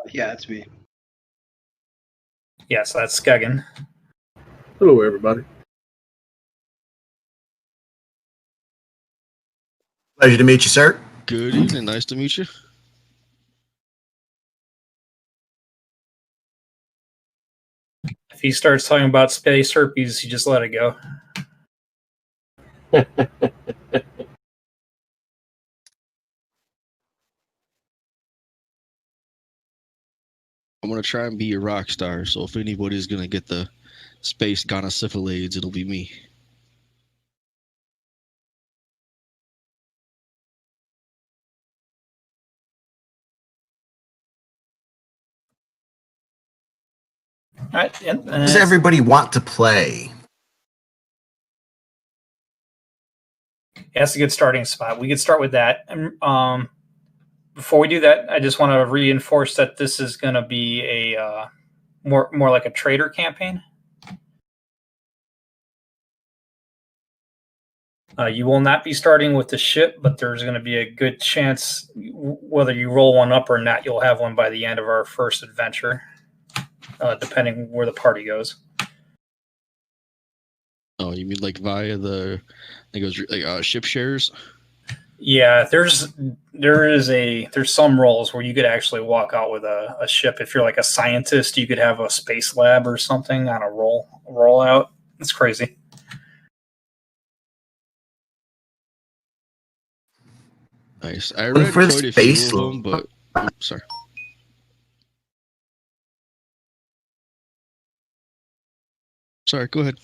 Yeah, it's me. Yeah, so that's Skeggen. Hello, everybody. Pleasure to meet you, sir. Good evening. Nice to meet you. If he starts talking about space herpes, you just let it go. I'm going to try and be a rock star, so if anybody's going to get the space gonosyphilades, it'll be me. All right, What does everybody want to play? That's a good starting spot. We could start with that. Before we do that, I just want to reinforce that this is going to be a more like a trader campaign. You will not be starting with the ship, but there's going to be a good chance, whether you roll one up or not, you'll have one by the end of our first adventure, depending where the party goes. Oh, you mean like via the, I think it was like ship shares? Yeah, there's some roles where you could actually walk out with a ship. If you're like a scientist, you could have a space lab or something on a roll out. It's crazy. Nice. I read for quite a space few of them, but sorry. Sorry, go ahead.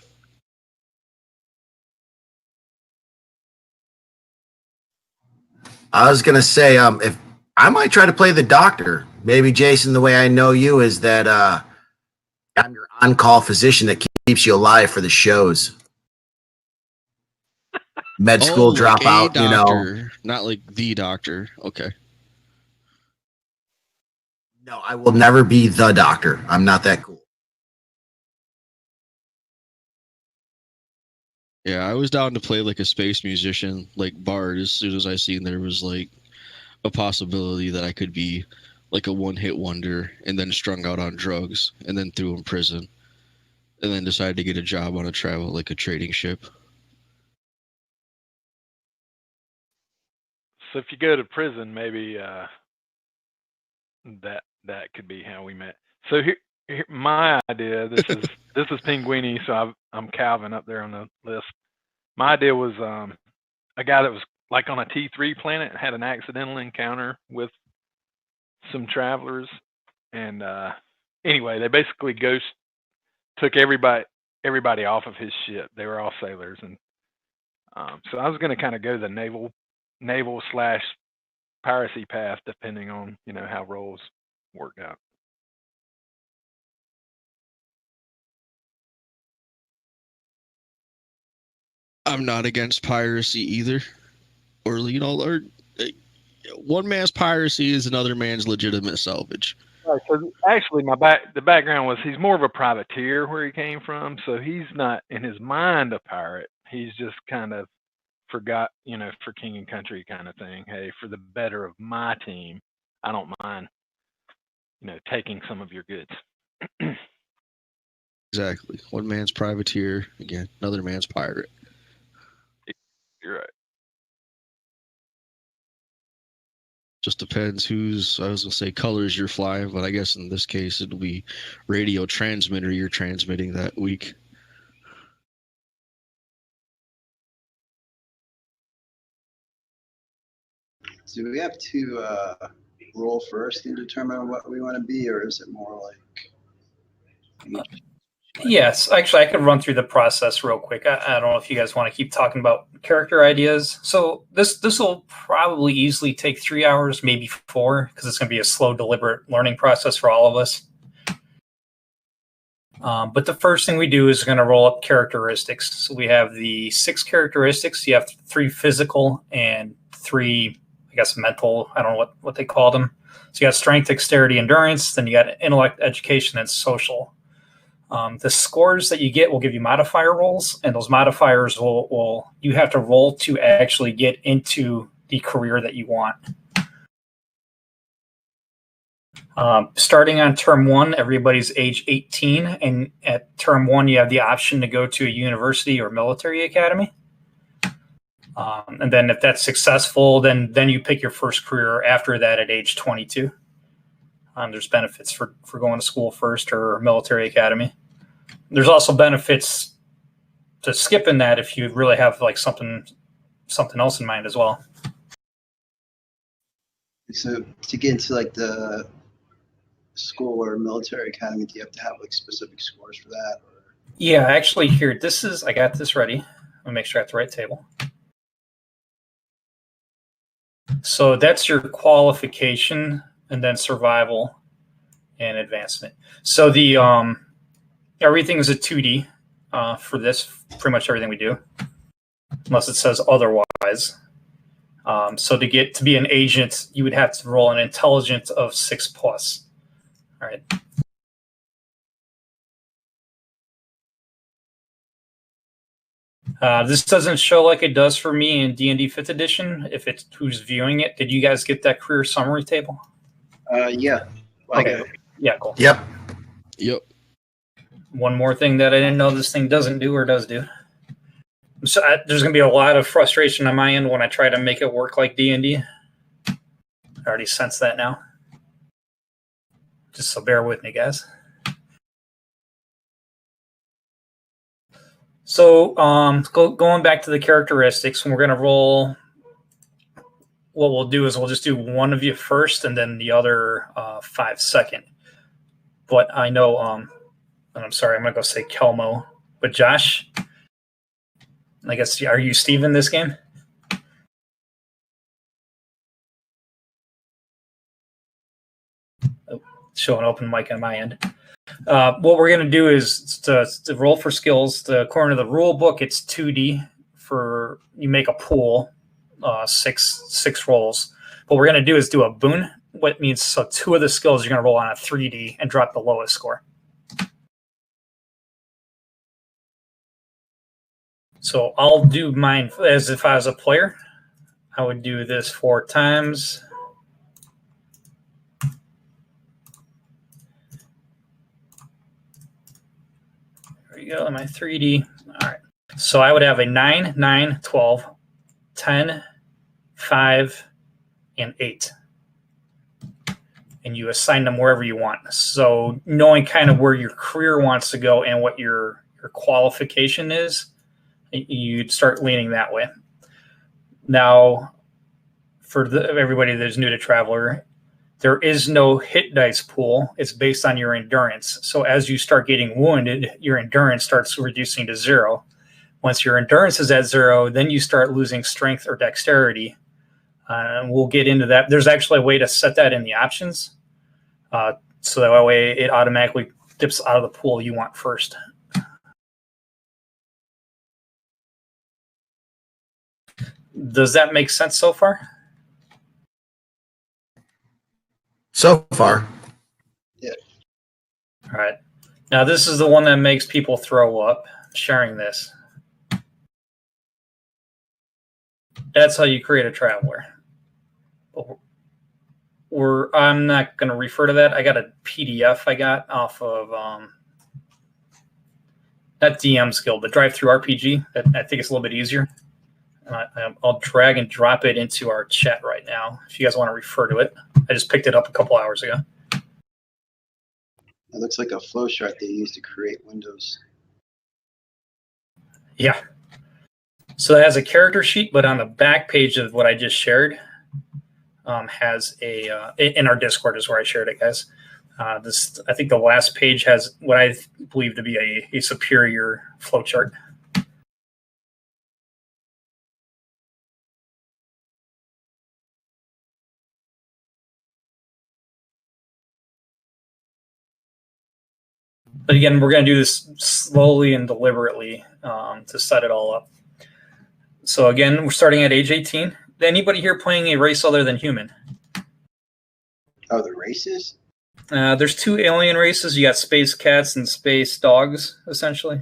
I was gonna say, if I might try to play the doctor. Maybe Jason, the way I know you is that I'm your on-call physician that keeps you alive for the shows. Med school like dropout, doctor, not like the doctor. Okay. No, I will never be the doctor. I'm not that cool. Yeah, I was down to play like a space musician, like bard, as soon as I seen there was like a possibility that I could be like a one-hit wonder and then strung out on drugs and then threw in prison and then decided to get a job on a travel, like a trading ship. So if you go to prison, maybe that could be how we met. So here my idea. This is Pinguini, so I'm Calvin up there on the list. My idea was a guy that was like on a T3 planet and had an accidental encounter with some travelers, and anyway, they basically took everybody off of his ship. They were all sailors, and so I was going to kind of go the naval / piracy path, depending on how roles worked out. I'm not against piracy either, or one man's piracy is another man's legitimate salvage. Right, so actually, the background was he's more of a privateer where he came from, so he's not in his mind a pirate. He's just kind of forgot, for king and country kind of thing. Hey, for the better of my team, I don't mind, taking some of your goods. Exactly. One man's privateer, again, another man's pirate. You're right. Just depends I was going to say colors you're flying, but I guess in this case it'll be radio transmitter you're transmitting that week. So do we have to roll first and determine what we want to be, or is it more like... Yes, actually, I could run through the process real quick. I don't know if you guys want to keep talking about character ideas. So this will probably easily take 3 hours, maybe 4, because it's going to be a slow, deliberate learning process for all of us. But the first thing we do is going to roll up characteristics. So we have the 6 characteristics. You have 3 physical and 3, I guess, mental. I don't know what they call them. So you got strength, dexterity, endurance. Then you got intellect, education, and social. The scores that you get will give you modifier rolls, and those modifiers will you have to roll to actually get into the career that you want. Starting on term 1, everybody's age 18, and at term 1, you have the option to go to a university or military academy. And then if that's successful, then you pick your first career after that at age 22. There's benefits for going to school first or military academy. There's also benefits to skipping that if you really have like something else in mind as well. So to get into like the school or military academy, do you have to have like specific scores for that? Or? Yeah, actually here, I got this ready. Let me make sure I have the right table. So that's your qualification and then survival and advancement. So the everything is a 2D for this, pretty much everything we do, unless it says otherwise. So to be an agent, you would have to roll an intelligence of 6+. All right. This doesn't show like it does for me in D&D 5th edition. If it's who's viewing it, did you guys get that career summary table? Yeah. Okay. Yeah, cool. Yep. One more thing that I didn't know this thing doesn't do or does do. So there's going to be a lot of frustration on my end when I try to make it work like D&D. I already sense that now. Just so bear with me, guys. So going back to the characteristics, we're going to roll. What we'll do is we'll just do one of you first and then the other 5 second. But I know, and I'm sorry, I'm going to go say Kelmo. But Josh, I guess, are you Steve in this game? Oh, show an open mic on my end. What we're going to do is to roll for skills. According to the rule book, it's 2D for you make a pool, six rolls. What we're going to do is do a boon. What means so 2 of the skills you're going to roll on a 3D and drop the lowest score. So I'll do mine as if I was a player. I would do this 4 times. There we go, my 3D. All right. So I would have a 9, 9, 12, 10, 5, and 8. And you assign them wherever you want. So knowing kind of where your career wants to go and what your qualification is, you'd start leaning that way. Now, for everybody that's new to Traveller, there is no hit dice pool. It's based on your endurance. So as you start getting wounded, your endurance starts reducing to 0. Once your endurance is at 0, then you start losing strength or dexterity. And we'll get into that. There's actually a way to set that in the options. So that way it automatically dips out of the pool you want first. Does that make sense so far? So far. Yeah. All right. Now this is the one that makes people throw up, sharing this. That's how you create a Traveller. I'm not going to refer to that. I got a PDF I got off of not DM skill, but Drive Through RPG. I think it's a little bit easier. I'll drag and drop it into our chat right now if you guys want to refer to it. I just picked it up a couple hours ago. It looks like a flow chart they use to create windows. Yeah. So it has a character sheet, but on the back page of what I just shared has a in our Discord is where I shared it, guys. I think the last page has what I believe to be a superior flow chart. But again, we're going to do this slowly and deliberately to set it all up. So again, we're starting at age 18. Anybody here playing a race other than human? Oh, the races? There's 2 alien races. You got space cats and space dogs, essentially.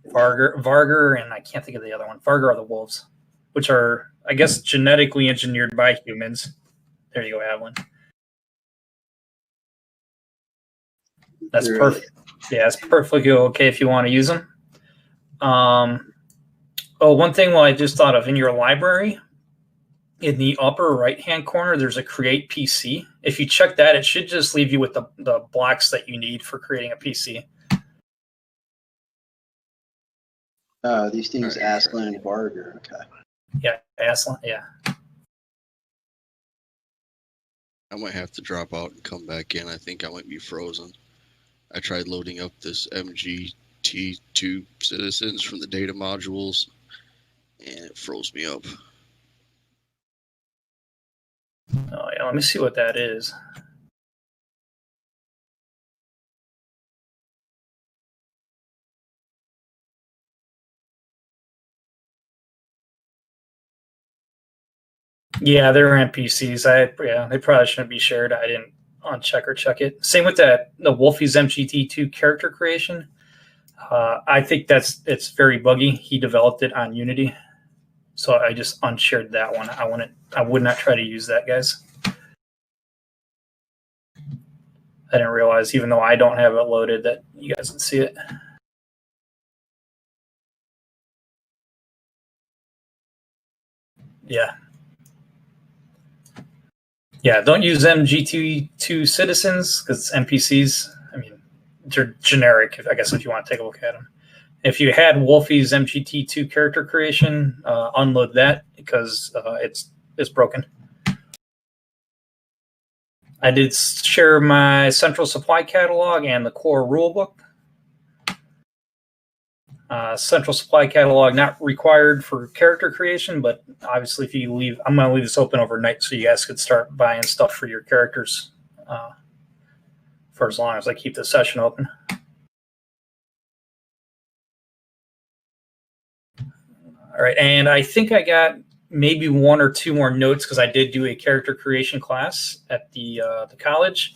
Vargar, and I can't think of the other one. Vargar are the wolves, which are, I guess, genetically engineered by humans. There you go, Avalon. That's Really? perfect. Yeah, it's perfectly okay if you want to use them. One thing I just thought of, in your library, in the upper right-hand corner, there's a Create PC. If you check that, it should just leave you with the blocks that you need for creating a PC. These things, All right, Aslan and Barger. Okay. Yeah, Aslan. Yeah. I might have to drop out and come back in. I think I might be frozen. I tried loading up this MGT2 citizens from the data modules, and it froze me up. Oh yeah. Let me see what that is. Yeah, they're NPCs. They probably shouldn't be shared. I didn't uncheck or check it. Same with the Wolfie's MGT2 character creation. I think it's very buggy. He developed it on Unity, so I just unshared that one. I would not try to use that, guys. I didn't realize, even though I don't have it loaded, that you guys would see it. Yeah. Yeah, don't use MGT2 citizens because it's NPCs. I mean, they're generic, I guess, if you want to take a look at them. If you had Wolfie's MGT2 character creation, unload that because it's broken. I did share my central supply catalog and the core rulebook. Central supply catalog not required for character creation, but obviously if you leave, I'm going to leave this open overnight so you guys could start buying stuff for your characters for as long as I keep the session open. All right, and I think I got maybe one or two more notes because I did do a character creation class at the college.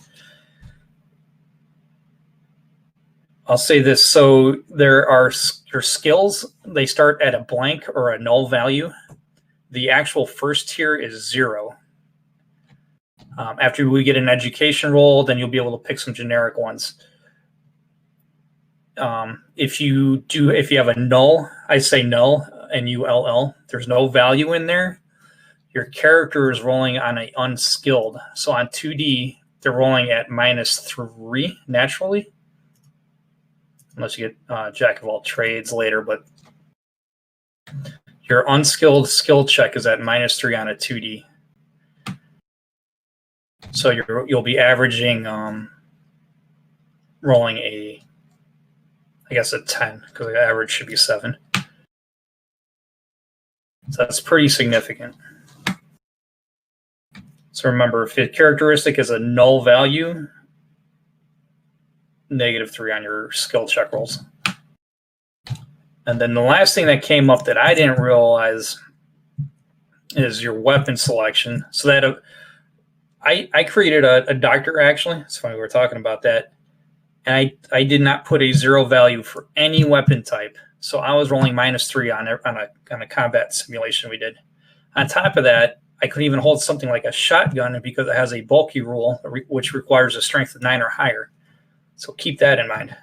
I'll say this. So there are your skills. They start at a blank or a null value. The actual first tier is 0. After we get an education roll, then you'll be able to pick some generic ones. If you have a null, I say null, N-U-L-L, there's no value in there. Your character is rolling on a unskilled. So on 2D, they're rolling at -3 naturally. Unless you get Jack of all trades later, but your unskilled skill check is at -3 on a 2D. So you'll be averaging rolling a 10 because the average should be 7. So that's pretty significant. So remember, if the characteristic is a null value, -3 on your skill check rolls. And then the last thing that came up that I didn't realize is your weapon selection. So that I created a doctor, actually. It's funny we were talking about that. And I did not put a 0 value for any weapon type. So I was rolling -3 on a combat simulation we did. On top of that, I could even hold something like a shotgun because it has a bulky rule, which requires a strength of 9 or higher. So keep that in mind.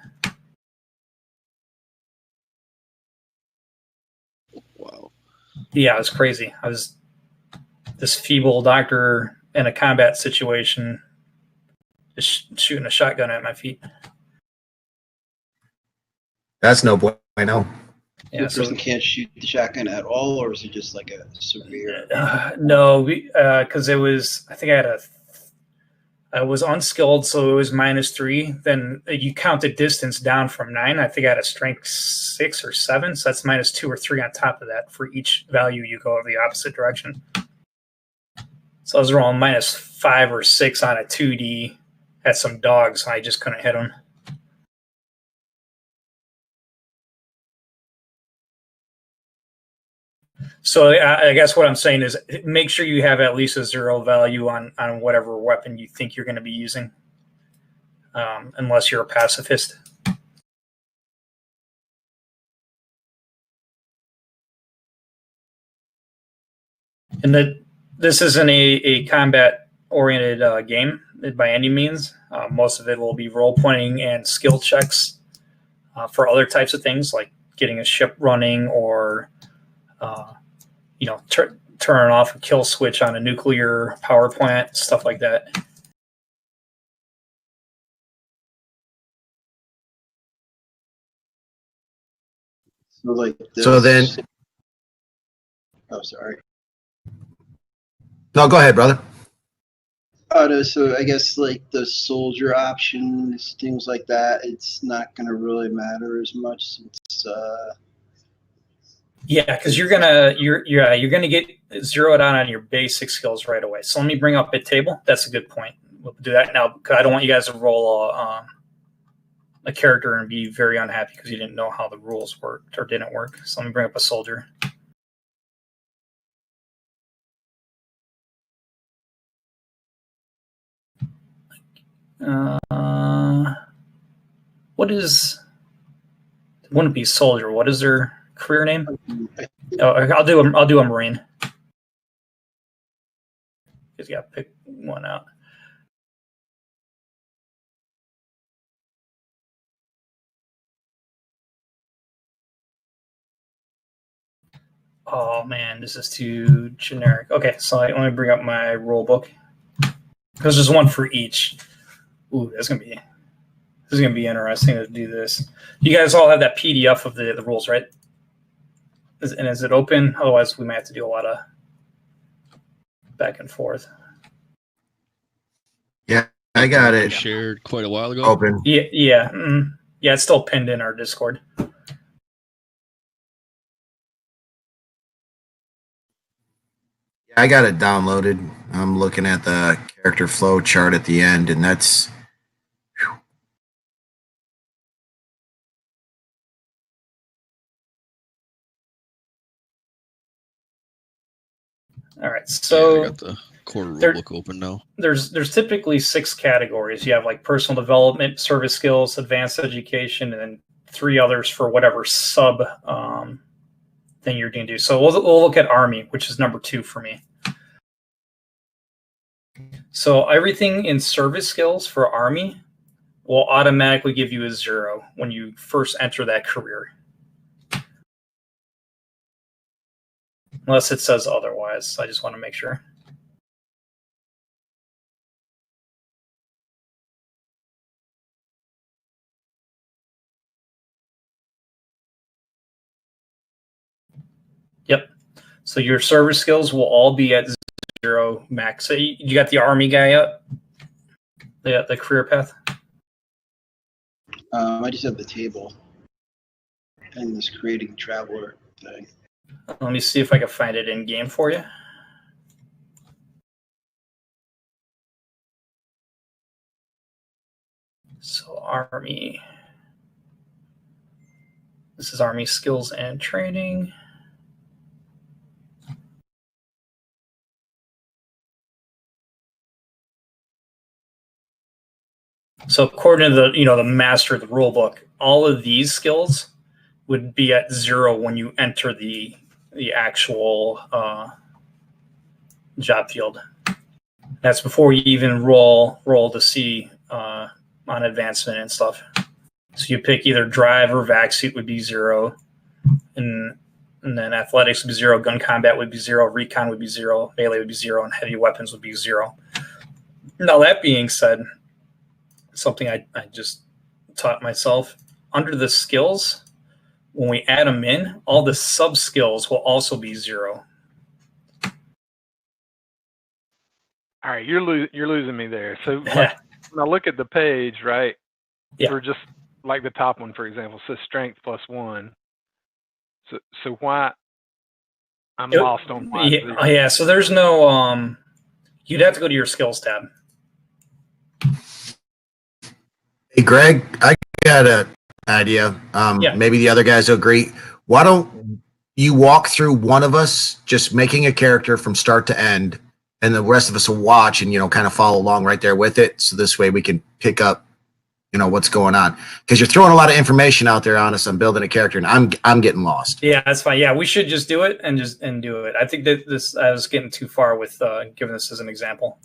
Wow. Yeah, it was crazy. I was this feeble doctor in a combat situation, just shooting a shotgun at my feet. That's no bueno. Yeah, The person can't shoot the shotgun at all, or is it just like a severe? No, because it was. I think I was unskilled, so it was -3. Then you count the distance down from 9. I think I had a strength 6 or 7, so that's -2 or 3 on top of that for each value you go the opposite direction. So I was rolling -5 or 6 on a 2D. Had some dogs, and I just couldn't hit them. So I guess what I'm saying is make sure you have at least a 0 value on whatever weapon you think you're going to be using, unless you're a pacifist. And this isn't a combat-oriented game. by any means. Most of it will be role playing and skill checks for other types of things like getting a ship running or turning off a kill switch on a nuclear power plant, stuff like that. So like this. So then, oh, sorry. no, go ahead, brother. Oh, no, so I guess like the soldier options, things like that, it's not going to really matter as much since. Yeah, because you're gonna get zeroed out on your basic skills right away. So let me bring up a table. That's a good point. We'll do that now because I don't want you guys to roll a character and be very unhappy because you didn't know how the rules worked or didn't work. So let me bring up a soldier. What is? It wouldn't be soldier. What is their career name? Oh, I'll do a Marine. Just got to pick one out. Oh man, this is too generic. Okay, so let me bring up my rule book because there's one for each. Ooh, this is gonna be interesting to do this. You guys all have that PDF of the rules, right? And is it open? Otherwise, we might have to do a lot of back and forth. Yeah, I got it. Shared quite a while ago. Open. Yeah. Yeah, it's still pinned in our Discord. I got it downloaded. I'm looking at the character flow chart at the end, and that's. All right, so I got the core rulebook open now. There's typically 6 categories. You have like personal development, service skills, advanced education, and then 3 others for whatever sub thing you're going to do. So we'll look at Army, which is number 2 for me. So everything in service skills for Army will automatically give you a 0 when you first enter that career. Unless it says otherwise. I just want to make sure. Yep. So your service skills will all be at 0 max. So you got the Army guy up? The career path? I just have the table and this creating traveler thing. Let me see if I can find it in game for you. So Army. This is Army skills and training. So according to the master of the rule book, all of these skills would be at 0 when you enter the actual job field. That's before you even roll to see on advancement and stuff. So you pick either drive or vac suit would be 0, and then athletics would be 0, gun combat would be 0, recon would be 0, melee would be 0, and heavy weapons would be 0. Now that being said, something I just taught myself, under the skills, when we add them in, all the sub skills will also be 0. All right, you're losing me there. So when I look at the page, right? Yeah. For just like the top one, for example, says strength +1. So why I'm lost on why? Yeah. So there's no you'd have to go to your skills tab. Hey, Greg, I got an idea. Maybe the other guys will agree. Why don't you walk through one of us just making a character from start to end, and the rest of us will watch and kind of follow along right there with it. So this way we can pick up what's going on, because you're throwing a lot of information out there on us. I'm building a character and I'm getting lost. Yeah, that's fine. Yeah, we should just do it and do it. I think that I was getting too far with giving this as an example.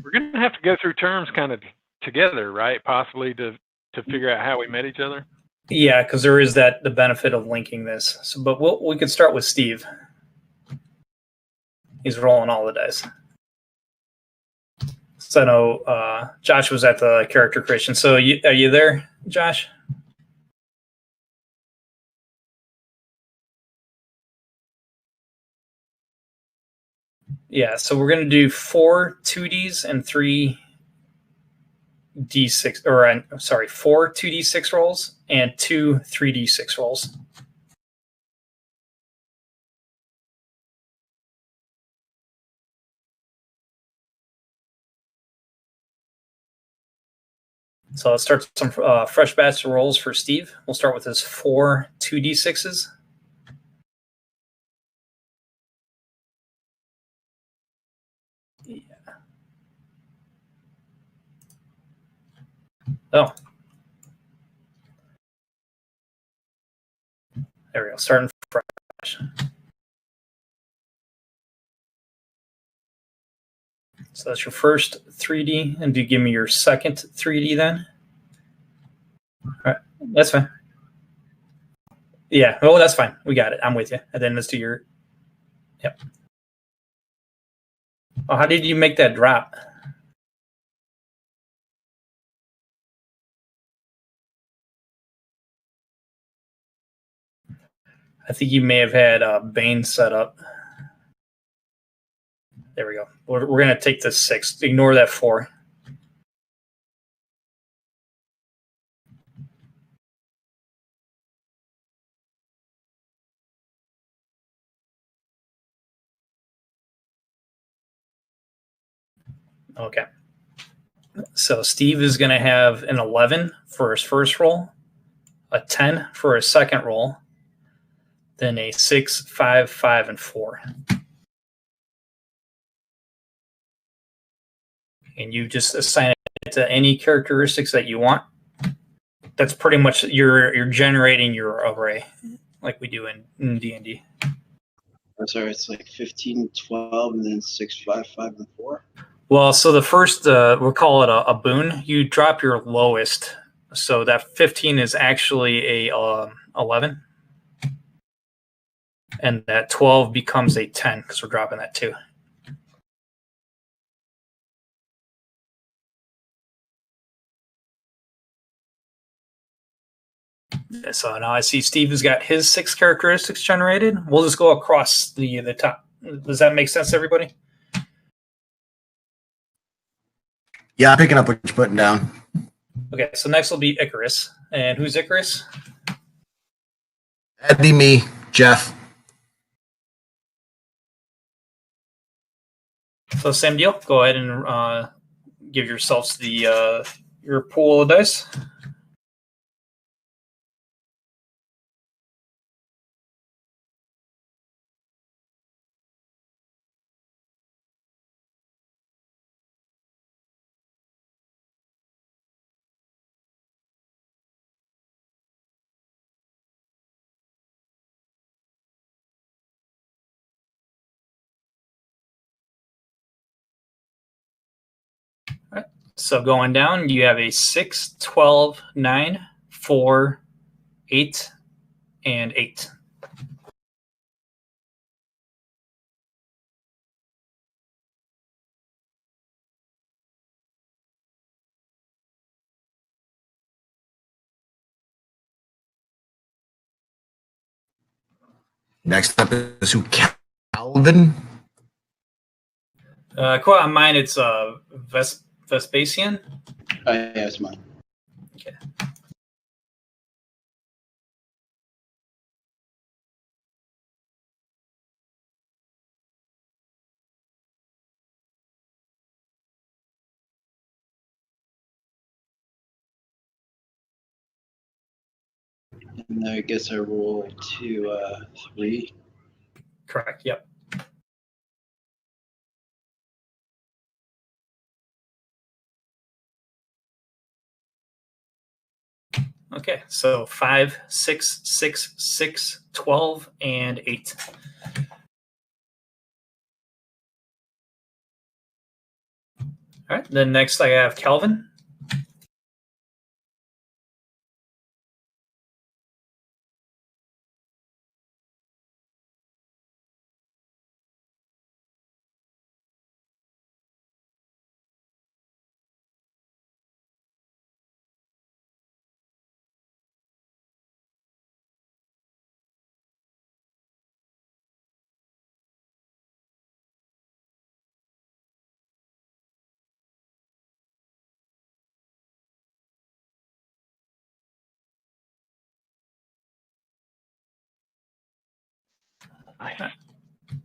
We're going to have to go through terms kind of together, right? Possibly to figure out how we met each other. Yeah, because there is the benefit of linking this. So, but we could start with Steve. He's rolling all the dice. So I know Josh was at the character creation. So are you there, Josh? Yeah, so we're going to do 4 2Ds and 3 D6, or sorry, 4 2D6 rolls and 2 3D6 rolls. So let's start some fresh batch of rolls for Steve. We'll start with his 4 2D6s. Yeah. Oh. There we go. Starting fresh. So that's your first 3D. And do you give me your second 3D then? All right. That's fine. Yeah. Oh, that's fine. We got it. I'm with you. And then let's do your... Yep. Oh, how did you make that drop? I think you may have had Bane set up. There we go. We're going to take the 6. Ignore that 4. Okay. So Steve is going to have an 11 for his first roll, a 10 for his second roll, then a 6, 5, 5, and 4. And you just assign it to any characteristics that you want. That's pretty much you're generating your array like we do in D&D. I'm sorry, it's like 15, 12, and then 6, 5, 5, and 4. Well, so the first, we'll call it a boon. You drop your lowest. So that 15 is actually a 11. And that 12 becomes a 10 because we're dropping that 2. So now I see Steve has got his 6 characteristics generated. We'll just go across the top. Does that make sense to everybody? Yeah, I'm picking up what you're putting down. Okay, so next will be Icarus. And who's Icarus? That'd be me, Jeff. So same deal. Go ahead and give yourselves your pool of dice. All right. So going down, you have a 6, 12, 9, 4, 8, and 8. Next up is who? Calvin? Quote on mine, it's Vespasian. Yeah, it's mine. Okay. And I guess I roll to 3. Correct. Yep. Okay, so 5, 6, 6, 6, 12, and 8. All right. Then next I have Kelvin.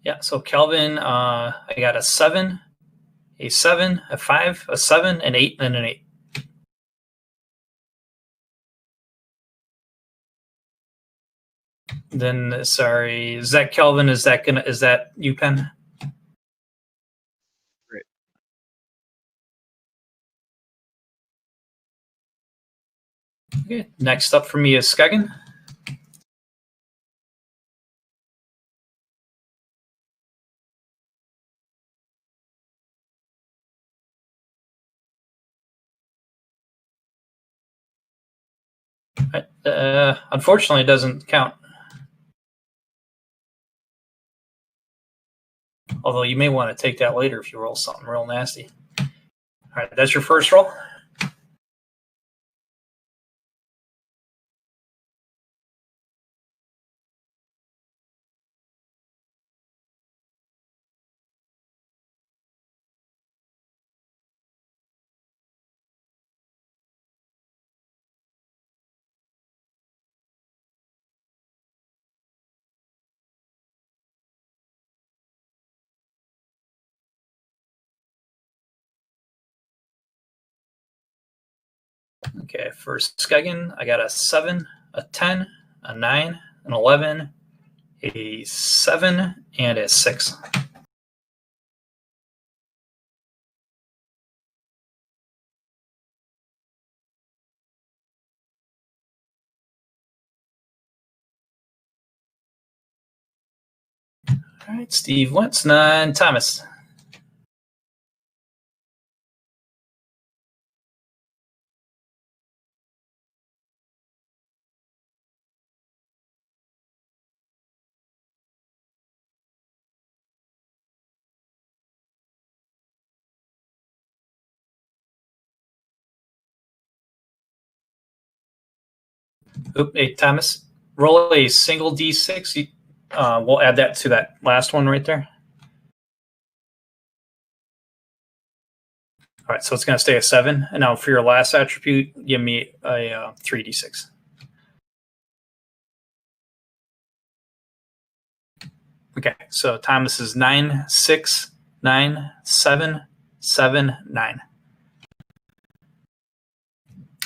Yeah, so Kelvin, I got a 7, a 7, a 5, a 7, an 8, and an 8. Then, sorry, is that Kelvin? Is that you, Pen? Great. Okay, next up for me is Skeggen. Unfortunately, it doesn't count. Although you may want to take that later if you roll something real nasty. All right, that's your first roll. Okay, for Skeggen, I got a 7, a 10, a 9, an 11, a 7, and a 6. All right, Steve Wentz, 9, Thomas. Oop, hey, Thomas, roll a single D6. We'll add that to that last one right there. All right, so it's going to stay a 7. And now for your last attribute, give me a 3d6. Okay, so Thomas is 9, 6, 9, 7, 7, 9.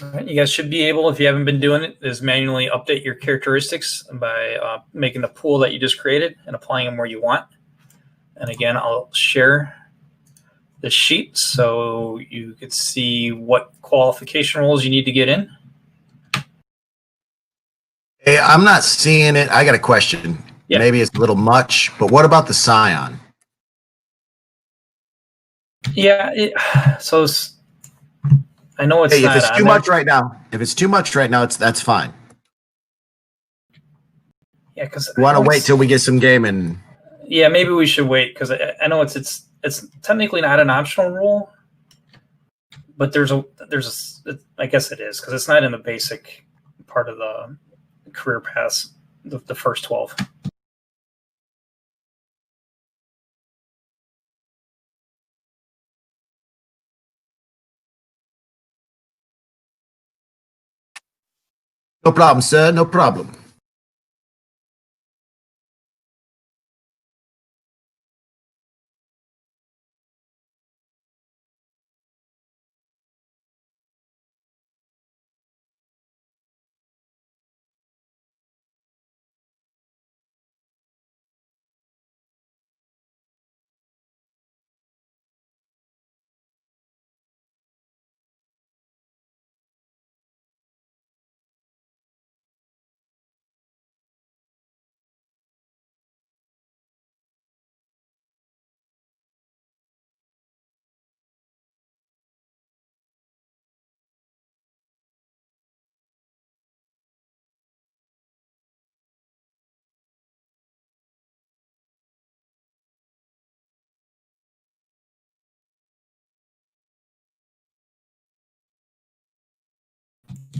All right, you guys should be able, if you haven't been doing it, is manually update your characteristics by making the pool that you just created and applying them where you want. And again, I'll share the sheet so you could see what qualification roles you need to get in. Hey, I'm not seeing it. I got a question. Yeah. Maybe it's a little much, but what about the Scion? Yeah, I know it's Hey, if not it's on too there. much right now, that's fine. Yeah, because You want to wait till we get some gaming? Yeah, maybe we should wait because I know it's technically not an optional rule, but I guess it is because it's not in the basic part of the career paths, the first 12. No problem, sir. No problem.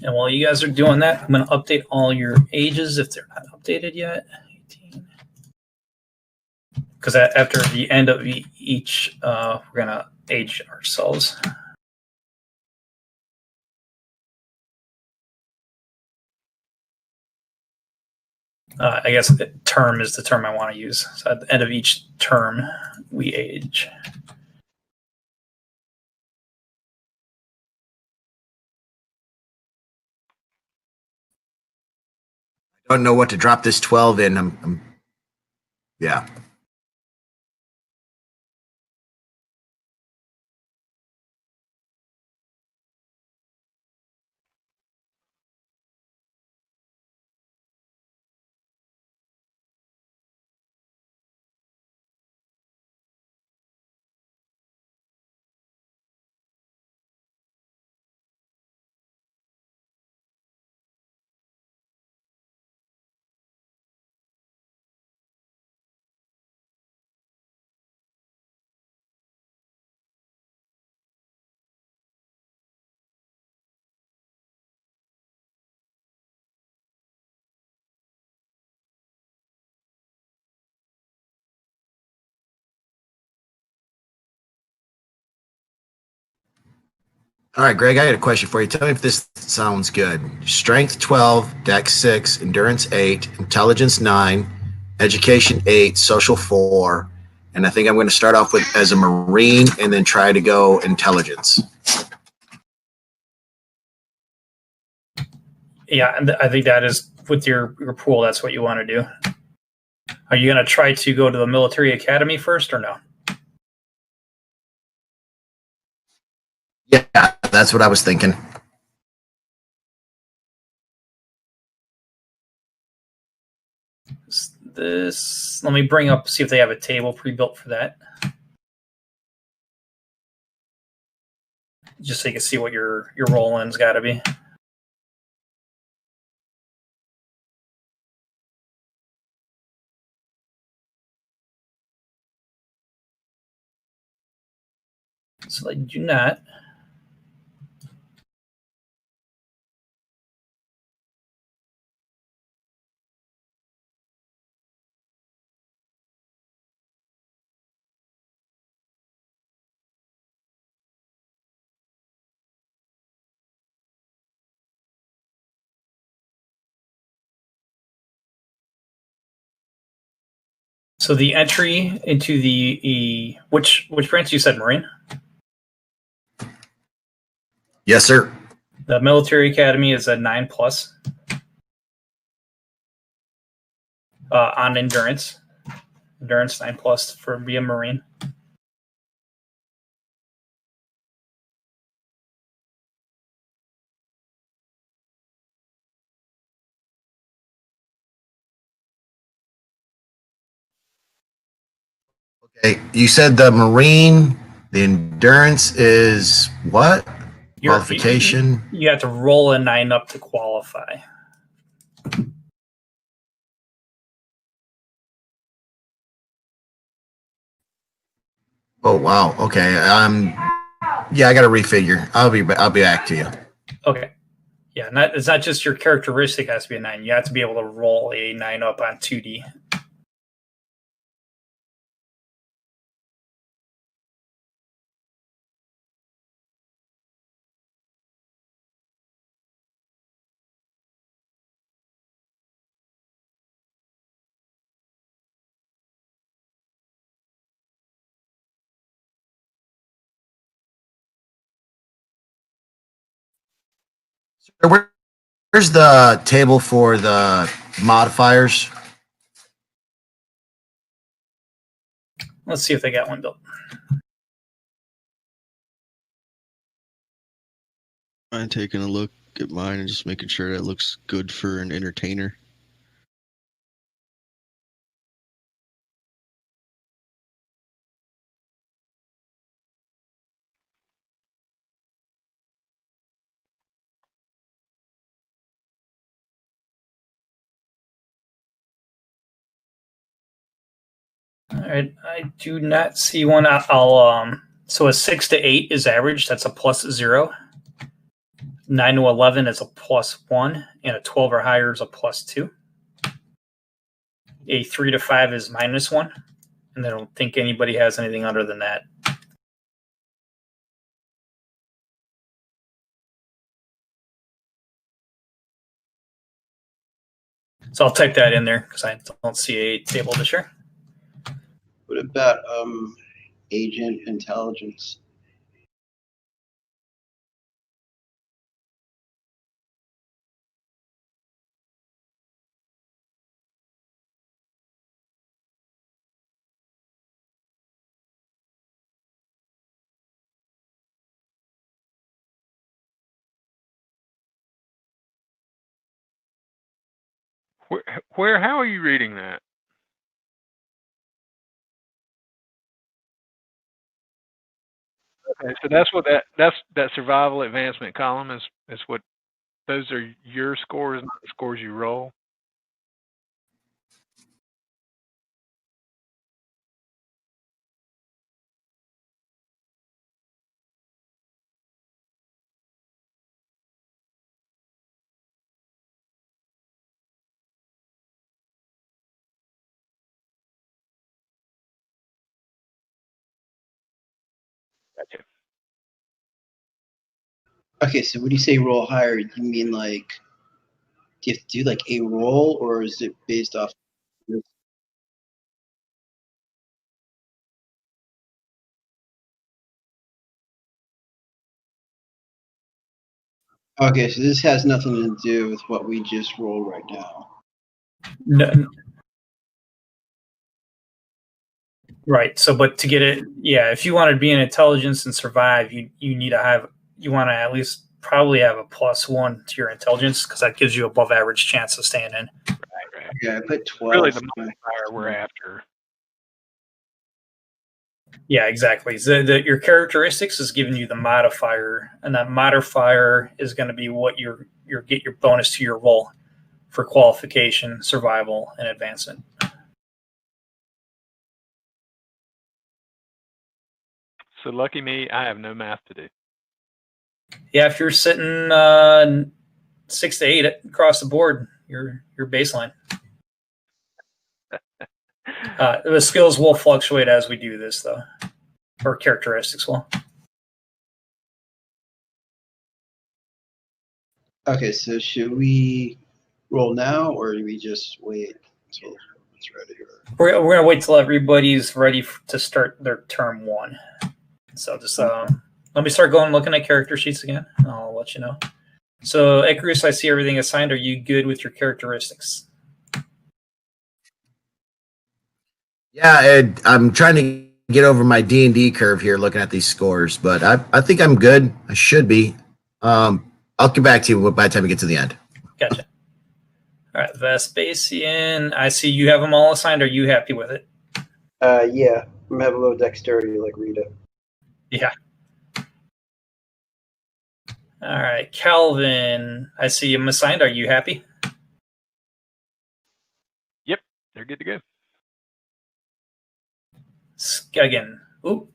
And while you guys are doing that, I'm going to update all your ages if they're not updated yet. 18. Because after the end of each, we're going to age ourselves. I guess term is the term I want to use. So at the end of each term, we age. I don't know what to drop this 12 in. Yeah. All right, Greg, I got a question for you. Tell me if this sounds good. Strength 12, Dex 6, Endurance 8, Intelligence 9, Education 8, Social 4. And I think I'm going to start off with as a Marine and then try to go Intelligence. Yeah, and I think that is with your pool, that's what you want to do. Are you going to try to go to the military academy first or no? Yeah, that's what I was thinking. This, let me bring up, see if they have a table pre-built for that. Just so you can see what your roll-in's got to be. So I do not. So the entry into the which branch you said, Marine? Yes, sir. The military academy is a 9+ on endurance. Endurance 9+ for being Marine. Okay, you said the Marine, the Endurance is what? Qualification? You have to roll a 9 up to qualify. Oh wow. Okay. Yeah, I got to refigure. I'll be back to you. Okay. Yeah, it's not just your characteristic has to be a 9. You have to be able to roll a 9 up on 2D. Where's the table for the modifiers? Let's see if they got one built. I'm taking a look at mine and just making sure that looks good for an entertainer. All right, I do not see one. I'll so a 6 to 8 is average. That's a +0. 9 to 11 is a +1, and a 12 or higher is a +2. A 3 to 5 is -1, and I don't think anybody has anything other than that. So I'll type that in there because I don't see a table to share. What about agent intelligence? How are you reading that? Okay, so that's what that survival advancement column is what those are your scores, not the scores you roll. Gotcha. Okay, so when you say roll higher, you mean like, do you have to do like a roll, or is it based off? Okay, so this has nothing to do with what we just rolled right now. No. Right. So, but to get it, yeah, if you want to be in intelligence and survive, you need to have, you want to at least probably have a +1 to your intelligence because that gives you above average chance of staying in. Right. Yeah, I put 12. Really, the modifier we're after. Yeah, exactly. So your characteristics is giving you the modifier, and that modifier is going to be what your get your bonus to your roll for qualification, survival, and advancement. So lucky me, I have no math to do. Yeah, if you're sitting 6 to 8 across the board, your baseline. The skills will fluctuate as we do this, though, or characteristics will. Okay, so should we roll now, or do we just wait until it's ready? We're going to wait till everybody's ready to start their term 1. So just let me start looking at character sheets again. I'll let you know. So, Icarus, I see everything assigned. Are you good with your characteristics? Yeah, I'm trying to get over my D&D curve here looking at these scores, but I think I'm good. I should be. I'll get back to you by the time we get to the end. Gotcha. All right, Vespasian, I see you have them all assigned. Are you happy with it? Yeah, I'm gonna have a little dexterity like Rita. Yeah. All right, Calvin, I see them assigned. Are you happy? Yep, they're good to go. Skeggen. Ooh,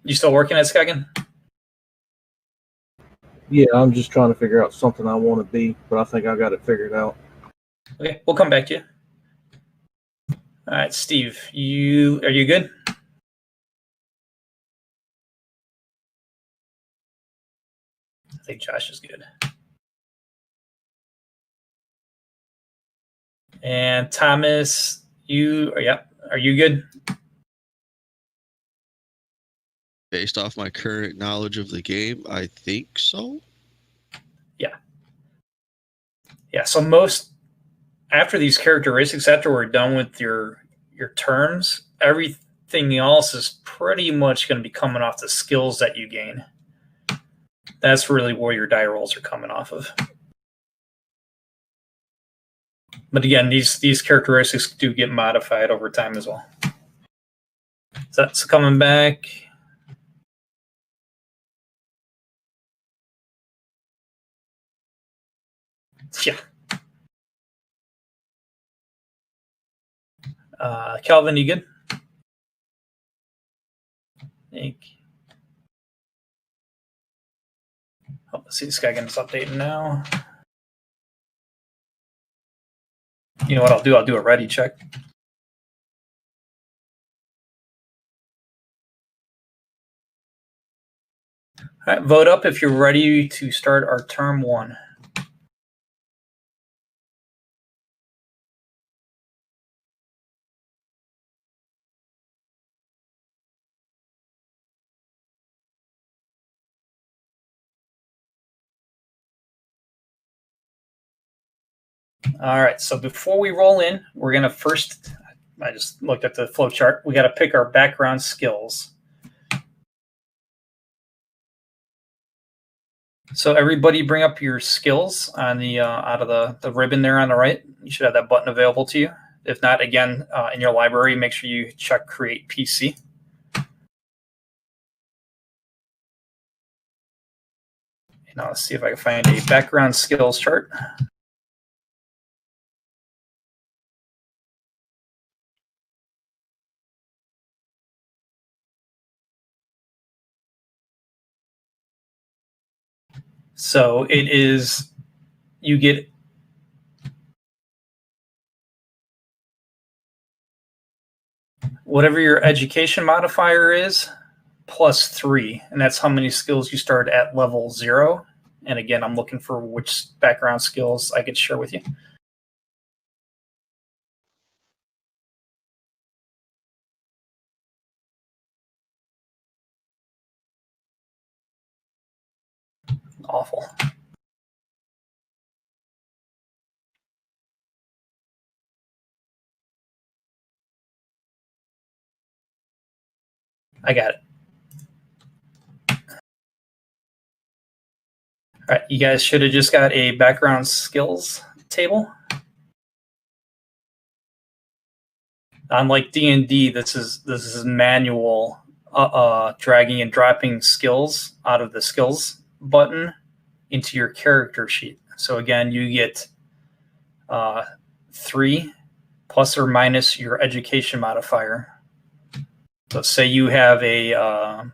you still working at Skeggen? Yeah, I'm just trying to figure out something I want to be, but I think I got it figured out. Okay, we'll come back to you. All right, Steve, are you good? I think Josh is good. And Thomas, are you good? Based off my current knowledge of the game, I think so. Yeah, so most after these characteristics, after we're done with your terms, everything else is pretty much going to be coming off the skills that you gain. That's really where your die rolls are coming off of. But again, these characteristics do get modified over time as well. So that's coming back. Yeah. Calvin, you good? Oh, let's see, this guy is updating now. You know what I'll do? I'll do a ready check. All right, vote up if you're ready to start our term 1. All right, so before we roll in, we're going to first, I just looked at the flow chart. We got to pick our background skills. So everybody bring up your skills on the out of the ribbon there on the right. You should have that button available to you. If not, again, in your library, make sure you check Create PC. Now let's see if I can find a background skills chart. So it is, you get whatever your education modifier is, +3, and that's how many skills you start at level 0. And again, I'm looking for which background skills I could share with you. Awful. I got it. All right, you guys should have just got a background skills table. Unlike D&D, this is manual dragging and dropping skills out of the skills button into your character sheet. So again, you get 3 plus or minus your education modifier. So say you have a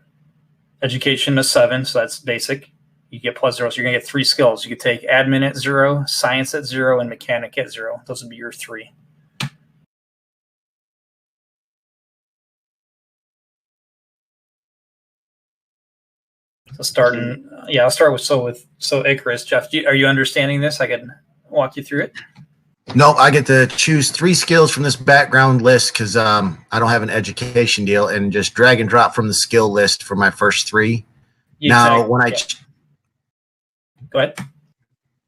education of 7, so that's basic. You get +0, so you're gonna get 3 skills. You could take admin at 0, science at 0, and mechanic at 0. Those would be your 3. So I'll start with Icarus. Jeff, are you understanding this? I can walk you through it. No, I get to choose 3 skills from this background list because I don't have an education deal, and just drag and drop from the skill list for my first 3. Now, when I go ahead.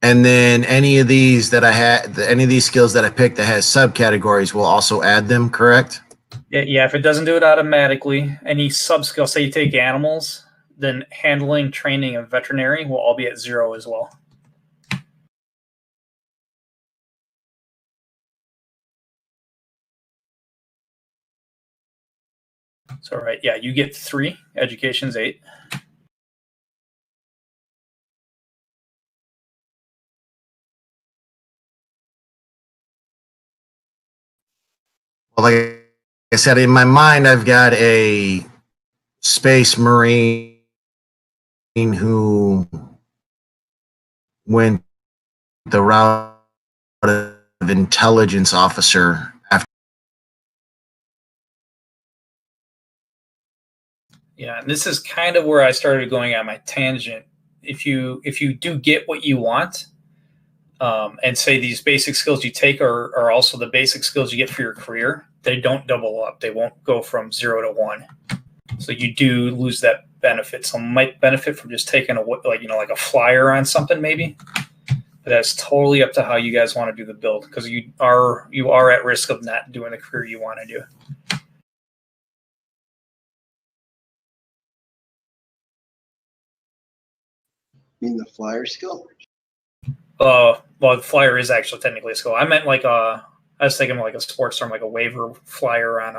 And then any of these that I had, any of these skills that I picked that has subcategories, will also add them, correct? Yeah, if it doesn't do it automatically, any sub skill, say you take animals, then handling, training, and veterinary will all be at 0 as well. So right, yeah, you get 3. Education's 8. Well, like I said, in my mind, I've got a space marine who went the route of intelligence officer after. Yeah, and this is kind of where I started going on my tangent. If you do get what you want, and say these basic skills you take are also the basic skills you get for your career, they don't double up. They won't go from 0 to 1. So you do lose that benefit. Some might benefit from just taking like a flyer on something maybe. But that's totally up to how you guys want to do the build, because you are at risk of not doing the career you want to do. You mean the flyer skill? Well, the flyer is actually technically a skill. I meant I was thinking like a sports term, like a waiver flyer on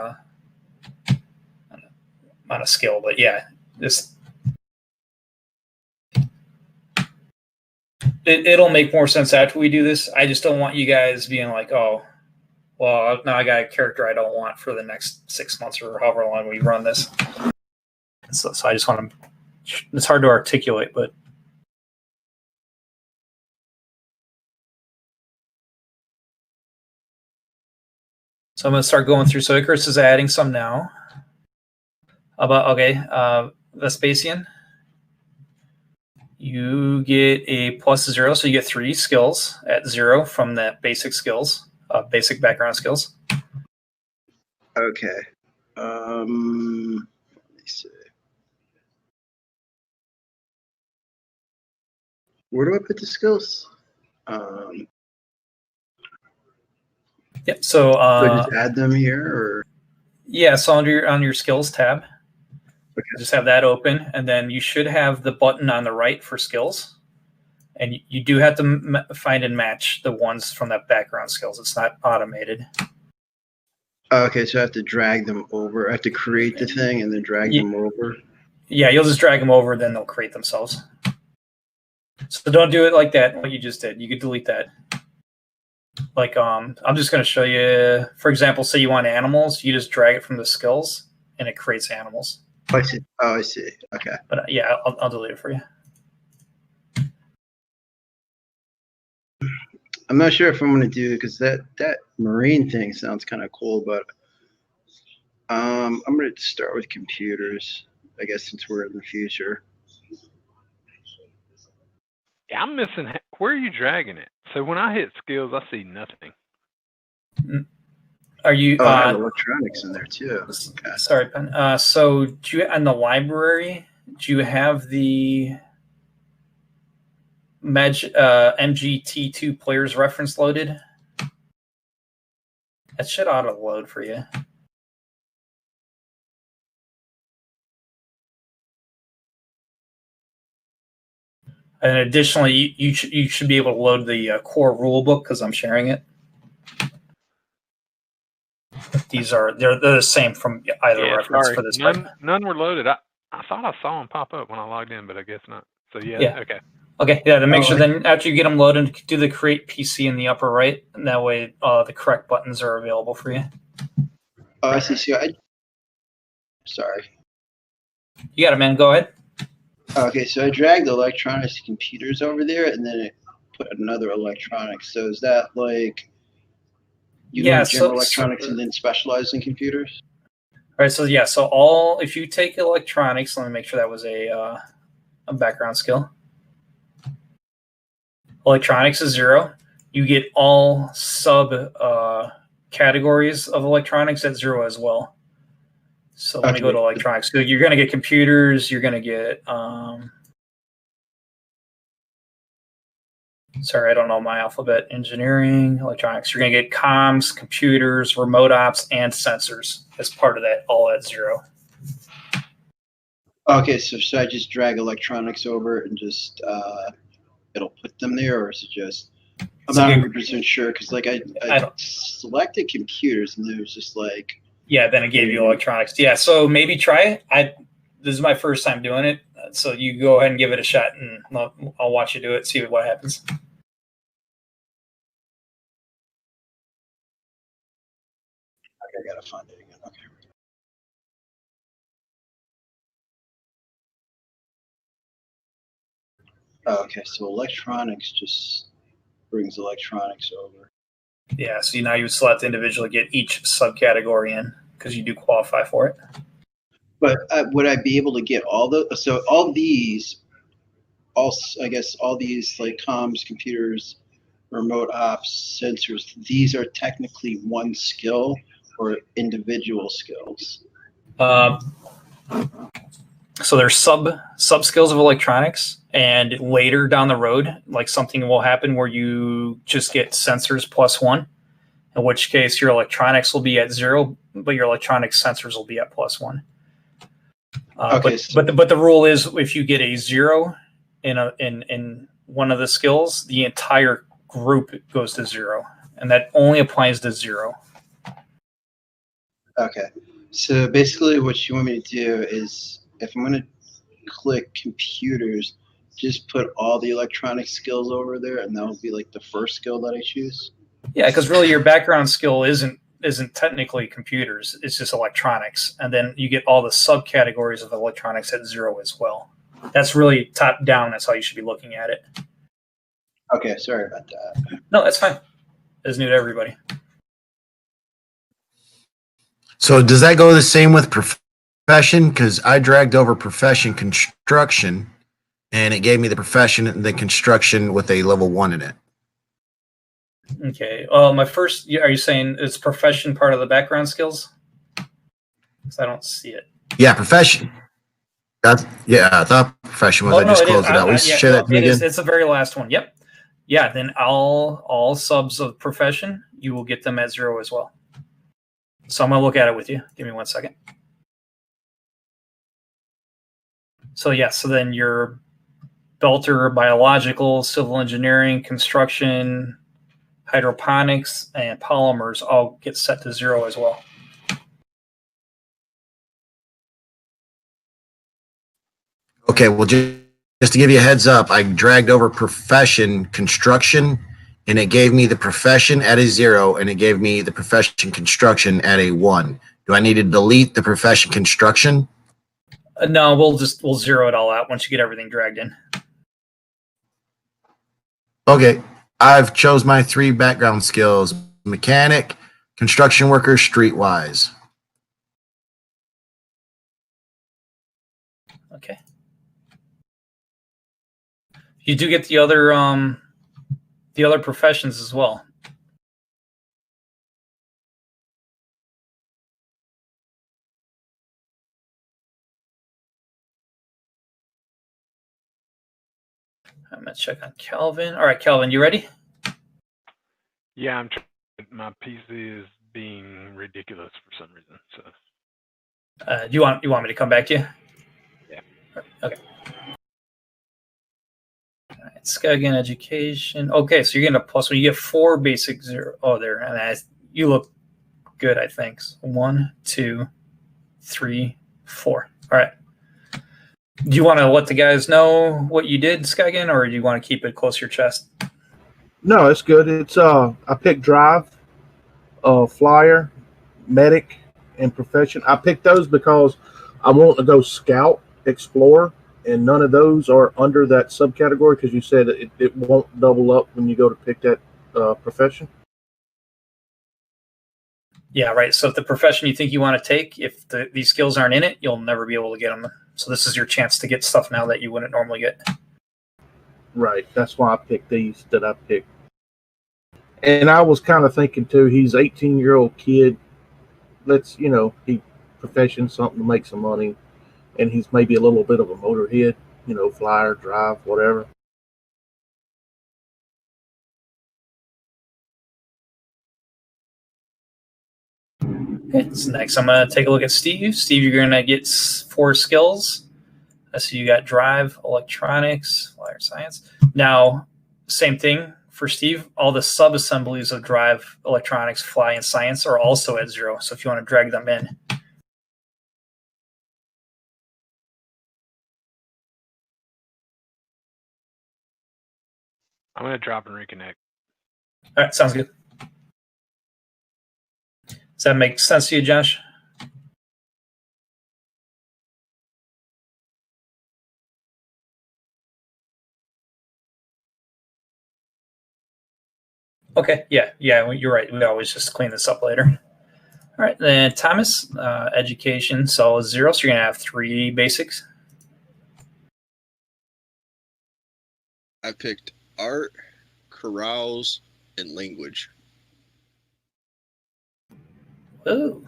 a skill. But yeah, it'll make more sense after we do this. I just don't want you guys being like, oh, well, now I got a character I don't want for the next 6 months or however long we run this. So I just want to. It's hard to articulate, but So I'm going to start going through. So Icarus is adding some now. Vespasian. You get a +0, so you get 3 skills at 0 from that basic skills, basic background skills. Okay. Let me see. Where do I put the skills? Yeah. So just add them here, or yeah. So on your skills tab, okay. Just have that open, and then you should have the button on the right for skills. And you do have to find and match the ones from that background skills. It's not automated. Okay, so I have to drag them over. I have to create the thing and then drag them over. Yeah, you'll just drag them over, then they'll create themselves. So don't do it like that, what you just did. You could delete that. Like, I'm just going to show you, for example, say you want animals, you just drag it from the skills, and it creates animals. I see. Oh, I see. Okay. But yeah, I'll delete it for you. I'm not sure if I'm going to do, because that marine thing sounds kind of cool, but I'm going to start with computers, I guess, since we're in the future. Yeah, I'm missing. Where are you dragging it? So when I hit skills, I see nothing. Are you? I have electronics in there too. Okay. Sorry, Ben. So do you, in the library, do you have the MGT2 players reference loaded? That should auto load for you. And additionally, you should be able to load the core rulebook because I'm sharing it. These are they're the same from either reference for this. None were loaded. I thought I saw them pop up when I logged in, but I guess not. So yeah. Okay. Yeah. To make sure, then after you get them loaded, do the create PC in the upper right, and that way the correct buttons are available for you. Oh, I see. Sorry. You got it, man. Go ahead. Okay, so I dragged the electronics computers over there, and then it put another electronics. So is that like general electronics and then specialized in computers? All right. So yeah. So if you take electronics, let me make sure that was a background skill. Electronics is 0. You get all sub categories of electronics at 0 as well. So let me go to electronics. So you're going to get computers. You're going to get sorry, I don't know my alphabet. Engineering, electronics. You're going to get comms, computers, remote ops, and sensors as part of that, all at 0. Okay, so should I just drag electronics over and just it'll put them there, or is it just? I'm not 100% sure because like I selected computers and it was just like. Yeah, then it gave you electronics. Yeah, so maybe try it. This is my first time doing it, so you go ahead and give it a shot, and I'll watch you do it, see what happens. Okay, I gotta find it again. Okay. Okay, so electronics just brings electronics over. Yeah, so now you would still have to individually get each subcategory in because you do qualify for it. But would I be able to get all these like comms, computers, remote ops, sensors, these are technically one skill or individual skills? So there's sub skills of electronics, and later down the road, like something will happen where you just get sensors +1, in which case your electronics will be at 0, but your electronic sensors will be at +1. Okay, but the rule is if you get a 0 in one of the skills, the entire group goes to 0, and that only applies to 0. Okay, so basically what you want me to do is if I'm going to click computers, just put all the electronic skills over there, and that will be like the first skill that I choose. Yeah, because really your background skill isn't technically computers; it's just electronics, and then you get all the subcategories of electronics at 0 as well. That's really top down. That's how you should be looking at it. Okay, sorry about that. No, that's fine. It's new to everybody. So does that go the same with profession? Because I dragged over profession construction, and it gave me the profession and the construction with a level 1 in it. Okay. My first, are you saying is profession part of the background skills? Because I don't see it. Yeah, profession. I thought profession was. Oh, I no, just it is. closed it out. Will you share that to me It is. again? It's the very last one. Yep. Yeah. Then all subs of profession, you will get them at 0 as well. So I'm gonna look at it with you. Give me 1 second. So yeah. So then your belter, biological, civil engineering, construction, hydroponics, and polymers all get set to 0 as well. Okay, well, just to give you a heads up, I dragged over profession construction, and it gave me the profession at a 0, and it gave me the profession construction at a 1. Do I need to delete the profession construction? No, we'll 0 it all out once you get everything dragged in. Okay, I've chose my 3 background skills: mechanic, construction worker, streetwise. Okay. You do get the other professions as well. I'm gonna check on Calvin. All right, Calvin, you ready? Yeah, I'm trying. My PC is being ridiculous for some reason. So. Do you want me to come back to you? Yeah. Okay. All right, Skagen education. Okay, so you're getting a plus 1. You get 4 basic 0. Oh, there, and you look good. I think 1, 2, 3, 4. All right. Do you want to let the guys know what you did, Skagen, or do you want to keep it close to your chest? No, it's good. It's I picked drive, flyer, medic, and profession. I picked those because I want to go scout, explorer, and none of those are under that subcategory because you said it won't double up when you go to pick that profession. Yeah, right. So if the profession you think you want to take, if these skills aren't in it, you'll never be able to get them. So this is your chance to get stuff now that you wouldn't normally get. Right. That's why I picked these that I picked. And I was kind of thinking too, he's 18-year-old kid. Let's, he profession something to make some money. And he's maybe a little bit of a motorhead, flyer, drive, whatever. Okay, so next I'm going to take a look at Steve. Steve, you're going to get 4 skills. So you got drive, electronics, flyer science. Now, same thing for Steve. All the sub-assemblies of drive, electronics, fly, and science are also at 0. So if you want to drag them in. I'm going to drop and reconnect. All right, sounds good. Does that make sense to you, Josh? Okay, yeah, you're right. We always just clean this up later. All right, then Thomas, education, so 0, so you're going to have 3 basics. I picked art, carouse, and language. Ooh.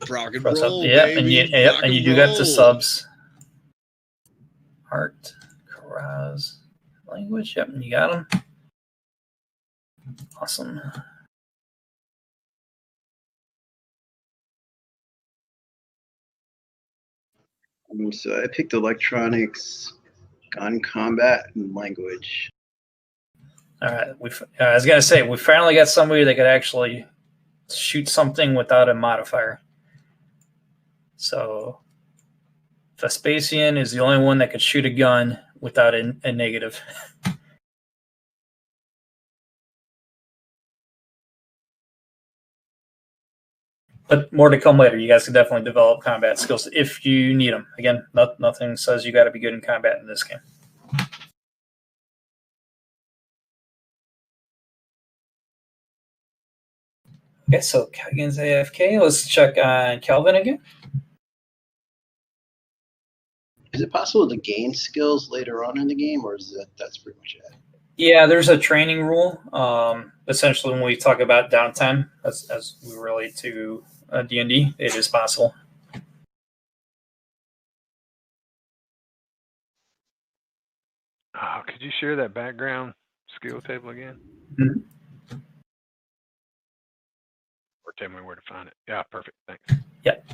Rock and roll, Yeah, baby. and you do got the subs. Art, carouse, language. Yep, and you got them. Awesome. So I picked electronics, gun combat, and language. All right. I was gonna say we finally got somebody that could actually shoot something without a modifier. So Vespasian is the only one that could shoot a gun without a negative. But more to come later. You guys can definitely develop combat skills if you need them. Again, nothing says you got to be good in combat in this game. Okay, so Kagan's AFK. Let's check on Calvin again. Is it possible to gain skills later on in the game, or is that's pretty much it? Yeah, there's a training rule. Essentially, when we talk about downtime, as we relate to D&D, it is possible. Oh, could you share that background skill table again? Mm-hmm. Or tell me where to find it. Yeah, perfect. Thanks. Yep.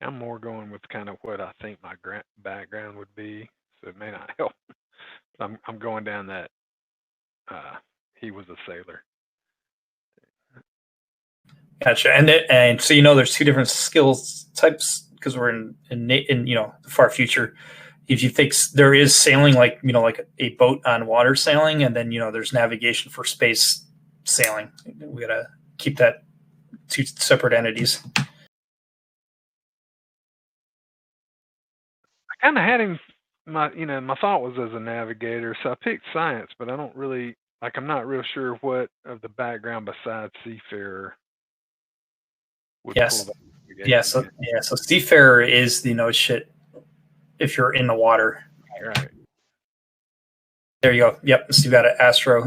I'm more going with kind of what I think my background would be, so it may not help. I'm going down that he was a sailor. Gotcha. And so there's two different skills types because we're in the far future. If you think there is sailing, like a boat on water sailing, and then there's navigation for space sailing. We gotta keep that two separate entities. I kind of had him. My thought was as a navigator, so I picked science, but I don't really I'm not real sure what of the background besides seafarer would pull that. So seafarer is shit if you're in the water. Right. There you go. Yep. So you got an astro.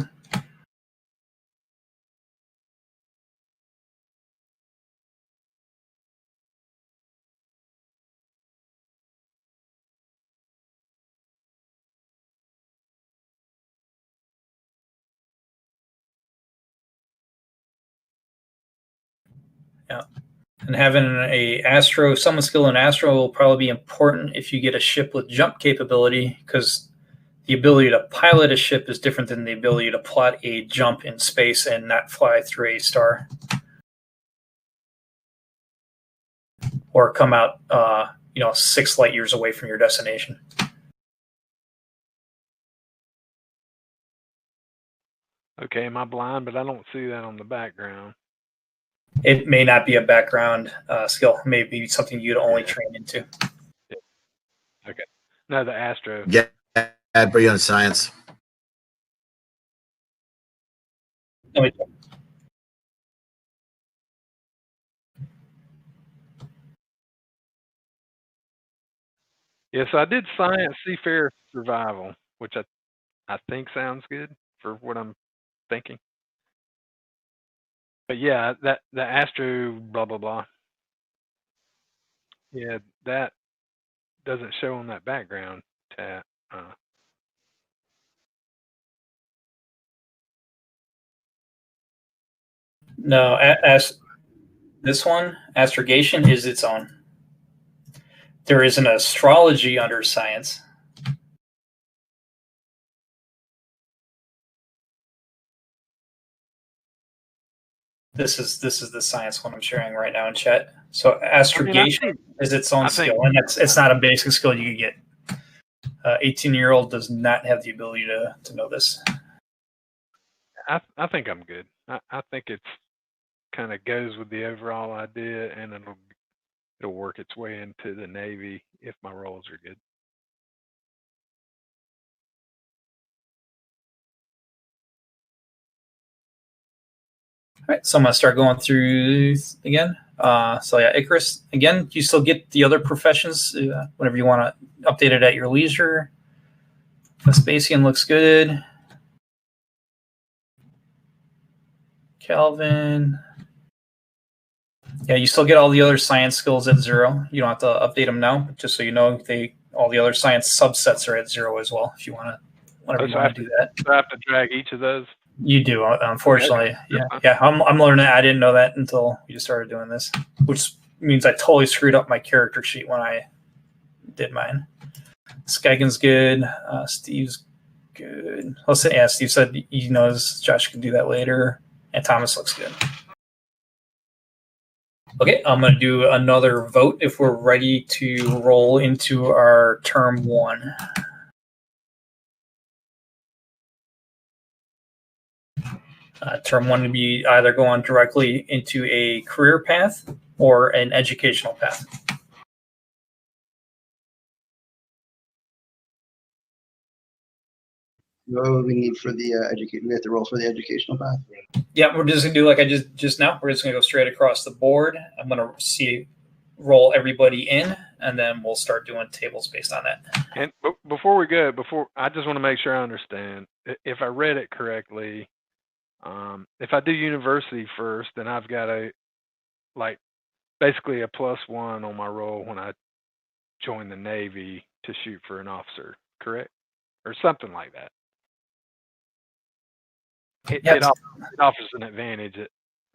Yeah. And having a astro, someone skilled in astro will probably be important if you get a ship with jump capability, because the ability to pilot a ship is different than the ability to plot a jump in space and not fly through a star. Or come out 6 light years away from your destination. Okay, am I blind? But I don't see that on the background. It may not be a background skill. It may be something you'd only train into. Yeah. Okay. No, the astro. Yeah, I'd put you on science. Yeah, so I did science, seafarer, survival, which I think sounds good for what I'm thinking. But yeah, the astro blah blah blah. Yeah, that doesn't show on that background tab. No, as this one, astrogation is its own. There is an astrology under science. This is the science one I'm sharing right now in chat. So astrogation is its own skill, and it's not a basic skill you can get. 18-year-old does not have the ability to know this. I think I'm good. I think it's kind of goes with the overall idea, and it'll work its way into the Navy if my rolls are good. All right, so I'm gonna start going through again. So yeah, Icarus again. You still get the other professions whenever you want to update it at your leisure. Vespasian looks good. Calvin. Yeah, you still get all the other science skills at 0. You don't have to update them now, just so you know all the other science subsets are at 0 as well. If you want to, whenever you want to do that. So I have to drag each of those. You do, unfortunately. Okay. Yeah. I'm learning that. I didn't know that until we just started doing this, which means I totally screwed up my character sheet when I did mine. Skagen's good. Steve's good. Let's say, yeah, Steve said he knows Josh can do that later, and Thomas looks good. Okay, I'm going to do another vote if we're ready to roll into our term 1. Term 1 would be either going directly into a career path or an educational path. What would we need for the education? We have to roll for the educational path. Yeah, we're just gonna do like I just now. We're just gonna go straight across the board. I'm gonna roll everybody in, and then we'll start doing tables based on that. And before we go, I just want to make sure I understand. If I read it correctly, if I do university first, then I've got basically a +1 on my roll when I join the Navy to shoot for an officer, correct? Or something like that. It offers an advantage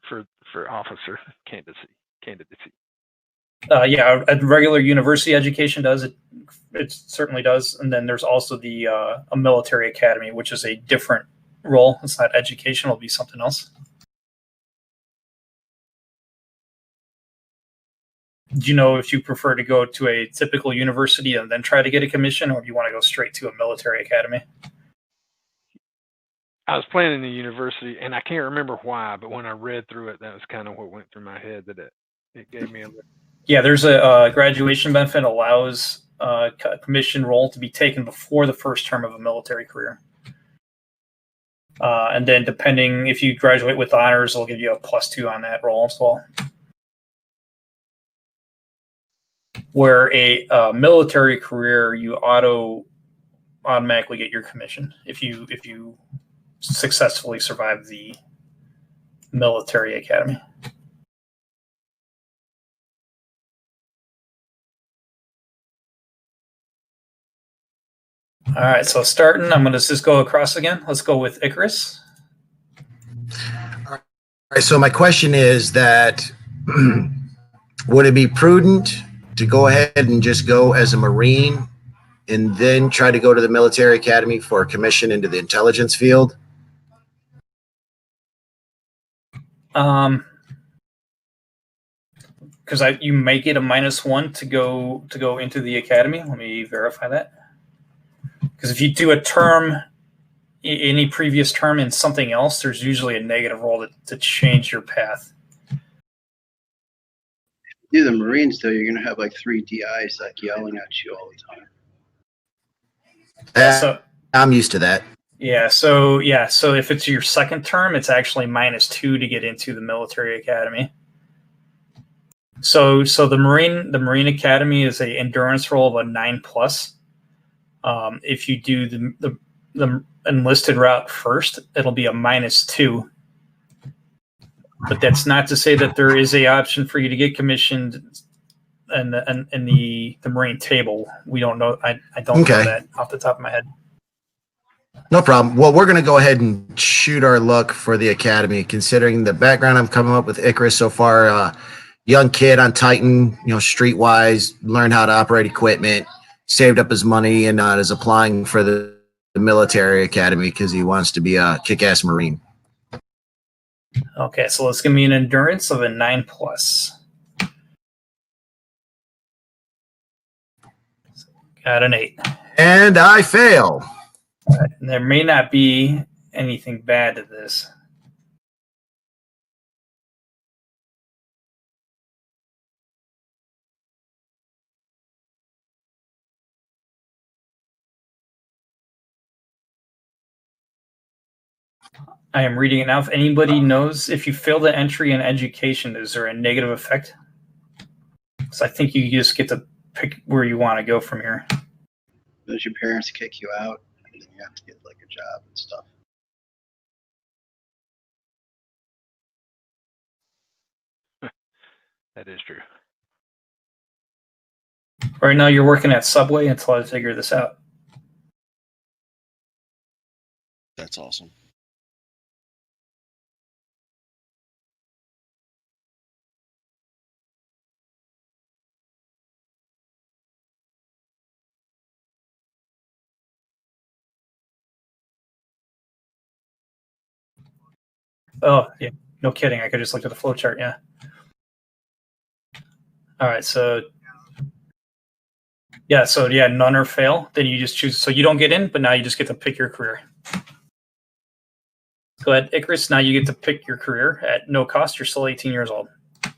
for officer candidacy. Yeah, a regular university education does it. It certainly does. And then there's also the a military academy, which is a different role. It's not education; it'll be something else. Do you know if you prefer to go to a typical university and then try to get a commission, or do you want to go straight to a military academy? I was planning the university, and I can't remember why, but when I read through it, that was kind of what went through my head, that it gave me a little. Yeah, there's a graduation benefit allows a commission role to be taken before the first term of a military career. And then depending if you graduate with honors, they'll give you a +2 on that role as well. Where a military career, you automatically get your commission if you successfully survive the military academy. All right, so starting, I'm going to just go across again. Let's go with Icarus. All right, so my question is that would it be prudent to go ahead and just go as a Marine and then try to go to the military academy for a commission into the intelligence field? Because you may get a -1 to go into the academy. Let me verify that. Because if you do a term, any previous term in something else, there's usually a negative roll to change your path. Do the Marines though, you're gonna have like 3 DIs like yelling at you all the time. Yeah, so I'm used to that. Yeah, so if it's your second term, it's actually -2 to get into the military academy. So the Marine Academy is a endurance roll of a 9+. If you do the enlisted route first, it'll be a -2. But that's not to say that there is a option for you to get commissioned in the Marine table. We don't know. I don't know that off the top of my head. No problem. Well, we're going to go ahead and shoot our luck for the academy, considering the background I'm coming up with Icarus so far. Young kid on Titan, streetwise, learned how to operate equipment, saved up his money, and is applying for the military academy because he wants to be a kick-ass Marine. Okay, so let's give me an endurance of a 9+. Got an 8. And I fail. Right. And there may not be anything bad to this. I am reading it now. If anybody knows, if you fail the entry in education, is there a negative effect? So I think you just get to pick where you want to go from here. Does your parents kick you out, and then you have to get like a job and stuff? That is true. Right now, you're working at Subway until I figure this out. That's awesome. Oh, yeah. No kidding. I could just look at the flowchart. Yeah. All right, so yeah, none or fail. Then you just choose. So you don't get in, but now you just get to pick your career. Go ahead, Icarus. Now you get to pick your career at no cost. You're still 18 years old. I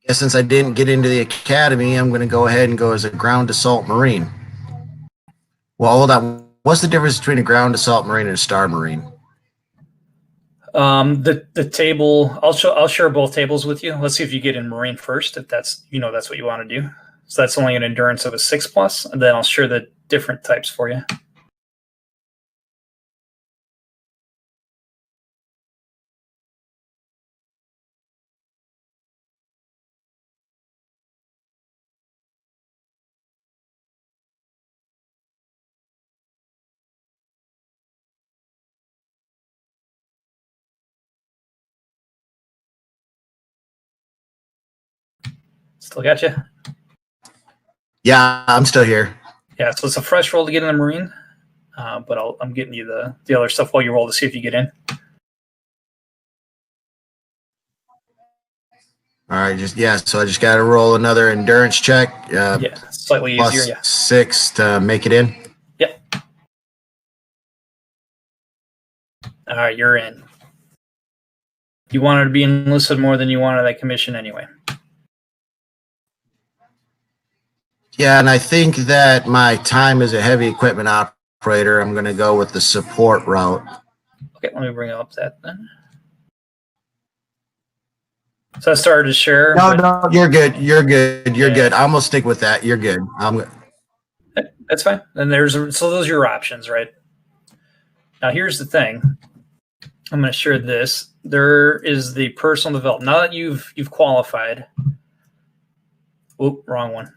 guess since I didn't get into the academy, I'm going to go ahead and go as a ground assault marine. Well, hold on. What's the difference between a ground assault marine and a star marine? The table. I'll share both tables with you. Let's see if you get in marine first. If that's that's what you want to do. So that's only an endurance of a 6+, and then I'll share the different types for you. Still got you? Yeah, I'm still here. Yeah, so it's a fresh roll to get in the marine, but I'm getting you the other stuff while you roll to see if you get in. All right, so I just got to roll another endurance check. Yeah, slightly plus easier. Yeah, 6 to make it in. Yep. All right, you're in. You wanted to be enlisted more than you wanted that commission anyway. Yeah, and I think that my time as a heavy equipment operator, I'm going to go with the support route. Okay, let me bring up that then. So I started to share. No, you're good. You're good. I'm gonna stick with that. You're good. That's fine. And so those are your options, right? Now here's the thing. I'm going to share this. There is the personal development. Now that you've qualified. Oop, wrong one.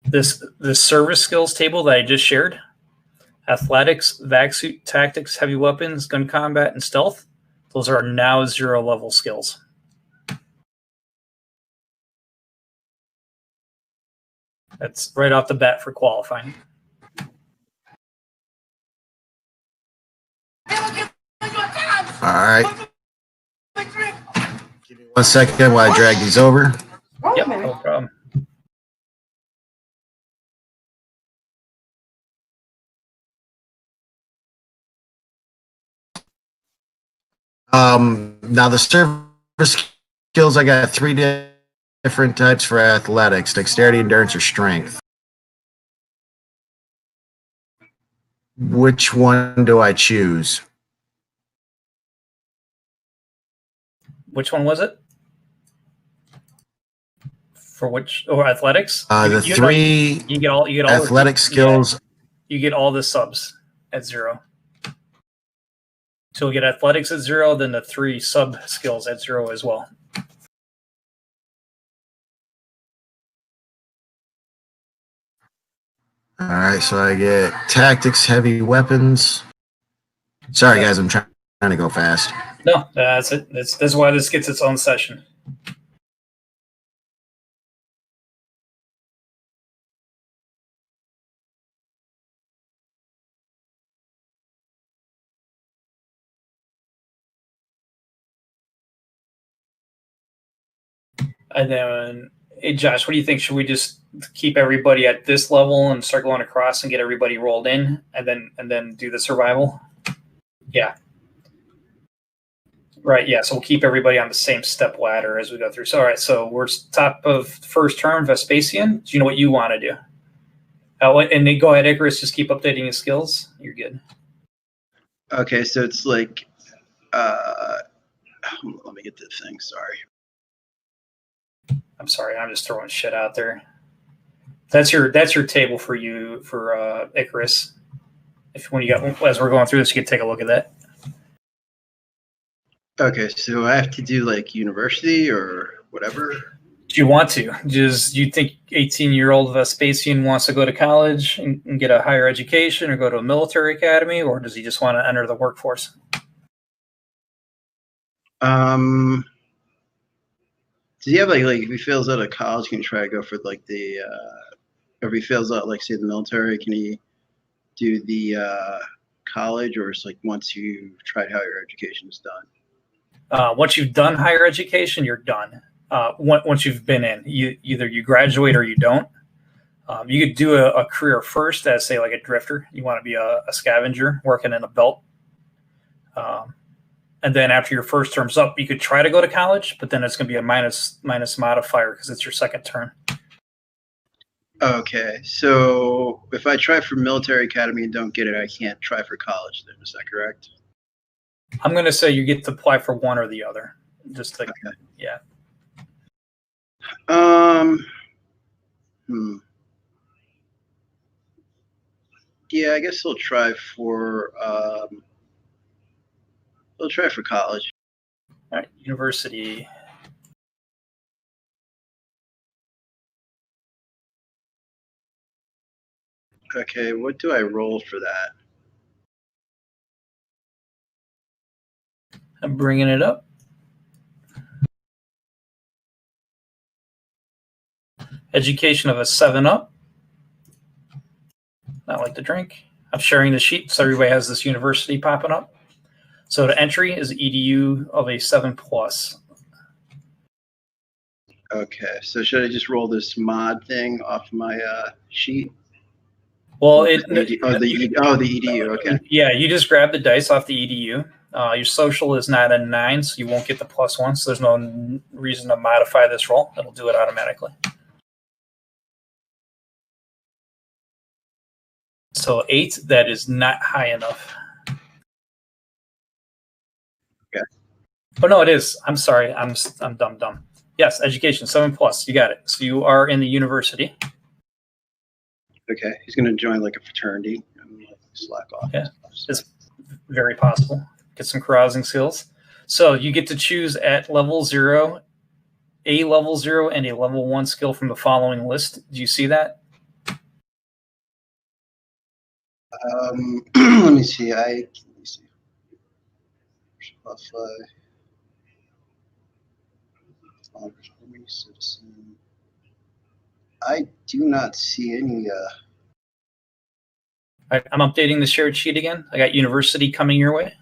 This service skills table that I just shared. Athletics, vac suit, tactics, heavy weapons, gun combat, and stealth. Those are now 0 level skills. That's right off the bat for qualifying. All right. Give me 1 second while I drag these over. Yep, no problem. Now the service skills, I got 3 different types for athletics: dexterity, endurance, or strength. Which one do I choose? Which one was it? For which athletics? The 3 you get all athletic skills. Yeah, you get all the subs at 0. So you'll get athletics at 0, then the 3 sub skills at 0 as well. All right, so I get tactics, heavy weapons. Sorry, guys, I'm trying to go fast. No, that's it. That's why this gets its own session. And then, hey, Josh, what do you think? Should we just keep everybody at this level and start going across and get everybody rolled in, and then do the survival? Yeah. Right. Yeah. So we'll keep everybody on the same step ladder as we go through. So all right. So we're top of first term, Vespasian. Do you know what you want to do? And then go ahead, Icarus. Just keep updating your skills. You're good. Okay, so it's like, let me get the thing. Sorry. I'm sorry. I'm just throwing shit out there. That's your table for you for Icarus. When you got as we're going through this, you can take a look at that. Okay, so I have to do like university or whatever. Do you want to? You think 18-year-old Vespasian wants to go to college and get a higher education or go to a military academy, or does he just want to enter the workforce? Does he have like if he fails out of college, can he try to go for like the if he fails out like say the military, can he do the college, or it's like once you've tried higher education is done? Once you've done higher education, you're done. Once you've been in, either you graduate or you don't. You could do a career first as, say, like a drifter. You want to be a scavenger working in a belt. And then after your first term's up, you could try to go to college, but then it's going to be a minus modifier because it's your second term. Okay, so if I try for military academy and don't get it, I can't try for college then, is that correct? I'm going to say you get to apply for one or the other. Just like, Okay. Yeah. Yeah, I guess they'll try for college. All right, university. Okay, what do I roll for that? I'm bringing it up. Education of a 7 up. Not like to drink. I'm sharing the sheet, so everybody has this university popping up. So the entry is EDU of a 7 plus. Okay, so should I just roll this mod thing off my sheet? Well, the EDU. Okay. Yeah, you just grab the dice off the EDU. Your social is not a 9, so you won't get the +1. So there's no reason to modify this roll. It'll do it automatically. So 8, that is not high enough. Okay. Oh no, it is. I'm sorry. I'm dumb. Yes, education 7 plus. You got it. So you are in the university. Okay, he's going to join like a fraternity and like, slack off. Yeah, it's very possible. Get some carousing skills. So you get to choose at level 0, a level 0, and a level 1 skill from the following list. Do you see that? Let me see. Citizen. I do not see any. All right, I'm updating the shared sheet again. I got university coming your way.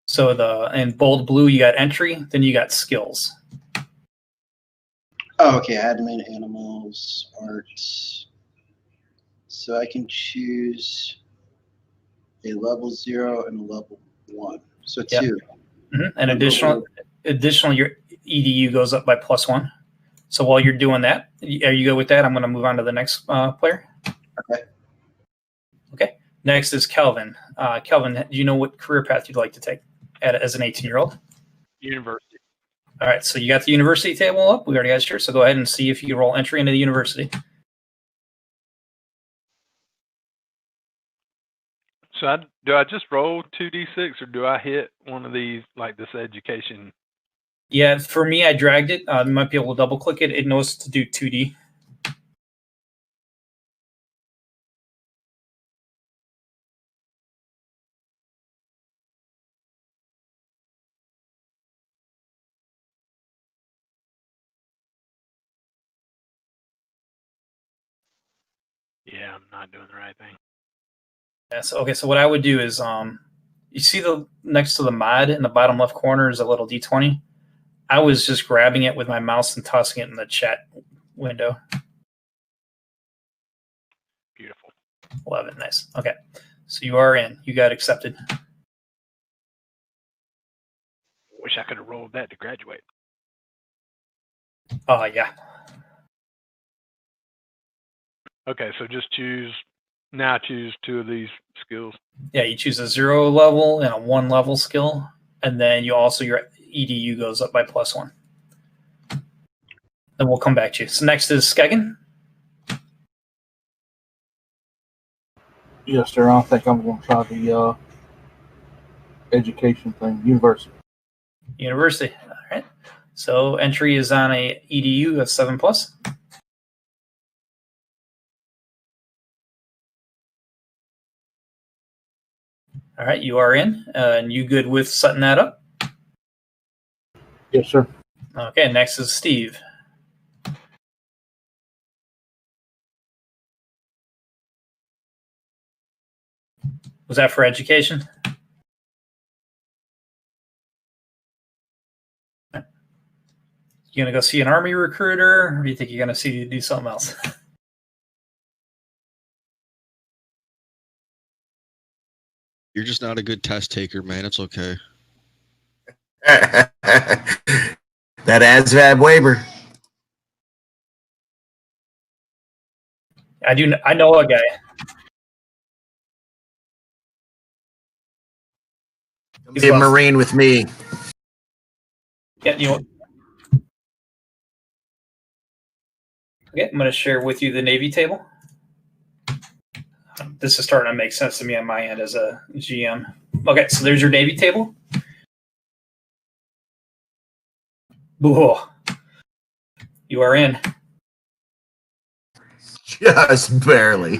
So in bold blue, you got entry, then you got skills. Oh, okay. Admin, animals, art. So I can choose a level 0 and a level 1. So 2. Yep. And additional, your EDU goes up by +1. So while you're doing that, are you good with that? I'm going to move on to the next player. Okay. Next is Kelvin. Kelvin, do you know what career path you'd like to take as an 18-year-old? University. All right. So you got the university table up. We already got yours. So go ahead and see if you roll entry into the university. So do I just roll 2d6 or do I hit one of these like this education? Yeah, for me, I dragged it. You might be able to double click it. It knows to do 2D. Yeah, I'm not doing the right thing. Yeah, so, okay, so what I would do is, you see the next to the mod in the bottom left corner is a little D20. I was just grabbing it with my mouse and tossing it in the chat window. Beautiful. 11, nice. Okay, so you are in. You got accepted. Wish I could have rolled that to graduate. Yeah. Okay, so just choose 2 of these skills. Yeah, you choose a 0 level and a 1 level skill, and then you also, your EDU goes up by +1. Then we'll come back to you. So next is Skeggen. Yes, sir. I think I'm going to try the education thing. University. University. All right. So entry is on a EDU of 7 plus. All right, you are in, and you good with setting that up? Yes, sir. Okay, next is Steve. Was that for education? You gonna go see an army recruiter, or do you think you're gonna do something else? You're just not a good test taker, man. It's okay. That ASVAB waiver. I know a guy. Be a Marine with me. Yeah, you know. Okay, I'm going to share with you the Navy table. This is starting to make sense to me on my end as a GM. Okay, so there's your Navy table. Whoa. You are in. Just barely.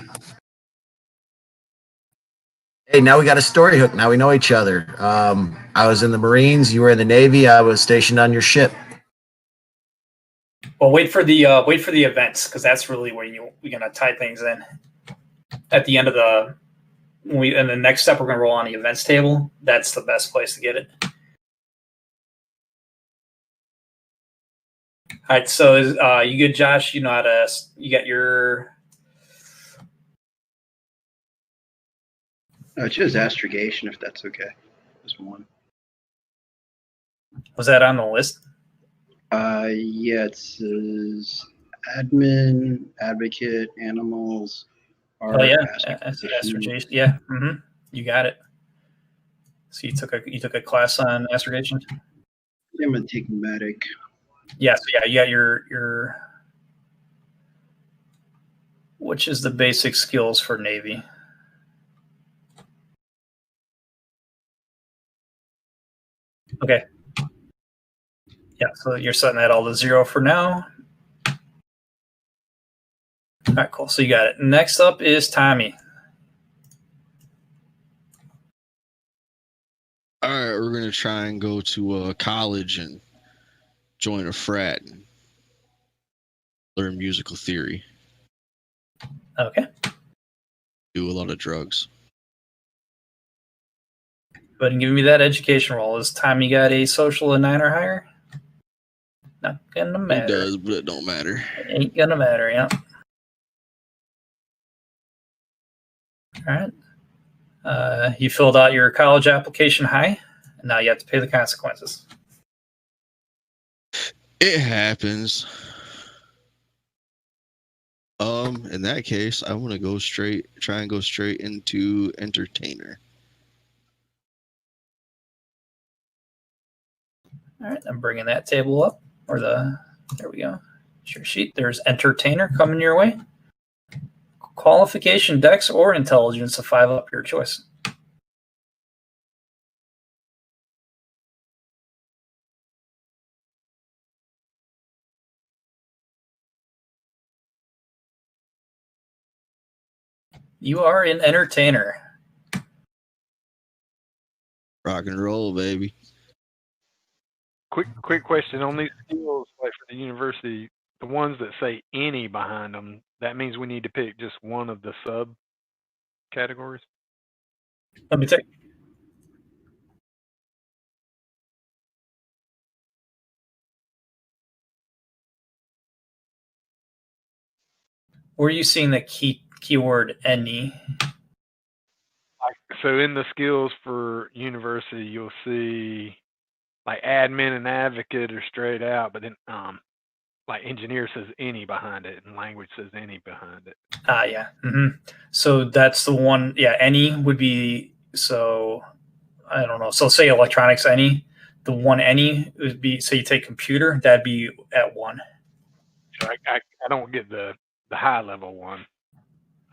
Hey, now we got a story hook. Now we know each other. I was in the Marines. You were in the Navy. I was stationed on your ship. Well, wait for the events, because that's really where we're gonna tie things in. At the end of the next step, we're gonna roll on the events table. That's the best place to get it. All right, so you good, Josh? You know how to. You got your. Choose astrogation if that's okay. Just one. Was that on the list? Yeah, it says admin, advocate, animals. Oh yeah, astrogation. Yeah, you got it. So you took a class on astrogation. I'm gonna take medic. Yeah, so yeah, you got your which is the basic skills for Navy. Okay. Yeah, so you're setting that all to 0 for now. All right, cool. So you got it. Next up is Tommy. All right, we're going to try and go to college and join a frat and learn musical theory. Okay. Do a lot of drugs. Go ahead and give me that education roll. Is Tommy got a social of 9 or higher? Not gonna matter. It does, but it don't matter. It ain't gonna matter, yeah. All right. You filled out your college application high, and now you have to pay the consequences. It happens. In that case, I want to try and go straight into entertainer. All right, I'm bringing that table up, there we go. Your sheet. There's entertainer coming your way. Qualification, dex, or intelligence, a 5 up, your choice. You are an entertainer. Rock and roll, baby. Quick question on these skills, like for the university, the ones that say any behind them, that means we need to pick just one of the sub categories. Let me take. Where are you seeing the keyword any? So in the skills for university, you'll see like admin and advocate are straight out, but then like engineer says any behind it, and language says any behind it. Yeah. So that's the one. Yeah, any would be. So I don't know. So say electronics any. The one any would be. So you take computer, that'd be at 1. So I don't get the high level one.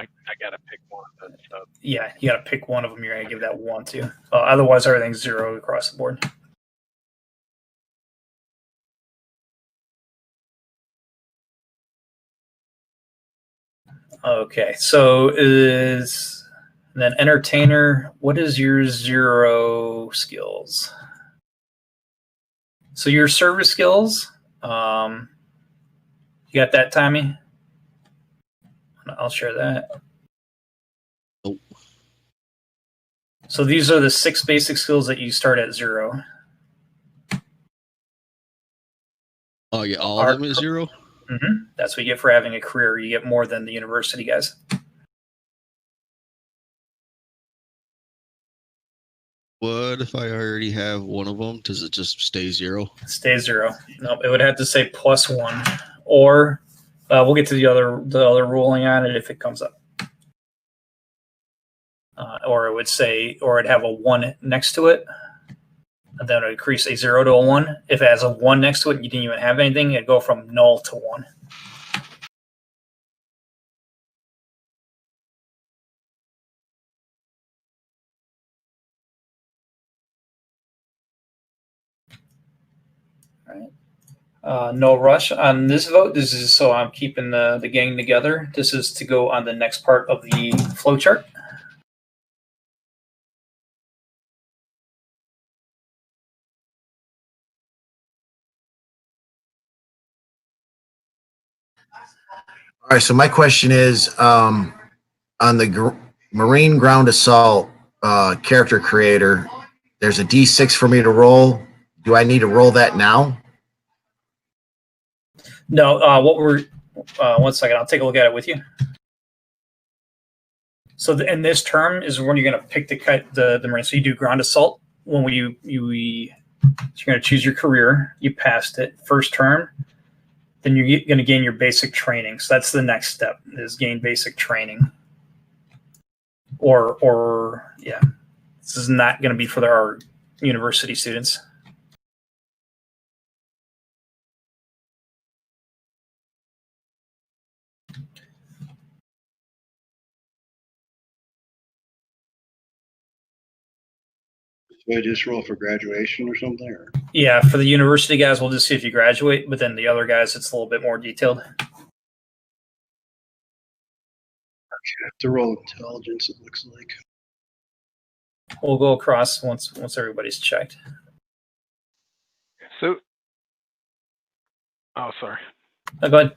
I got to pick one of those. So. Yeah, you got to pick one of them. You're going to give that 1 to. Otherwise, everything's 0 across the board. Okay, so then entertainer. What is your 0 skills? So your service skills. You got that, Tommy? I'll share that. Nope. So these are the 6 basic skills that you start at 0. Oh yeah, all of them is 0. Mm-hmm. That's what you get for having a career. You get more than the university guys. What if I already have one of them? Does it just stay 0? Stay 0. Nope, it would have to say +1, or we'll get to the other ruling on it if it comes up. Or it would say, or it'd have a 1 next to it, and then it would increase a 0 to a 1. If it has a 1 next to it and you didn't even have anything, it'd go from 0 to 1. All right. No rush on this vote. This is so I'm keeping the gang together. This is to go on the next part of the flow chart. All right. So my question is, on the Marine Ground Assault character creator, there's a D6 for me to roll. Do I need to roll that now? No. What we're 1 second. I'll take a look at it with you. So in this term is when you're going to pick the Marine. So you do Ground Assault when you're going to choose your career. You passed it first term. Then you're going to gain your basic training. So that's the next step, is gain basic training. Or yeah, this is not going to be for our university students. So I just roll for graduation or something? Or? Yeah, for the university guys, we'll just see if you graduate. But then the other guys, it's a little bit more detailed. Okay, I have to roll intelligence, it looks like. We'll go across once everybody's checked. So, oh, sorry. Go ahead.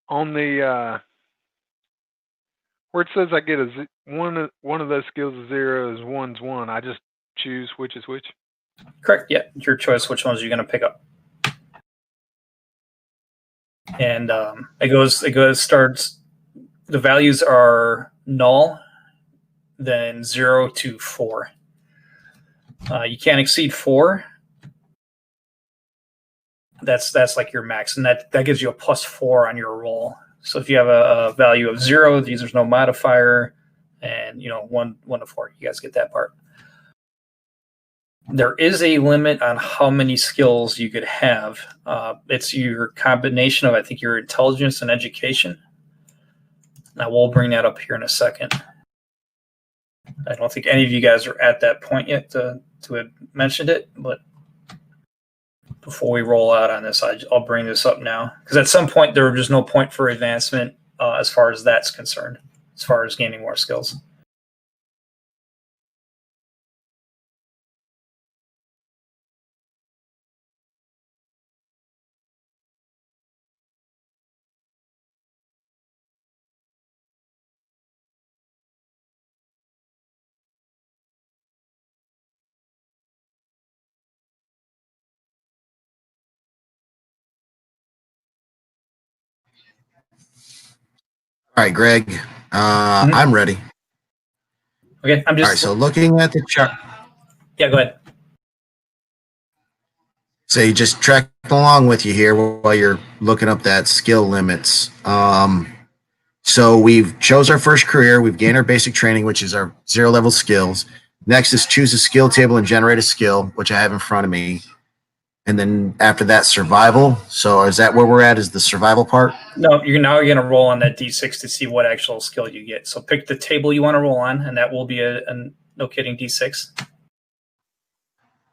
On the where it says I get one of those skills is 0, is 1's 1. I just choose which is which. Correct. Yeah, your choice. Which ones you're going to pick up? And it starts. The values are null, then 0 to 4. You can't exceed 4. That's like your max, and that gives you a +4 on your roll. So if you have a value of 0, there's no modifier, and 1 to 4. You guys get that part. There is a limit on how many skills you could have. It's your combination of, I think, your intelligence and education. Now we'll bring that up here in a second. I don't think any of you guys are at that point yet to have mentioned it, but before we roll out on this, I'll bring this up now, because at some point there was just no point for advancement as far as that's concerned, as far as gaining more skills. All right, Greg, I'm ready. Okay, I'm just. All right, so looking at the chart. Yeah, go ahead. So you just track along with you here while you're looking up that skill limits. So we've chose our first career. We've gained our basic training, which is our 0 level skills. Next is choose a skill table and generate a skill, which I have in front of me. And then after that, survival. So is that where we're at, is the survival part? No, you're going to roll on that D6 to see what actual skill you get. So pick the table you want to roll on, and that will be a no kidding D6.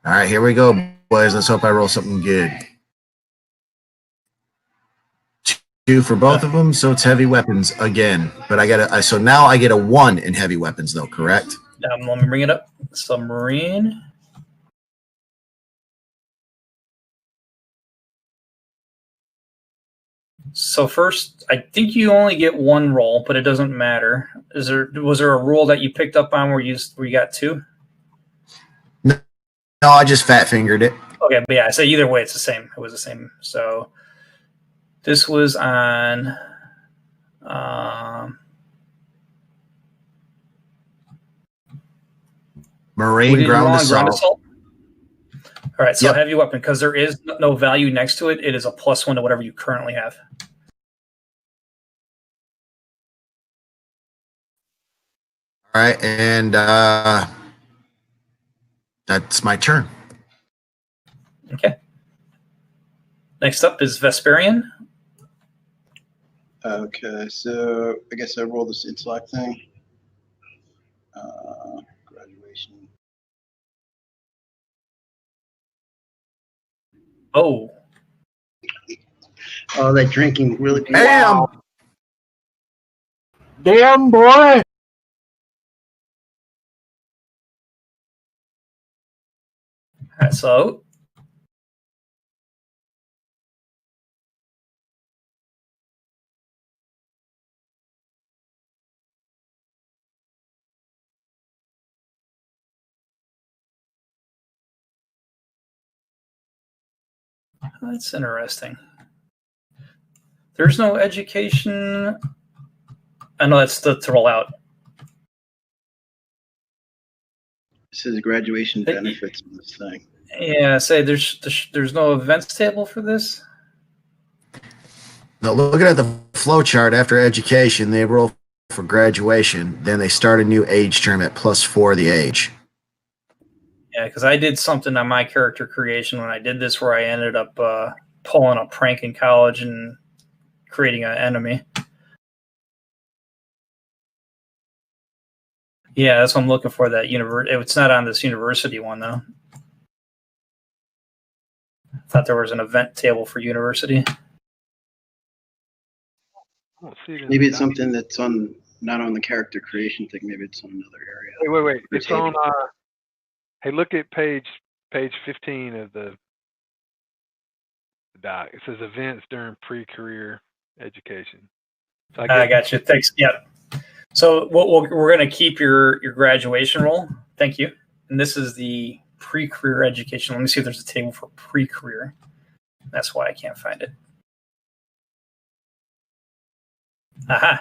All right, here we go, boys. Let's hope I roll something good. 2 for both of them, so it's heavy weapons again. But so now I get a 1 in heavy weapons, though, correct? Let me bring it up. Submarine. So first, I think you only get one roll, but it doesn't matter. Was there a rule that you picked up on where you got 2? No, I just fat fingered it. Okay, but yeah, so either way, it's the same. It was the same. So this was on. Marine ground assault. All right, so heavy weapon, because there is no value next to it, it is a +1 to whatever you currently have. All right, and that's my turn. Okay. Next up is Vesperian. Okay, so I guess I roll this intellect thing. Graduation. Oh. Oh, that drinking really. Damn. Wow. Damn, boy. All right, so that's interesting. There's no education. I know that's to roll out. This is graduation benefits in this thing. Yeah, say there's no events table for this. Now, looking at the flow chart, after education, they roll for graduation. Then they start a new age term at +4 the age. Yeah, because I did something on my character creation when I did this where I ended up pulling a prank in college and creating an enemy. Yeah, that's what I'm looking for. That it's not on this university one though. I thought there was an event table for university. Maybe it's something that's not on the character creation thing. Maybe it's on another area. Wait. It's on. Hey, look at page 15 of the doc. It says events during pre-career education. So I got you. Thanks. Yeah. So we're going to keep your graduation roll. Thank you. And this is the pre-career education. Let me see if there's a table for pre-career. That's why I can't find it. Aha.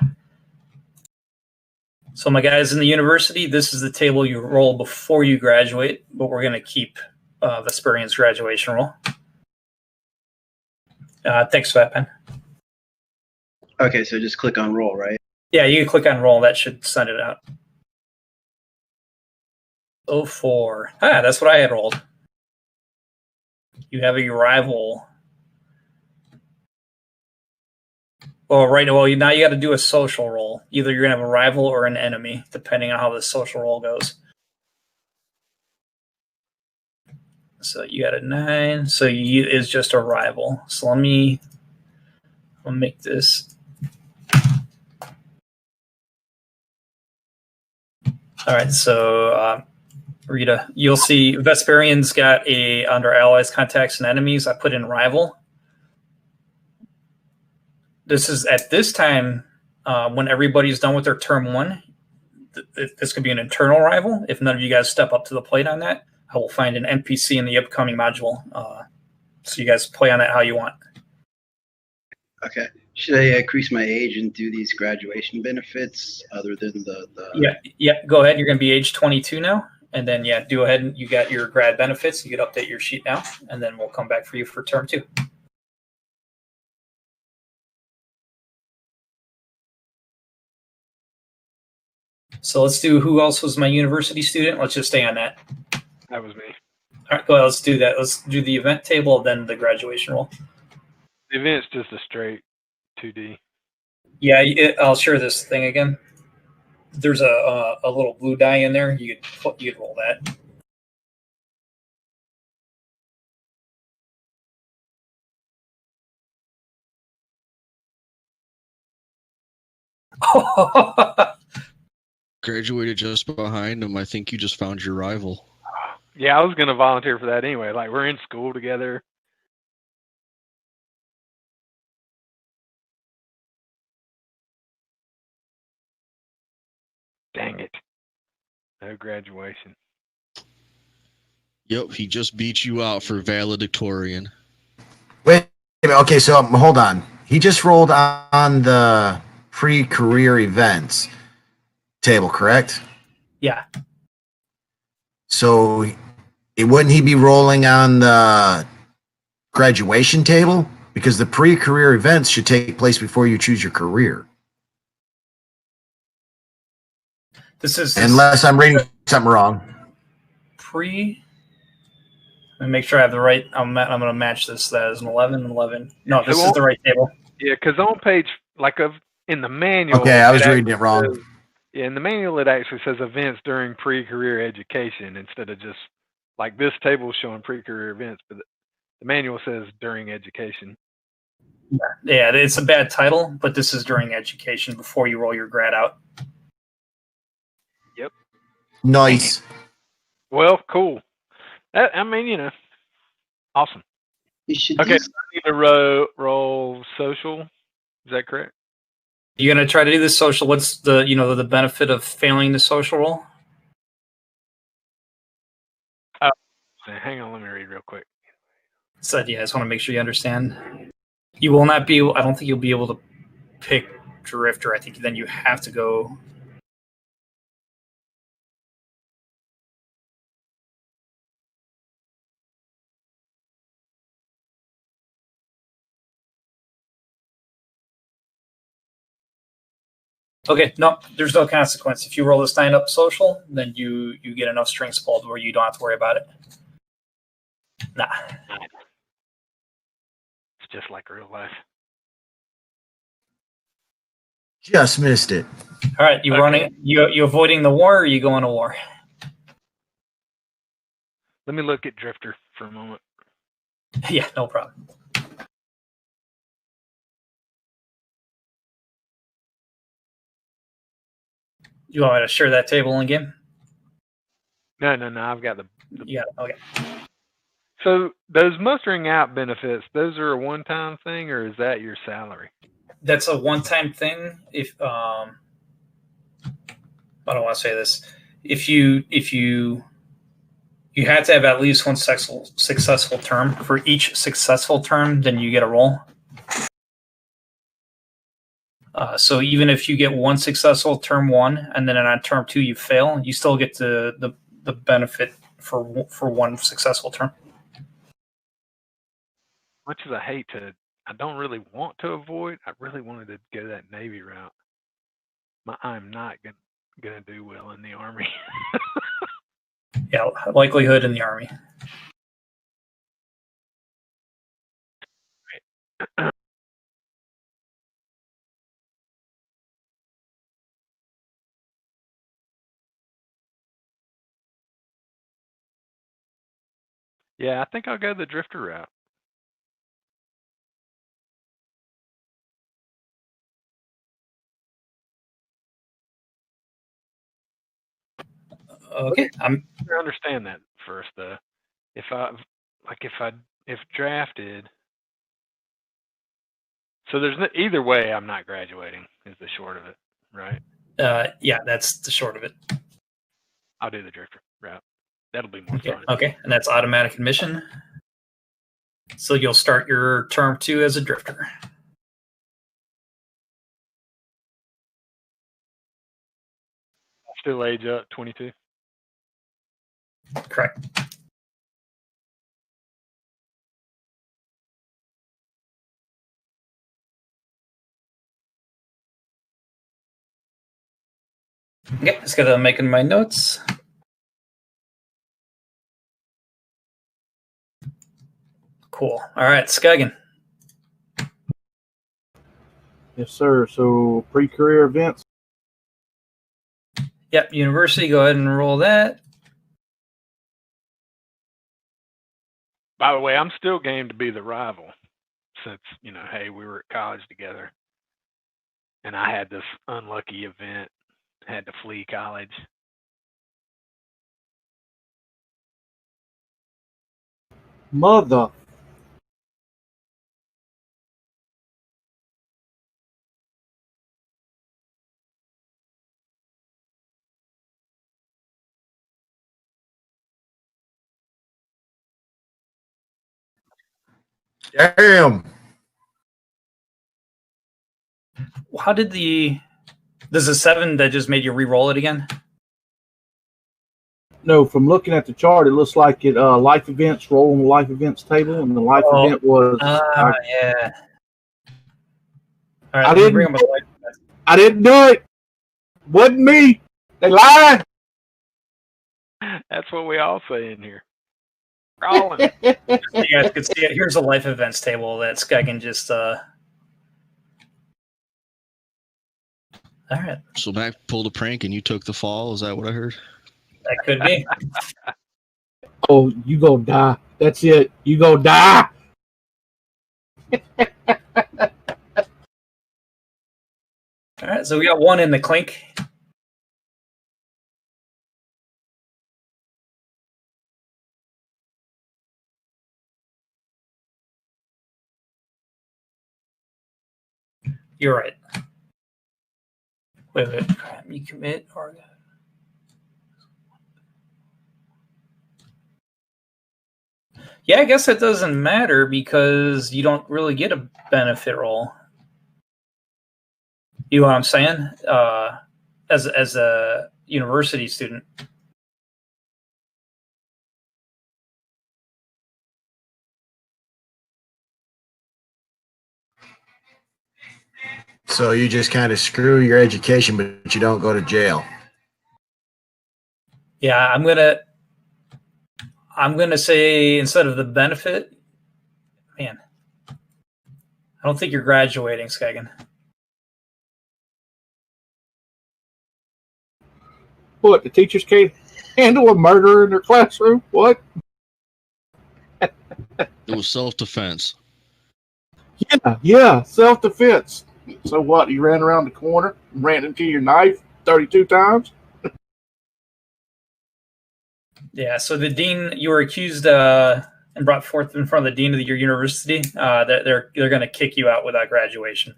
So my guys in the university, this is the table you roll before you graduate, but we're going to keep Vesperian's graduation roll. Thanks for that, Ben. Okay, so just click on roll, right? Yeah, you can click on roll. That should send it out. 04. That's what I had rolled. You have a rival. Well, now you got to do a social roll. Either you're going to have a rival or an enemy, depending on how the social roll goes. So you got a 9. So you is just a rival. So I'll make this. All right, so Rita, you'll see Vesperian's got under allies, contacts, and enemies. I put in rival. This is at this time when everybody's done with their term 1. This could be an internal rival. If none of you guys step up to the plate on that, I will find an NPC in the upcoming module. So you guys play on that how you want. Okay. Should I increase my age and do these graduation benefits other than the... Yeah, go ahead. You're going to be age 22 now. And then, do ahead. And you got your grad benefits. You could update your sheet now. And then we'll come back for you for term 2. So let's do who else was my university student. Let's just stay on that. That was me. All right, go ahead. Let's do that. Let's do the event table, then the graduation roll. The event's just a straight 2D. Yeah, I'll share this thing again. There's a little blue die in there. You could roll that. Graduated just behind him. I think you just found your rival. Yeah, I was going to volunteer for that anyway. Like, we're in school together. Dang it. No graduation. Yep, he just beat you out for valedictorian. Wait, okay, so hold on. He just rolled on the pre-career events table, correct? Yeah. So wouldn't he be rolling on the graduation table? Because the pre-career events should take place before you choose your career. This is Unless I'm reading something wrong. Let me make sure I have the right. I'm going to match this. That is an 11, 11. No, this is the right table. Yeah, because on page, in the manual. Okay, I was reading it wrong. In the manual, it actually says events during pre-career education instead of just like this table showing pre-career events, but the manual says during education. Yeah, it's a bad title, but this is during education before you roll your grad out. Yep. Nice. Well, cool. I mean, awesome. You should okay, so I need to roll social. Is that correct? You're gonna try to do this social. What's the benefit of failing the social roll? Hang on, let me read real quick. So yeah, I just want to make sure you understand. You will not be. I don't think you'll be able to pick Drifter. I think then you have to go. Okay, no, there's no consequence. If you roll a stand-up social, then you get enough strings pulled where you don't have to worry about it. Nah. It's just like real life. Just missed it. All right, you running? You avoiding the war, or you going to war? Let me look at Drifter for a moment. Yeah, no problem. You want me to share that table in game? No. I've got the. Yeah. Okay. So those mustering out benefits, those are a one-time thing, or is that your salary? That's a one-time thing. If I don't want to say this, if you had to have at least one successful term. For each successful term, then you get a roll. So even if you get one successful term one, and then on term two you fail, you still get the benefit for one successful term. Much as I don't really want to avoid. I really wanted to go that Navy route. I'm not gonna do well in the Army. Yeah, likelihood in the Army. Yeah, I think I'll go the Drifter route. Okay, I understand that first though. If drafted, so there's either way I'm not graduating is the short of it, right? Yeah, that's the short of it. I'll do the Drifter route. That'll be more fun. Okay, and that's automatic admission. So you'll start your term two as a Drifter. Still age up, 22. Correct. Okay, just gotta making my notes. Cool. All right, Skagen. Yes, sir. So pre-career events. Yep, university. Go ahead and roll that. By the way, I'm still game to be the rival, since hey, we were at college together, and I had this unlucky event, had to flee college. Mother. Damn. How did there's a 7 that just made you re-roll it again? No, from looking at the chart, it looks like it life events roll on the life events table, and the life event was. Yeah. All right, I let me didn't. bring up a life event. I didn't do it. Wasn't me. They lied. That's what we all say in here. Rolling. You guys could see it. Here's a life events table that Skagen just. All right. So Mac pulled a prank and you took the fall. Is that what I heard? That could be. Oh, you gonna die. That's it. You gonna die. All right, so we got 1 in the clink. You're right. Wait. You commit or. Yeah, I guess it doesn't matter because you don't really get a benefit roll. You know what I'm saying? As a university student. So you just kind of screw your education, but you don't go to jail. Yeah, I'm gonna say instead of the benefit, man, I don't think you're graduating, Skagen. What? The teachers can't handle a murderer in their classroom? What? It was self-defense. Yeah, self-defense. So what? You ran around the corner and ran into your knife 32 times? Yeah, so the dean, you were accused and brought forth in front of the dean of your university. They're going to kick you out without graduation.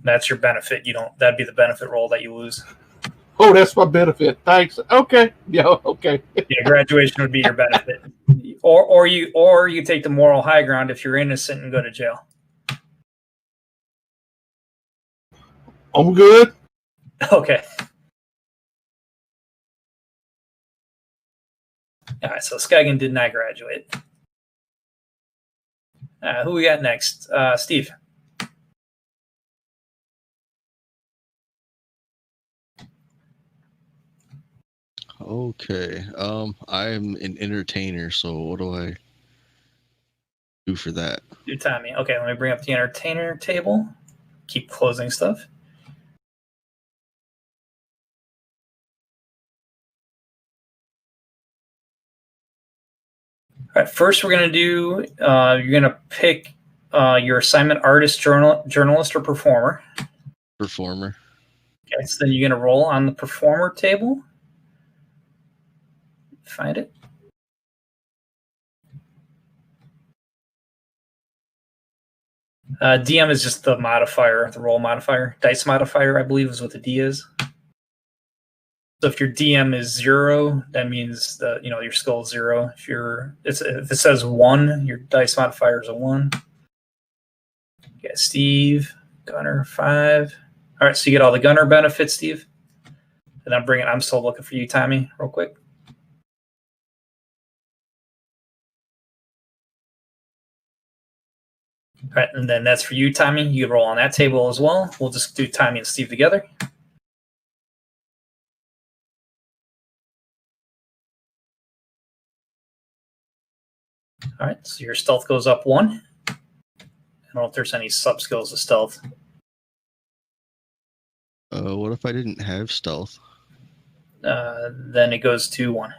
That's your benefit. That'd be the benefit roll that you lose. Oh, that's my benefit. Thanks. Okay. Yeah. Okay. Yeah, graduation would be your benefit, or you take the moral high ground if you're innocent and go to jail. I'm good. Okay. All right, so Skagen did not graduate. Who we got next? Steve. Okay. I'm an entertainer, so what do I do for that? Do timing. Okay, let me bring up the entertainer table. Keep closing stuff. All right, first we're going to do, you're going to pick your assignment artist, journalist, or performer. Performer. Okay, so then you're going to roll on the performer table. Find it. DM is just the modifier, the roll modifier. Dice modifier, I believe, is what the D is. So if your DM is 0, that means your skill is 0. If it says 1, your dice modifier is a 1. You got Steve, Gunner 5. All right, so you get all the Gunner benefits, Steve. And I'm still looking for you, Tommy, real quick. All right, and then that's for you, Tommy. You roll on that table as well. We'll just do Tommy and Steve together. All right, so your stealth goes up 1. I don't know if there's any sub skills of stealth. What if I didn't have stealth? Then it goes to 1.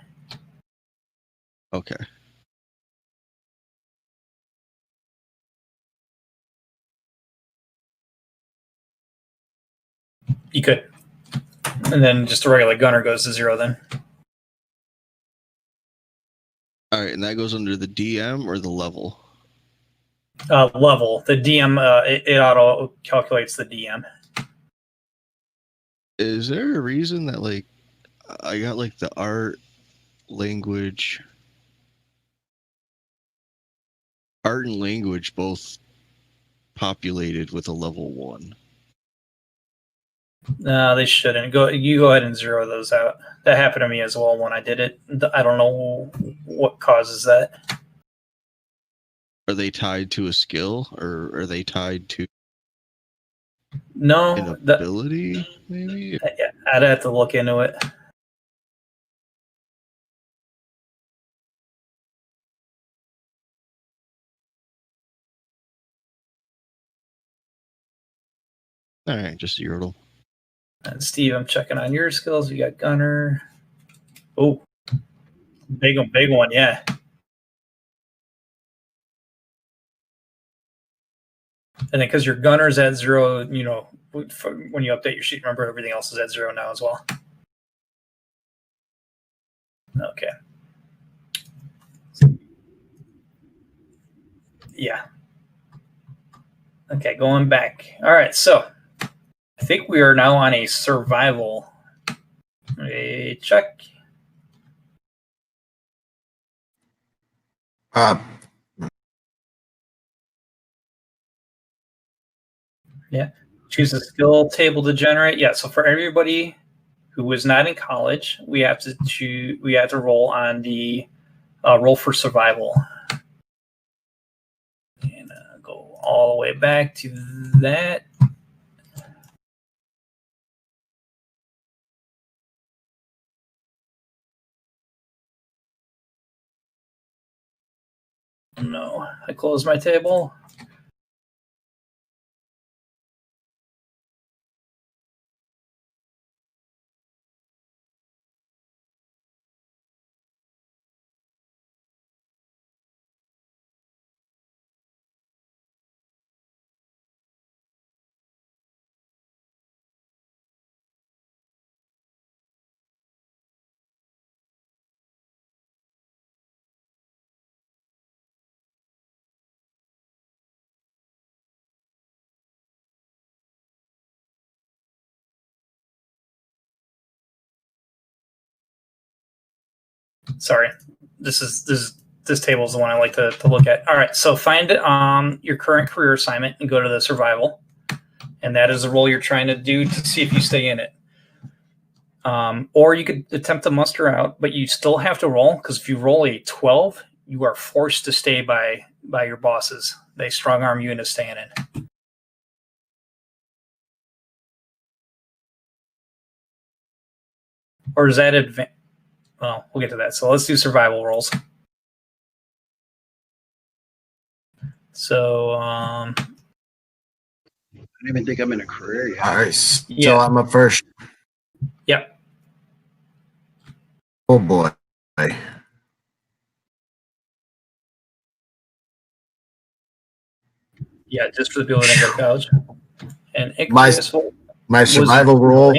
Okay. You could. And then just a regular gunner goes to 0 then. All right, and that goes under the DM or the level? Level. The DM, it auto calculates the DM. Is there a reason that I got the art, language, art and language both populated with a level 1. No, they shouldn't. You go ahead and zero those out. That happened to me as well when I did it. I don't know what causes that. Are they tied to a skill, or are they tied to No, an ability? Maybe. I'd have to look into it. All right, just zero. And Steve, I'm checking on your skills. You got gunner. Oh, big one, yeah. And then because your gunner's at 0, you know, when you update your sheet, remember everything else is at 0 now as well. Okay. Yeah. Okay, going back. All right, so I think we are now on a survival. Check. Yeah. Choose a skill table to generate. Yeah. So for everybody who was not in college, we have to roll on the roll for survival. And go all the way back to that. No, I closed my table. Sorry, this table is the one I like to look at. All right, so find your current career assignment and go to the survival, and that is the role you're trying to do to see if you stay in it. Or you could attempt to muster out, but you still have to roll, because if you roll a 12, you are forced to stay by your bosses. They strong arm you into staying in. Or is that well, we'll get to that. So let's do survival rolls. So I don't even think I'm in a career yet. All right, so yeah. I'm up first. Yep. Oh boy. Yeah, just for the people that didn't go to college. And my survival roll.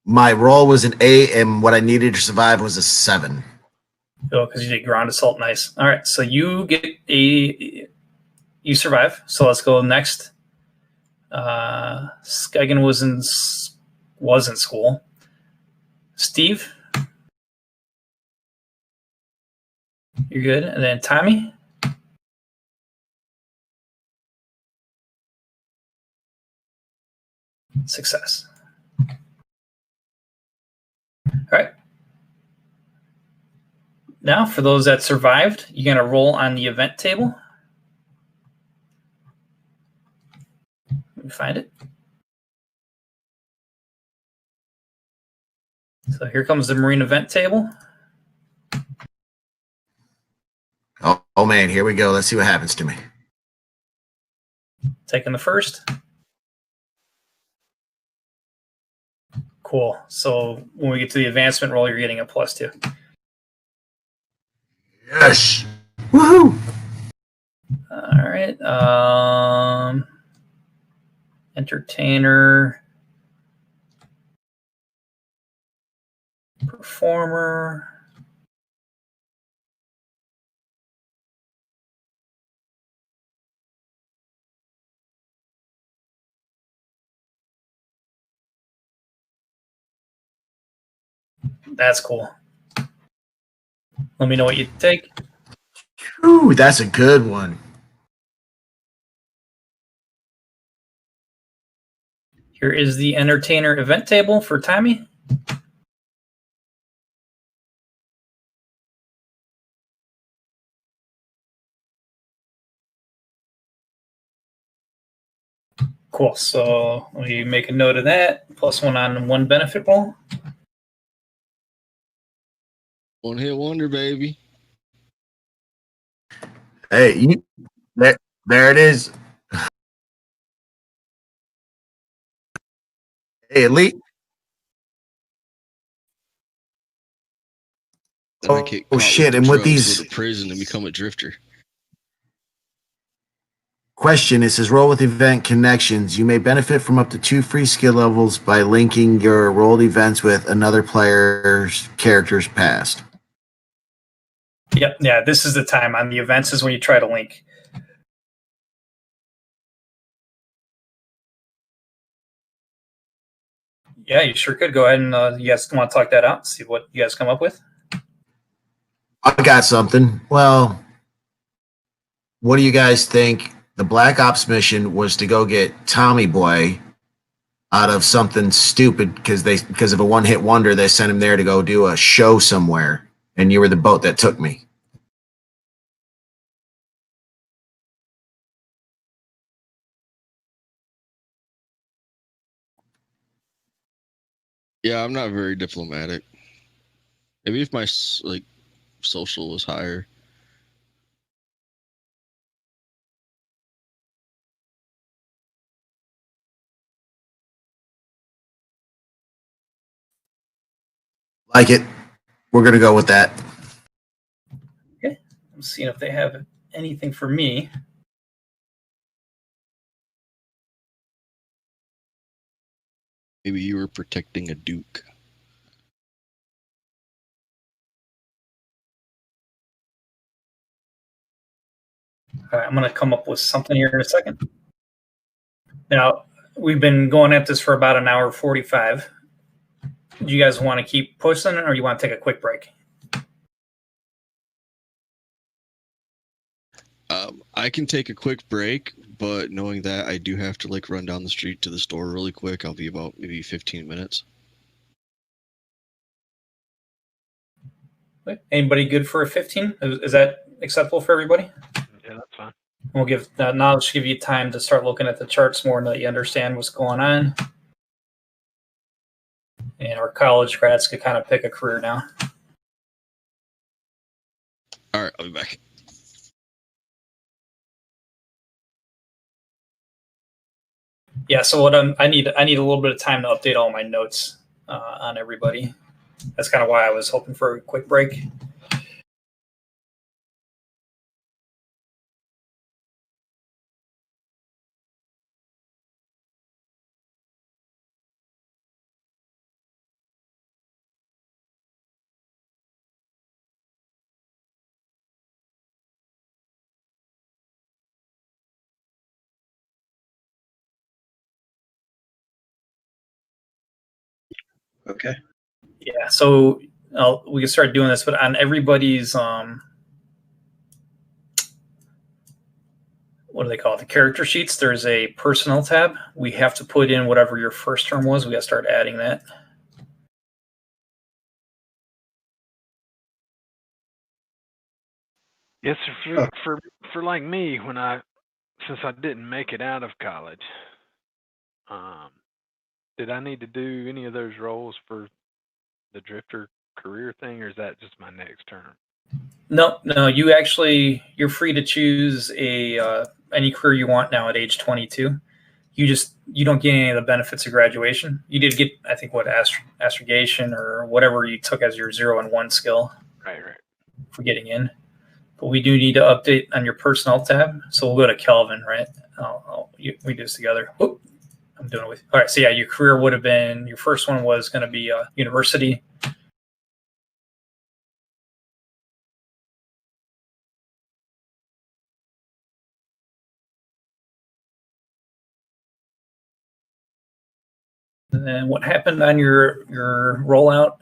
My roll was an 8, and what I needed to survive was a 7. Oh, because you did ground assault. Nice. All right, so you survive. So let's go next. Skegen was in school. Steve, you're good. And then Tommy. Success. All right. Now, for those that survived, you're going to roll on the event table. Let me find it. So here comes the Marine event table. Oh man, here we go. Let's see what happens to me. Taking the first. Cool. So when we get to the advancement roll, you're getting a +2. Yes. Woohoo. All right. Entertainer. Performer. That's cool. Let me know what you take. Ooh, that's a good one. Here is the entertainer event table for Tommy. Cool. So let me make a note of that. +1 on 1 benefit roll. One hit wonder, baby. Hey, there it is. Hey, Elite. Then I get caught shit! with the And with drugs, these go to prison, and become a drifter. question, it says roll with event connections. You may benefit from up to 2 free skill levels by linking your rolled events with another player's character's past. Yep. Yeah, this is the time on the events is when you try to link. Yeah, you sure could. Go ahead and you guys want to talk that out, see what you guys come up with? I got something. Well, what do you guys think? The Black Ops mission was to go get Tommy Boy out of something stupid because of a one-hit wonder. They sent him there to go do a show somewhere, and you were the boat that took me. Yeah, I'm not very diplomatic. Maybe if my social was higher. Like it. We're gonna go with that. Okay. I'm seeing if they have anything for me. Maybe you were protecting a duke. All right, I'm going to come up with something here in a second. Now, we've been going at this for about an hour 45. Do you guys want to keep pushing, or you want to take a quick break? I can take a quick break, but knowing that I do have to run down the street to the store really quick, I'll be about maybe 15 minutes. Anybody good for a 15? Is that acceptable for everybody? Yeah, that's fine. We'll give knowledge, give you time to start looking at the charts more and let you understand what's going on. And our college grads could kind of pick a career now. All right, I'll be back. Yeah, so what I need a little bit of time to update all my notes on everybody. That's kind of why I was hoping for a quick break. Okay. Yeah, so we can start doing this, but on everybody's what do they call it? The character sheets. There's a personnel tab. We have to put in whatever your first term was. We got to start adding that. Yes, for like me, since I didn't make it out of college, did I need to do any of those roles for the drifter career thing, or is that just my next term? No, you're free to choose any career you want now at age 22. You don't get any of the benefits of graduation. You did get, I think, what astrogation or whatever you took as your 0 and 1 skill. Right. For getting in. But we do need to update on your personnel tab. So we'll go to Kelvin, right? We do this together. Oop, I'm doing it with. All right. So yeah, your career would have been, your first one was going to be university. And then what happened on your rollout?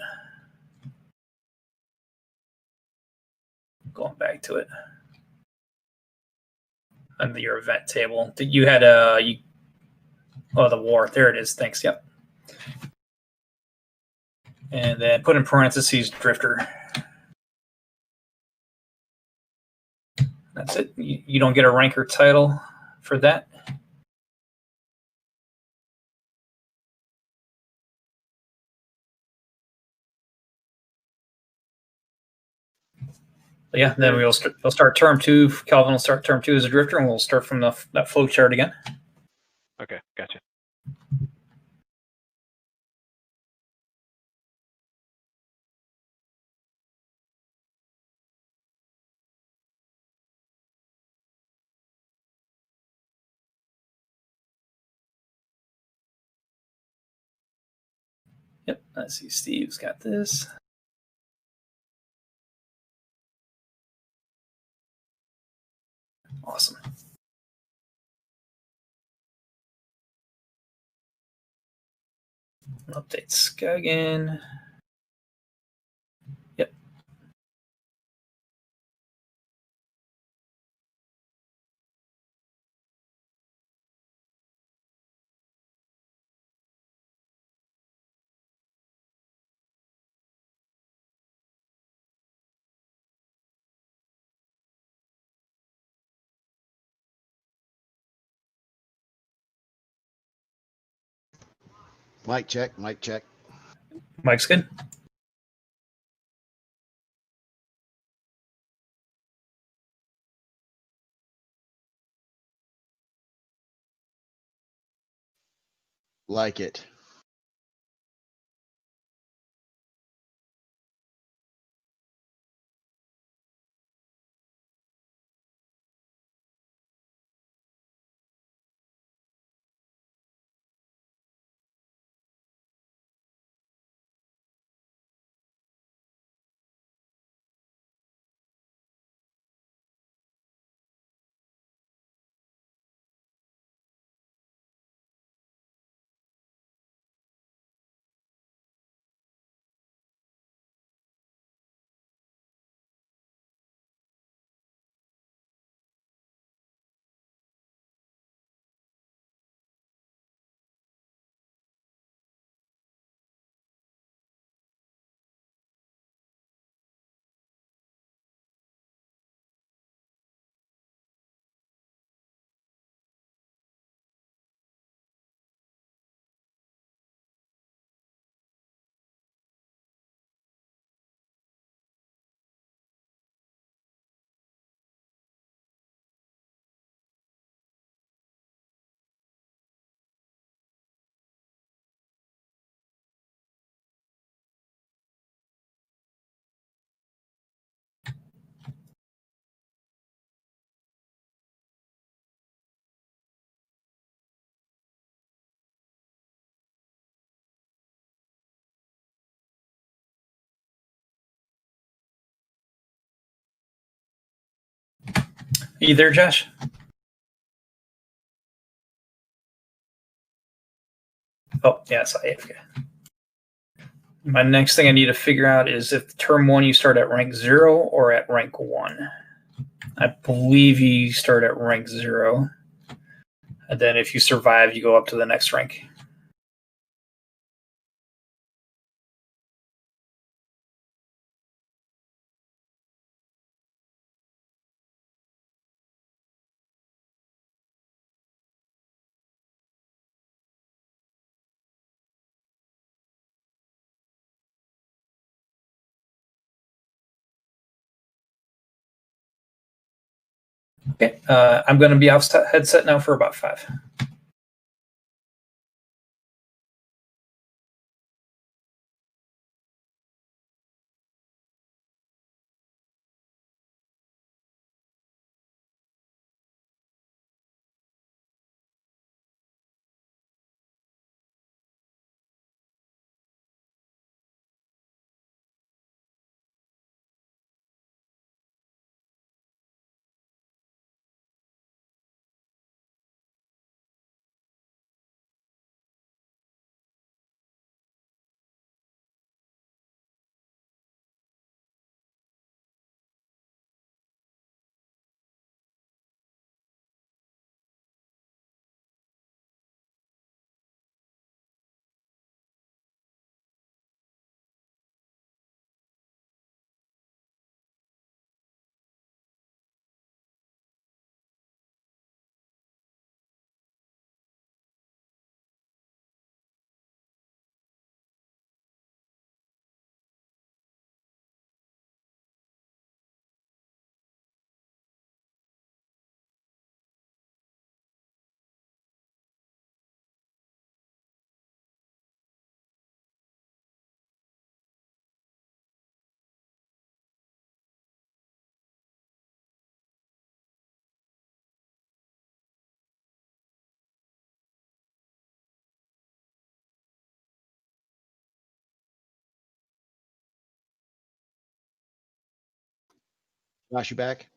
Going back to it. under your event table. You had the war. There it is. Thanks. Yep. And then put in parentheses drifter. That's it. You don't get a rank or title for that. But yeah, then we'll start term 2. Calvin will start term 2 as a drifter, and we'll start from that flow chart again. Okay, gotcha. Yep, let's see. Steve's got this. Awesome. Update Skagen. Yep. Mic check, mic check. Mike's good. Like it. Are you there, Josh? Oh, yes, I have. My next thing I need to figure out is if term 1 you start at rank 0 or at rank 1. I believe you start at rank 0. And then if you survive, you go up to the next rank. Okay, I'm going to be off headset now for about 5. Josh, you back?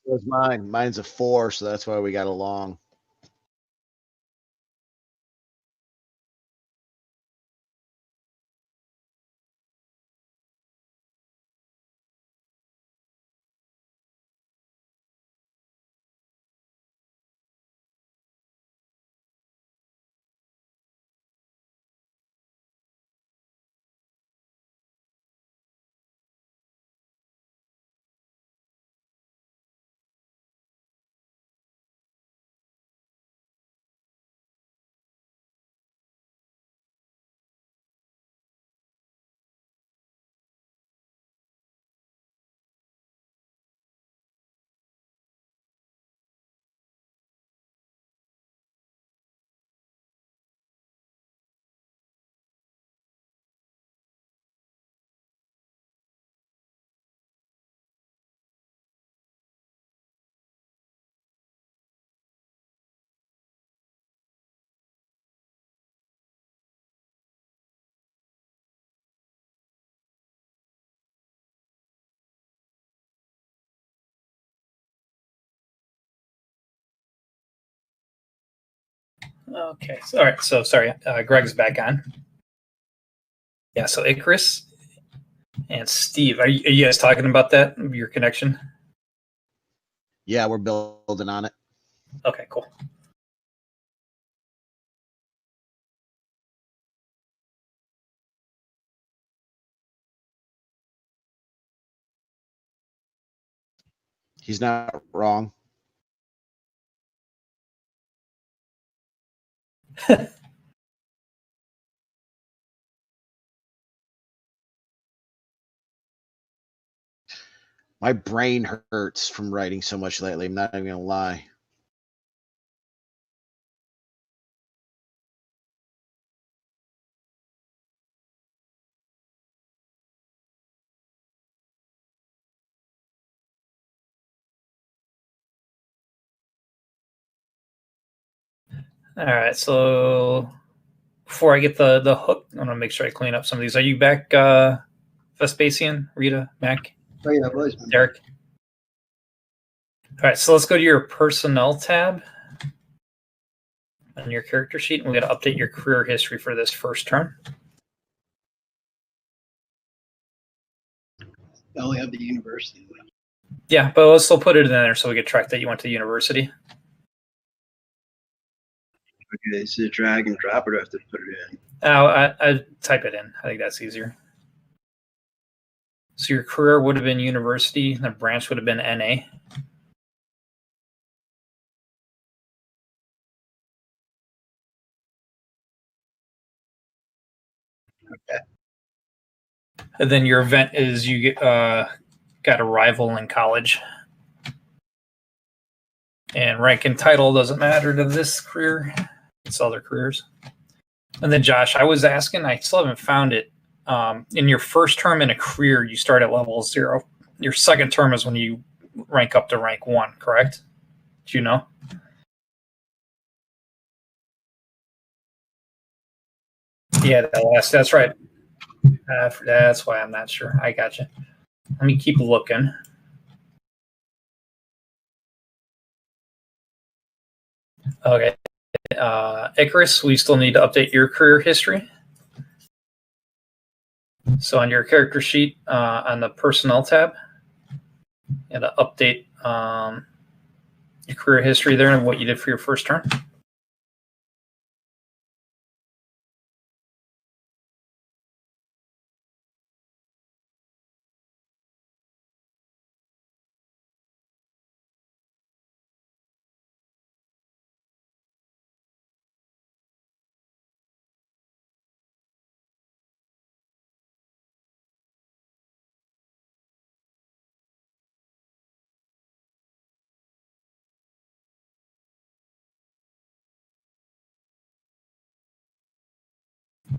So it's mine. Mine's a 4, so that's why we got along. Okay. So, all right. So sorry. Greg's back on. Yeah. So Icarus and Steve, are you guys talking about that? Your connection? Yeah, we're building on it. Okay. Cool. He's not wrong. My brain hurts from writing so much lately. I'm not even gonna lie. All right, so before I get the hook, I'm gonna make sure I clean up some of these. Are you back, Vespasian, Rita, Mac, Oh yeah, boys. Derek? All right, so let's go to your personnel tab on your character sheet, and we're gonna update your career history for this first turn. I only have the university left. Yeah, but let's still put it in there so we can track that you went to university. Okay, so drag and drop, or do I have to put it in? Oh, I type it in. I think that's easier. So your career would have been university, and the branch would have been NA. Okay. And then your event is you get got a rival in college. And rank and title doesn't matter to this career. It's other careers. And then Josh, I was asking, I still haven't found it. In your first term in a career, you start at level 0. Your second term is when you rank up to rank 1, correct? Do you know? Yeah, that's right. That's why I'm not sure. I got you. Let me keep looking. Okay. Icarus, we still need to update your career history. So on your character sheet, on the personnel tab, and to update your career history there and what you did for your first turn.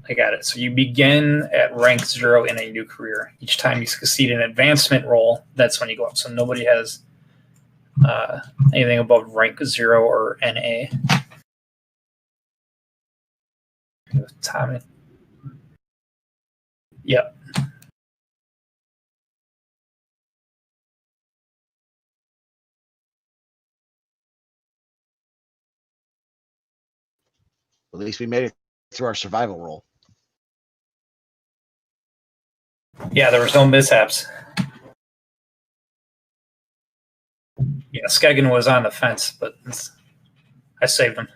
I got it. So you begin at rank 0 in a new career. Each time you succeed an advancement roll, that's when you go up. So nobody has anything above rank 0 or NA. Tommy. Yep. At least we made it through our survival roll. Yeah, there was no mishaps. Yeah, Skeggen was on the fence, but I saved him.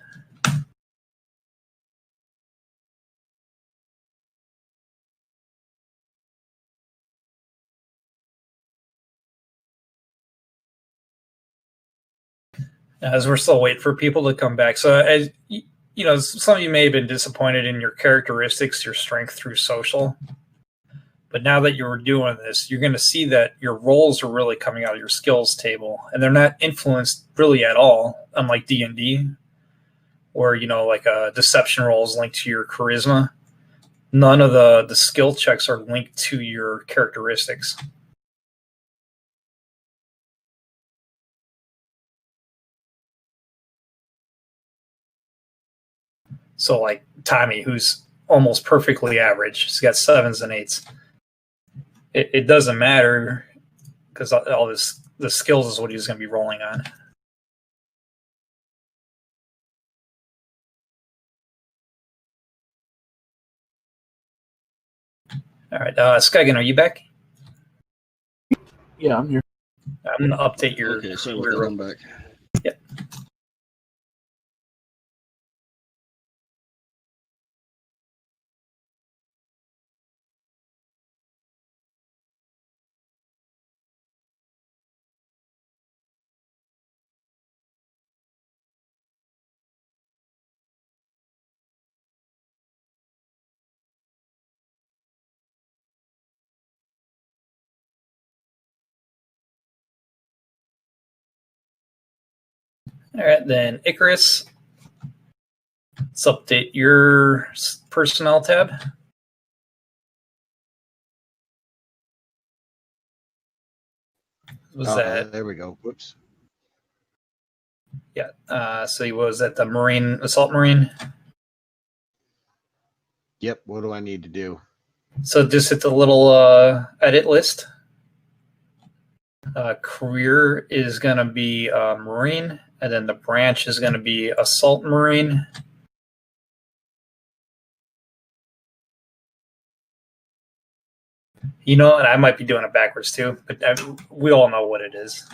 As we're still waiting for people to come back. So, as you know, some of you may have been disappointed in your characteristics, your strength through social. But now that you're doing this, you're going to see that your roles are really coming out of your skills table, and they're not influenced really at all, unlike D&D, where, you know, like a deception roll is linked to your charisma. None of the skill checks are linked to your characteristics. So like Tommy, who's almost perfectly average, he's got 7s and 8s. It doesn't matter because all this, the skills is what he's going to be rolling on. All right, Skygin, are you back? Yeah, I'm here. I'm going to update your. Okay, so I'm back. Yep. All right, then Icarus, let's update your personnel tab. Was that? There we go. Whoops. Yeah. So he was at the Marine, Assault Marine. Yep. What do I need to do? So just hit the little edit list. Career is going to be Marine, and then the branch is going to be Assault Marine. You know, and I might be doing it backwards too, but we all know what it is.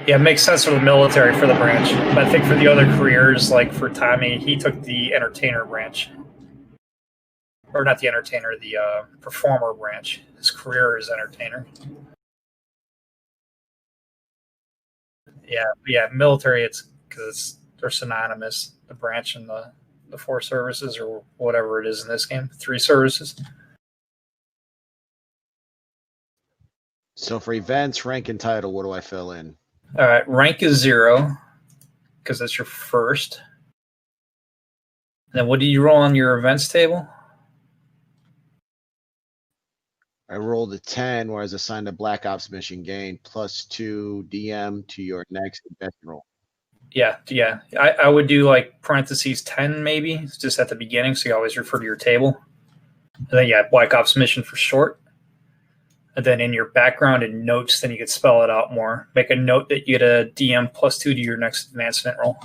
Yeah, it makes sense for the military for the branch. But I think for the other careers, like for Tommy, he took the entertainer branch. Or not the entertainer, the performer branch. His career is entertainer. Yeah, military, it's because they're synonymous, the branch and the 4 services or whatever it is in this game, 3 services. So for events, rank, and title, what do I fill in? All right, rank is 0 because that's your first. And then what do you roll on your events table? I rolled a 10 where I was assigned a Black Ops mission gain +2 DM to your next event roll. Yeah. I would do like parentheses 10 maybe, just at the beginning, so you always refer to your table. And then Black Ops mission for short. And then in your background and notes, then you could spell it out more. Make a note that you get a DM +2 to your next advancement roll.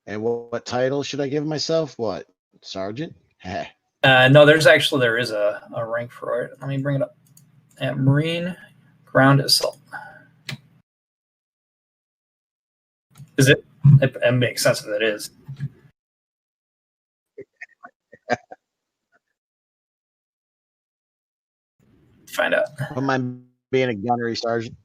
And what title should I give myself? What? Sergeant? No, there is a rank for it. Let me bring it up. At Marine Ground Assault. Is it? It makes sense if it is. Find out. Am I being a gunnery sergeant?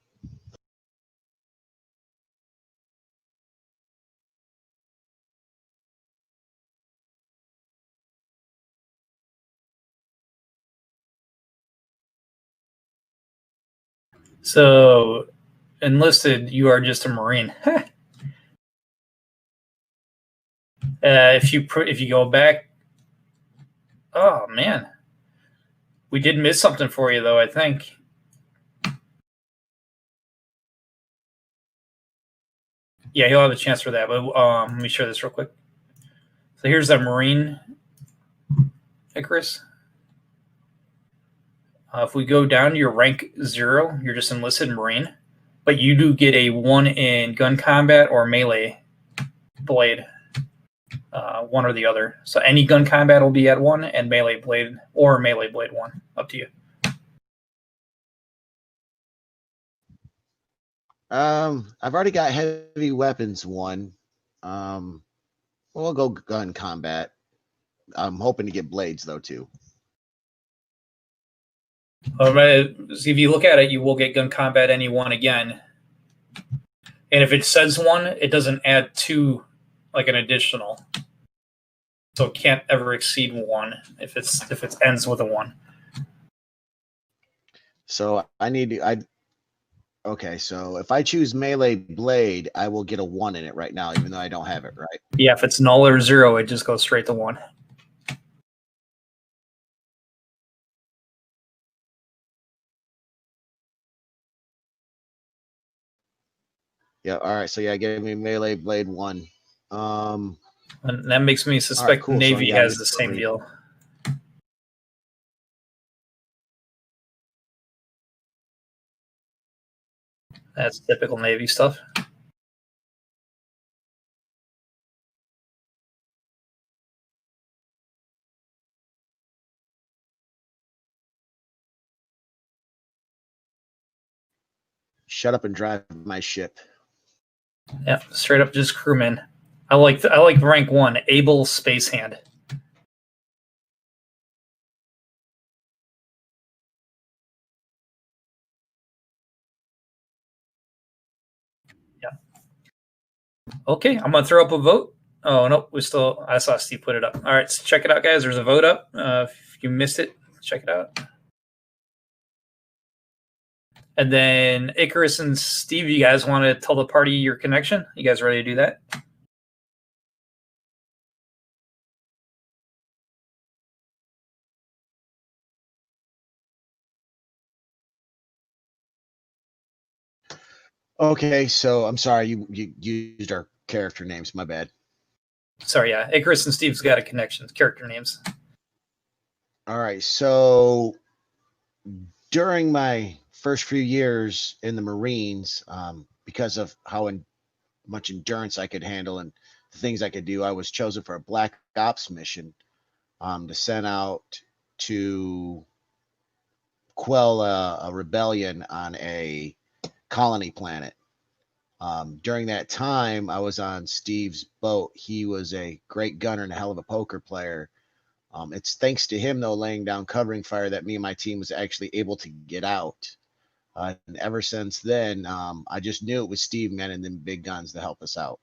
So, enlisted, you are just a Marine. If you go back, oh man, we did miss something for you though. I think. Yeah, you'll have a chance for that. But let me share this real quick. So here's a Marine, Icarus. If we go down to your rank 0, you're just enlisted Marine, but you do get a 1 in gun combat or melee blade, one or the other. So any gun combat will be at 1, and melee blade or melee blade 1. Up to you. I've already got heavy weapons 1. We'll go gun combat. I'm hoping to get blades though too. So if you look at it, you will get gun combat any 1 again. And if it says 1, it doesn't add 2 like an additional. So it can't ever exceed 1 if it ends with a 1. So okay, so if I choose melee blade, I will get a 1 in it right now, even though I don't have it, right? Yeah, if it's null or 0, it just goes straight to 1. Yeah, all right. So yeah, give me melee blade 1. And that makes me suspect cool. Navy So, has the same deal. That's typical Navy stuff. Shut up and drive my ship. Yeah, straight up just crewman. I like rank 1, able space hand. Yeah. Okay, I'm gonna throw up a vote. Oh no, I saw Steve put it up. All right, so check it out, guys. There's a vote up. If you missed it, check it out. And then Icarus and Steve, you guys want to tell the party your connection? You guys ready to do that? Okay, so I'm sorry, you used our character names. My bad. Sorry, yeah. Icarus and Steve's got a connection. Character names. All right, so during my first few years in the Marines, because of how much endurance I could handle and the things I could do, I was chosen for a Black Ops mission to send out to quell a rebellion on a colony planet. During that time, I was on Steve's boat. He was a great gunner and a hell of a poker player. It's thanks to him, though, laying down covering fire that me and my team was actually able to get out. And ever since then, I just knew it was Steve manning them big guns to help us out.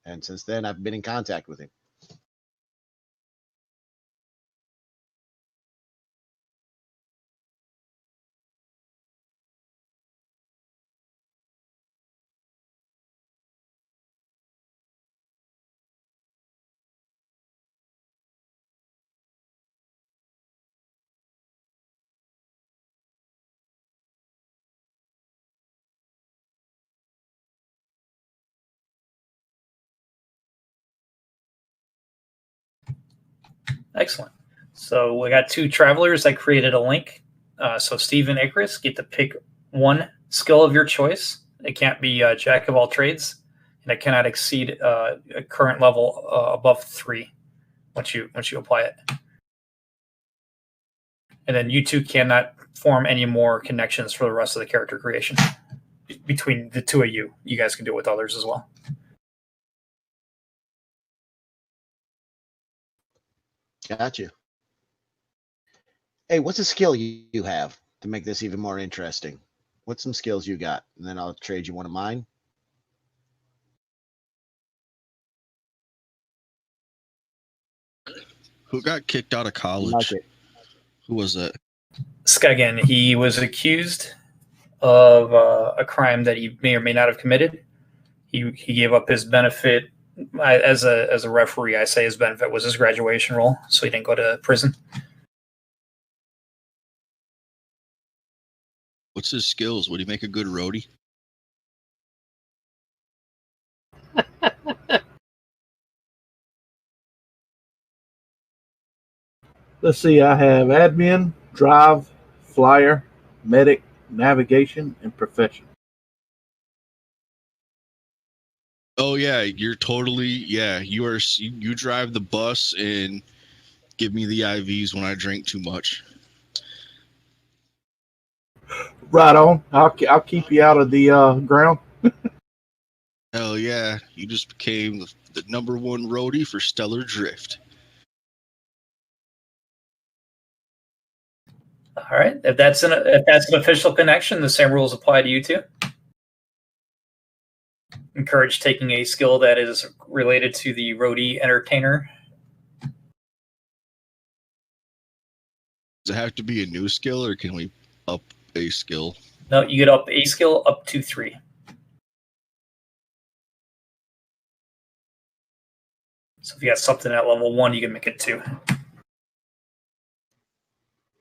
And since then, I've been in contact with him. Excellent. So we got 2 travelers. I created a link. So Steve and Icarus get to pick one skill of your choice. It can't be jack of all trades, and it cannot exceed a current level above 3 once you apply it. And then you 2 cannot form any more connections for the rest of the character creation between the 2 of you. You guys can do it with others as well. Gotcha. Hey, what's a skill you have to make this even more interesting? What's some skills you got? And then I'll trade you one of mine. Who got kicked out of college? Who was that? Skagen, he was accused of a crime that he may or may not have committed. He gave up his benefit. As a referee, I say his benefit was his graduation role, so he didn't go to prison. What's his skills? Would he make a good roadie? Let's see, I have admin, drive, flyer, medic, navigation, and profession. Oh yeah, you're totally you drive the bus and give me the IVs when I drink too much. Right on. I'll keep you out of the ground. Hell yeah, you just became the number 1 roadie for Stellar Drift. All right. If that's an official connection, the same rules apply to you too. Encourage taking a skill that is related to the roadie entertainer. Does it have to be a new skill, or can we up a skill? No, you get up a skill up to 3. So if you got something at level 1, you can make it 2.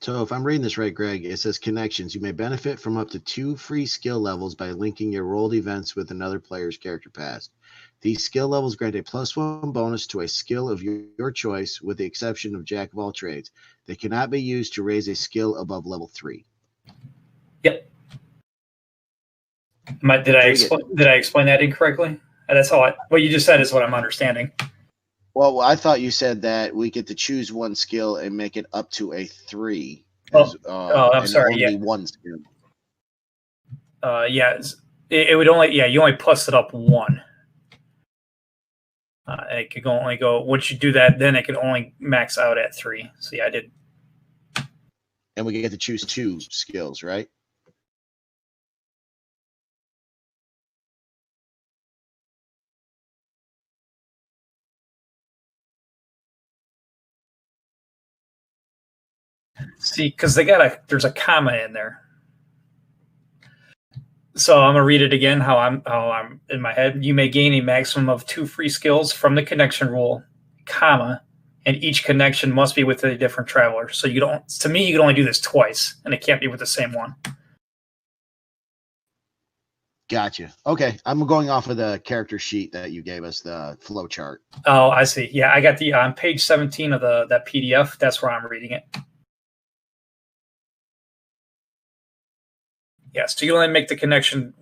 So if I'm reading this right, Greg, it says connections. You may benefit from up to 2 free skill levels by linking your rolled events with another player's character past. These skill levels grant a +1 bonus to a skill of your choice, with the exception of Jack of all trades. They cannot be used to raise a skill above level 3. Yep. Did I explain that incorrectly? That's what you just said is what I'm understanding. Well, I thought you said that we get to choose one skill and make it up to a 3. I'm sorry. Only one skill. Yeah, it would only. Yeah, you only plus it up 1. And it could only go once you do that. Then it could only max out at 3. So yeah, I did. And we get to choose 2 skills, right? See, because there's a comma in there. So I'm gonna read it again. How I'm in my head. You may gain a maximum of 2 free skills from the connection rule, comma, and each connection must be with a different traveler. So you don't. To me, you can only do this twice, and it can't be with the same one. Gotcha. Okay, I'm going off of the character sheet that you gave us, the flow chart. Oh, I see. Yeah, I got the on page 17 of that PDF. That's where I'm reading it. Yeah, so you only make the connection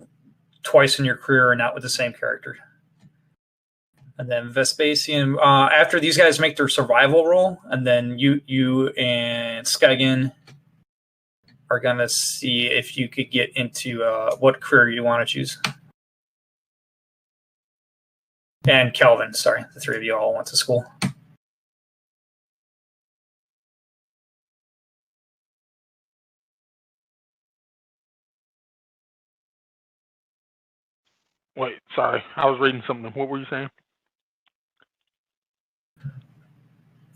twice in your career and not with the same character. And then Vespasian, after these guys make their survival roll, and then you and Skagen are going to see if you could get into what career you want to choose. And Kelvin, sorry, the 3 of you all went to school. Wait, sorry, I was reading something. What were you saying?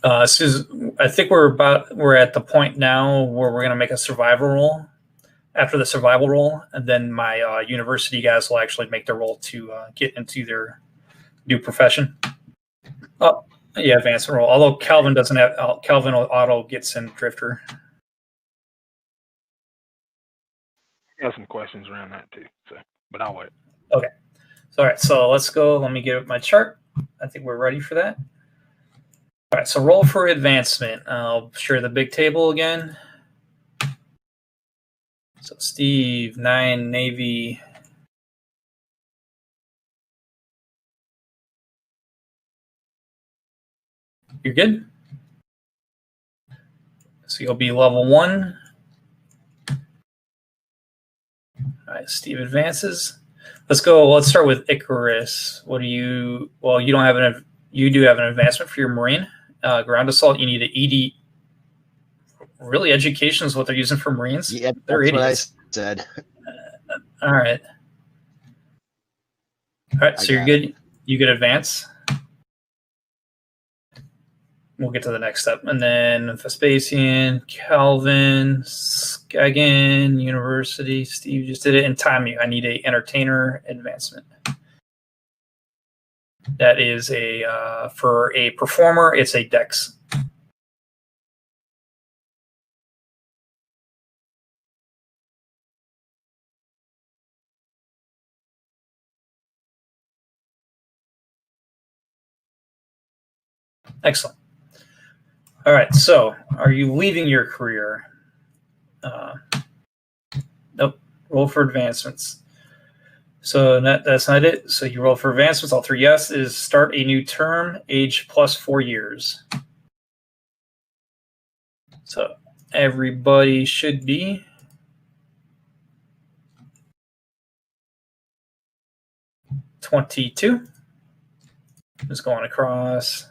I think we're at the point now where we're going to make a survival roll. After the survival roll, and then my university guys will actually make their roll to get into their new profession. Oh, yeah, advancement roll. Although Calvin doesn't have Calvin auto gets in Drifter. I have some questions around that too, but I'll wait. Okay. So, all right. So let's go. Let me get up my chart. I think we're ready for that. All right. So roll for advancement. I'll share the big table again. So Steve, 9 Navy. You're good? So you'll be level 1. All right, Steve advances. Let's go. Let's start with Icarus. What do you? Well, you don't have you do have an advancement for your Marine. Ground assault. You need an ED. Really, education is what they're using for Marines. Yeah, they're that's idiots. what I said. All right. All right. So you're good. You could advance. We'll get to the next step. And then Vespasian, Calvin, Skagen, University, Steve just did it. And Tommy, I need a entertainer advancement. That is for a performer, it's a dex. Excellent. All right, so are you leaving your career? Nope. Roll for advancements. So that's not it. So you roll for advancements. All 3 yes is start a new term, age plus 4 years. So everybody should be 22. Just going across.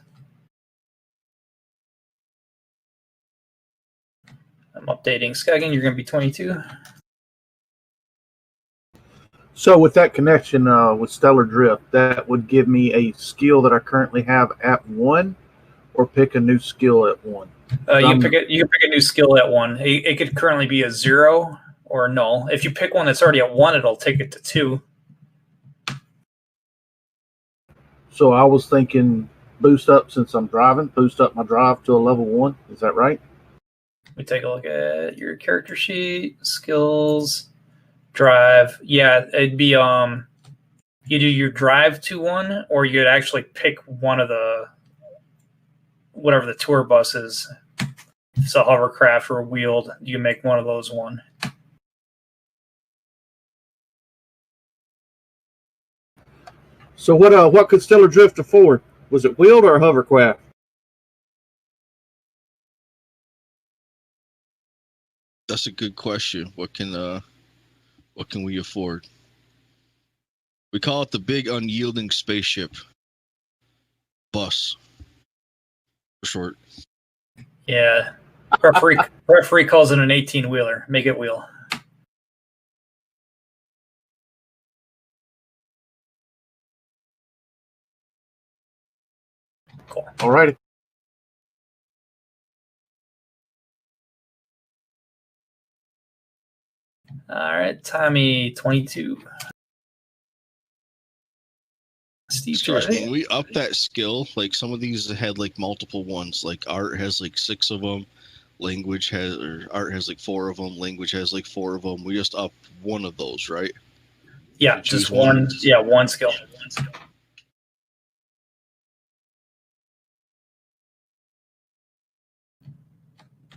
I'm updating Skagen. You're going to be 22. So with that connection with Stellar Drift, that would give me a skill that I currently have at 1, or pick a new skill at 1. You can pick a new skill at 1. It could currently be a 0 or null. If you pick one that's already at 1, it'll take it to 2. So I was thinking boost up, since I'm driving, boost up my drive to a level 1. Is that right? Let me take a look at your character sheet, skills, drive. Yeah, it'd be you do your drive to 1, or you'd actually pick one of the whatever the tour bus is. If it's a hovercraft or a wheeled, you make one of those 1. So what could Stellar Drift afford? Was it wheeled or a hovercraft? That's a good question. What can we afford? We call it the big unyielding spaceship. Bus. For short. Yeah. Referee calls it an 18-wheeler. Make it wheel. Cool. All righty. All right, Tommy, 22. Steve, When we up that skill, like some of these had like multiple ones. Like art has like 6 of them, art has like 4 of them, language has like 4 of them. We just up one of those, right? Yeah, just one. Yeah, one skill.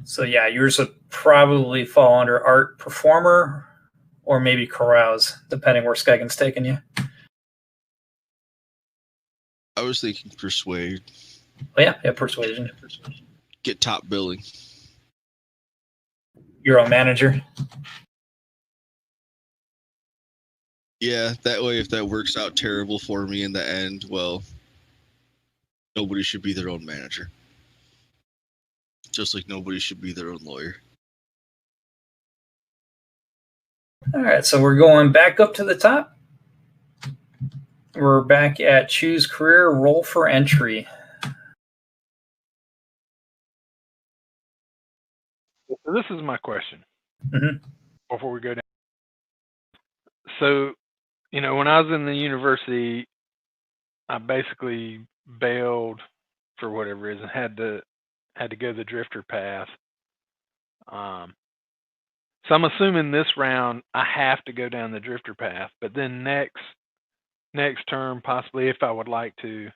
So yeah, yours would probably fall under art performer or maybe carouse, depending where Skagen's taking you. I was thinking persuade. Oh, yeah, persuasion. Get top billing. You're a manager. Yeah, that way if that works out terrible for me in the end, well, nobody should be their own manager. Just like nobody should be their own lawyer. All right, so we're going back up to the top. We're back at choose career, roll for entry. So this is my question before we go down. So, you know, when I was in the university, I basically bailed for whatever reason, had to go the drifter path. So I'm assuming this round I have to go down the drifter path, but then next term, possibly if I would like to,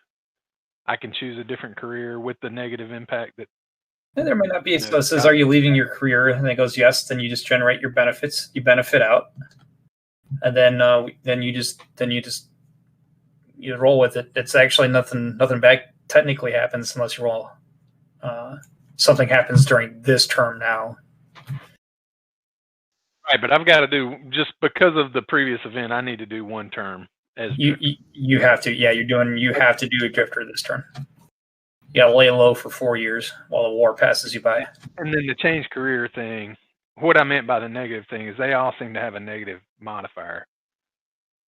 I can choose a different career with the negative impact that. And there might not be. So it says, are you leaving your career? And it goes, yes. Then you just generate your benefits. You benefit out, and then you roll with it. It's actually nothing bad technically happens unless you roll. Something happens during this term now. Right, but I've got to do, just because of the previous event, I need to do one term as you have to. Yeah, you have to do a drifter this turn. You got to lay low for 4 years while the war passes you by. And then the change career thing, what I meant by the negative thing is they all seem to have a negative modifier.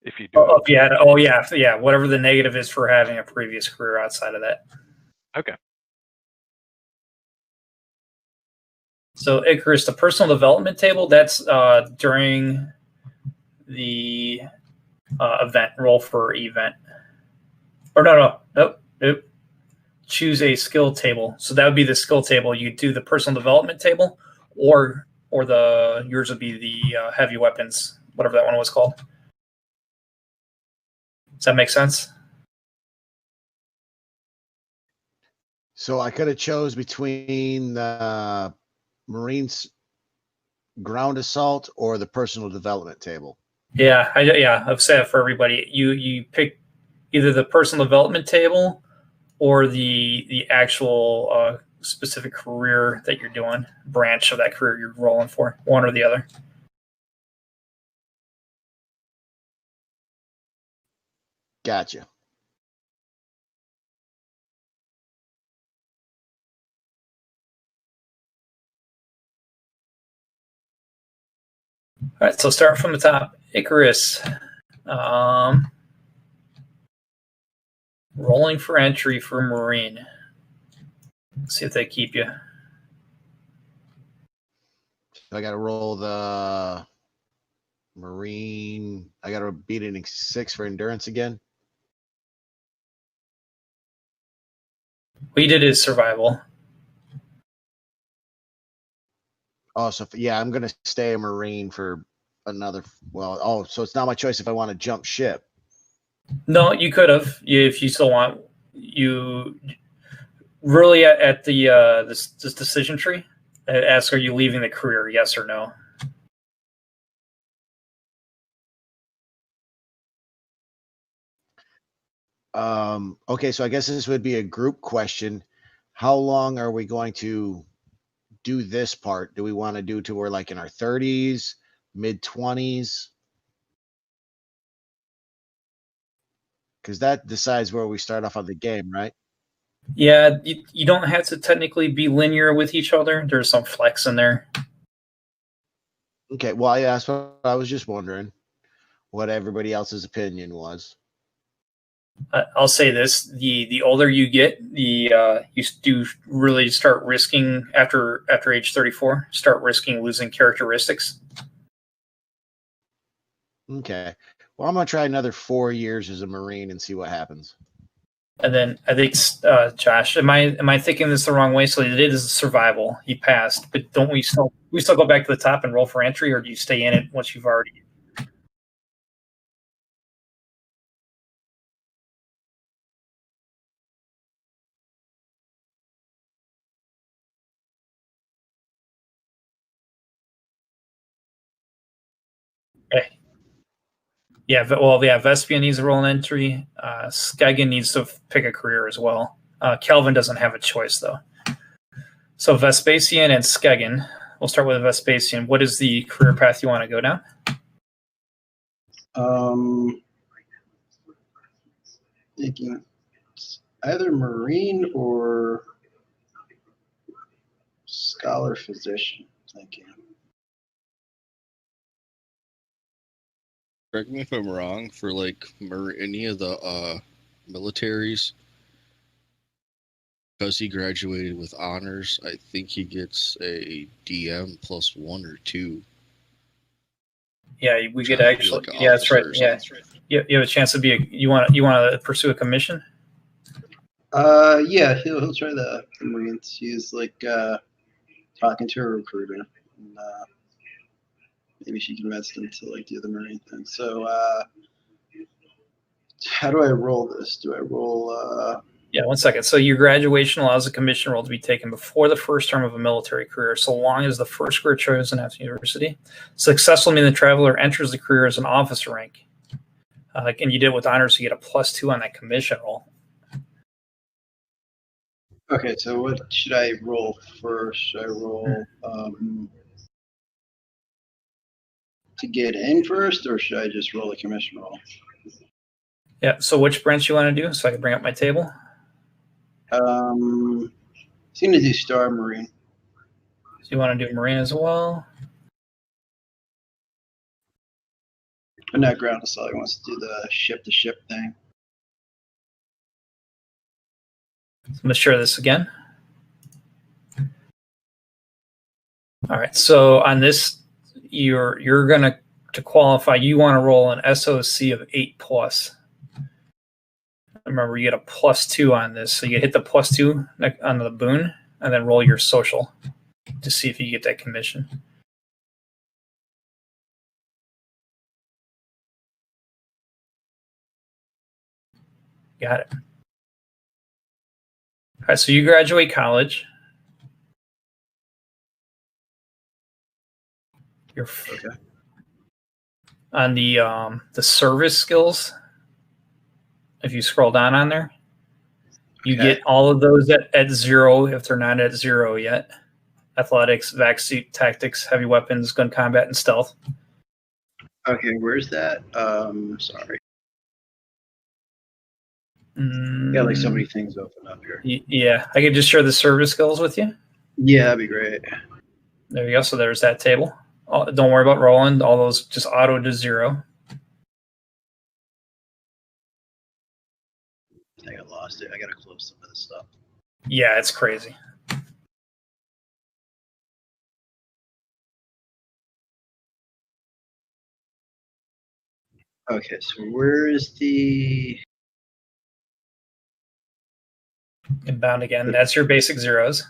If you do yeah, whatever the negative is for having a previous career outside of that. Okay. So Icarus, the personal development table, that's during the event, roll for event. Or nope. Choose a skill table. So that would be the skill table. You do the personal development table, or yours would be the heavy weapons, whatever that one was called. Does that make sense? So I could have chose between the Marines ground assault or the personal development table. Yeah, I've said it for everybody. You pick either the personal development table or the actual specific career that you're doing, branch of that career you're rolling for, one or the other. Gotcha. All right, so start from the top. Icarus. Rolling for entry for Marine. Let's see if they keep you. I got to roll the Marine. I got to beat an 6 for endurance again. What you did is survival. Oh, so yeah, I'm going to stay a Marine for another. Well, so it's not my choice if I want to jump ship. No, you could have if you still want. You really at the this decision tree. It asks, are you leaving the career? Yes or no. Okay, so I guess this would be a group question. How long are we going to do this part? Do we want to do till we're like in our 30s, mid-20s? Because that decides where we start off on the game, right? Yeah, you don't have to technically be linear with each other. There's some flex in there. Okay, well, yeah, that's what I was just wondering, what everybody else's opinion was. I'll say this: the older you get, you do really start risking after age 34. Start risking losing characteristics. Okay. Well, I'm gonna try another 4 years as a Marine and see what happens. And then I think Josh, am I thinking this the wrong way? So it is survival. He passed, but don't we still go back to the top and roll for entry, or do you stay in it once you've already? Okay. Yeah, Vespia needs to roll an entry. Skegen needs to pick a career as well. Kelvin doesn't have a choice, though. So Vespasian and Skegen. We'll start with Vespasian. What is the career path you want to go down? Thinking either Marine or Scholar Physician. Thinking. Correct me if I'm wrong. For like any of the militaries, because he graduated with honors, I think he gets a DM +1 or 2. Yeah, we could actually. Like that's right. Yeah, you have a chance to be. You want to pursue a commission? Yeah, he'll try the Marines. He's like talking to a recruiter, and maybe she convinced him to like do the Marine thing. So how do I roll this? Do I roll? Yeah, 1 second. So your graduation allows a commission roll to be taken before the first term of a military career, so long as the first career chosen after university. Successful meaning the traveler enters the career as an officer rank. And you did it with honors, so you get a +2 on that commission roll. Okay, so what should I roll first? Should I roll to get in first, or should I just roll a commission roll? Yeah, so which branch you want to do, so I can bring up my table? Seem to do Star Marine. So you want to do Marine as well? But not ground assault. He wants to do the ship-to-ship thing. So I'm going to share this again. All right, so on this, you're going to qualify, you want to roll an SOC of 8+. Remember, you get a +2 on this, so you hit the +2 on the boon, and then roll your social to see if you get that commission. Got it. All right, so you graduate college. You're okay. On the service skills. If you scroll down on there, you get all of those at 0 if they're not at 0 yet. Athletics, vac suit, tactics, heavy weapons, gun combat, and stealth. Okay, where's that? Sorry. Got like so many things open up here. Yeah, I could just share the service skills with you. Yeah, that'd be great. There you go. So there's that table. Don't worry about rolling. All those just auto to 0. I think I lost it. I gotta close some of this stuff. Yeah, it's crazy. Okay, so where is the inbound again? That's your basic zeros.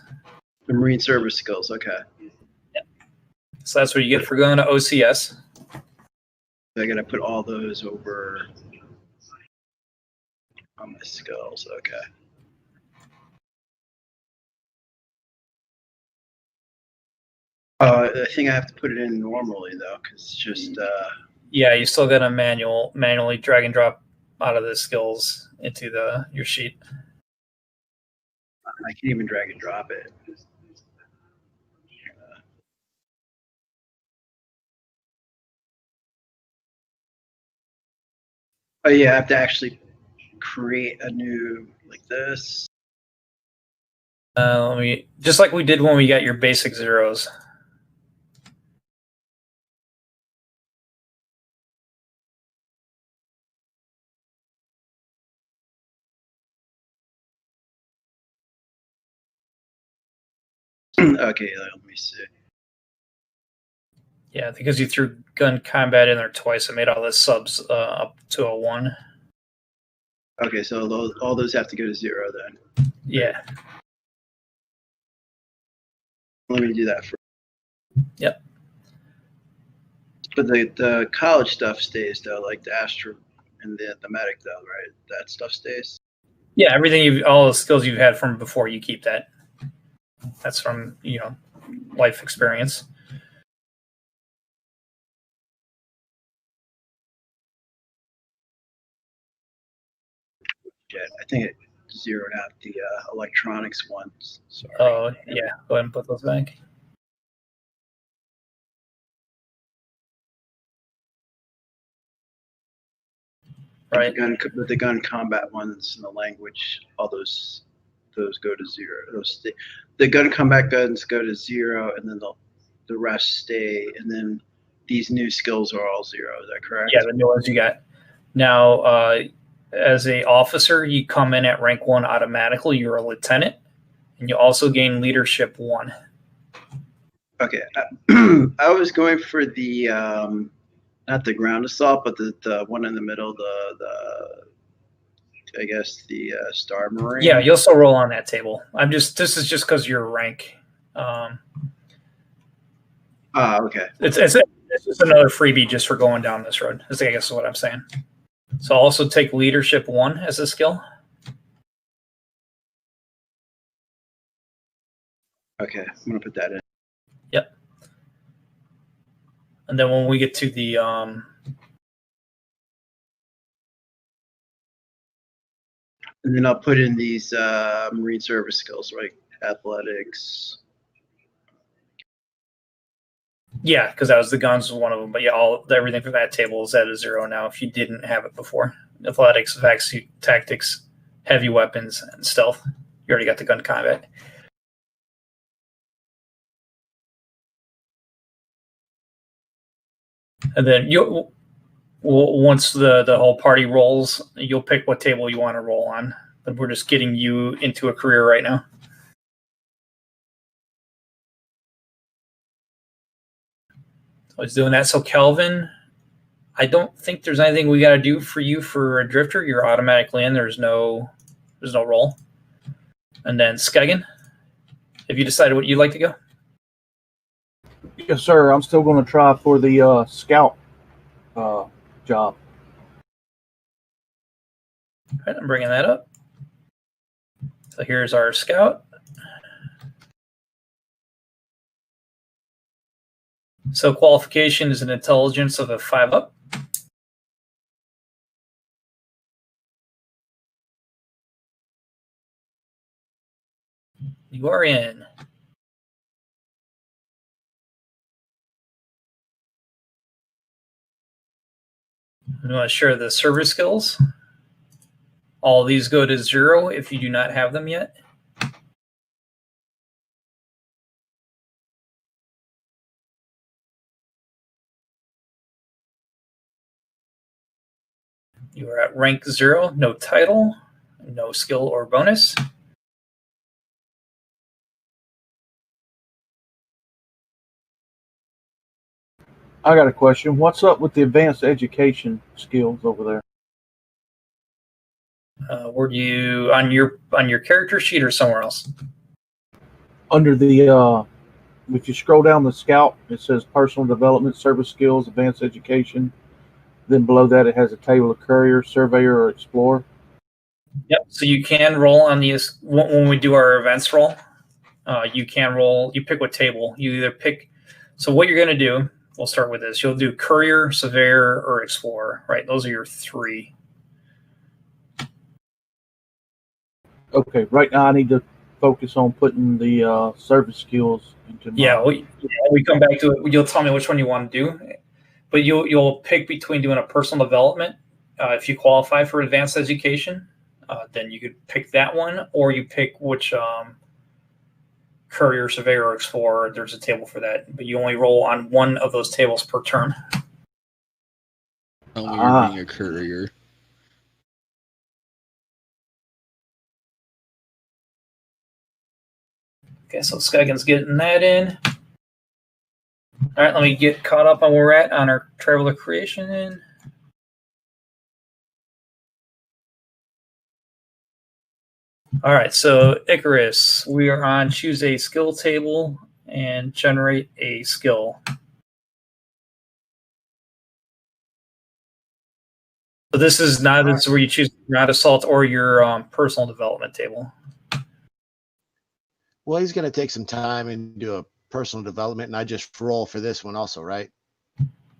The Marine service skills. Okay. Yeah. So that's what you get for going to OCS. I gotta put all those over on my skills. Okay. I think I have to put it in normally though, because it's just. Yeah, you still got to manually drag and drop out of the skills into your sheet. I can even drag and drop it. Oh yeah, I have to actually create a new like this. Let me just like we did when we got your basic zeros. Okay, let me see. Yeah, because you threw gun combat in there twice, it made all the subs up to a 1. Okay, so all those have to go to 0 then. Yeah. Let me do that first. Yep. But the college stuff stays though, like the Astro and the medic though, right? That stuff stays. Yeah, everything all the skills you've had from before, you keep that. That's from life experience. Yeah, I think it zeroed out the electronics ones. Sorry. Oh yeah, go ahead and put those back. Right. But the gun combat ones and the language, all those go to 0. The gun combat guns go to 0, and then the rest stay, and then these new skills are all 0. Is that correct? Yeah, the new ones you got. Now, as a officer, you come in at rank 1 automatically. You're a lieutenant, and you also gain leadership 1. Okay, I was going for the not the ground assault, but the one in the middle, the I guess the Star Marine. Yeah, you'll still roll on that table. This is just because you're rank. Okay. It's just another freebie just for going down this road. I guess is what I'm saying. So also take leadership 1 as a skill. Okay, I'm gonna put that in. Yep. And then when we get to the and then I'll put in these Marine service skills, right? Athletics. Yeah, because that was the guns was one of them. But yeah, everything from that table is at a 0 now if you didn't have it before. Athletics, vac suit, tactics, heavy weapons, and stealth. You already got the gun combat. And then once the whole party rolls, you'll pick what table you want to roll on. But we're just getting you into a career right now. I was doing that. So Kelvin, I don't think there's anything we got to do for you for a drifter. You're automatically in. There's no roll. And then Skeggen, have you decided what you'd like to go? Yes, sir. I'm still going to try for the scout job. All right, I'm bringing that up. So here's our scout. So qualification is an intelligence of a 5 up. You are in. You want to share the service skills. All these go to 0 if you do not have them yet. You are at rank 0, no title, no skill or bonus. I got a question. What's up with the advanced education skills over there? Were you on your character sheet or somewhere else? Under the if you scroll down the scout, it says personal development, service skills, advanced education. Then below that, it has a table of courier, surveyor, or explorer. Yep. So you can roll on these when we do our events roll. You can roll. You pick what table. You either pick. So what you're going to do, we'll start with this. You'll do courier, surveyor, or explorer. Right. Those are your 3. Okay. Right now, I need to focus on putting the service skills into my... Yeah, we come back to it. You'll tell me which one you want to do, but you'll pick between doing a personal development. If you qualify for advanced education, then you could pick that one, or you pick which courier, surveyor, or explorer. There's a table for that, but you only roll on one of those tables per turn. Only you're being a courier. Okay, so Skeggen's getting that in. All right, let me get caught up on where we're at on our Traveller creation. All right, so Icarus, we are on choose a skill table and generate a skill. So this is not this is where you choose not assault or your personal development table. Well, he's going to take some time and do a personal development, and I just roll for this one also, right?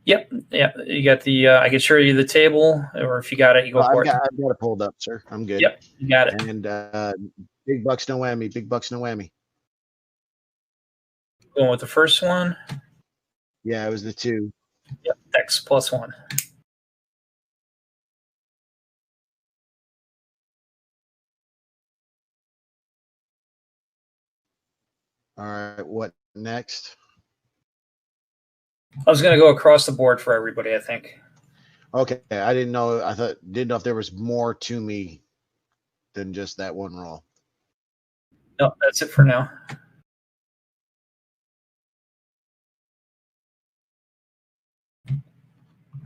Yep. You got the. I can show you the table, or if you got it, you go for it. I've got it pulled up, sir. I'm good. Yep, you got it. And big bucks, no whammy. Big bucks, no whammy. Going with the first one. Yeah, it was the 2. Yep. X +1. All right. What next? I was going to go across the board for everybody, I think. Okay, I didn't know. Didn't know if there was more to me than just that one roll. No, that's it for now.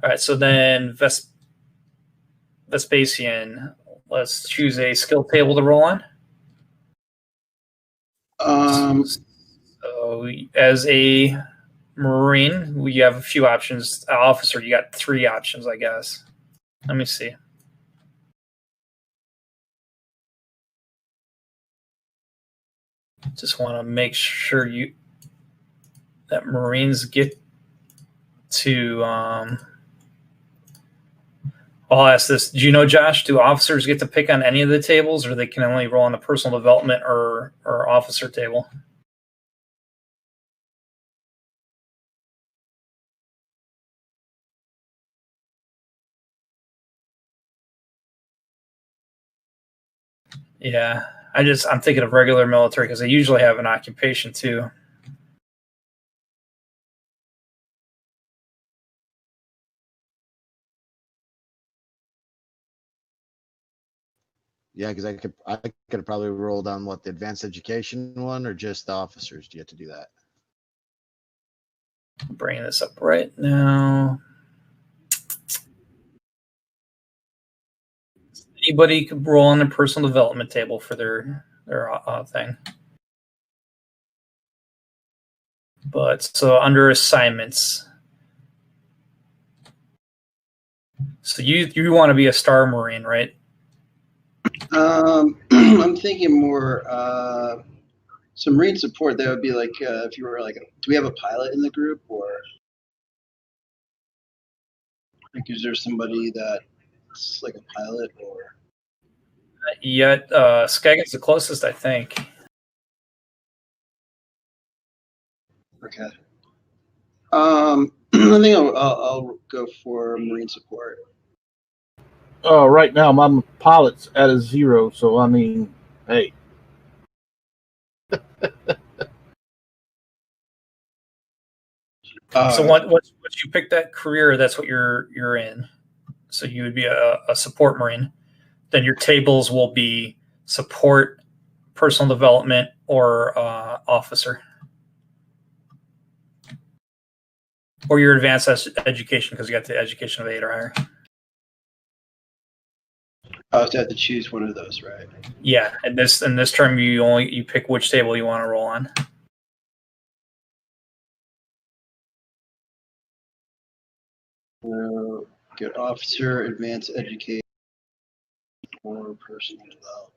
All right, so then Vespasian, let's choose a skill table to roll on. So as a Marine, we have a few options. Officer, you got 3 options, I guess. Let me see. Just want to make sure that Marines get to. I'll ask this: do you know, Josh? Do officers get to pick on any of the tables, or they can only roll on the personal development or officer table? Yeah, I'm thinking of regular military because they usually have an occupation too. Yeah, because I could have probably rolled on what, the advanced education one, or just the officers. Do you have to do that? I'm bringing this up right now. Anybody could roll on the personal development table for their thing. But so under assignments, so you want to be a Star Marine, right? I'm thinking more some Marine support. That would be like if you were like, do we have a pilot in the group, or like is there somebody that's like a pilot, or? Yet Skagen's the closest, I think. Okay. I think I'll go for Marine support. Right now my pilot's at a 0, so I mean, hey. So once you pick that career, that's what you're in. So you would be a support Marine. Then your tables will be support, personal development, or officer, or your advanced education because you got the education of 8 or higher. I have to choose one of those, right? Yeah, and this term you pick which table you want to roll on. So get officer, advanced education, or personal development.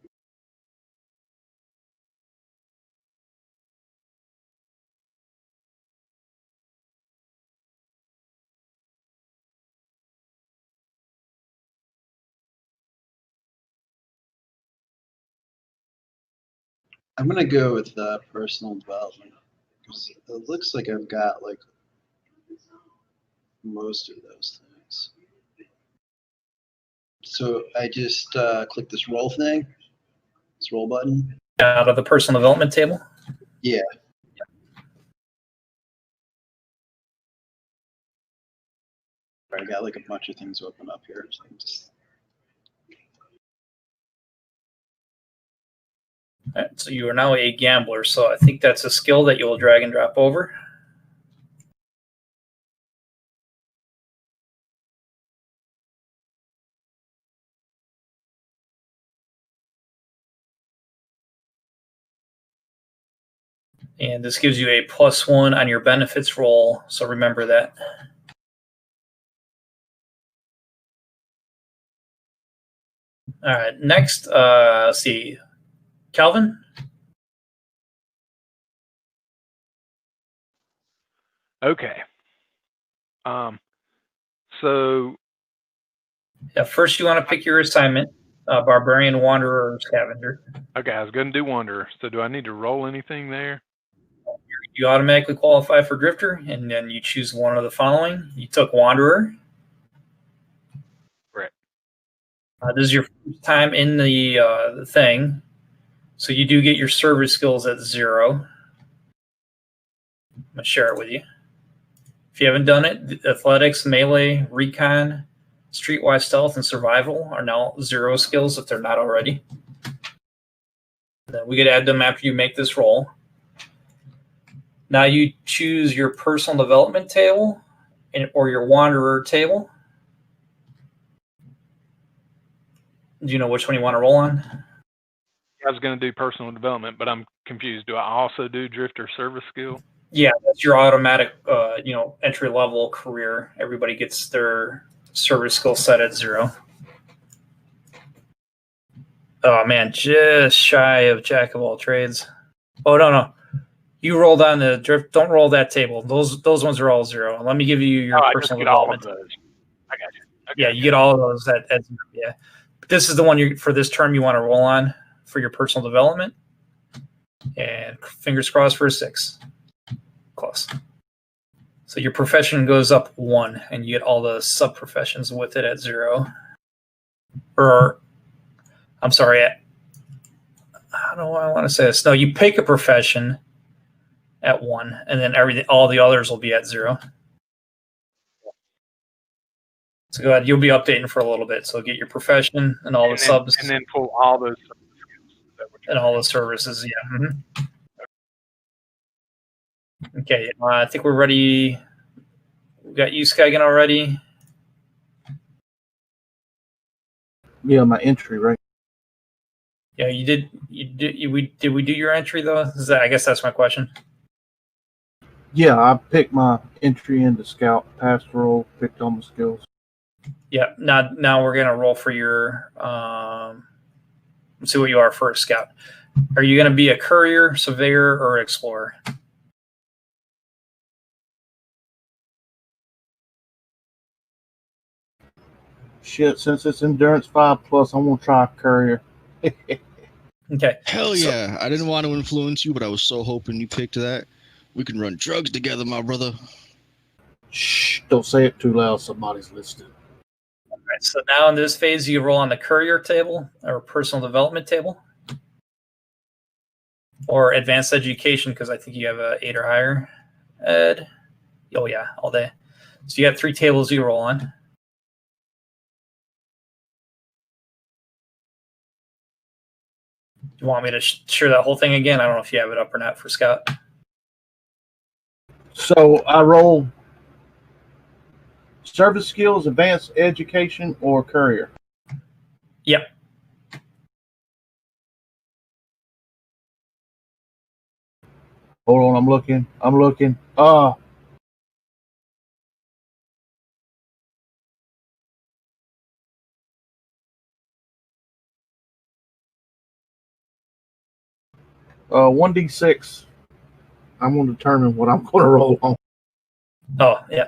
I'm gonna go with personal development because it looks like I've got like most of those things. So I just click this roll thing, this roll button. Out of the personal development table? Yeah. I got like a bunch of things open up here. So I'm just... All right, so you are now a gambler. So I think that's a skill that you will drag and drop over. And this gives you a +1 on your benefits roll, so remember that. All right, next, let's see. Calvin? Okay. So Yeah, first you want to pick your assignment, Barbarian, Wanderer, or Scavenger. okay, I was going to do Wanderer. So do I need to roll anything there? You automatically qualify for Drifter, and then you choose one of the following. You took Wanderer. Correct. This is your first time in the thing, so you do get your service skills at 0. I'm going to share it with you. If you haven't done it, Athletics, Melee, Recon, Streetwise Stealth, and Survival are now 0 skills if they're not already. Then we could add them after you make this roll. Now you choose your personal development table or your Wanderer table. Do you know which one you want to roll on? I was going to do personal development, but I'm confused. Do I also do Drifter service skill? Yeah, that's your automatic, entry level career. Everybody gets their service skill set at 0. Oh man, just shy of Jack of all trades. Oh no, you rolled on the drift. Don't roll that table. Those ones are all 0. Let me give you your personal development. All of those. I got you. Okay, yeah, you get all of those at 0. Yeah, but this is the one for this term you want to roll on for your personal development. And fingers crossed for a 6. Close. So your profession goes up 1, and you get all the sub professions with it at 0. Or, I'm sorry, I don't know why I want to say this. No, you pick a profession at 1, and then all the others will be at 0. So go ahead. You'll be updating for a little bit. So get your profession and all the subs, and then pull all those skills and all the services. Yeah. Mm-hmm. Okay, I think we're ready. We got you, Skagen, already. Yeah, my entry, right? Yeah, you did. Did we do your entry though? I guess that's my question. Yeah, I picked my entry into Scout, passed roll, picked all my skills. Yeah. Now we're gonna roll for your. Let's see what you are for a Scout. Are you gonna be a courier, surveyor, or explorer? Shit, since it's endurance 5+, I'm gonna try courier. Okay. Hell yeah. I didn't want to influence you, but I was so hoping you picked that. We can run drugs together, my brother. Shh, don't say it too loud. Somebody's listening. All right. So now in this phase, you roll on the courier table or personal development table or advanced education, because I think you have a 8 or higher. Ed. Oh yeah, all day. So you got 3 tables you roll on. Do you want me to share that whole thing again? I don't know if you have it up or not for Scott. So I roll service skills, advanced education, or courier. Yep. Hold on, I'm looking. 1d6. I'm going to determine what I'm going to roll on. Oh, yeah.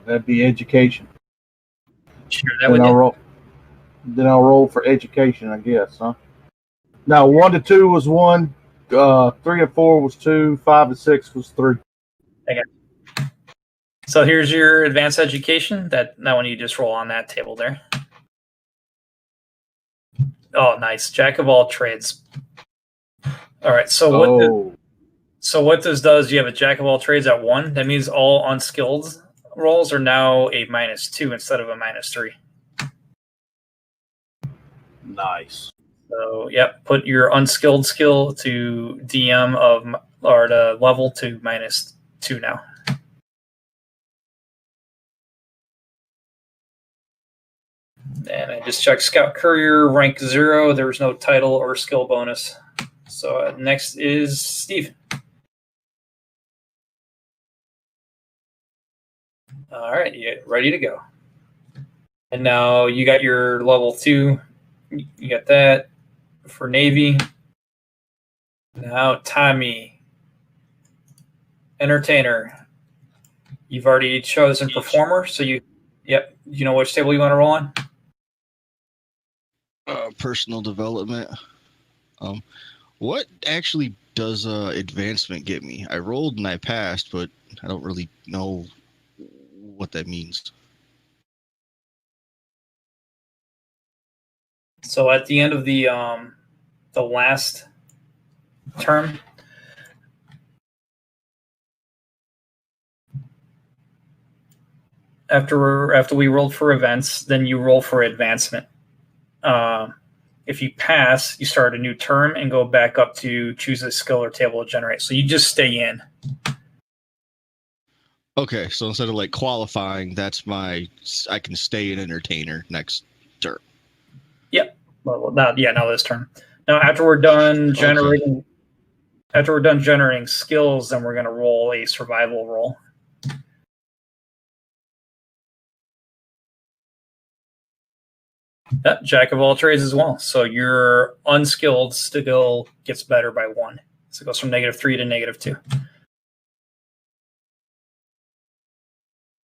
That'd be education. Sure, that would. Then I'll roll for education, I guess, huh? Now, 1 to 2 was 1, 3 and 4 was 2, 5 and 6 was 3. Okay. So here's your advanced education. That one you just roll on that table there. Oh, nice. Jack of all trades. All right. So what this does, you have a jack of all trades at 1. That means all unskilled rolls are now a -2 instead of a -3. Nice. So, yep, put your unskilled skill to DM or the level to -2 now. And I just checked Scout Courier, rank 0. There was no title or skill bonus. So So next is Steve. All right, you ready to go. And now you got your level 2. You got that for Navy. Now Tommy, Entertainer. You've already chosen Performer, so you know which table you want to roll on? Personal development. What actually does advancement get me? I rolled and I passed, but I don't really know what that means. So at the end of the last term, after we rolled for events, then you roll for advancement. If you pass, you start a new term and go back up to choose a skill or table to generate. So you just stay in. Okay, so instead of like qualifying, I can stay an entertainer next term. Yep. Well, now this turn. Now after we're done generating, skills, then we're going to roll a survival roll. Jack of all trades as well. So your unskilled skill gets better by 1. So it goes from -3 to -2.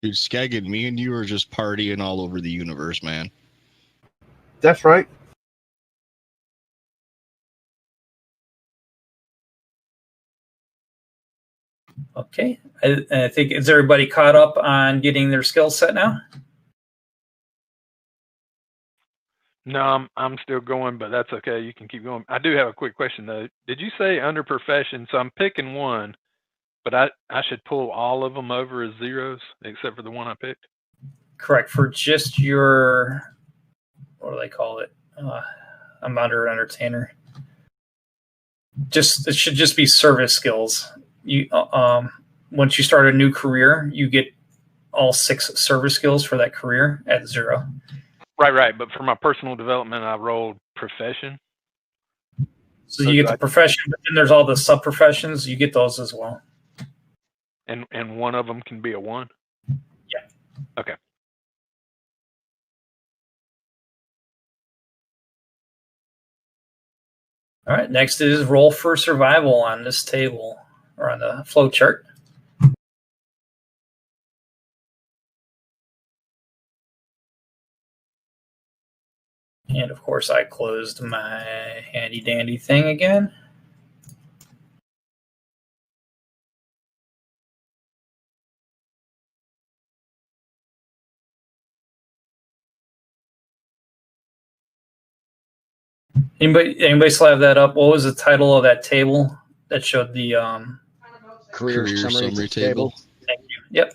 Dude, Skaggin, me and you are just partying all over the universe, man. That's right. Okay. I think, is everybody caught up on getting their skill set now? No, I'm still going, but that's okay. You can keep going. I do have a quick question though. Did you say under profession? So I'm picking one, but I should pull all of them over as zeros except for the one I picked? Correct. For just your, what do they call it? I'm under entertainer. It should just be service skills. You once you start a new career, you get all 6 service skills for that career at 0. Right. But for my personal development, I rolled profession. So you get the profession, but then there's all the sub professions. You get those as well. And one of them can be a 1? Yeah. Okay. All right. Next is roll for survival on this table or on the flow chart. And of course, I closed my handy dandy thing again. Anybody still have that up? What was the title of that table that showed the Career summary table? Thank you. Yep.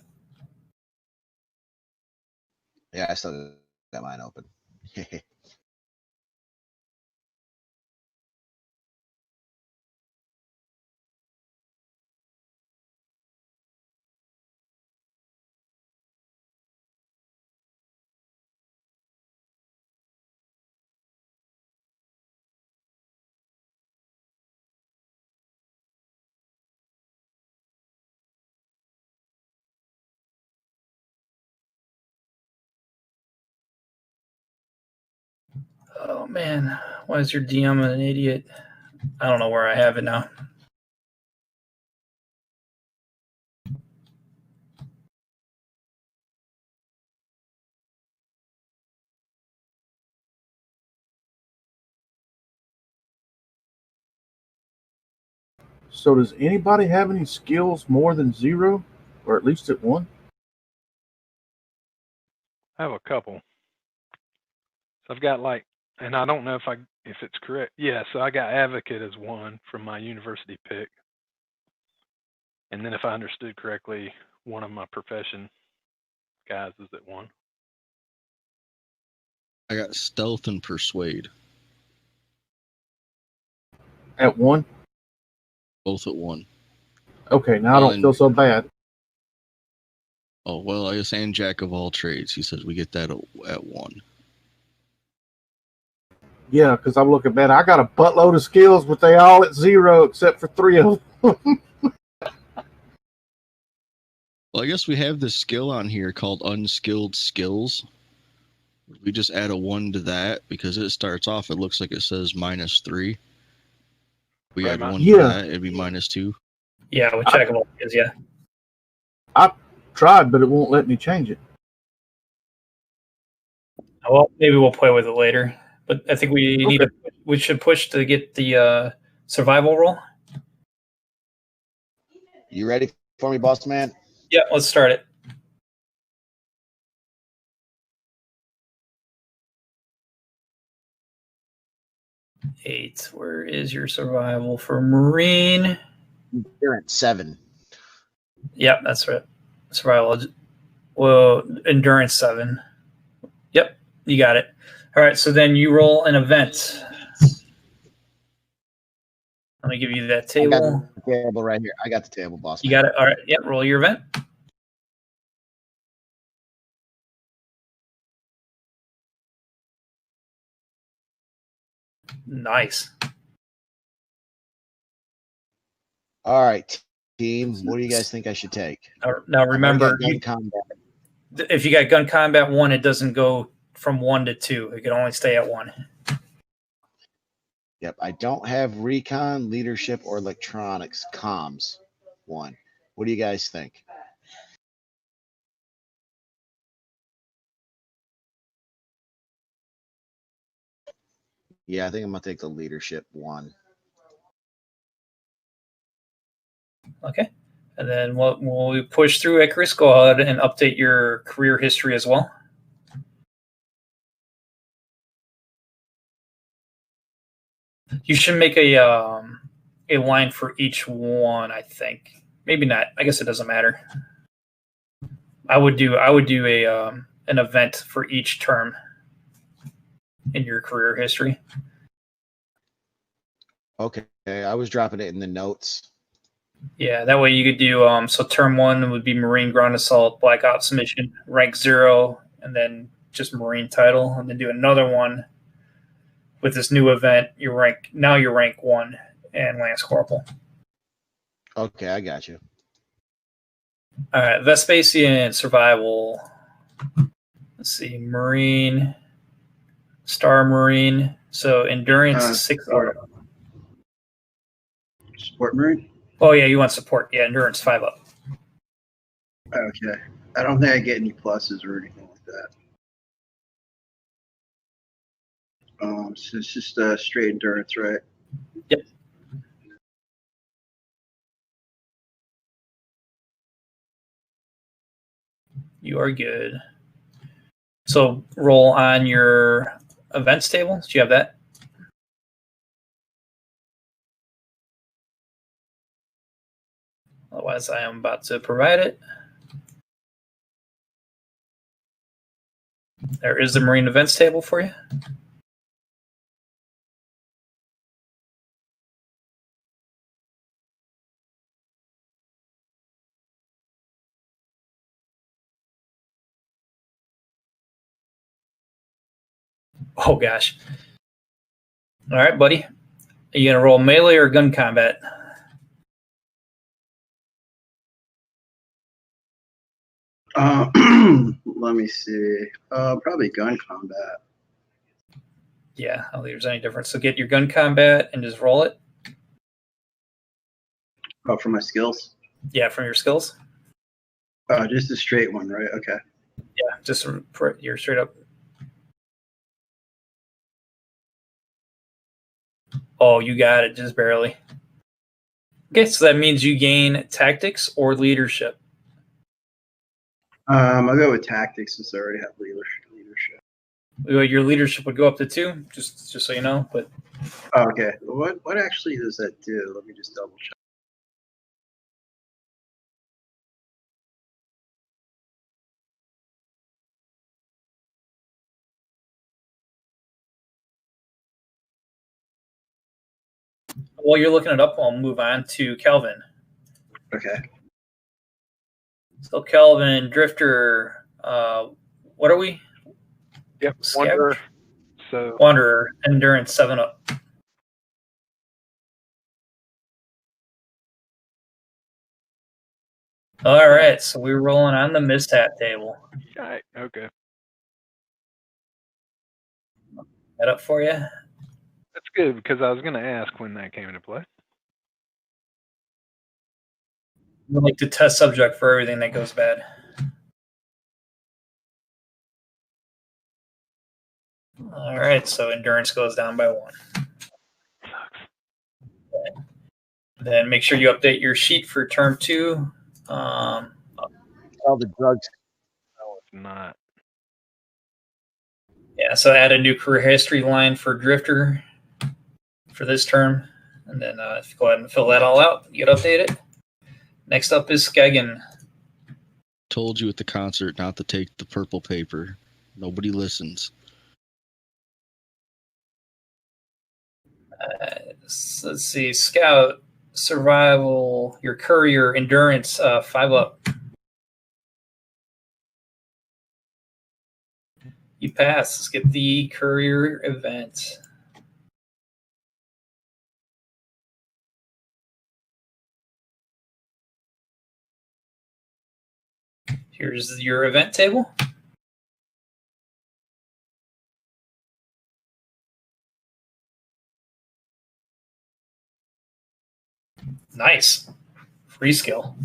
Yeah, I still got mine open. Oh man, why is your DM an idiot? I don't know where I have it now. So does anybody have any skills more than 0, or at least at 1? I have a couple. So I've got and I don't know if it's correct. Yeah, so I got advocate as 1 from my university pick. And then if I understood correctly, one of my profession guys is at 1. I got stealth and persuade. At 1? Both at 1. Okay, now I don't feel so bad. Oh, well, I guess and jack of all trades. He says we get that at 1. Yeah, because I'm looking, man, I got a buttload of skills, but they all at 0 except for 3 of them. Well, I guess we have this skill on here called unskilled skills. We just add a 1 to that because it starts off, it looks like it says -3. We add 1 to that, it'd be -2. Yeah, we'll check them is yeah. I tried, but it won't let me change it. Well, maybe we'll play with it later. But I think we should push to get the survival roll. You ready for me, boss man? Yeah, let's start it. Eight. Where is your survival for Marine? Endurance 7. Yep, that's right. Survival. Well, endurance 7. Yep, you got it. All right, so then you roll an event. Let me give you that table. I got the table right here. I got the table, boss. You got it. All right. Yep. Roll your event. Nice. All right, team. What do you guys think I should take? Now remember, if you got gun combat 1, it doesn't go from 1 to 2. It can only stay at 1. Yep. I don't have recon, leadership, or electronics comms 1. What do you guys think? Yeah, I think I'm gonna take the leadership 1. Okay. And then we'll we push through Icarus. Go ahead and update your career history as well. You should make a line for each one, I think. Maybe not. I guess it doesn't matter. I would do an event for each term in your career history. Okay, I was dropping it in the notes. Yeah, that way you could do so term 1 would be Marine Ground Assault Black Ops mission, rank 0, and then just Marine title, and then do another one with this new event. You're rank 1 and Lance Corporal. Okay, I got you. All right, Vespasian survival. Let's see, Marine, Star Marine. So endurance 6. Support Marine. Oh yeah, you want support? Yeah, endurance 5 up. Okay, I don't think I get any pluses or anything like that. So it's just straight endurance, right? Yep. You are good. So roll on your events table. Do you have that? Otherwise, I am about to provide it. There is the Marine events table for you. Oh gosh. All right, buddy. Are you gonna roll melee or gun combat? Let me see. Probably gun combat. Yeah, I don't think there's any difference. So get your gun combat and just roll it. Oh, for my skills? Yeah, from your skills. Just a straight one, right? Okay. Yeah, just you're straight up. Oh, you got it, just barely. Okay, so that means you gain tactics or leadership. I'll go with tactics since I already have leadership. Your leadership would go up to 2, just so you know. But okay, what actually does that do? Let me just double check. while you're looking it up, I'll move on to Kelvin. Okay. So Kelvin, Drifter, what are we? Yep, Wonder So Wanderer, endurance 7 up. All right, so we're rolling on the mishap table. right, okay, That up for you? that's good because I was going to ask when that came into play. We like to test subject for everything that goes bad. All right, so endurance goes down by 1. Sucks. Then make sure you update your sheet for term 2. All the drugs. No, it's not. Yeah, so add a new career history line for Drifter for this term. And then if you go ahead and fill that all out, you get updated. Next up is Skeggen. Told you at the concert not to take the purple paper. Nobody listens. Let's see. Scout, survival, your courier, endurance, 5 up. You pass. Let's get the courier event. Here's your event table. Nice. Free skill.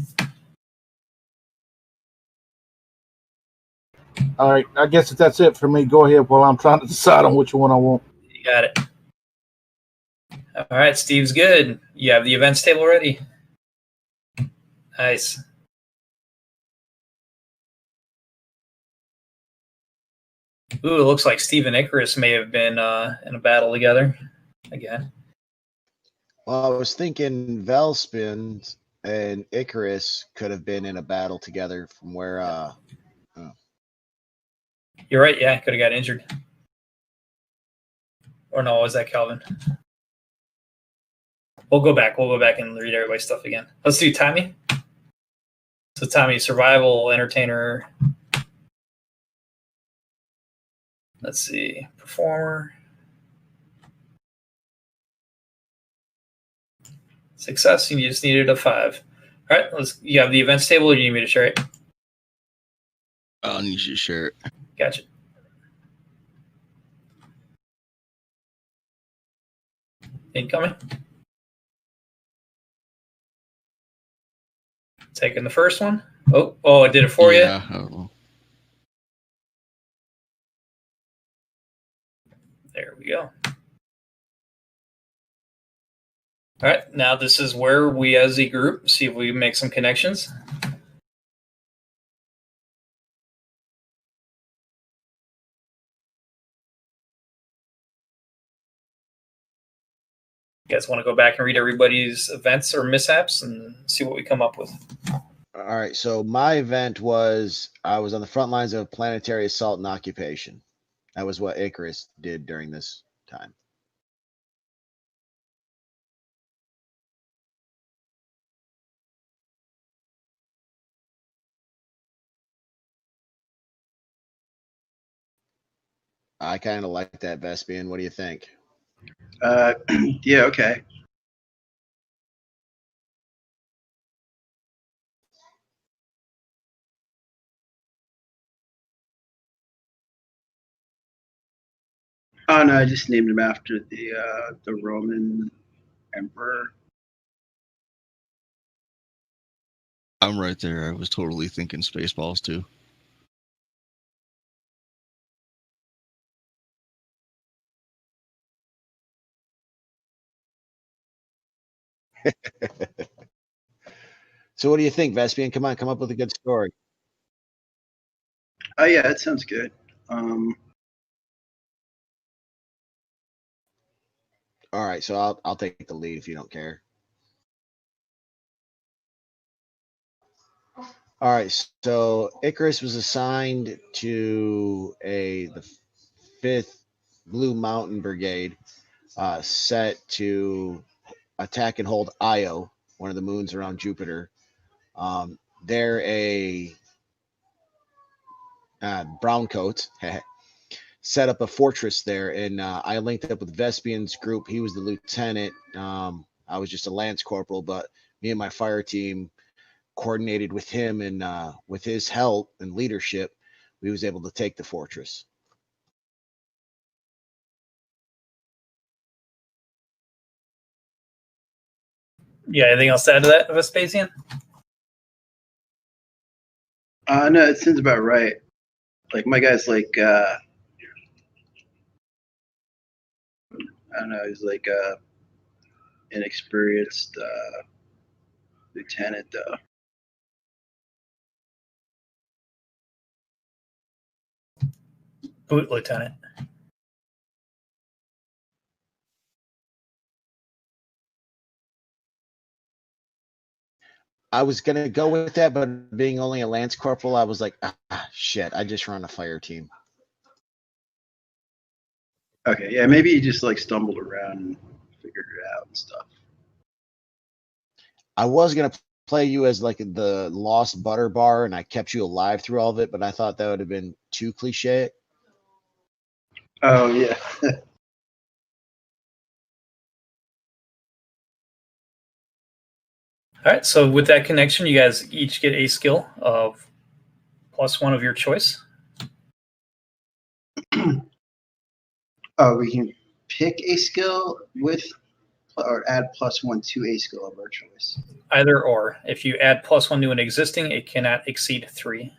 All right. I guess if that's it for me, go ahead while I'm trying to decide on which one I want. You got it. All right, Steve's good. You have the events table ready. Nice. Ooh, it looks like Steve and Icarus may have been in a battle together again. Well, I was thinking Velspin and Icarus could have been in a battle together from where You're right. Yeah, could have got injured. Or no, was that Calvin? We'll go back. We'll go back and read everybody's stuff again. Let's do Tommy. So Tommy, survival, entertainer. Let's see, performer. Success. You just needed a 5. All right. You have the events table, or do you need me to share it? I'll need you to share it. Gotcha. Incoming. Taking the first one. Oh, I did it for you. Yeah, I don't know. There we go. All right, now this is where we as a group see if we can make some connections. You guys want to go back and read everybody's events or mishaps and see what we come up with? All right. So my event was I was on the front lines of planetary assault and occupation. That was what Icarus did during this time. I kind of like that, Vespian. What do you think? Yeah, okay. Oh no, I just named him after the Roman emperor. I'm right there. I was totally thinking Spaceballs too. So what do you think, Vespian? Come on, come up with a good story. Oh yeah, that sounds good. All right, so I'll take the lead if you don't care. All right, so Icarus was assigned to the 5th Blue Mountain Brigade, set to attack and hold Io, one of the moons around Jupiter. They're a brown coat. set up a fortress there, and I linked up with Vespian's group. He was the lieutenant. I was just a lance corporal, but me and my fire team coordinated with him, and with his help and leadership, we was able to take the fortress. Yeah, anything else to add to that, Vespasian? No, it seems about right. Like my guy's like I don't know, he's like inexperienced lieutenant though. Boot lieutenant. I was gonna go with that, but being only a lance corporal, I was like, shit, I just run a fire team. Okay, yeah, maybe he just like stumbled around and figured it out and stuff. I was gonna play you as like the lost butter bar, and I kept you alive through all of it, but I thought that would have been too cliche. Oh yeah. All right, so with that connection, you guys each get a skill of +1 of your choice. Oh, we can pick a skill with or add +1 to a skill of our choice. Either or. If you add +1 to an existing, it cannot exceed 3.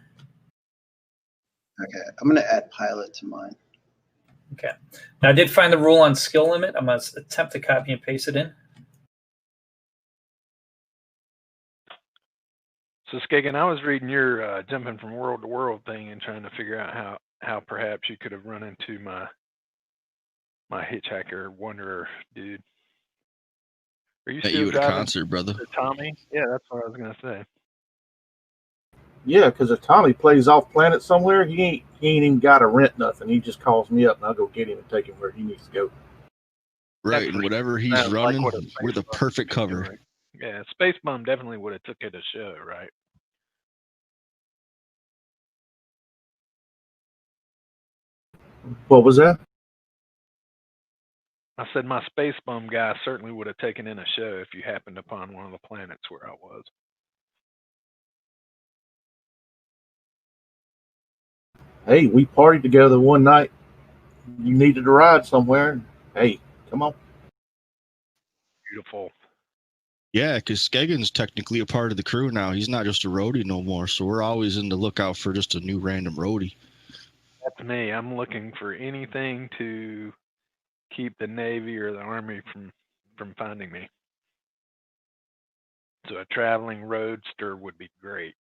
Okay, I'm gonna add pilot to mine. Okay. Now I did find the rule on skill limit. I'm gonna attempt to copy and paste it in. So Skagen, I was reading your jumping from world to world thing and trying to figure out how perhaps you could have run into my hitchhiker wanderer dude. Are you Met still you at a driving concert, brother. to Tommy? Yeah, that's what I was gonna say. Yeah, because if Tommy plays off planet somewhere, he ain't even got to rent nothing. He just calls me up, and I'll go get him and take him where he needs to go. Right, That's and whatever he's sounds like running, what a we're the Space Bum perfect would be cover. doing. Yeah, Space Bum definitely would have took it a show, right? What was that? I said my Space Bum guy certainly would have taken in a show if you happened upon one of the planets where I was. Hey, we partied together one night. You needed a ride somewhere. Hey, come on. Beautiful. Yeah, because Skagen's technically a part of the crew now. He's not just a roadie no more, so we're always in the lookout for just a new random roadie. That's me. I'm looking for anything to keep the Navy or the Army from finding me. So a traveling roadster would be great.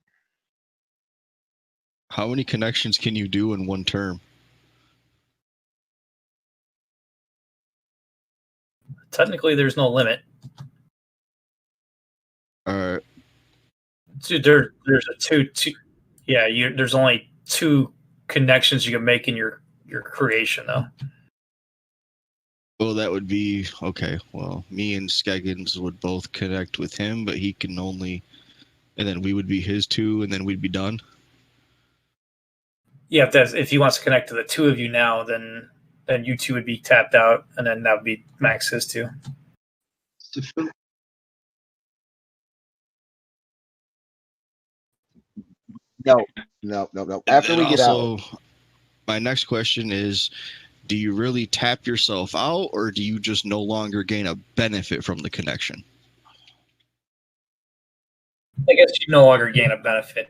How many connections can you do in one term? Technically, there's no limit. All right. Dude, there's a two. Yeah, there's only 2 connections you can make in your creation, though. Well, that would be okay. Well, me and Skagens would both connect with him, but he can only, and then we would be his 2, and then we'd be done. Yeah, if he wants to connect to the 2 of you now, then you 2 would be tapped out, and then that would be max his 2. No. After we get out. My next question is, do you really tap yourself out, or do you just no longer gain a benefit from the connection? I guess you no longer gain a benefit.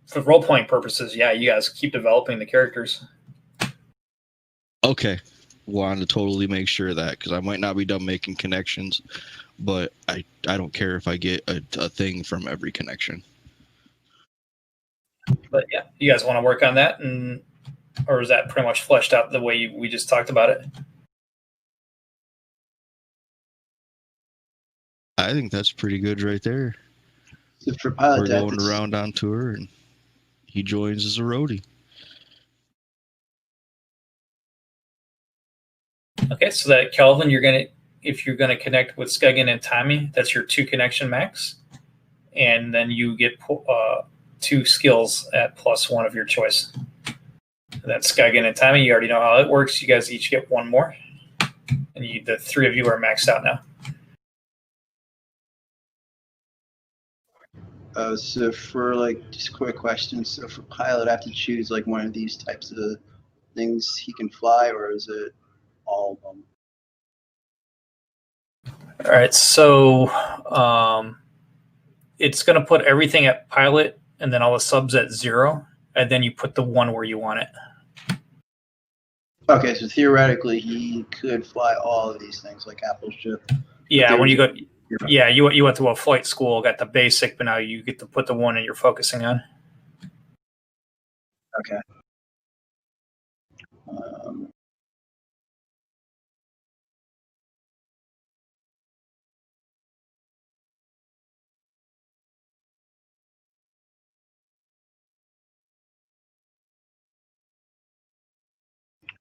For role-playing purposes, yeah, you guys keep developing the characters. Okay. Wanted to totally make sure of that, because I might not be done making connections, but I don't care if I get a thing from every connection. But yeah, you guys want to work on that, or is that pretty much fleshed out the way we just talked about it? I think that's pretty good right there. So for pilot We're going around on tour, and he joins as a roadie. Okay, so that Kelvin, if you're gonna connect with Skagen and Tommy, that's your 2 connection max, and then you get 2 skills at +1 of your choice. And then Skygan and Tommy, you already know how it works. You guys each get one more. And the three of you are maxed out now. So for like just quick questions. So for pilot, I have to choose like one of these types of things he can fly, or is it all of them? All right, so it's going to put everything at pilot and then all the subs at 0, and then you put the one where you want it. Okay, so theoretically, he could fly all of these things, like Apple's ship. Yeah, when you go, yeah, you went to a flight school, got the basic, but now you get to put the one that you're focusing on. Okay.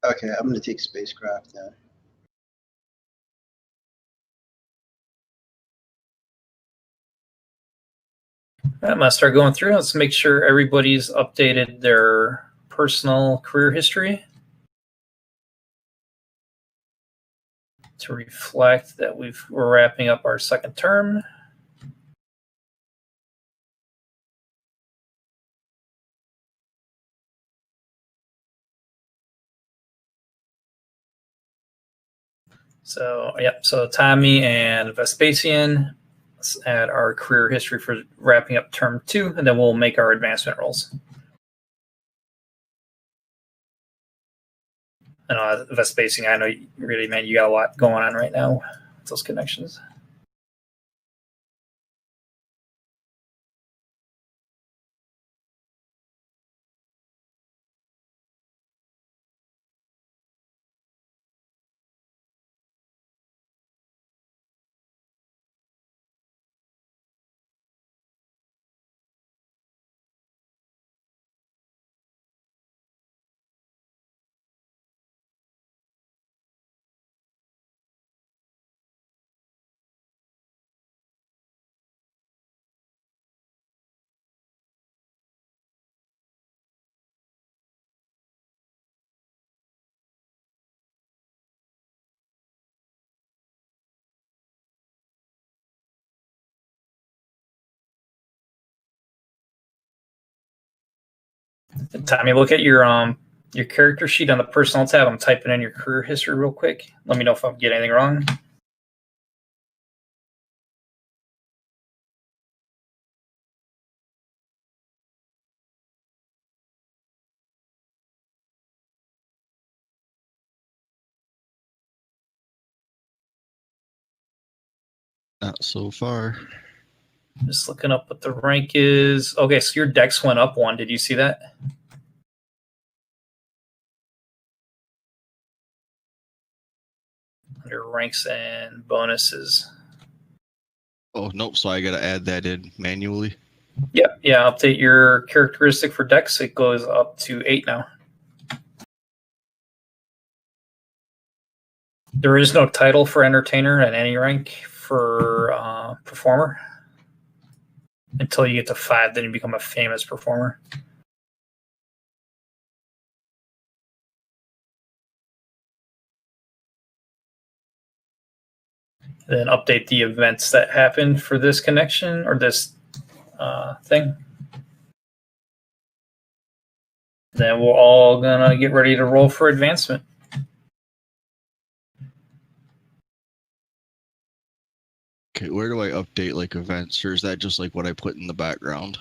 Okay, I'm going to take spacecraft then. I'm going to start going through. Let's make sure everybody's updated their personal career history to reflect that we're wrapping up our second term. So, yep, so Tommy and Vespasian, let's add our career history for wrapping up term 2, and then we'll make our advancement rolls. And Vespasian, I know really, man, you got a lot going on right now with those connections. Tommy, look at your character sheet on the personal tab. I'm typing in your career history real quick. Let me know if I'm getting anything wrong. Not so far. Just looking up what the rank is. Okay, so your dex went up 1. Did you see that? Under ranks and bonuses. Oh, nope. So I got to add that in manually. Yep. Yeah. Update your characteristic for dex. It goes up to 8 now. There is no title for entertainer at any rank for performer. Until you get to 5, then you become a famous performer. Then update the events that happened for this connection or this thing. Then we're all gonna get ready to roll for advancement. Okay, where do I update like events, or is that just like what I put in the background?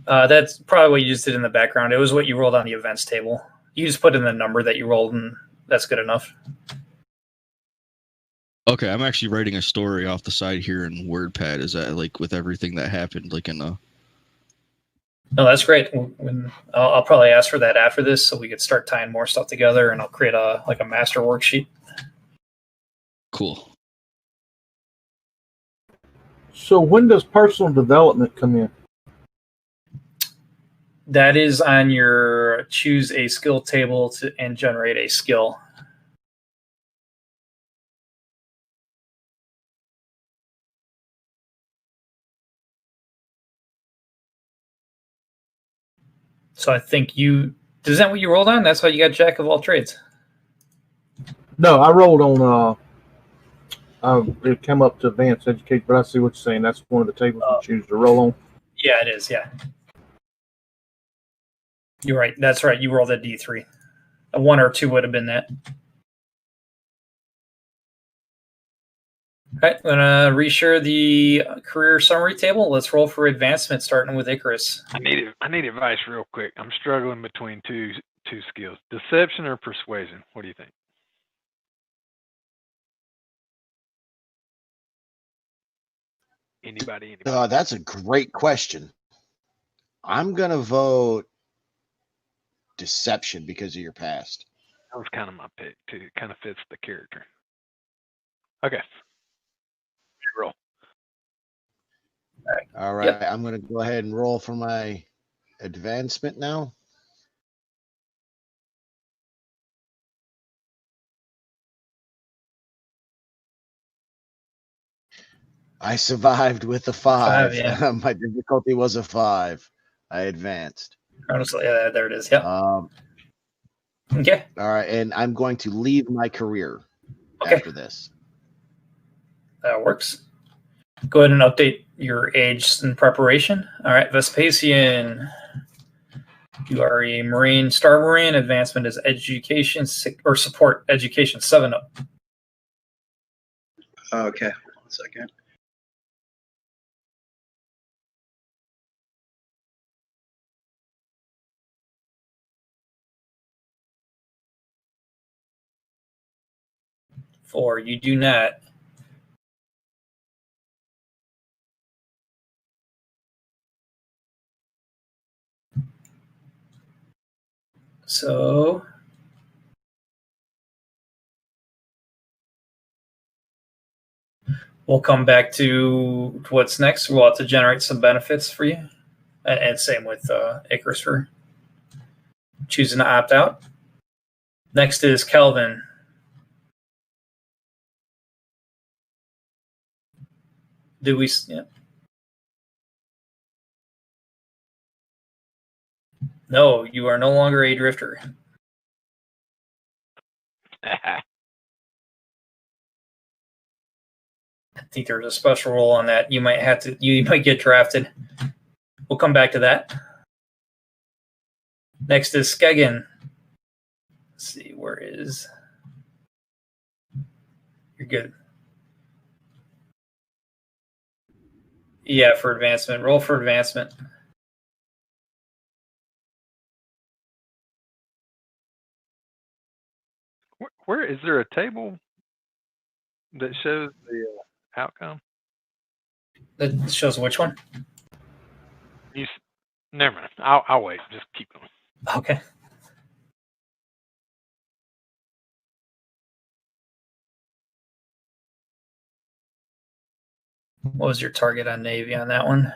That's probably what you just did in the background. It was what you rolled on the events table. You just put in the number that you rolled, and that's good enough. Okay, I'm actually writing a story off the side here in WordPad. Is that like with everything that happened, like in a? No, that's great. I'll probably ask for that after this, so we could start tying more stuff together, and I'll create a master worksheet. Cool. So when does personal development come in? That is on your choose a skill table and generate a skill. So I think Is that what you rolled on? That's why you got Jack of all trades. No, I rolled on. It came up to advanced education, but I see what you're saying. That's one of the tables we choose to roll on. Yeah, it is. Yeah, you're right. That's right. You rolled a D3. A 1 or 2 would have been that. All right, I'm gonna reshare the career summary table. Let's roll for advancement, starting with Icarus. I need advice real quick. I'm struggling between two skills: deception or persuasion. What do you think? Anybody? That's a great question. I'm gonna vote deception because of your past. That was kind of my pick too. It kind of fits the character. Okay. Roll. All right. Yep. I'm gonna go ahead and roll for my advancement now. I survived with a 5. Yeah. My difficulty was a 5. I advanced. Honestly, there it is. Yep. Okay. All right, and I'm going to leave my career after this. That works. Go ahead and update your age in preparation. All right, Vespasian. You are a Marine, Star Marine. Advancement is education or support education 7-up. Okay, 1 second. Four, you do not. So we'll come back to what's next. We'll have to generate some benefits for you. And same with Icarus for choosing to opt out. Next is Kelvin. Do we? Yeah. No, you are no longer a drifter. I think there's a special rule on that. You might have to. You might get drafted. We'll come back to that. Next is Skegin. Let's see, where is? You're good. Yeah, for advancement. Roll for advancement. Where is there a table that shows the outcome? That shows which one? Never mind. I'll wait. Just keep going. Okay. What was your target on Navy on that one?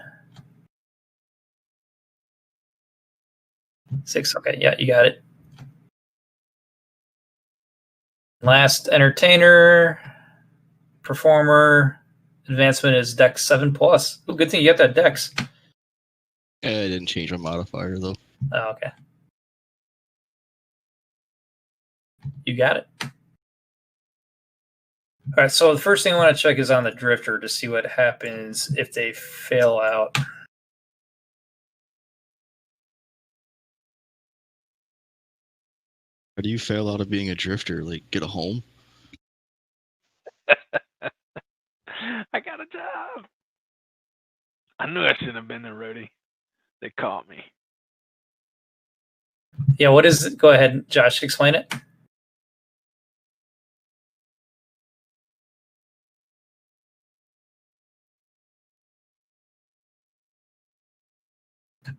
6. Okay, yeah, you got it. Last entertainer, performer, advancement is Dex 7+. Oh, good thing you got that Dex. I didn't change my modifier though. Oh, okay. You got it. All right, so the first thing I want to check is on the drifter to see what happens if they fail out. How do you fail out of being a drifter? Like, get a home? I got a job. I knew I shouldn't have been there, Rody. They caught me. Yeah, what is it? Go ahead, Josh, explain it.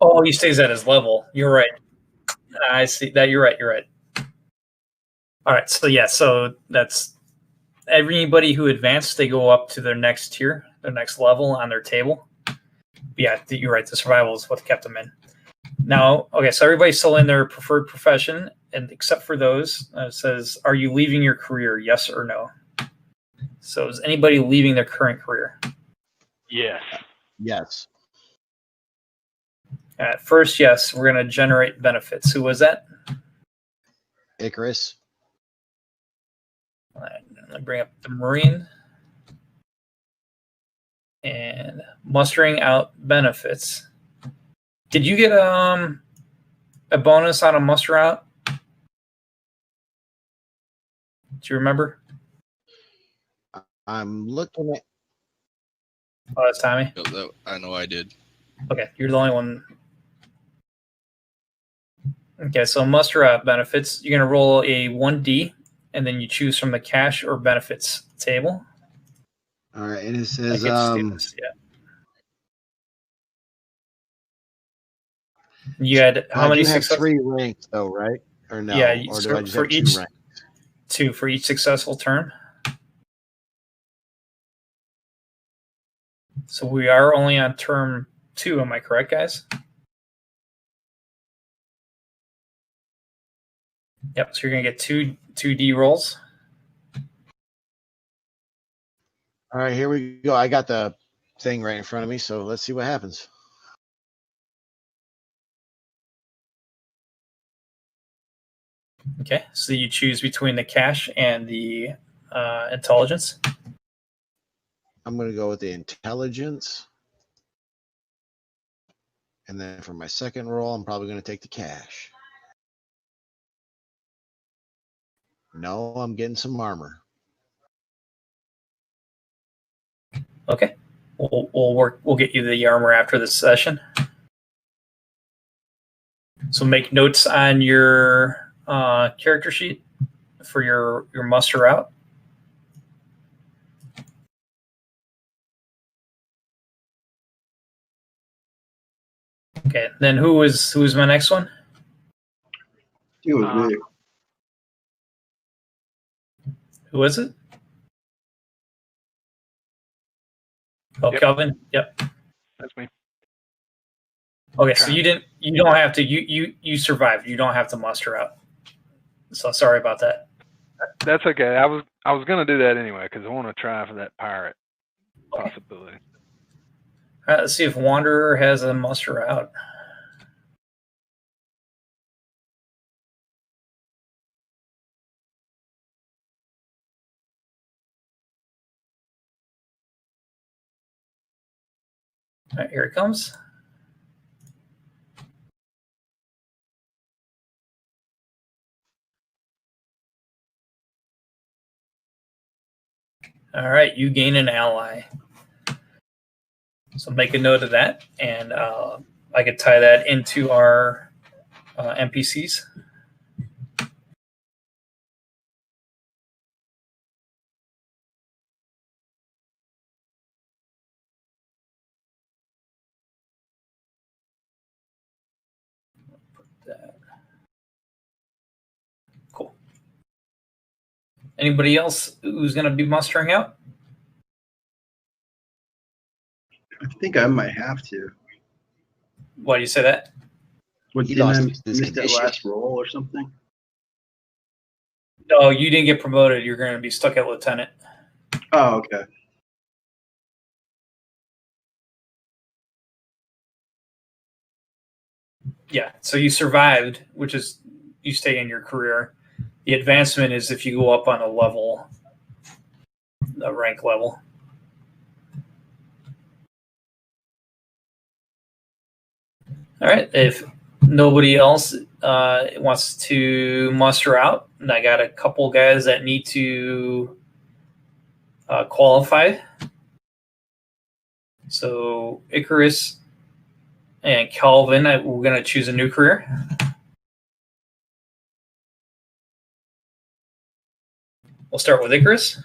Oh, he stays at his level. You're right. I see that. You're right. You're right. All right. So yeah. So that's everybody who advanced. They go up to their next tier, their next level on their table. Yeah, you're right. The survival is what kept them in. Now, okay. So everybody's still in their preferred profession, and except for those, it says, "Are you leaving your career? Yes or no?" So is anybody leaving their current career? Yes. Yes. At first, yes. We're going to generate benefits. Who was that? Icarus. Let me bring up the Marine. And mustering out benefits. Did you get a bonus on a muster out? Do you remember? I'm looking at. Oh, that's Tommy. I know I did. Okay, you're the only one. Okay, so muster out benefits. You're gonna roll a 1d, and then you choose from the cash or benefits table. All right, and it says you had how many? You have 3 ranks though, right? Or no? Yeah, or do I just for have 2 each ranks? 2 for each successful turn. So we are only on turn 2. Am I correct, guys? Yep. So you're gonna get 2d rolls. All right, here we go. I got the thing right in front of me, so let's see what happens. Okay, so you choose between the cash and the intelligence. I'm going to go with the intelligence. And then for my second roll, I'm probably going to take the cash. No, I'm getting some armor. Okay, we'll get you the armor after this session. So make notes on your character sheet for your muster out. Okay, then who's my next one? It was me. Who is it? Oh, Yep. Kelvin. Yep. That's me. Okay, so you don't have to. You survived. You don't have to muster out. So sorry about that. That's okay. I was gonna do that anyway because I want to try for that pirate possibility. All right, let's see if Wanderer has a muster out. All right, here it comes. All right, you gain an ally. So make a note of that, and I could tie that into our NPCs. Cool. Anybody else who's going to be mustering out? I think I might have to. Why do you say that? What, didn't I miss that last roll or something? No, you didn't get promoted. You're going to be stuck at lieutenant. Oh, okay. Yeah, so you survived, which is you stay in your career. The advancement is if you go up on a level, a rank level. All right, if nobody else wants to muster out, and I got a couple guys that need to qualify. So Icarus and Calvin, we're going to choose a new career. We'll start with Icarus.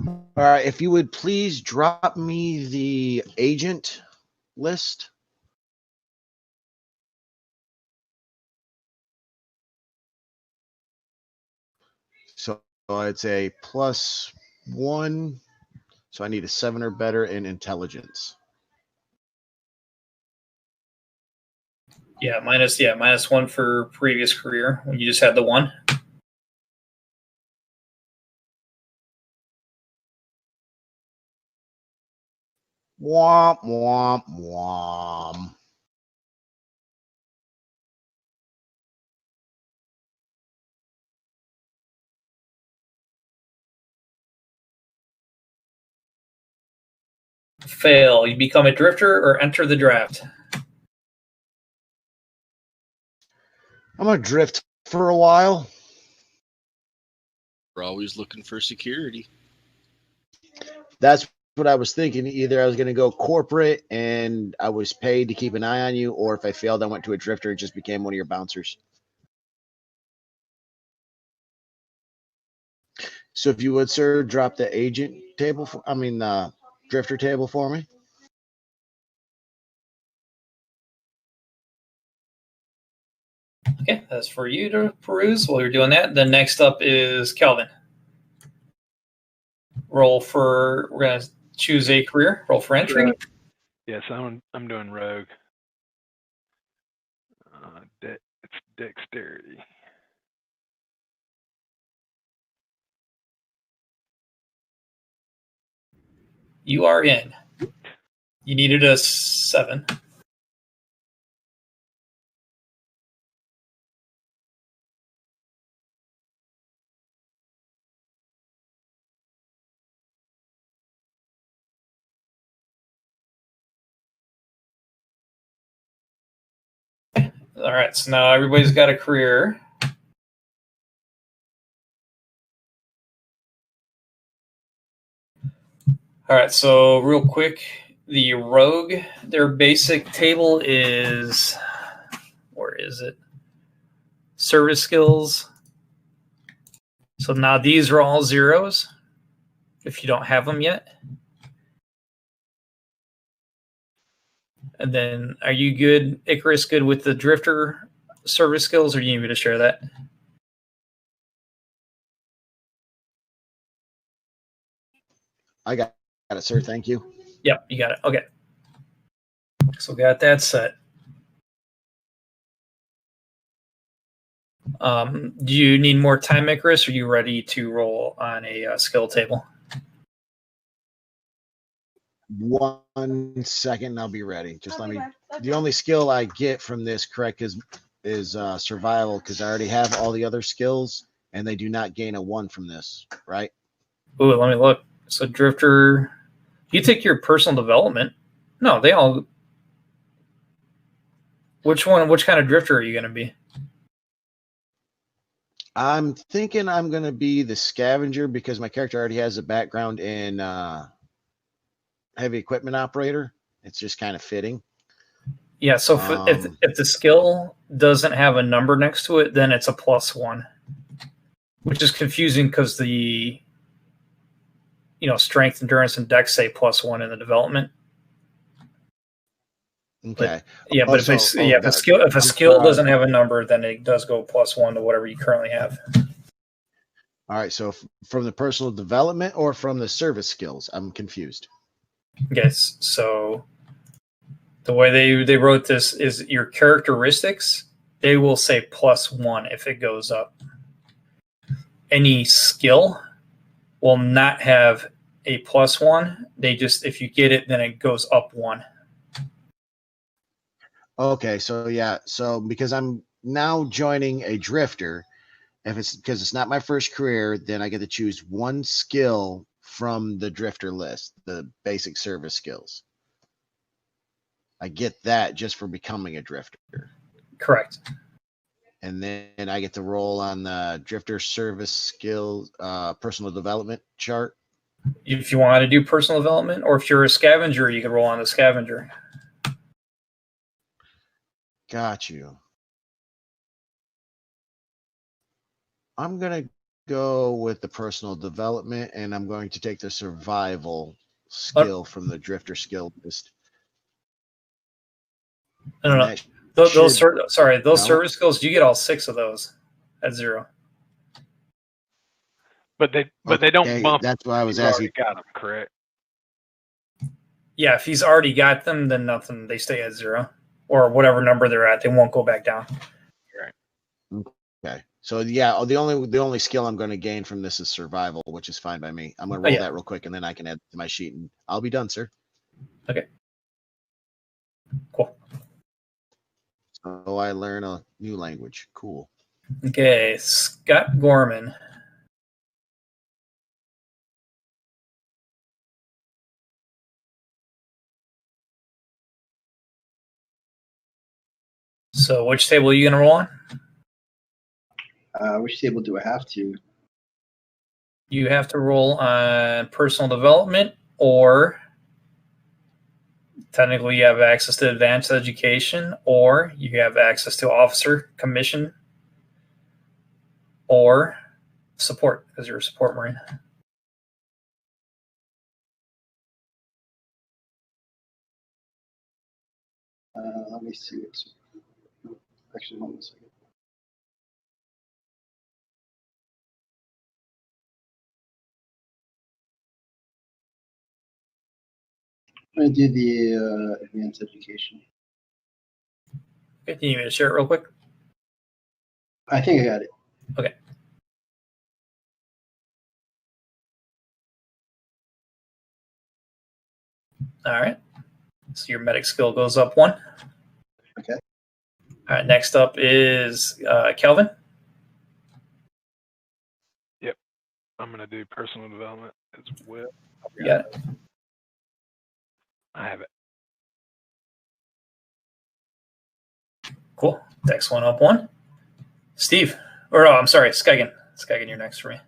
All right, if you would please drop me the agent list. So it's a +1. So I need a 7 or better in intelligence. Yeah, -1 for previous career when you just had the 1. Womp womp womp. Fail. You become a drifter or enter the draft. I'm gonna drift for a while. We're always looking for security. That's what I was thinking. Either I was gonna go corporate and I was paid to keep an eye on you, or if I failed, I went to a drifter and just became one of your bouncers. So if you would, sir, drop the agent table. Drifter table for me. Okay, that's for you to peruse while you're doing that. Then next up is Kelvin. We're going to choose a career. Roll for entry. Yes, I'm doing rogue. It's dexterity. You are in. You needed a 7. All right, so now everybody's got a career. All right, so real quick, the rogue, their basic table is, where is it? Service skills. So now these are all zeros if you don't have them yet. And then are you good, Icarus, good with the drifter service skills, or do you need me to share that? I got it, sir. Thank you. Yep, you got it. Okay. So got that set. Do you need more time, Icarus? Or are you ready to roll on a skill table? 1 second, I'll be ready. Just let me. The only skill I get from this, correct, is survival, because I already have all the other skills, and they do not gain a 1 from this, right? Ooh, let me look. So drifter, you take your personal development. No, they all. Which one? Which kind of drifter are you going to be? I'm thinking I'm going to be the scavenger because my character already has a background in heavy equipment operator. It's just kind of fitting. Yeah, so if the skill doesn't have a number next to it, then it's a +1, which is confusing because the strength, endurance, and dex say +1 in the development. Okay. But if a skill doesn't have a number, then it does go +1 to whatever you currently have. All right. So from the personal development or from the service skills, I'm confused. Yes. So the way they wrote this is your characteristics. They will say +1 if it goes up. Any skill will not have a +1. They just, if you get it, then it goes up 1. Okay, so yeah, so because I'm now joining a drifter, if it's because it's not my first career, then I get to choose 1 skill from the drifter list, the basic service skills. I get that just for becoming a drifter. Correct. And then I get to roll on the drifter service skills, personal development chart. If you want to do personal development, or if you're a scavenger, you can roll on the scavenger. Got you. I'm going to go with the personal development, and I'm going to take the survival skill from the drifter skill list. No. Those service skills, you get all 6 of those at 0. But they don't bump. That's why I was asking. Got them, correct? Yeah, if he's already got them, then nothing. They stay at 0 or whatever number they're at. They won't go back down. Right. Okay. So yeah, the only skill I'm going to gain from this is survival, which is fine by me. I'm going to roll that real quick, and then I can add to my sheet, and I'll be done, sir. Okay. Cool. So I learn a new language. Cool. Okay, Scott Gorman. So which table are you going to roll on? Which table do I have to? You have to roll on personal development, or technically you have access to advanced education, or you have access to officer commission, or support, because you're a support Marine. Let me see. Actually, hold on a second. I'm going to do the advanced education. Okay, can you need me to share it real quick? I think I got it. Okay. All right. So your medic skill goes up 1. Okay. All right. Next up is Kelvin. Yep. I'm going to do personal development as well. Yeah. I have it. Cool. Dex 1 up 1. Steve. Or, I'm sorry, Skigan. Skigan, you're next for me.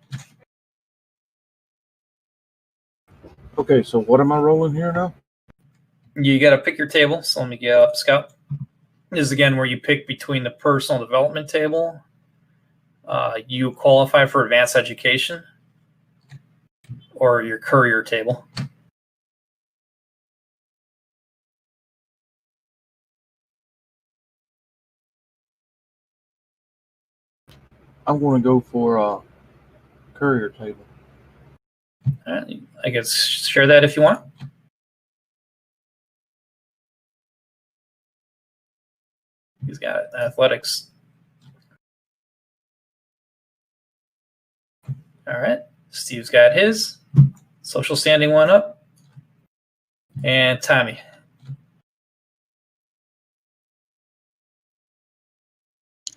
Okay, so what am I rolling here now? You got to pick your table. So let me get up, Scout. This is again where you pick between the personal development table. You qualify for advanced education, or your courier table. I'm going to go for courier table. All right, I guess share that if you want. He's got athletics. All right. Steve's got his. Social standing 1 up. And Tommy.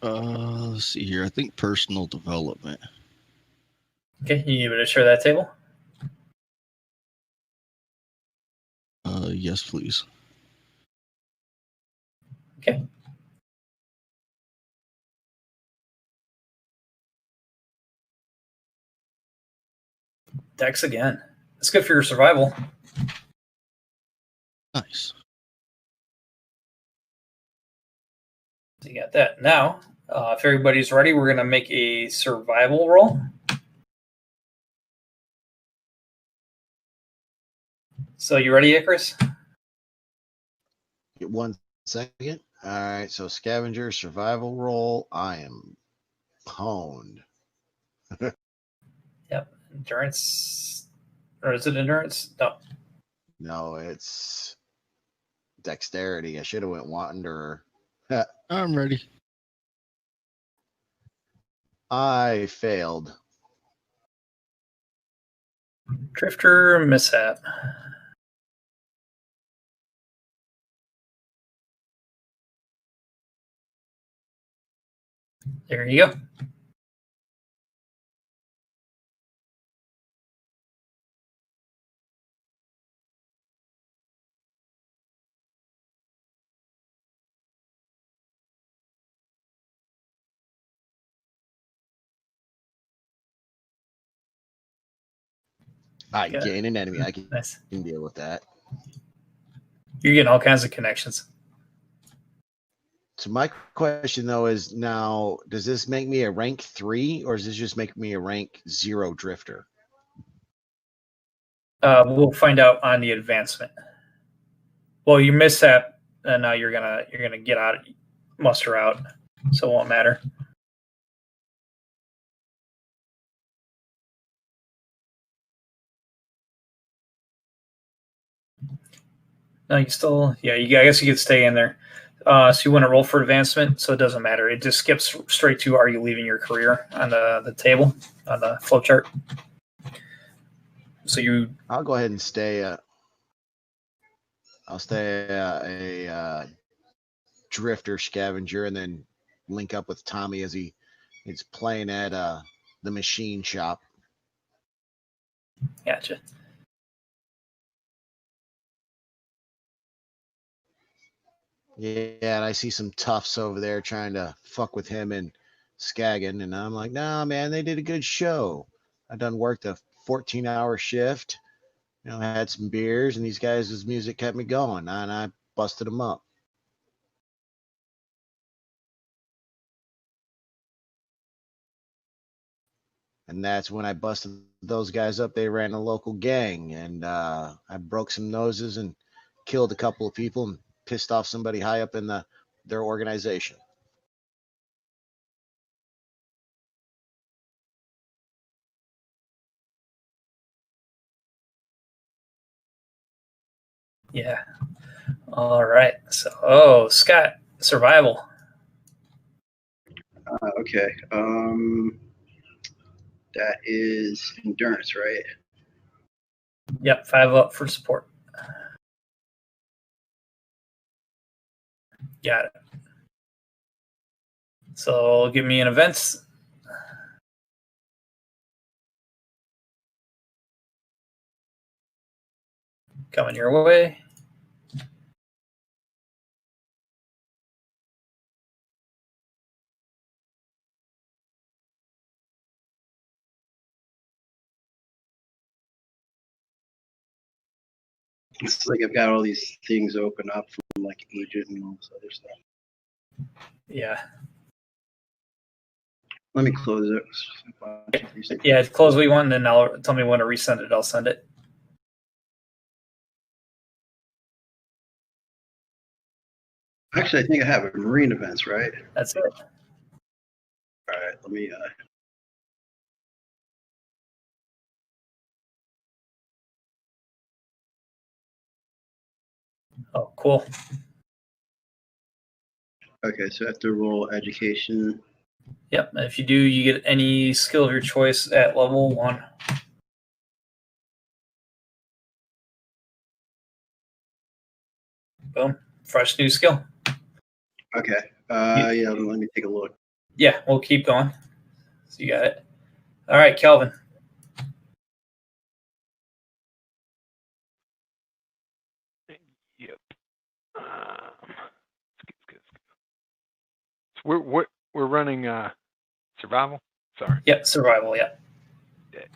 Let's see here. I think personal development. Okay, you need me to share that table? Yes, please. Okay. Dex again. That's good for your survival. Nice. So you got that. Now, if everybody's ready, we're going to make a survival roll. So you ready, Icarus? Get 1 second. All right, so scavenger survival roll. I am pwned. Yep. Endurance. Or is it endurance? No. No, it's dexterity. I should have went Wander. I'm ready. I failed. Drifter mishap. There you go. I Got gain an enemy. I can Nice. deal with that. You're getting all kinds of connections. So my question though is now, does this make me a rank 3 or does this just make me a rank 0 drifter? We'll find out on the advancement. Well, you mishap, and now you're gonna get out, muster out, so it won't matter. No, you still, yeah. I guess you could stay in there. So you want to roll for advancement, so it doesn't matter. It just skips straight to are you leaving your career on the table on the flow chart. So I'll go ahead and stay. I'll stay a drifter scavenger and then link up with Tommy as he's playing at the machine shop. Gotcha. Yeah, and I see some toughs over there trying to fuck with him and Skagen, and I'm like, nah, man, they did a good show. I done worked a 14-hour shift, had some beers, and these guys' music kept me going, and I busted them up. And that's when I busted those guys up. They ran a local gang, and I broke some noses and killed a couple of people and pissed off somebody high up in their organization. Yeah. All right. So, Scott, survival. Okay. That is endurance, right? Yep, 5 up for support. Got it. So give me an events. Coming your way. It's like I've got all these things open up from like agent and all this other stuff. Yeah. Let me close it. Yeah, close what you want, and then tell me when to resend it. I'll send it. Actually, I think I have it. Marine events, right? That's it. All right, let me. Oh, cool. Okay, so I have to roll education. Yep. If you do, you get any skill of your choice at level 1. Boom. Fresh new skill. Okay. Yeah, let me take a look. Yeah, we'll keep going. So you got it. All right, Kelvin. Yep. So we're running survival. Sorry. Yep, survival. Yep. Dex.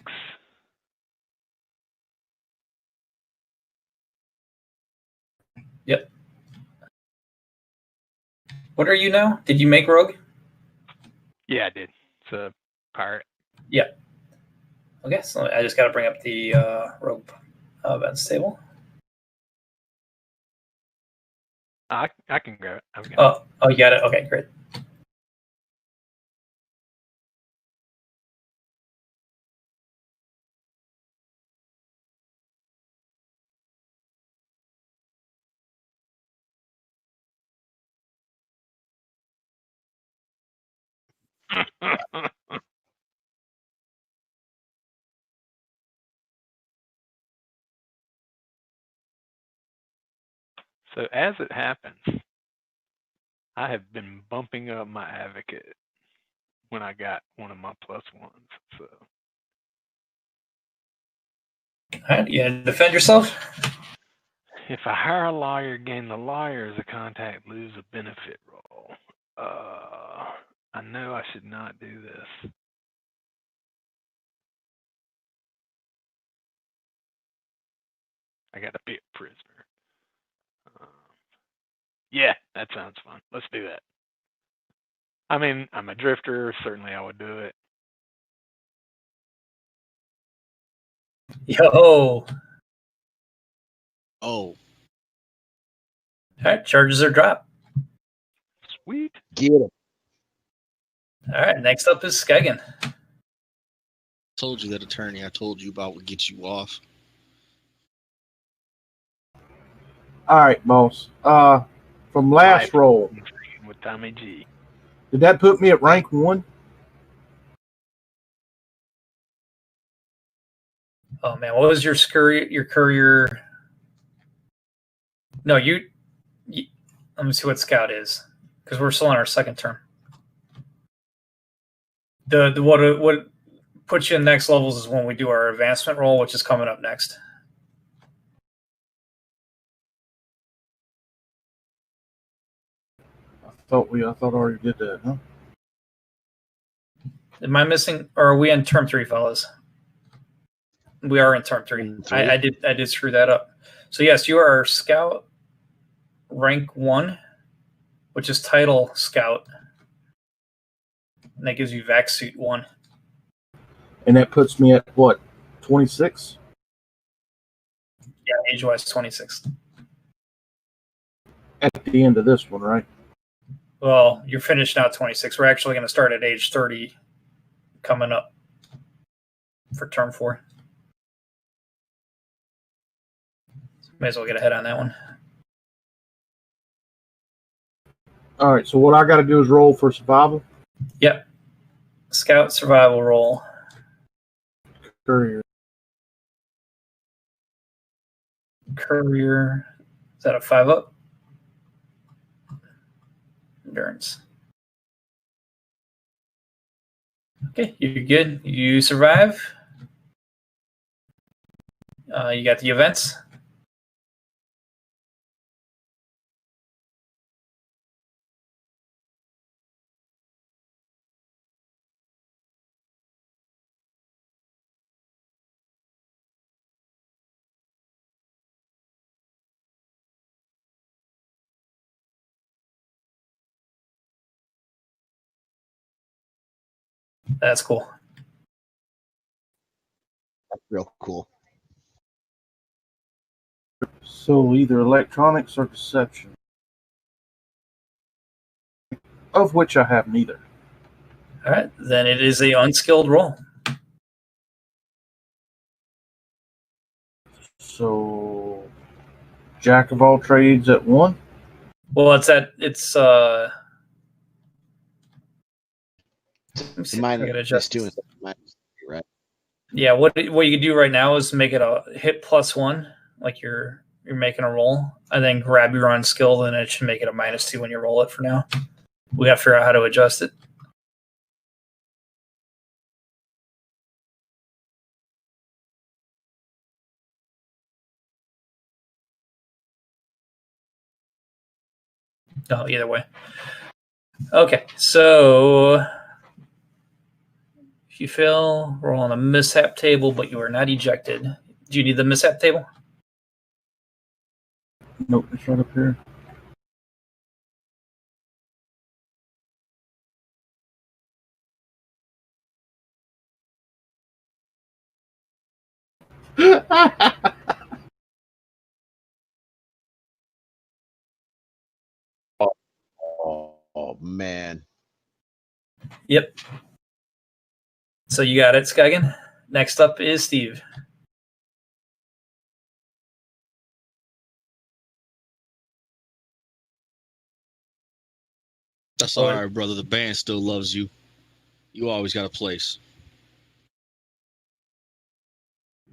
Yep. What are you now? Did you make rogue? Yeah, I did. It's a pirate. Yep. Okay, so I just got to bring up the rogue events table. I can grab it. Oh, you got it. Okay, great. So as it happens, I have been bumping up my advocate when I got one of my +1s. So. All right, you gonna defend yourself? If I hire a lawyer, gain the lawyer as a contact, lose a benefit roll. I know I should not do this. I got to be a prisoner. Yeah, that sounds fun. Let's do that. I mean, I'm a drifter. Certainly, I would do it. Yo. Oh. All right, charges are dropped. Sweet. Get him. All right, next up is Skagen. Told you that attorney I told you about would get you off. All right, boss. From last roll, with Tommy G. Did that put me at rank 1? Oh man, what was your courier? No, you. Let me see what scout is, because we're still on our second turn. The what puts you in next levels is when we do our advancement roll, which is coming up next. thought I already did that, huh? Am I missing, or are we in term 3, fellas? We are in term 3. I did screw that up. So yes, you are Scout rank 1, which is title Scout, and that gives you Vac Suit 1. And that puts me at what, 26? Yeah, age-wise 26. At the end of this one, right? Well, you're finished now at 26. We're actually going to start at age 30 coming up for term 4. May as well get ahead on that one. All right, so what I got to do is roll for survival? Yep. Scout survival roll. Courier. Courier. Is that a 5-up? Endurance. Okay, you're good. You survive. You got the events. That's cool. That's real cool. So either electronics or deception, of which I have neither. All right, then it is a unskilled roll. So jack of all trades at 1. Well, it's minus 2 and minus 3, right? Yeah, what you can do right now is make it a hit +1, like you're making a roll, and then grab your unskilled, and it should make it a -2 when you roll it for now. We have to figure out how to adjust it. No, either way. Okay, so if you fail, roll on a mishap table, but you are not ejected. Do you need the mishap table? Nope, it's right up here. Oh man. Yep. So you got it, Skygan. Next up is Steve. That's all right, brother. The band still loves you. You always got a place.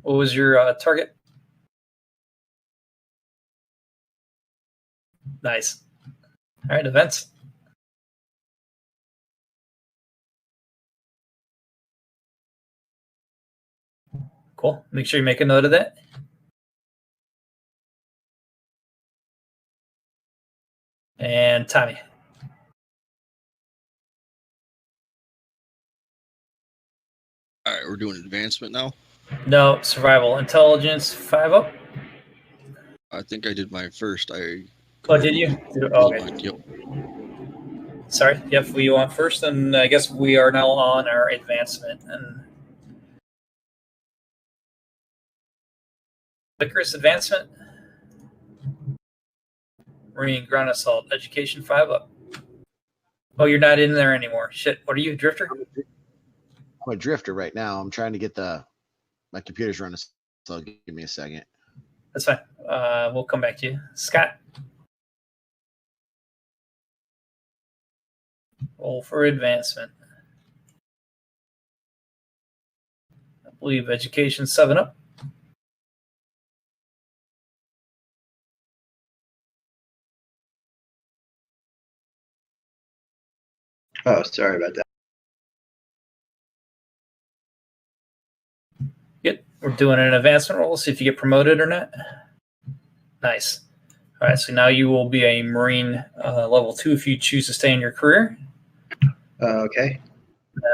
What was your target? Nice. All right, events. Cool. Make sure you make a note of that. And Tommy. All right, we're doing advancement now. No, survival. Intelligence, 5-up. I think I did mine first. Oh, did you? Oh, okay. Yep. Sorry. Yep, we went first, and I guess we are now on our advancement. And Vickers advancement. Marine ground assault. Education, 5-up. Oh, you're not in there anymore. Shit. What are you, drifter? I'm a drifter right now. I'm trying to get my computer's running, so give me a second. That's fine. We'll come back to you. Scott. Roll for advancement. I believe education 7-up. Oh, sorry about that. Good. We're doing an advancement roll. See if you get promoted or not. Nice. All right, so now you will be a Marine level 2 if you choose to stay in your career. Okay.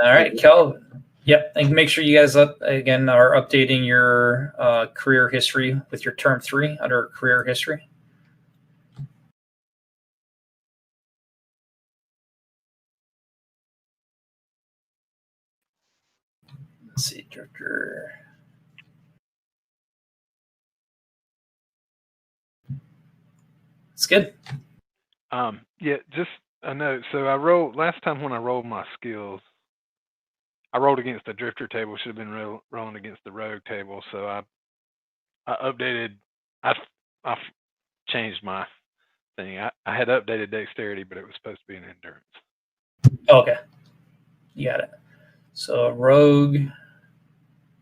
All right, Kelvin. Yep, and make sure you guys again are updating your career history with your term 3 under career history. Let's see, Drifter. It's good. Yeah, just a note. So I rolled last time when I rolled my skills. I rolled against the Drifter table. Should have been rolling against the Rogue table. So I updated. I changed my thing. I had updated Dexterity, but it was supposed to be an Endurance. Okay, you got it. So Rogue.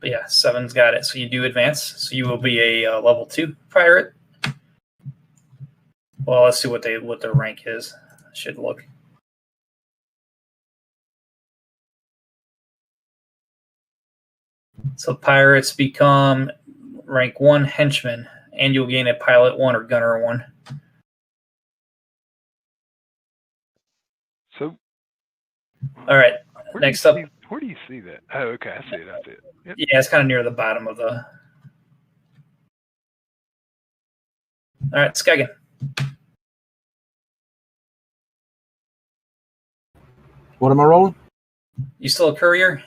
But yeah, 7's got it. So you do advance. So you will be a level 2 pirate. Well, let's see what their rank is. Should look. So pirates become rank 1 henchman, and you'll gain a pilot 1 or gunner 1. So, all right. Next up. Where do you see that? Oh, okay, I see it. I see it. Yep. Yeah, it's kind of near the bottom of the. All right, Skagen. What am I rolling? You still a courier?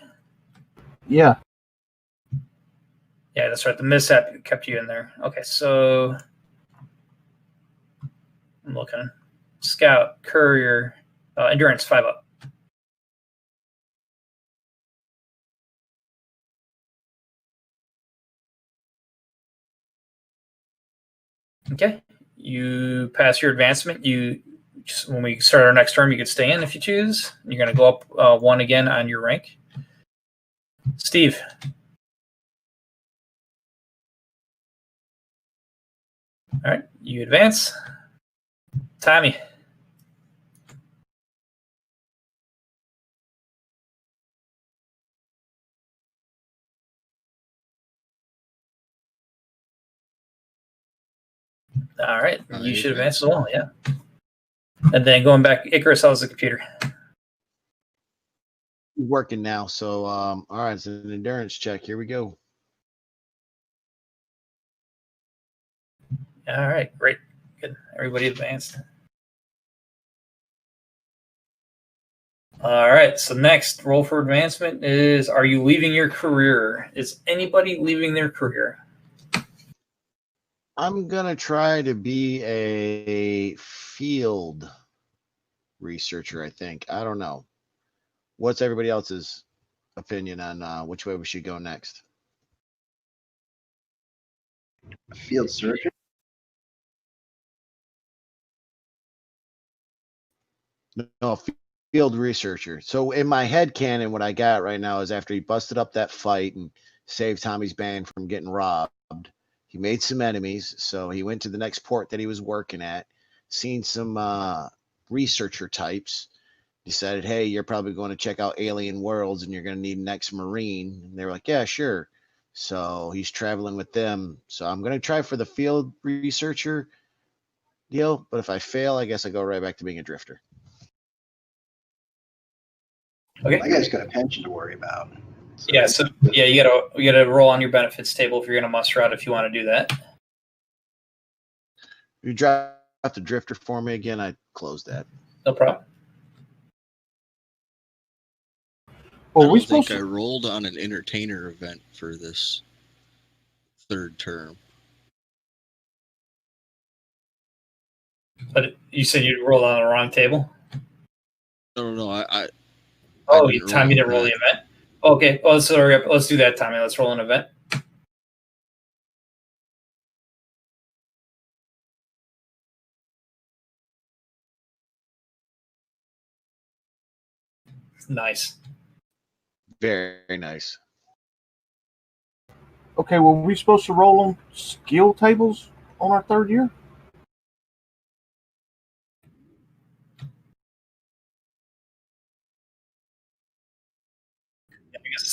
Yeah. Yeah, that's right. The mishap kept you in there. Okay, so I'm looking. Scout, courier, endurance 5 up. Okay, you pass your advancement. When we start our next term, you could stay in if you choose. You're going to go up 1 again on your rank. Steve. All right, you advance. Tommy. All right, you should advance as well, yeah. And then going back, Icarus, how's the computer? Working now, so all right, it's an endurance check. Here we go. All right, great, good. Everybody advanced. All right, so next roll for advancement is: are you leaving your career? Is anybody leaving their career? I'm gonna try to be a field researcher. I think. I don't know. What's everybody else's opinion on which way we should go next? Field surgeon. No, field researcher. So in my head canon, what I got right now is after he busted up that fight and saved Tommy's band from getting robbed, he made some enemies. So he went to the next port that he was working at, seen some researcher types, decided, hey, you're probably going to check out alien worlds and you're going to need an ex-Marine. And they were like, yeah, sure. So he's traveling with them. So I'm going to try for the field researcher deal. But if I fail, I guess I go right back to being a drifter. Okay. That guy's got a pension to worry about. So yeah, so yeah, you gotta roll on your benefits table if you're gonna muster out if you want to do that. You drop the drifter for me again. I closed that. No problem. Well, I think I rolled on an entertainer event for this third term. But you said you rolled on the wrong table? No. Tommy didn't roll the event? Okay, well, sorry, let's do that, Tommy. Let's roll an event. Nice. Very nice. Okay, well, were we supposed to roll on skill tables on our third year?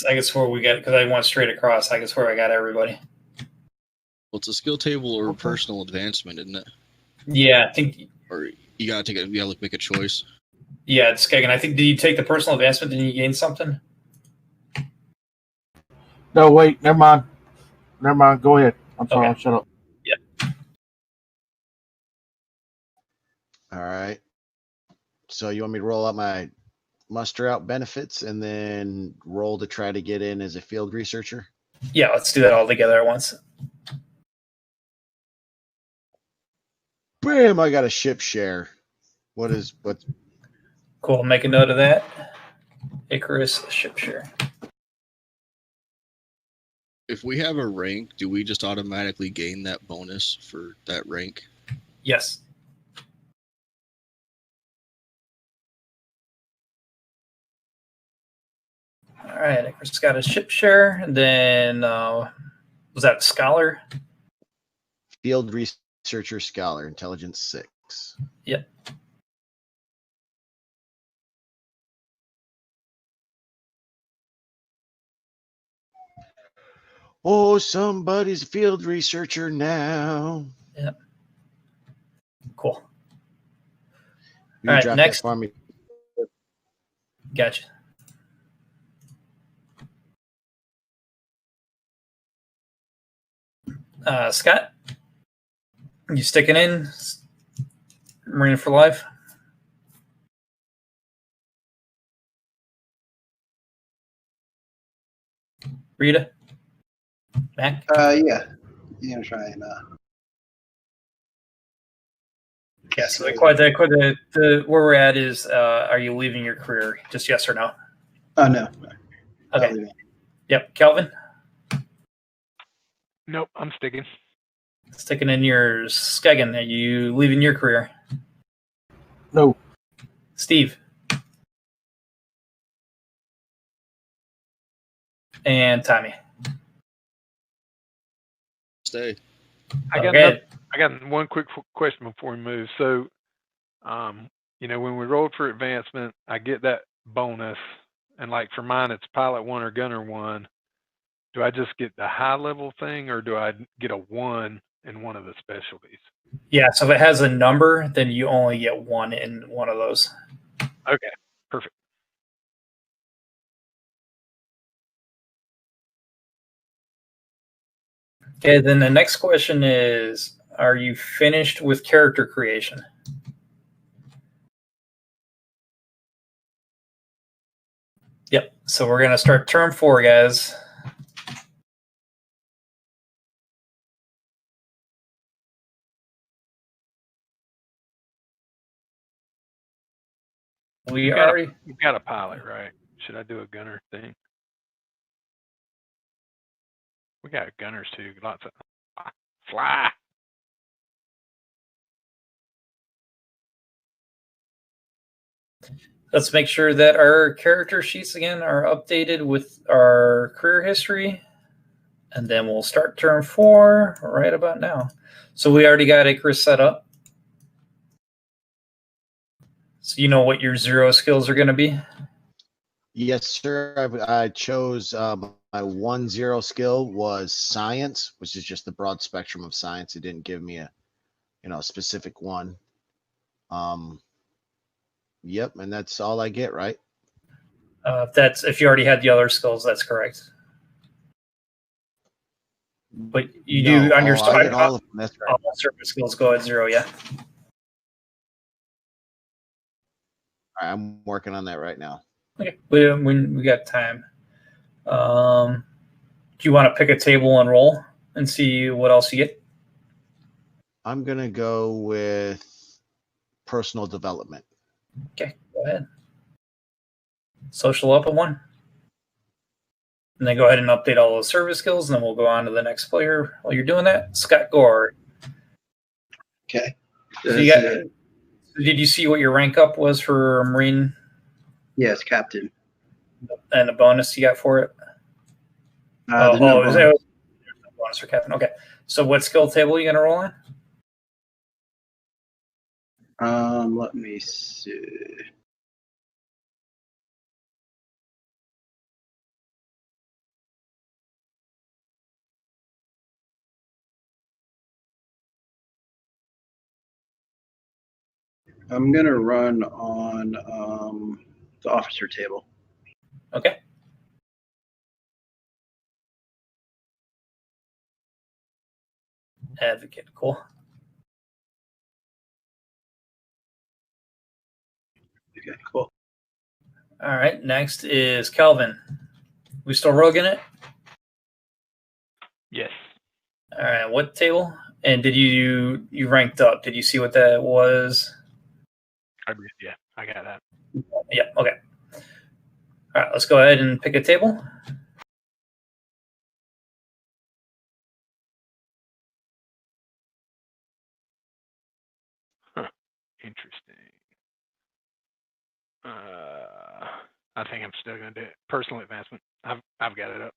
I guess where we got, because I went straight across, I guess where I got everybody. Well, it's a skill table or personal advancement, isn't it? Yeah, I think. Or you gotta take it. You gotta make a choice. Yeah, it's Skagen. I think. Did you take the personal advancement? Did you gain something? No, wait, never mind. Never mind. Go ahead. I'm sorry. Okay. Shut up. All right. So you want me to roll out my muster out benefits and then roll to try to get in as a field researcher? Yeah, let's do that all together at once. Bam! I got a ship share. What's Cool. Make a note of that. Icarus ship share. If we have a rank, do we just automatically gain that bonus for that rank? Yes. All right, Icarus got a ship share, and then was that scholar? field researcher scholar, intelligence 6? Yep. Oh, somebody's a field researcher now. Yep. Cool. You All right, drop next. that for me. Gotcha. Scott, you sticking in? Marine for life. Rita, Mac. Yeah. You gonna try and Yeah. So the where we're at is, are you leaving your career? Just yes or no. Oh no. Okay. Yep. Kelvin, Nope, I'm sticking. sticking in your Skagen. Are you leaving your career? No. Steve. And Tommy. Stay. I got one quick question before we move. So, when we rolled for advancement, I get that bonus, and like for mine, it's pilot 1 or gunner 1. Do I just get the high level thing, or do I get a 1 in one of the specialties? Yeah. So if it has a number, then you only get 1 in one of those. Okay. Perfect. Okay. Then the next question is, are you finished with character creation? Yep. So we're going to start term 4, guys. We've got a pilot, right? Should I do a gunner thing? We got gunners too. Lots of fly. Let's make sure that our character sheets again are updated with our career history. And then we'll start term 4 right about now. So we already got Icarus set up. So you know what your 0 skills are going to be? Yes, sir. I chose my 1-0 skill was science, which is just the broad spectrum of science. It didn't give me a specific one. Yep, and that's all I get, right? If you already had the other skills, that's correct. But you do on your start. All of them. That's right. All surface skills go at 0, yeah. All right, I'm working on that right now. Okay, we got time. Do you want to pick a table and roll and see what else you get? I'm gonna go with personal development. Okay, go ahead. Social up at 1. And then go ahead and update all those service skills, and then we'll go on to the next player while you're doing that. Scott Gore. Okay. So did you see what your rank up was for Marine? Yes, captain. And the bonus you got for it? There's no bonus. It was bonus for captain. Okay. So what skill table are you going to roll on? Let me see. I'm gonna run on the officer table. Okay. Advocate, cool. Okay, cool. All right, next is Kelvin. We still roguing it? Yes. All right, what table? And did you ranked up? Did you see what that was? Yeah, I got that. Yeah, okay. All right, let's go ahead and pick a table. Huh. Interesting. I think I'm still going to do it. Personal advancement. I've got it up.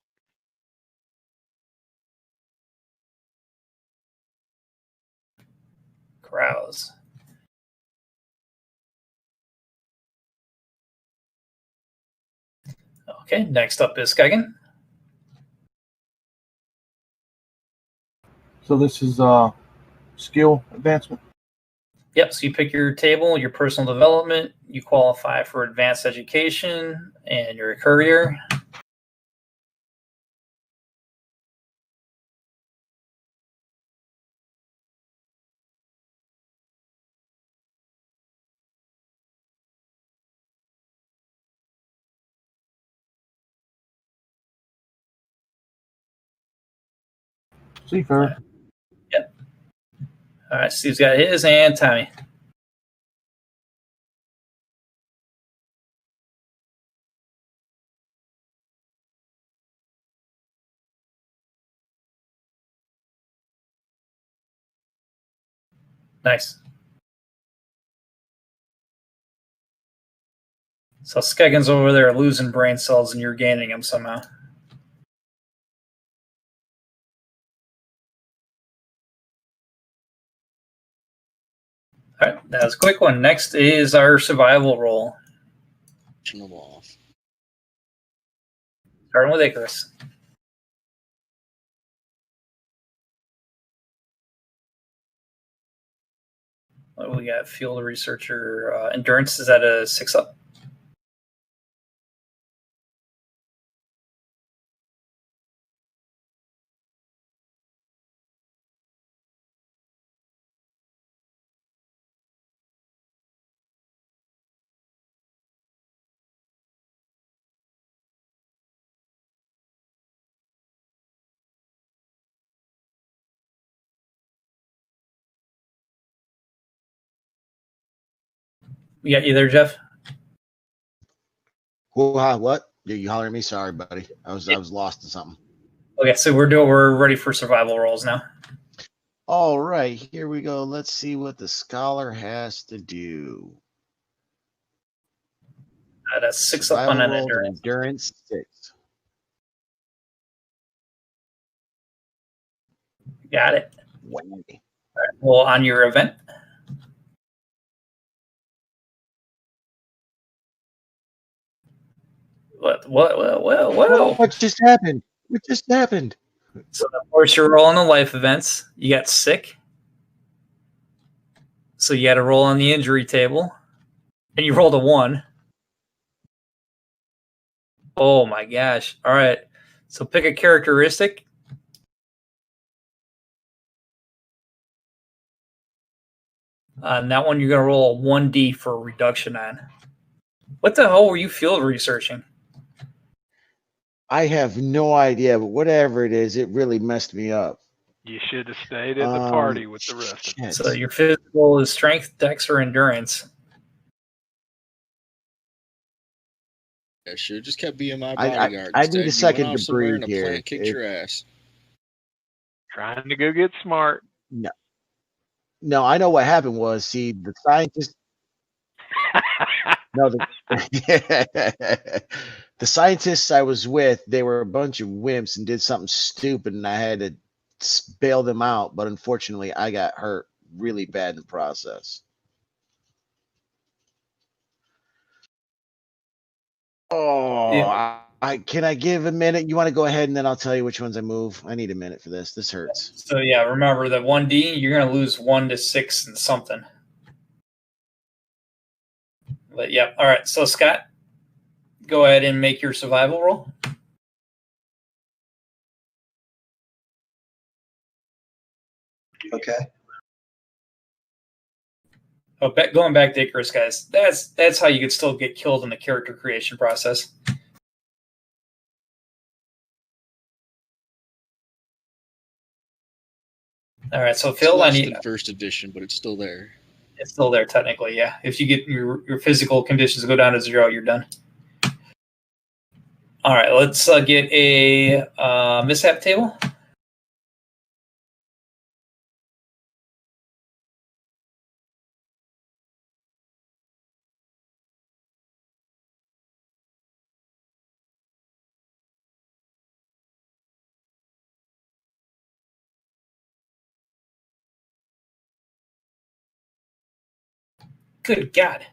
Carouse. Okay, next up is Skegen. So this is skill advancement. Yep, so you pick your table, your personal development, you qualify for advanced education, and you're a courier. Seafarer. Yep. All right, Steve's got his, and Tommy. Nice. So Skegan's over there losing brain cells, and you're gaining them somehow. All right, that was a quick one. Next is our survival roll. Starting with Icarus. What do we got? Field researcher. Endurance, is that a 6 up? We got you there, Jeff? What? You hollering at me? Sorry, buddy. I was lost in something. Okay, so we're ready for survival rolls now. All right, here we go. Let's see what the scholar has to do. That's 6 up on an endurance. Endurance 6. Got it. Wow. All right, well, on your event. What just happened? What just happened? So, of course, you're rolling the life events. You got sick. So you had to roll on the injury table. And you rolled a 1. Oh, my gosh. All right. So pick a characteristic. On that one, you're going to roll a 1D for a reduction on. What the hell were you field researching? I have no idea, but whatever it is, it really messed me up. You should have stayed at the party with the rest of them. So your physical is strength, dex, or endurance. Yeah, sure. Just kept being my bodyguard. I need a second to breathe here. Kicked your ass. Trying to go get smart. No, I know what happened was, see, the scientist. No, the scientists I was with, they were a bunch of wimps and did something stupid, and I had to bail them out. But unfortunately, I got hurt really bad in the process. Oh, yeah. Can I give a minute? You want to go ahead, and then I'll tell you which ones I move. I need a minute for this. This hurts. So yeah, remember that 1D, you're going to lose 1 to 6 and something. But yeah, all right. So Scott, go ahead and make your survival roll. Okay. Oh, going back to Icarus, guys. That's how you could still get killed in the character creation process. All right, so Phil, it's less than first edition, but it's still there. It's still there technically, yeah. If you get your physical conditions go down to 0, you're done. All right, let's get a mishap table. Good God.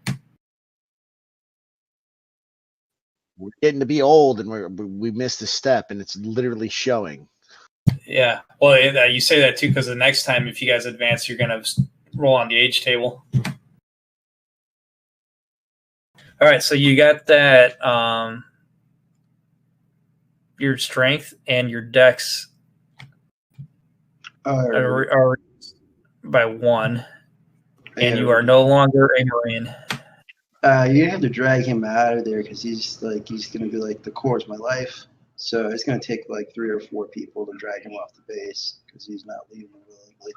We're getting to be old, and we missed a step, and it's literally showing. Yeah. Well, you say that too because the next time, if you guys advance, you're going to roll on the age table. All right, so you got that your strength and your dex are by 1, and you are no longer a Marine. You have to drag him out of there because he's gonna be like, the core is my life. So it's gonna take like 3 or 4 people to drag him off the base because he's not leaving willingly.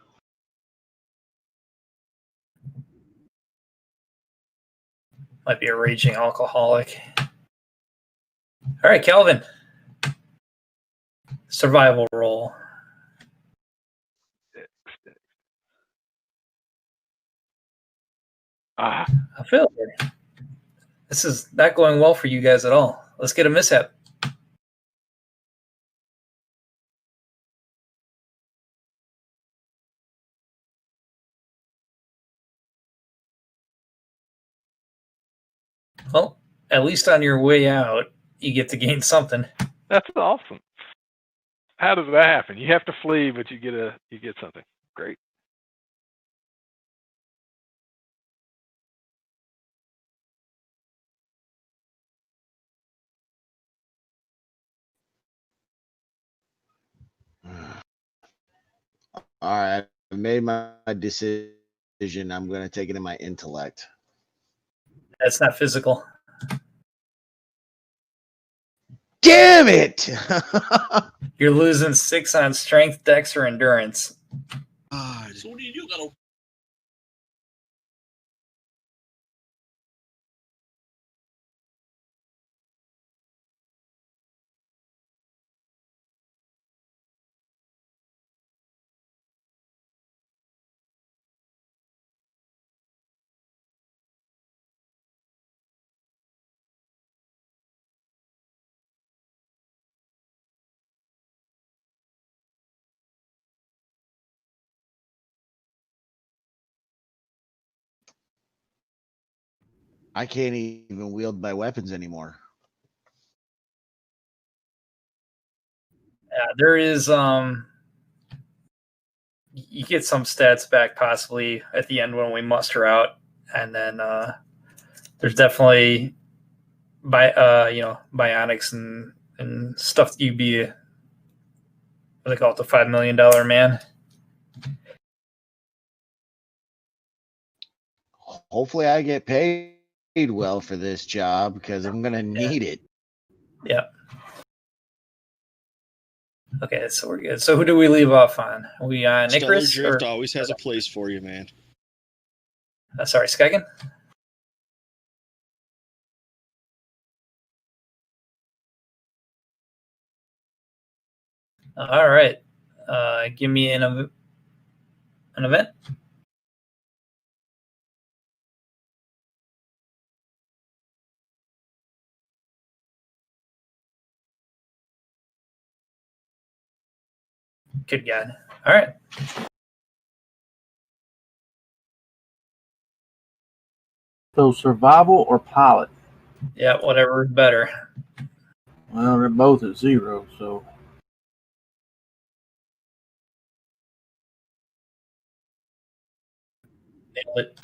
Might be a raging alcoholic. All right, Kelvin. Survival roll. I feel it. This is not going well for you guys at all. Let's get a mishap. Well, at least on your way out, you get to gain something. That's awesome. How does that happen? You have to flee, but you get something. Great. All right, I've made my decision. I'm going to take it in my intellect. That's not physical. Damn it! You're losing 6 on strength, dex, or endurance. So what do you got? I can't even wield my weapons anymore. There is you get some stats back possibly at the end when we muster out, and then there's definitely bionics and stuff that you'd be what they call it, the $5 million man. Hopefully I get paid well for this job because I'm going to need it. Yeah. Okay, so we're good. So who do we leave off on? Are we on Stellar Icarus? Drift always has a place for you, man. Sorry, Skagen? All right. Give me an event. Good God. All right. So survival or pilot? Yeah, whatever is better. Well, they're both at 0, so. Nailed it.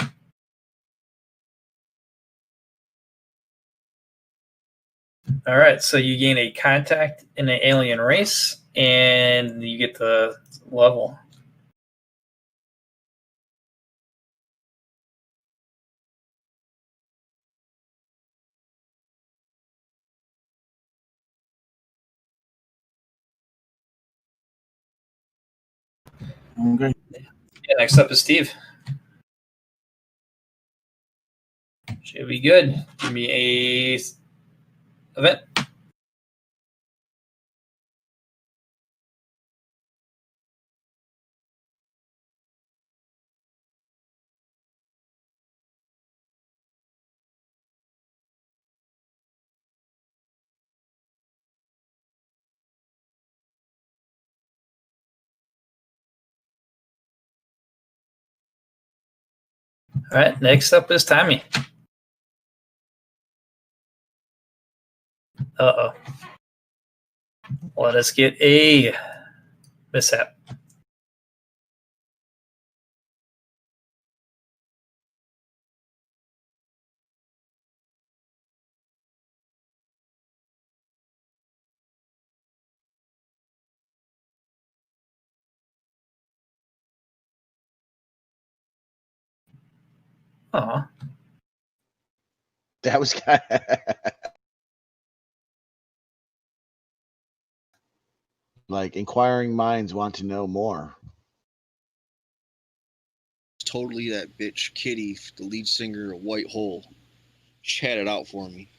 All right, so you gain a contact in an alien race, and you get the level. Okay. Yeah, next up is Steve. Should be good. Give me a event. All right, next up is Tommy. Uh-oh. Let us get a mishap. Aw. That was kind of like inquiring minds want to know more. Totally that bitch Kitty, the lead singer of White Hole, chatted out for me.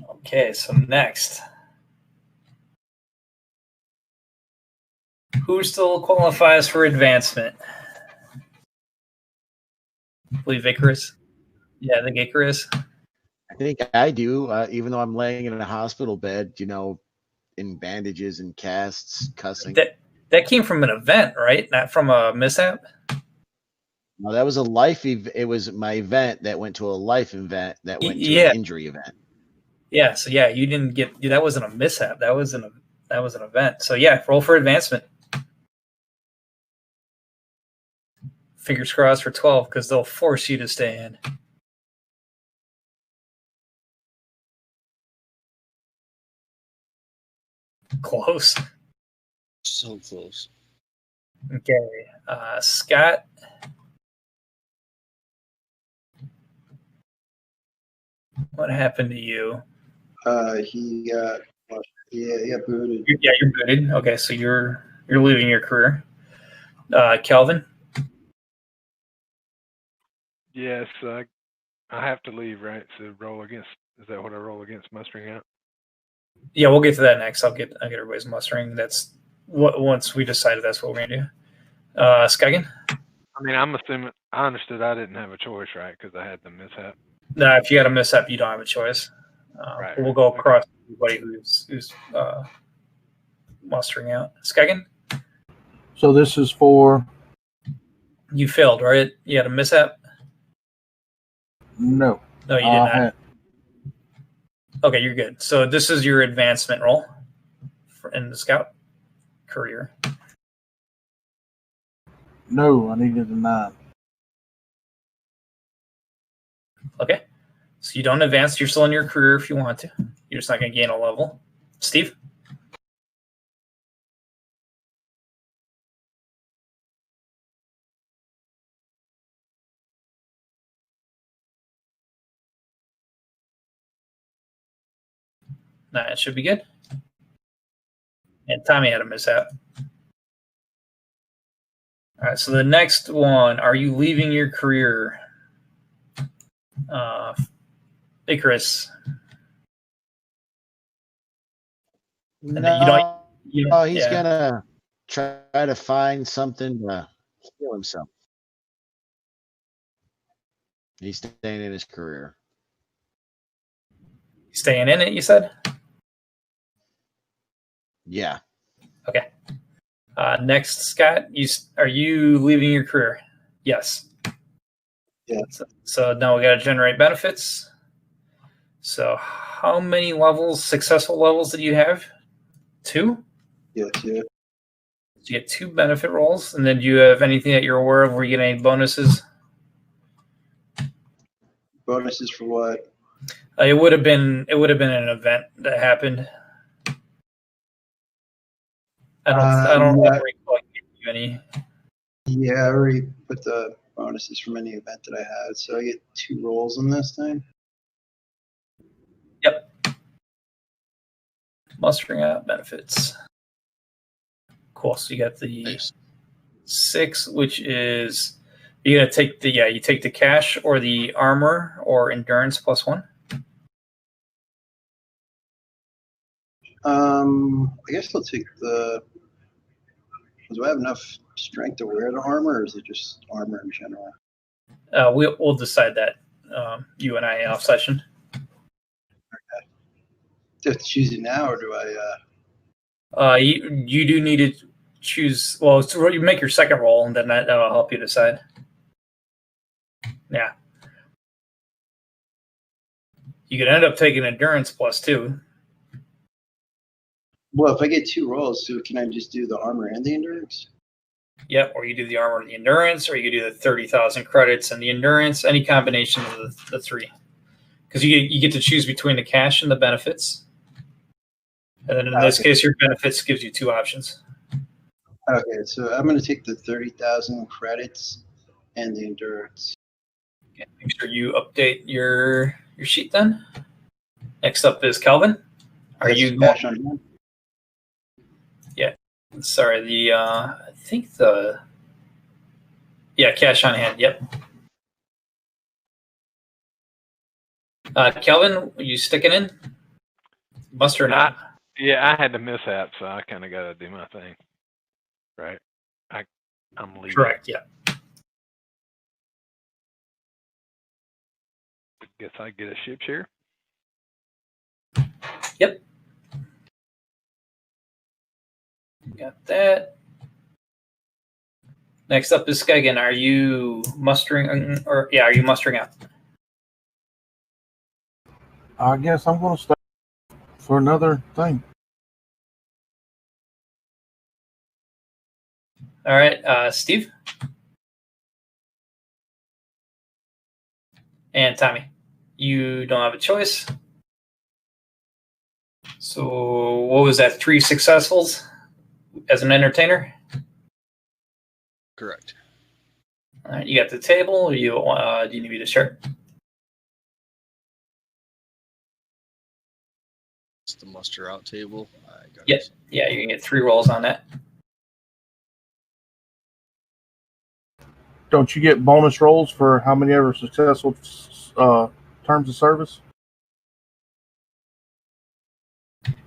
Okay, so next. Who still qualifies for advancement? I believe Icarus. Yeah, I think Icarus. I think I do, even though I'm laying in a hospital bed, in bandages and casts, cussing. That came from an event, right? Not from a mishap? No, that was a life. It was my event that went to a life event that went to an injury event. Yeah. So yeah, you didn't get that. Wasn't a mishap. That was an event. So yeah, roll for advancement. Fingers crossed for 12 because they'll force you to stay in. Close. So close. Okay, Scott. What happened to you? He got booted. Yeah, you're booted. Okay, so you're leaving your career. Kelvin. Yes, I have to leave, right? So roll against. Is that what I roll against mustering out? Yeah, we'll get to that next. I'll get everybody's mustering. That's what once we decided that's what we're gonna do. Skygan. I mean, I'm assuming I understood I didn't have a choice, right? Because I had the mishap. No, if you got a mishap, you don't have a choice. Right. We'll go across everybody who's mustering out. Skygan. So this is for. You failed, right? You had a mishap. No. No, you did not. Okay, you're good. So this is your advancement roll in the scout career. No, I needed a 9. Okay. So you don't advance. You're still in your career if you want to. You're just not going to gain a level. Steve? Nah, it should be good. And Tommy had a mishap. All right, so the next one, are you leaving your career? Icarus. No, he's gonna try to find something to heal himself. He's staying in his career. Staying in it, you said? Yeah. Okay. Next, Scott, are you leaving your career? Yes. Yeah. So now we got to generate benefits. So how many successful levels did you have? 2? Yes, yeah. You get 2 benefit rolls, and then do you have anything that you're aware of where you get any bonuses? Bonuses for what? It would have been an event that happened. I don't Yeah. recall giving you any. Yeah, I already put the bonuses from any event that I had, so I get 2 rolls on this thing. Yep. Mustering out benefits. Cool. So you got the 6, which is you're gonna take you take the cash or the armor or endurance +1. I guess I'll take the. Do I have enough strength to wear the armor, or is it just armor in general? We'll decide that you and I off session. Okay. Do I have to choose it now, or do I? You do need to choose. Well, so you make your second roll, and then that'll help you decide. Yeah. You could end up taking endurance +2. Well, if I get 2 rolls, so can I just do the armor and the endurance? Yep, or you do the armor and the endurance, or you could do the 30,000 credits and the endurance, any combination of the 3. Because you get to choose between the cash and the benefits. And then in this case, your benefits gives you 2 options. Okay, so I'm going to take the 30,000 credits and the endurance. Okay, make sure you update your sheet then. Next up is Calvin. Are you cash on hand? Yeah. Sorry, I think cash on hand. Yep. Kelvin, are you sticking in? Must or not? Yeah, I had the mishap, so I kind of got to do my thing. Right. I'm leaving. Correct. Yeah. Guess I get a ship share. Yep. Got that. Next up is Skagen. Are you mustering are you mustering out? I guess I'm going to stay for another thing. All right, Steve and Tommy. You don't have a choice. So what was that? 3 successfuls as an entertainer? Correct. All right, you got the table. Or do you need me to share? It's the muster out table. Yep. Yeah, you can get 3 rolls on that. Don't you get bonus rolls for how many ever successful terms of service?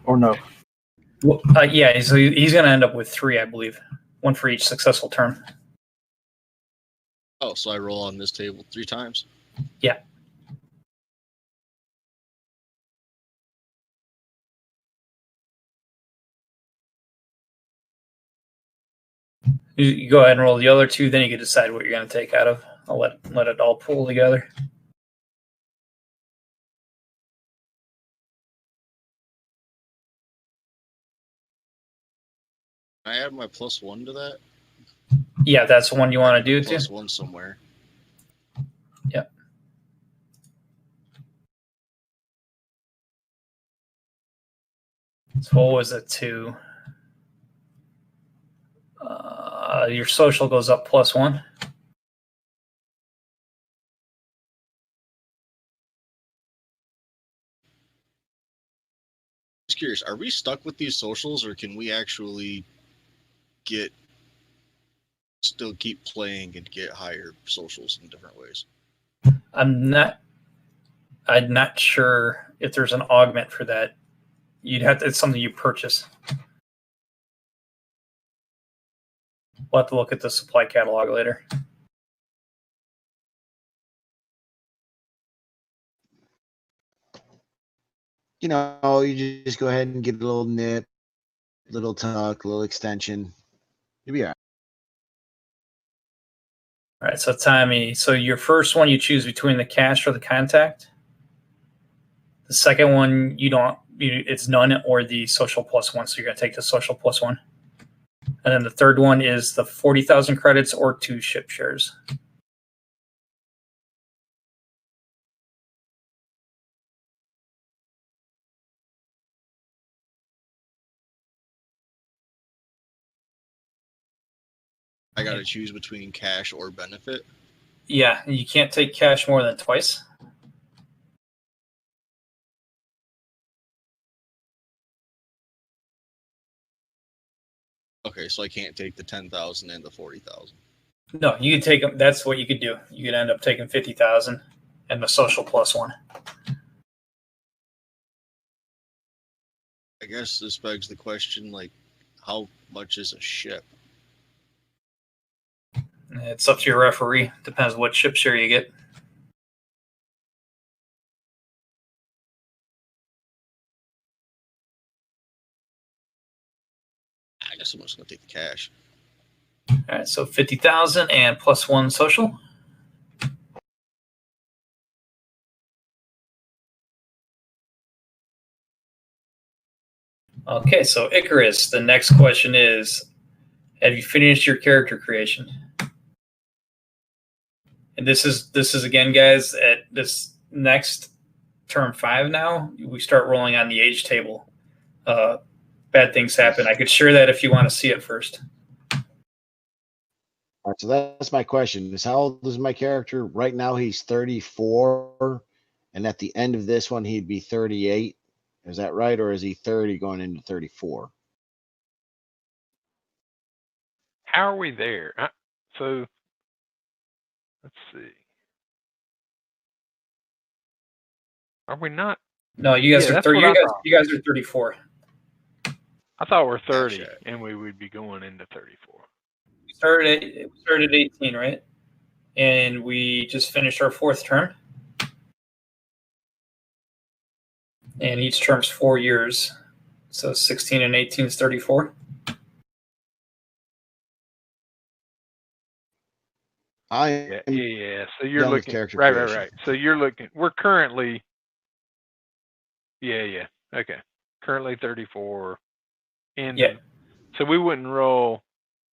Or no? Well, yeah, so he's going to end up with 3, I believe. 1 for each successful turn. Oh, so I roll on this table 3 times? Yeah. You go ahead and roll the other 2, then you can decide what you're going to take out of. I'll let it all pull together. Can I add my +1 to that? Yeah, that's the one you want to do too. +1 somewhere. Yep. So what was it to? Your social goes up +1. Just curious, are we stuck with these socials, or can we actually still keep playing and get higher socials in different ways? I'm not sure if there's an augment for that. It's something you purchase. We'll have to look at the supply catalog later. You know, you just go ahead and get a little nip, little tuck, little extension. You'll be all right. All right, so Tommy, so your first one you choose between the cash or the contact. The second one it's none or the social +1, so you're going to take the social +1. And then the third one is the 40,000 credits or 2 ship shares. I got to choose between cash or benefit. Yeah, you can't take cash more than twice. Okay, so I can't take the 10,000 and the 40,000. No, you could take them. That's what you could do. You could end up taking 50,000 and the social plus one. I guess this begs the question, like, how much is a ship? It's up to your referee. Depends what ship share you get. I guess I'm just gonna take the cash. All right, so 50,000 and plus one social. Okay, so Icarus, the next question is, have you finished your character creation? And this is again, guys, at this next turn 5 now, we start rolling on the age table. Bad things happen. I could share that if you want to see it first. All right, so that's my question. Is how old is my character? Right now he's 34, and at the end of this one he'd be 38. Is that right, or is he 30 going into 34? How are we there? So let's see. Are we not? No, you guys are 30. You guys are 34. I thought we're 30, and we would be going into 34. We started at 18, right? And we just finished our 4th term. And each term's 4 years. So 16 and 18 is 34. Yeah. So you're looking right. So you're looking. We're currently. Yeah. Okay. Currently 34. And yeah. So we wouldn't roll.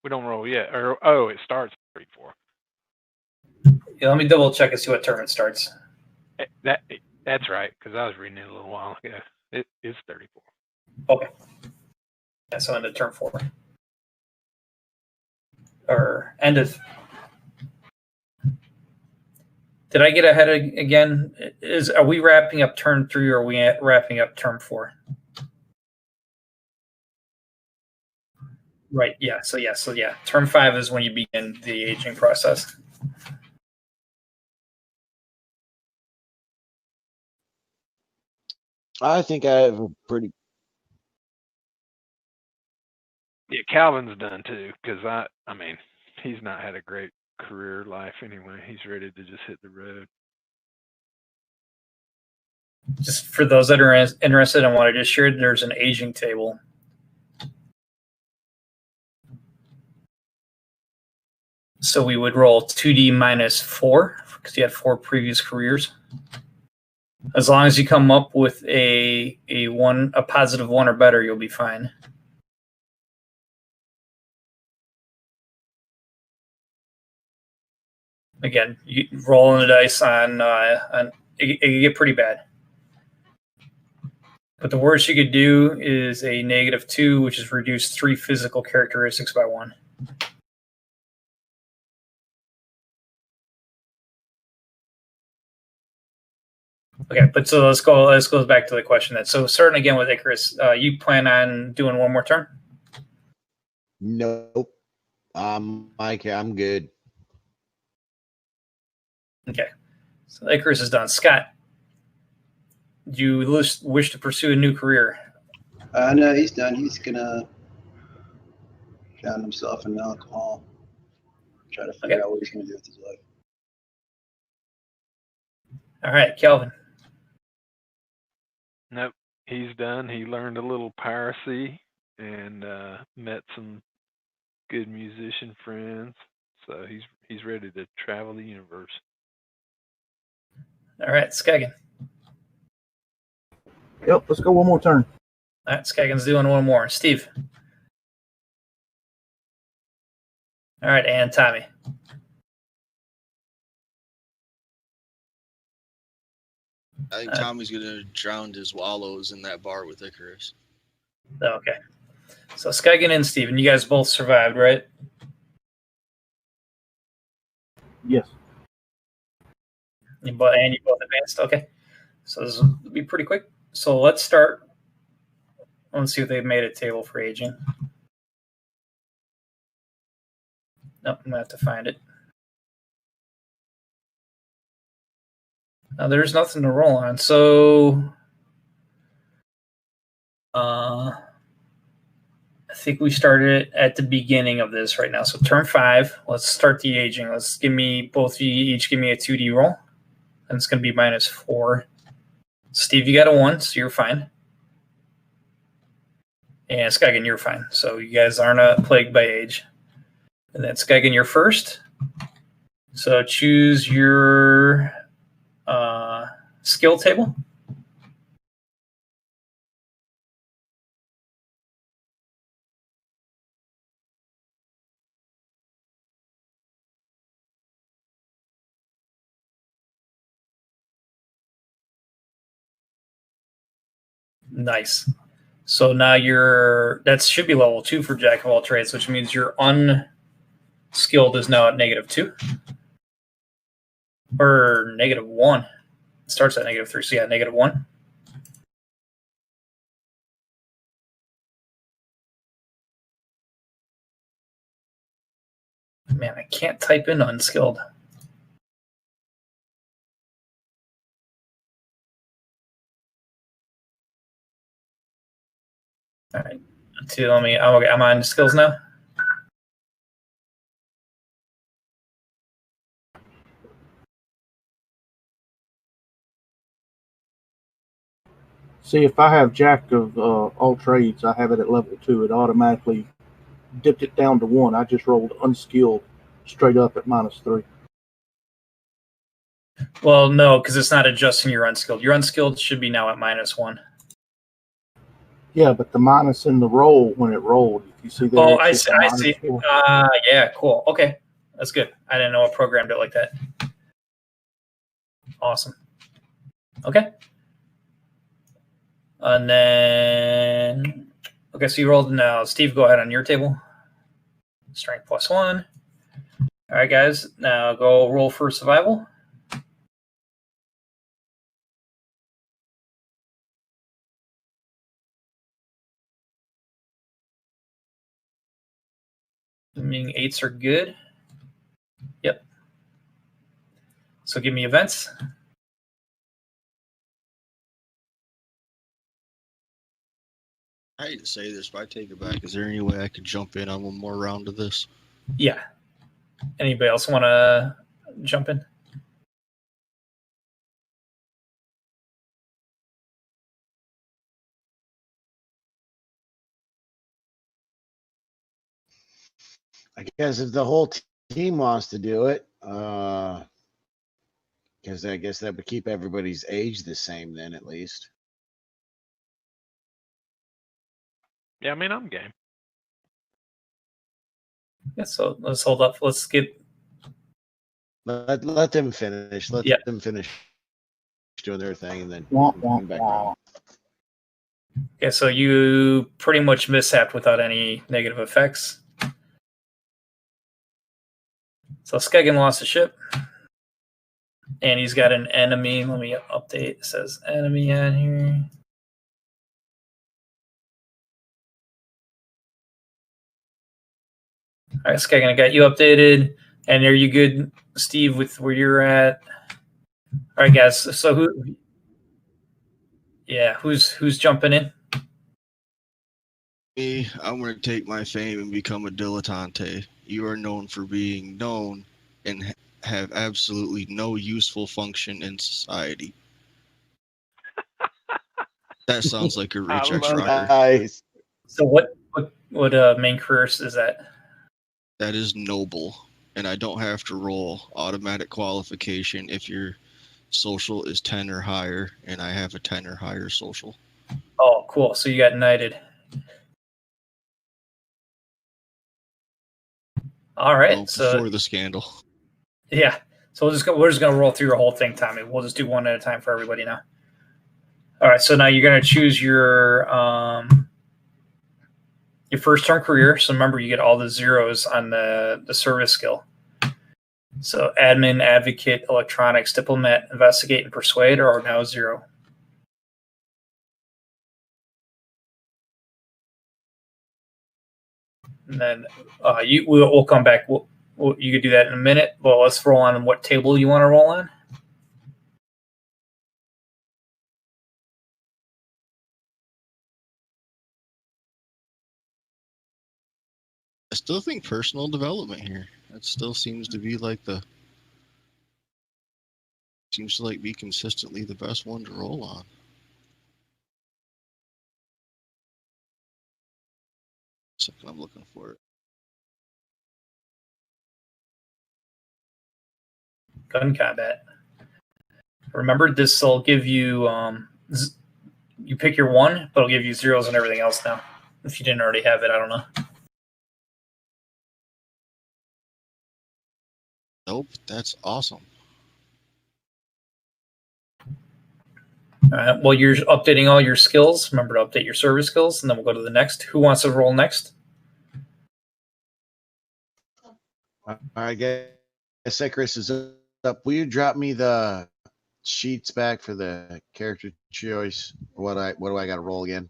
We don't roll yet. Or it starts at 34. Yeah, let me double check and see what term it starts. That's right, because I was reading it a little while ago. It is 34. Okay. Yeah, so end of term 4. Or end of. Did I get ahead again? Are we wrapping up turn 3 or are we wrapping up term 4? Right. Yeah. So yeah. Term 5 is when you begin the aging process. I think I have a pretty. Yeah, Calvin's done too, because I mean, he's not had a great career life anyway. He's ready to just hit the road. Just for those that are interested in what I just shared, there's an aging table. So we would roll 2D minus 4 because you had 4 previous careers. As long as you come up with a positive 1 or better, you'll be fine. Again, you rolling the dice on it can get pretty bad. But the worst you could do is a -2, which is reduce 3 physical characteristics by 1. Okay, but so let's go back to the question then. So starting again with Icarus, you plan on doing one more turn? Nope. Mike, I'm good. Okay. So Icarus is done. Scott, do you wish to pursue a new career? No, he's done. He's gonna drown himself in alcohol. Try to figure out what he's gonna do with his life. All right, Kelvin. Nope, he's done. He learned a little piracy and met some good musician friends. So he's ready to travel the universe. All right, Skagen. Yep, let's go one more turn. All right, Skagen's doing one more. Steve. All right, and Tommy. I think Tommy's going to drown his wallows in that bar with Icarus. Okay. So Skagen and Steven, you guys both survived, right? Yes. And you both advanced. Okay. So this will be pretty quick. So let's start. Let's see if they've made a table for aging. Nope, I'm going to have to find it. Now, there's nothing to roll on. So I think we started it at the beginning of this right now. So turn 5, let's start the aging. Let's give me, both of you each give me a 2D roll. And it's going to be -4. Steve, you got a 1, so you're fine. And Skagen, you're fine. So you guys aren't plagued by age. And then Skagen, you're first. So choose your skill table. Nice. So now that should be level 2 for Jack of all trades, which means your unskilled is now at -2 or -1. It starts at -3, so yeah, -1. Man, I can't type in unskilled. All right. I'm on skills now. See, if I have Jack of all trades, I have it at level 2. It automatically dipped it down to 1. I just rolled unskilled straight up at -3. Well, no, because it's not adjusting your unskilled. Your unskilled should be now at -1. Yeah, but the minus in the roll when it rolled. If you see that. Oh, I see. Yeah, cool. Okay, that's good. I didn't know I programmed it like that. Awesome. Okay. And then, okay, so you rolled now. Steve, go ahead on your table. Strength +1. All right, guys. Now go roll for survival. Assuming 8s are good. Yep. So give me events. I hate to say this, but I take it back. Is there any way I could jump in on one more round of this? Yeah. Anybody else want to jump in? I guess if the whole team wants to do it, because I guess that would keep everybody's age the same then, at least. Yeah, I mean, I'm game. Yeah, so let's hold up. Let's get. Let them finish. Let them finish doing their thing, and then come back around. Yeah, so you pretty much mishapped without any negative effects. So Skagen lost a ship. And he's got an enemy. Let me update. It says enemy on here. All right, Skagen, I got you updated. And are you good, Steve, with where you're at? All right, guys. So who's jumping in? Me, I'm going to take my fame and become a dilettante. You are known for being known and have absolutely no useful function in society. That sounds like a recheck rocker. Nice. So what main career is that? That is noble, and I don't have to roll automatic qualification if your social is 10 or higher, and I have a 10 or higher social. Oh, cool. So you got knighted. All right. Well, so before the scandal. Yeah. So we're just gonna roll through your whole thing, Tommy. We'll just do one at a time for everybody now. All right. So now you're gonna choose your first turn career. So remember, you get all the zeros on the service skill. So admin, advocate, electronics, diplomat, investigate, and persuade are now 0. And then we'll come back. You could do that in a minute. Well, let's roll on what table you want to roll on. I still think personal development here. That still seems to be like be consistently the best one to roll on. Second, I'm looking for it. Gun combat. Remember, this will give you you pick your 1, but it'll give you 0s and everything else now. If you didn't already have it, I don't know. Nope, that's awesome. All right. Well, you're updating all your skills. Remember to update your service skills, and then we'll go to the next. Who wants to roll next? All right, guys. Chris is up. Will you drop me the sheets back for the character choice? What do I got to roll again?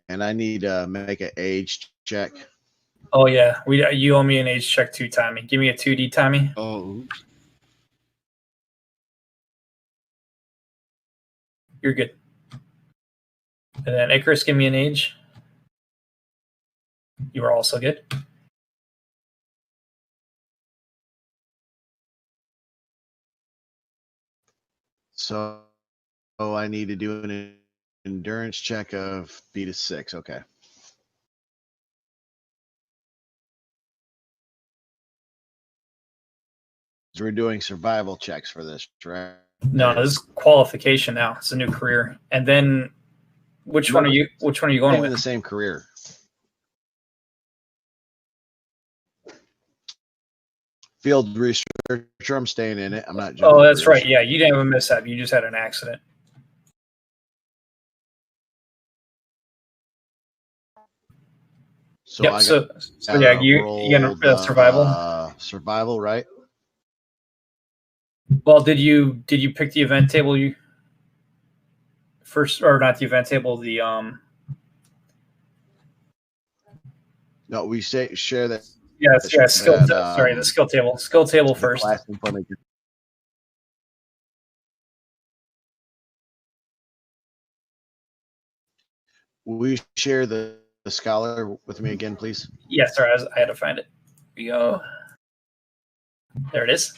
And I need to make an age check. Oh yeah, you owe me an age check too, Tommy. Give me a 2D, Tommy. Oh, You're good. And then Icarus, give me an age. You are also good. So I need to do an endurance check of B to 6. Okay. So we're doing survival checks for this, right? No, this is qualification now. It's a new career. And then which one are you going with? The same career. Field researcher. I'm staying in it. I'm not jumping. Oh, that's right. Yeah, you didn't have a mishap. You just had an accident. So yep. So yeah, you gonna survival. Survival, right? Well, did you pick the event table you first, or not the event table? The No, we share that. Yes, skill. Sorry, the skill table. Skill table first. Will you share the scholar with me again, please? Yes, sir. I had to find it. Here we go. There it is.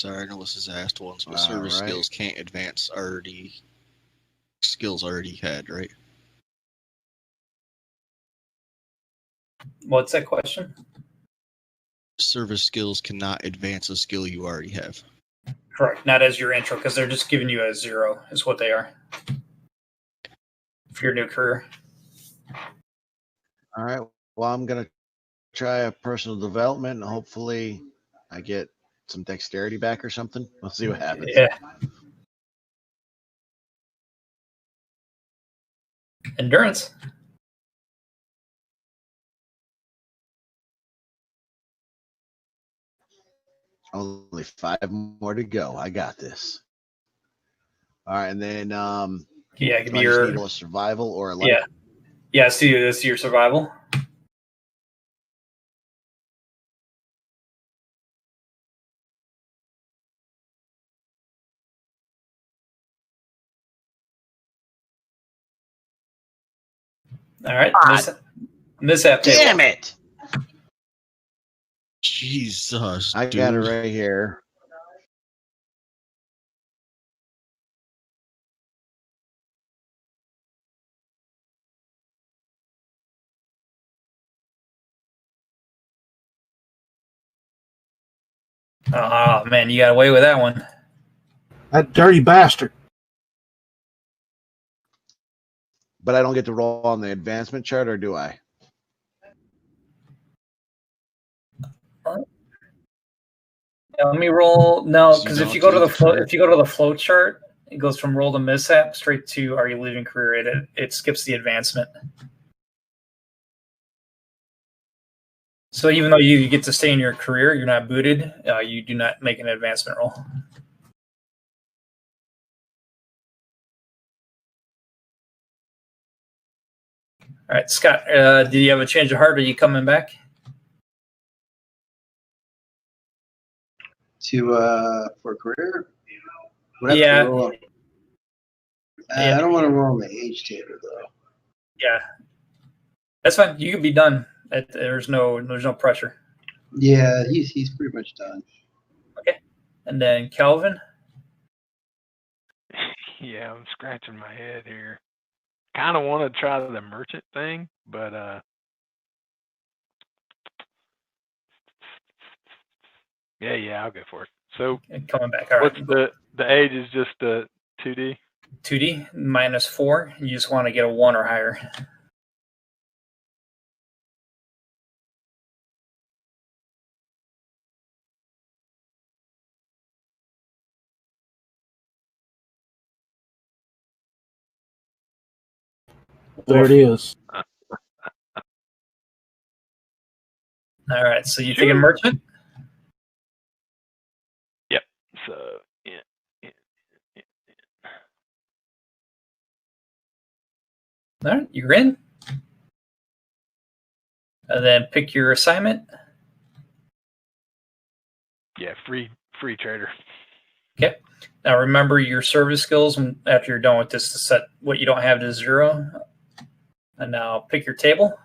sorry, I know this is asked once, but service skills can't advance skills already had, right? What's that question? Service skills cannot advance a skill you already have. Correct. Not as your intro, because they're just giving you a 0 is what they are for your new career. All right. Well, I'm going to try a personal development and hopefully I get some dexterity back or something. We'll see what happens. Yeah. Endurance. Only 5 more to go. I got this. All right, and then yeah, give me your need a survival or a life. Yeah. See, this is your survival. All right. Mishap table. Damn it! Jesus, I got it right here. Oh man, you got away with that one. That dirty bastard. But I don't get to roll on the advancement chart, or do I? Yeah, let me roll. No, So you because don't if you have go to to do the the flow, chart? if you go to the flow chart, it goes from roll to mishap straight to are you leaving career? It skips the advancement. So even though you get to stay in your career, you're not booted. You do not make an advancement roll. All right, Scott. Do you have a change of heart? Are you coming back? For a career? Would have Yeah. to roll. Yeah. I don't want to roll on the age table though. Yeah, that's fine. You can be done. There's no pressure. Yeah, he's pretty much done. Okay, and then Calvin. Yeah, I'm scratching my head here. Kind of want to try the merchant thing, but yeah, I'll go for it. So Coming back. All right. What's the age is just 2D? 2D -4. You just want to get a 1 or higher. There it is. All right, so you taking merchant? Yep. So yeah. All right, you're in. And then pick your assignment. Yeah, free trader. Okay. Now remember your service skills after you're done with this to set what you don't have to 0. And now pick your table.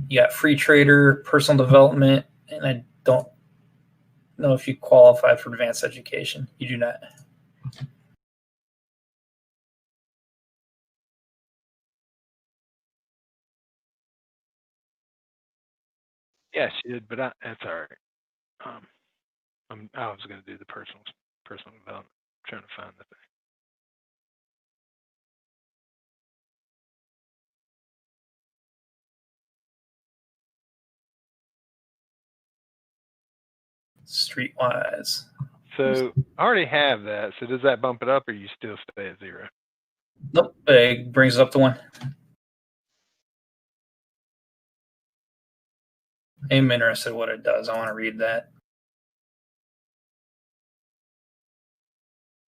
You got free trader, personal development, and I don't know if you qualify for advanced education. You do not. Yeah, she did, but that's all right. I was going to do the personal development. I'm trying to find the thing. Streetwise. So I already have that. So does that bump it up, or you still stay at 0? Nope. It brings it up to 1. I'm interested in what it does. I want to read that.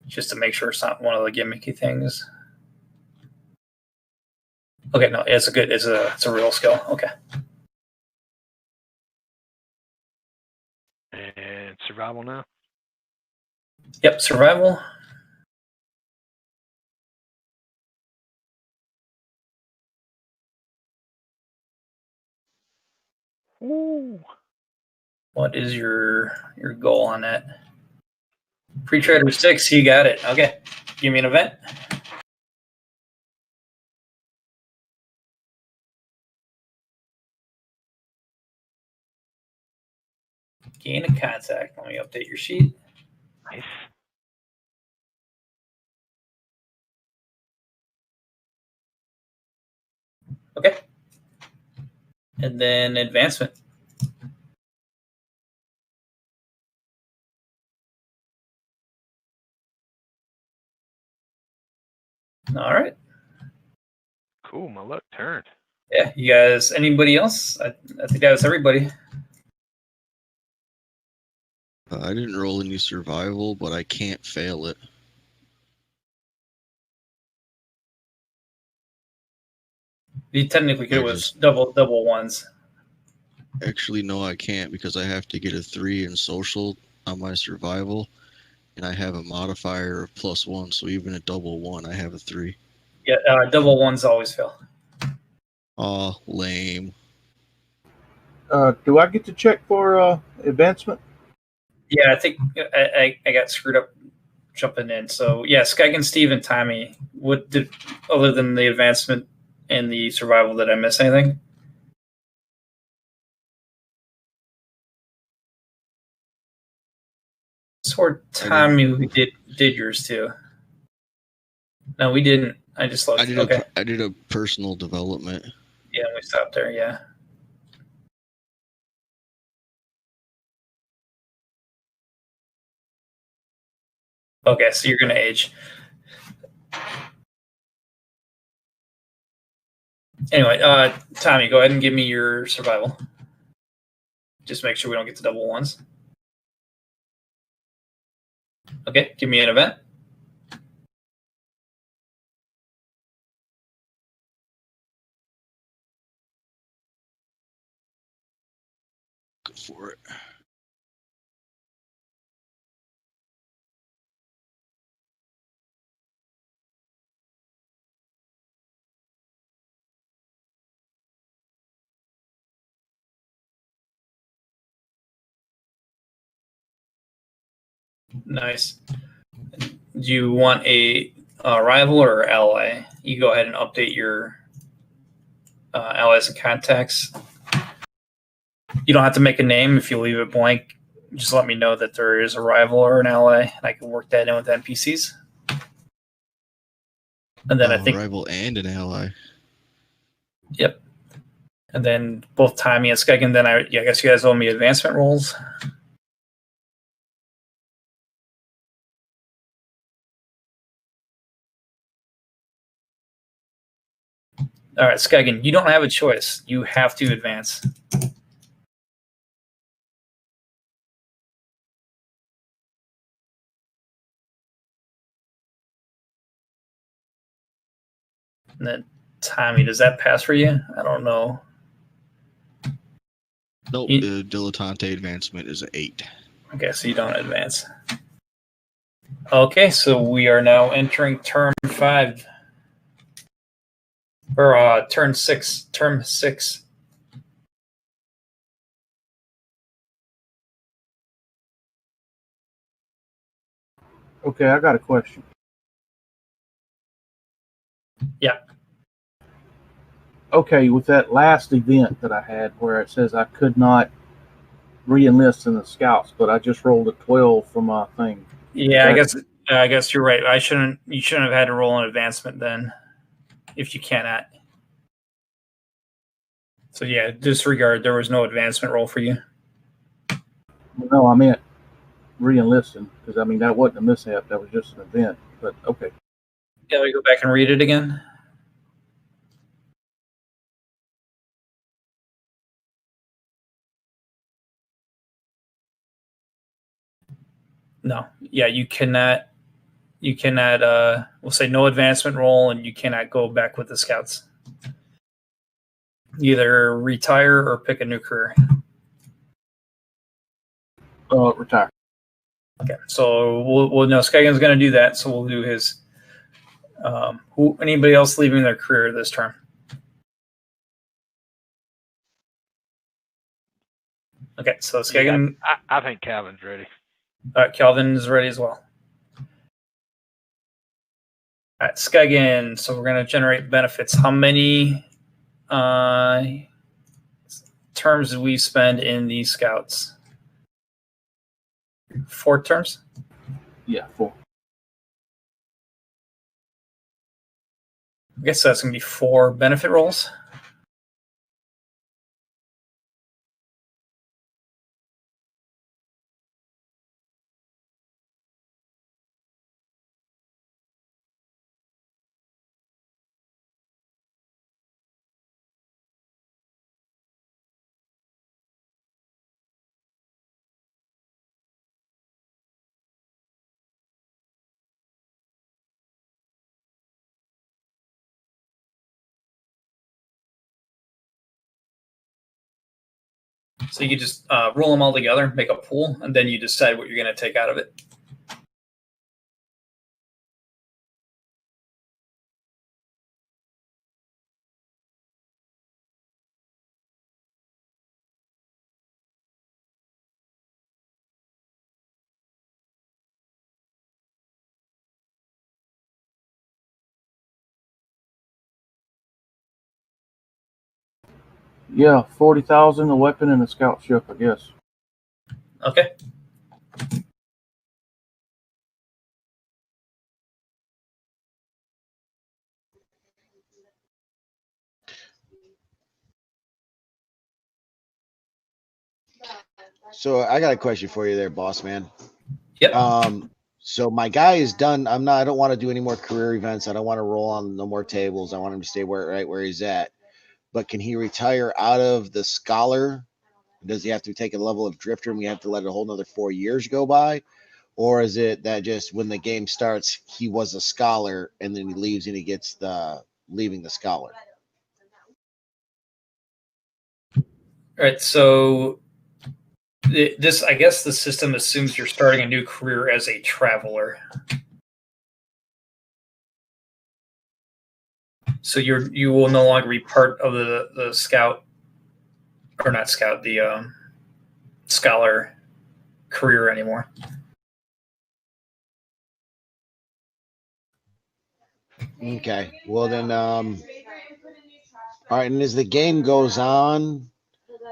Just to make sure it's not one of the gimmicky things. Okay, no, it's a real skill. Okay. And survival now? Yep, survival. Ooh. What is your goal on that? Pre-trader 6, you got it. Okay. Give me an event. Gain a contact. Let me update your sheet. Nice. Okay. And then advancement. All right. Cool. My luck turned. Yeah. You guys, anybody else? I think that was everybody. I didn't roll any survival, but I can't fail it. You technically could have double ones. Actually, no, I can't because I have to get a 3 in social on my survival, and I have a modifier of +1, so even a double 1, I have a 3. Yeah, double ones always fail. Aw, lame. Do I get to check for advancement? Yeah, I think I got screwed up jumping in. So yeah, Skeg and Steve and Tommy. What did other than the advancement and the survival? Did I miss anything? Sword Tommy, we did yours too. No, we didn't. I just looked. I did a personal development. Yeah, we stopped there. Yeah. Okay, so you're going to age. Anyway, Tommy, go ahead and give me your survival. Just make sure we don't get to double ones. Okay, give me an event. Go for it. Nice. Do you want a rival or ally? You go ahead and update your allies and contacts. You don't have to make a name. If you leave it blank, just let me know that there is a rival or an ally, and I can work that in with NPCs. And then I think rival and an ally. Yep. And then both Tommy and Skeg, and then I guess you guys owe me advancement rolls. All right, Skegen, you don't have a choice. You have to advance. And then Tommy, does that pass for you? I don't know. Nope, dilettante advancement is an 8. Okay, so you don't advance. Okay, so we are now entering term 5. Or term 6. Okay, I got a question. Yeah. Okay, with that last event that I had where it says I could not re-enlist in the scouts, but I just rolled a 12 for my thing. Yeah, I guess you're right. You shouldn't have had to roll an advancement then, if you cannot. So yeah, disregard. There was no advancement roll for you. No, I meant re-enlisting, because I mean that wasn't a mishap. That was just an event. But okay. Yeah, we go back and read it again. No. Yeah, you cannot. We'll say no advancement roll, and you cannot go back with the scouts. Either retire or pick a new career. Retire. Okay, so we'll know Skagen's going to do that, so we'll do his. Anybody else leaving their career this term? Okay, so Skagen. Yeah, I think Calvin's ready. All right, Calvin is ready as well. All right, Skagen. So we're going to generate benefits. How many terms do we spend in these scouts? 4 terms? Yeah, 4. I guess that's going to be 4 benefit rolls. So you just roll them all together, make a pool, and then you decide what you're going to take out of it. Yeah, 40,000, a weapon, and a scout ship, I guess. Okay. So I got a question for you there, boss man. Yep. So my guy is done. I don't want to do any more career events. I don't want to roll on no more tables. I want him to stay right where he's at. But can he retire out of the scholar? Does he have to take a level of drifter and we have to let a whole another 4 years go by? Or is it that just when the game starts, he was a scholar and then he leaves and he gets the leaving the scholar? All right. So this, I guess, the system assumes you're starting a new career as a traveler. So you will no longer be part of the scout, or not scout, the scholar career anymore. Okay. Well then, all right. And as the game goes on,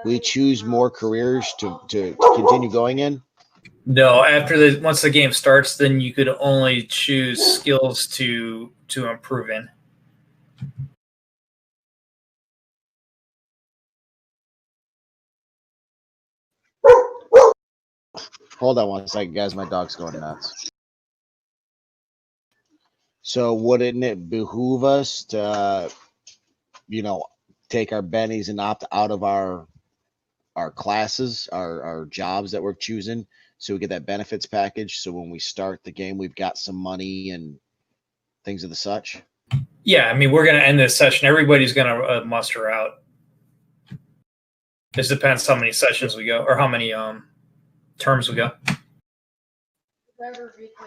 we choose more careers to continue going in. No, once the game starts, then you could only choose skills to improve in. Hold on one second, guys. My dog's going nuts. So wouldn't it behoove us to, take our bennies and opt out of our classes, our jobs that we're choosing, so we get that benefits package? So when we start the game, we've got some money and things of the such. Yeah, I mean, we're going to end this session. Everybody's going to muster out. This depends how many sessions we go, or how many terms we go.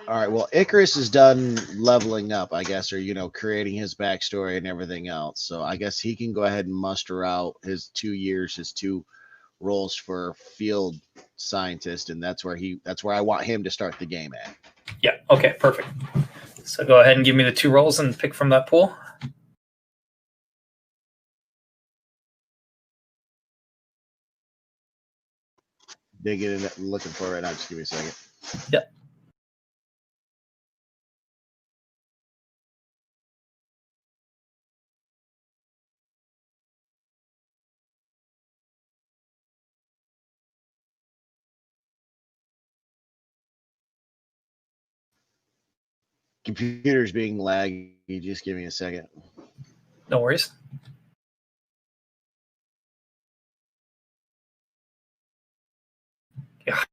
All right. Well, Icarus is done leveling up, I guess, or creating his backstory and everything else. So I guess he can go ahead and muster out his 2 years, his 2 roles for field scientist, and that's where I want him to start the game at. Yeah. Okay. Perfect. So go ahead and give me the 2 rolls and pick from that pool. Digging in, looking for it right now. Just give me a second. Yep. Computer's being laggy. Just give me a second. No worries. Yeah.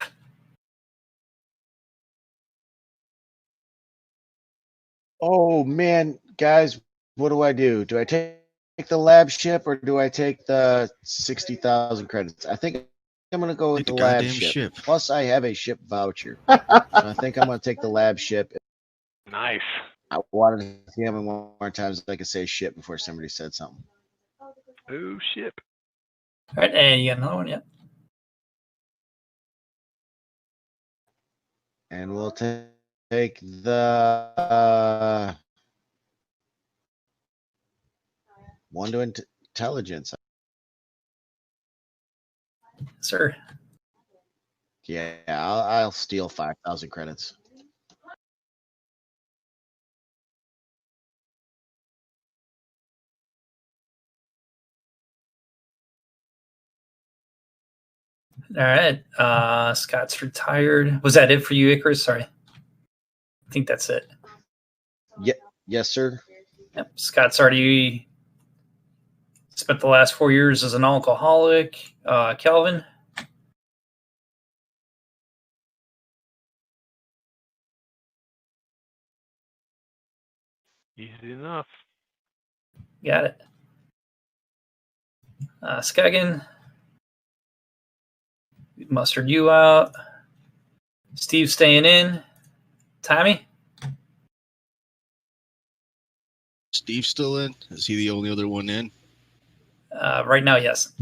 Oh man, guys, what do I do? Do I take the lab ship or do I take the 60,000 credits? I think I'm gonna go with Take the the lab goddamn ship. ship. Plus, I have a ship voucher, so I think I'm gonna take the lab ship. Nice. I wanted to see how many more times I could say ship before somebody said something. Oh, ship. All right, and you got another one, yeah. And we'll take the 1 to intelligence. Sir. Yeah, I'll steal 5,000 credits. All right. Scott's retired. Was that it for you, Icarus? Sorry. I think that's it. Yeah, yes, sir. Yep. Scott's already spent the last 4 years as an alcoholic. Kelvin? Easy enough. Got it. Skagen? We mustered you out. Steve staying in. Tommy? Steve's still in? Is he the only other one in? Right now, yes.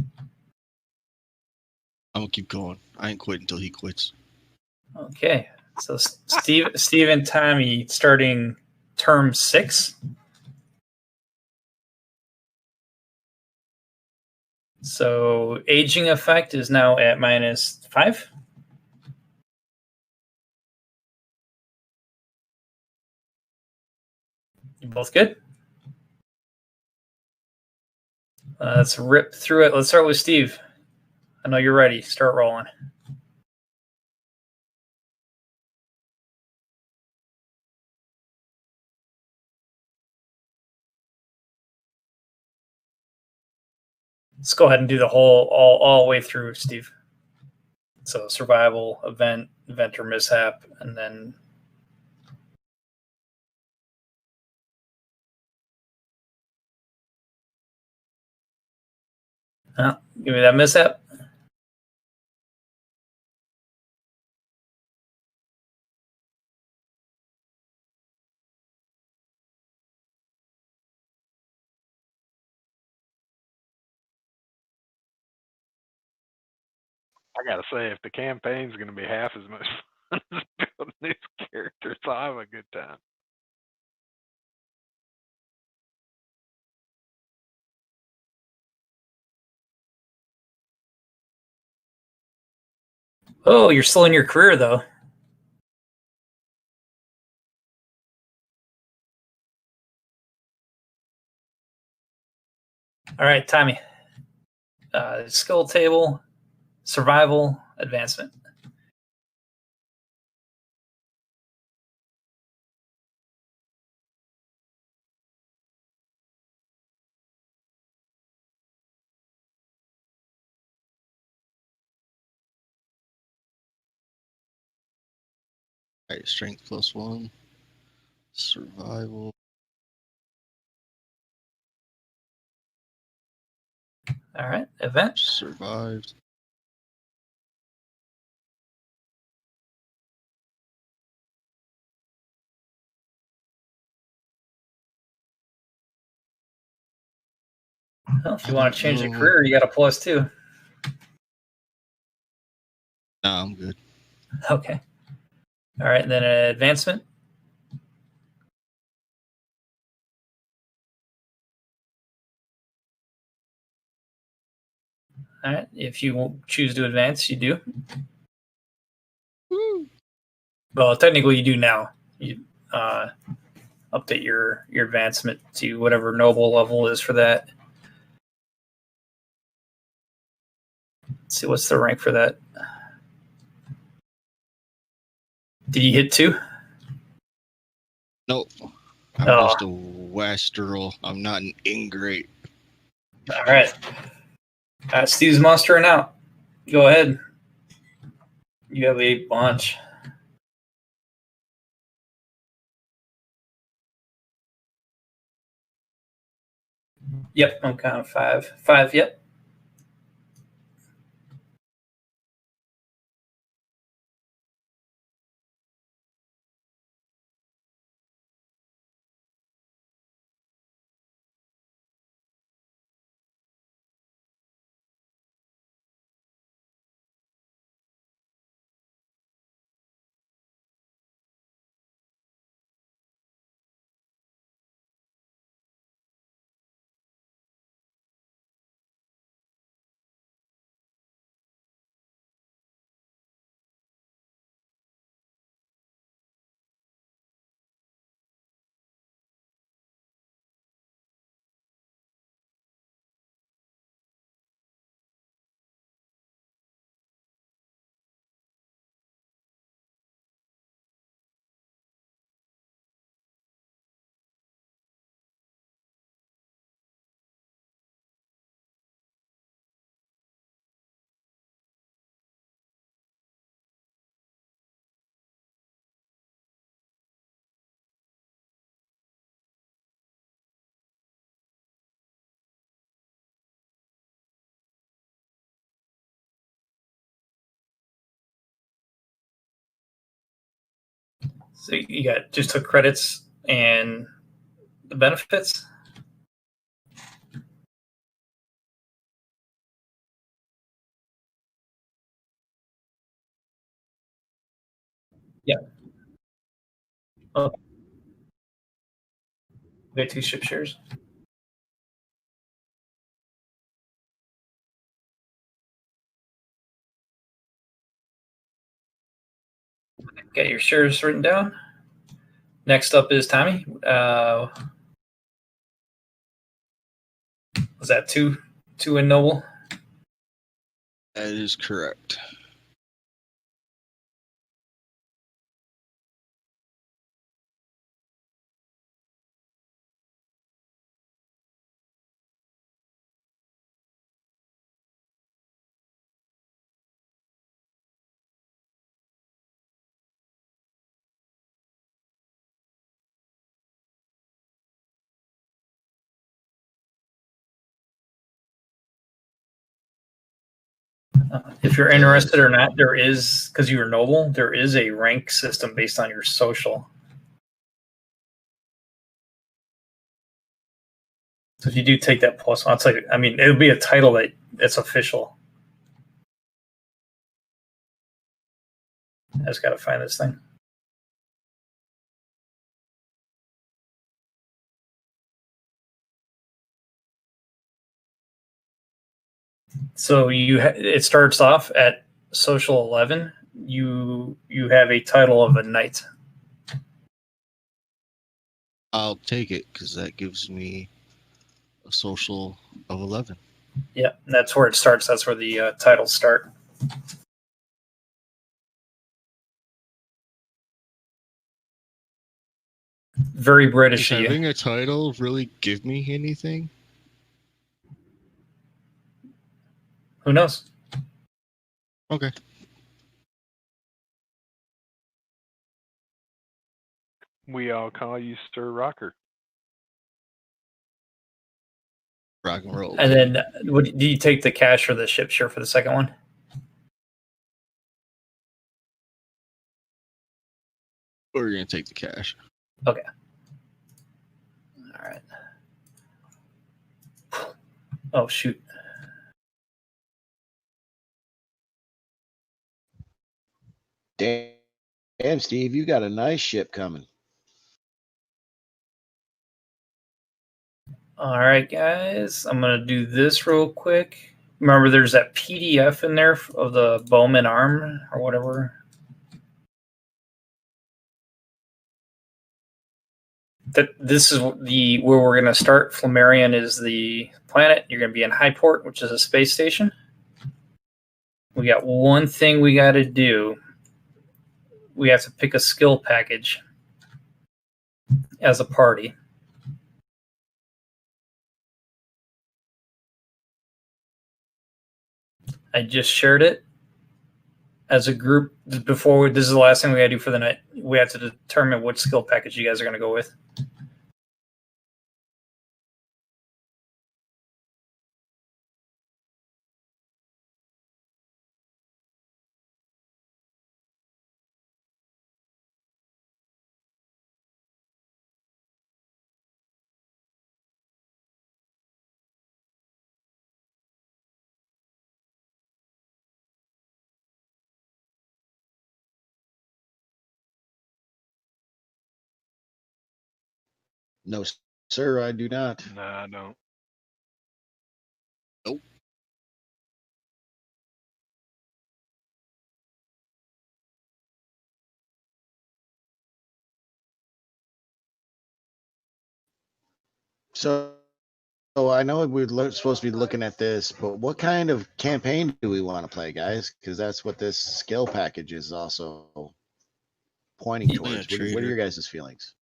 I'm gonna keep going. I ain't quitting until he quits. Okay. So Steve and Tommy starting term 6. So aging effect is now at -5. You both good? Let's rip through it. Let's start with Steve. I know you're ready. Start rolling. Let's go ahead and do the whole all the way through, Steve. So survival, event or mishap, and then give me that mishap. I gotta say, if the campaign's gonna be half as much fun as building these characters, I'll have a good time. Oh, you're still in your career though. All right, Tommy. Skill table, survival, advancement. All right, strength +1, survival. All right, event. Survived. Well, if you want to change the career, you got a +2. No, I'm good. Okay. All right, and then advancement. All right, if you choose to advance, you do. Well, technically, you do now. You update your advancement to whatever noble level is for that. Let's see, what's the rank for that? Did you hit 2? Nope. I'm just a Wastrel. I'm not an ingrate. All right. Steve's mustering out. Go ahead. You have a bunch. Yep, I'm counting 5. 5, yep. So you got just took credits and the benefits. Yeah. Okay. We got 2 ship shares. Get your shares written down. Next up is Tommy. Was that two in noble? That is correct. If you're interested or not, there is, because you're noble, there is a rank system based on your social. So if you do take that plus one, I'll tell you, I mean, it'll be a title that's official. I just got to find this thing. So it starts off at social 11. You have a title of a knight. I'll take it because that gives me a social of 11. Yeah, that's where it starts. That's where the titles start. Very British. Does having a title really give me anything? Who knows? Okay. We all call you Sir Rocker. Rock and roll. And then, do you take the cash or the ship share for the second one? Or you're gonna take the cash. Okay. All right. Oh shoot. Damn, Steve, you got a nice ship coming. All right, guys. I'm gonna do this real quick. Remember, there's that PDF in there of the Bowman arm or whatever. This is where we're gonna start. Flammarion is the planet. You're gonna be in Highport, which is a space station. We got one thing we got to do. We have to pick a skill package as a party. I just shared it as a group. Before this is the last thing we got to do for the night. We have to determine what skill package you guys are going to go with. No, sir, I do not. No, I don't. Nope. So I know we're supposed to be looking at this, but what kind of campaign do we want to play, guys? Because that's what this skill package is also pointing towards. What are your guys' feelings?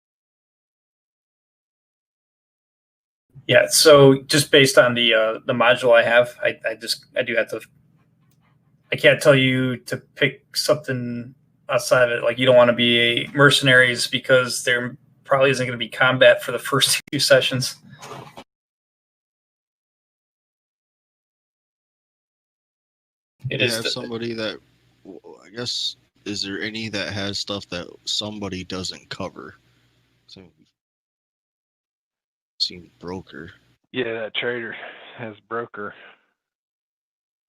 Yeah, so just based on the module I have, I do have to. I can't tell you to pick something outside of it. Like, you don't want to be mercenaries because there probably isn't going to be combat for the first 2 sessions. It is somebody that, I guess, is there any that has stuff that somebody doesn't cover? So we've seen broker. Yeah, that trader has broker.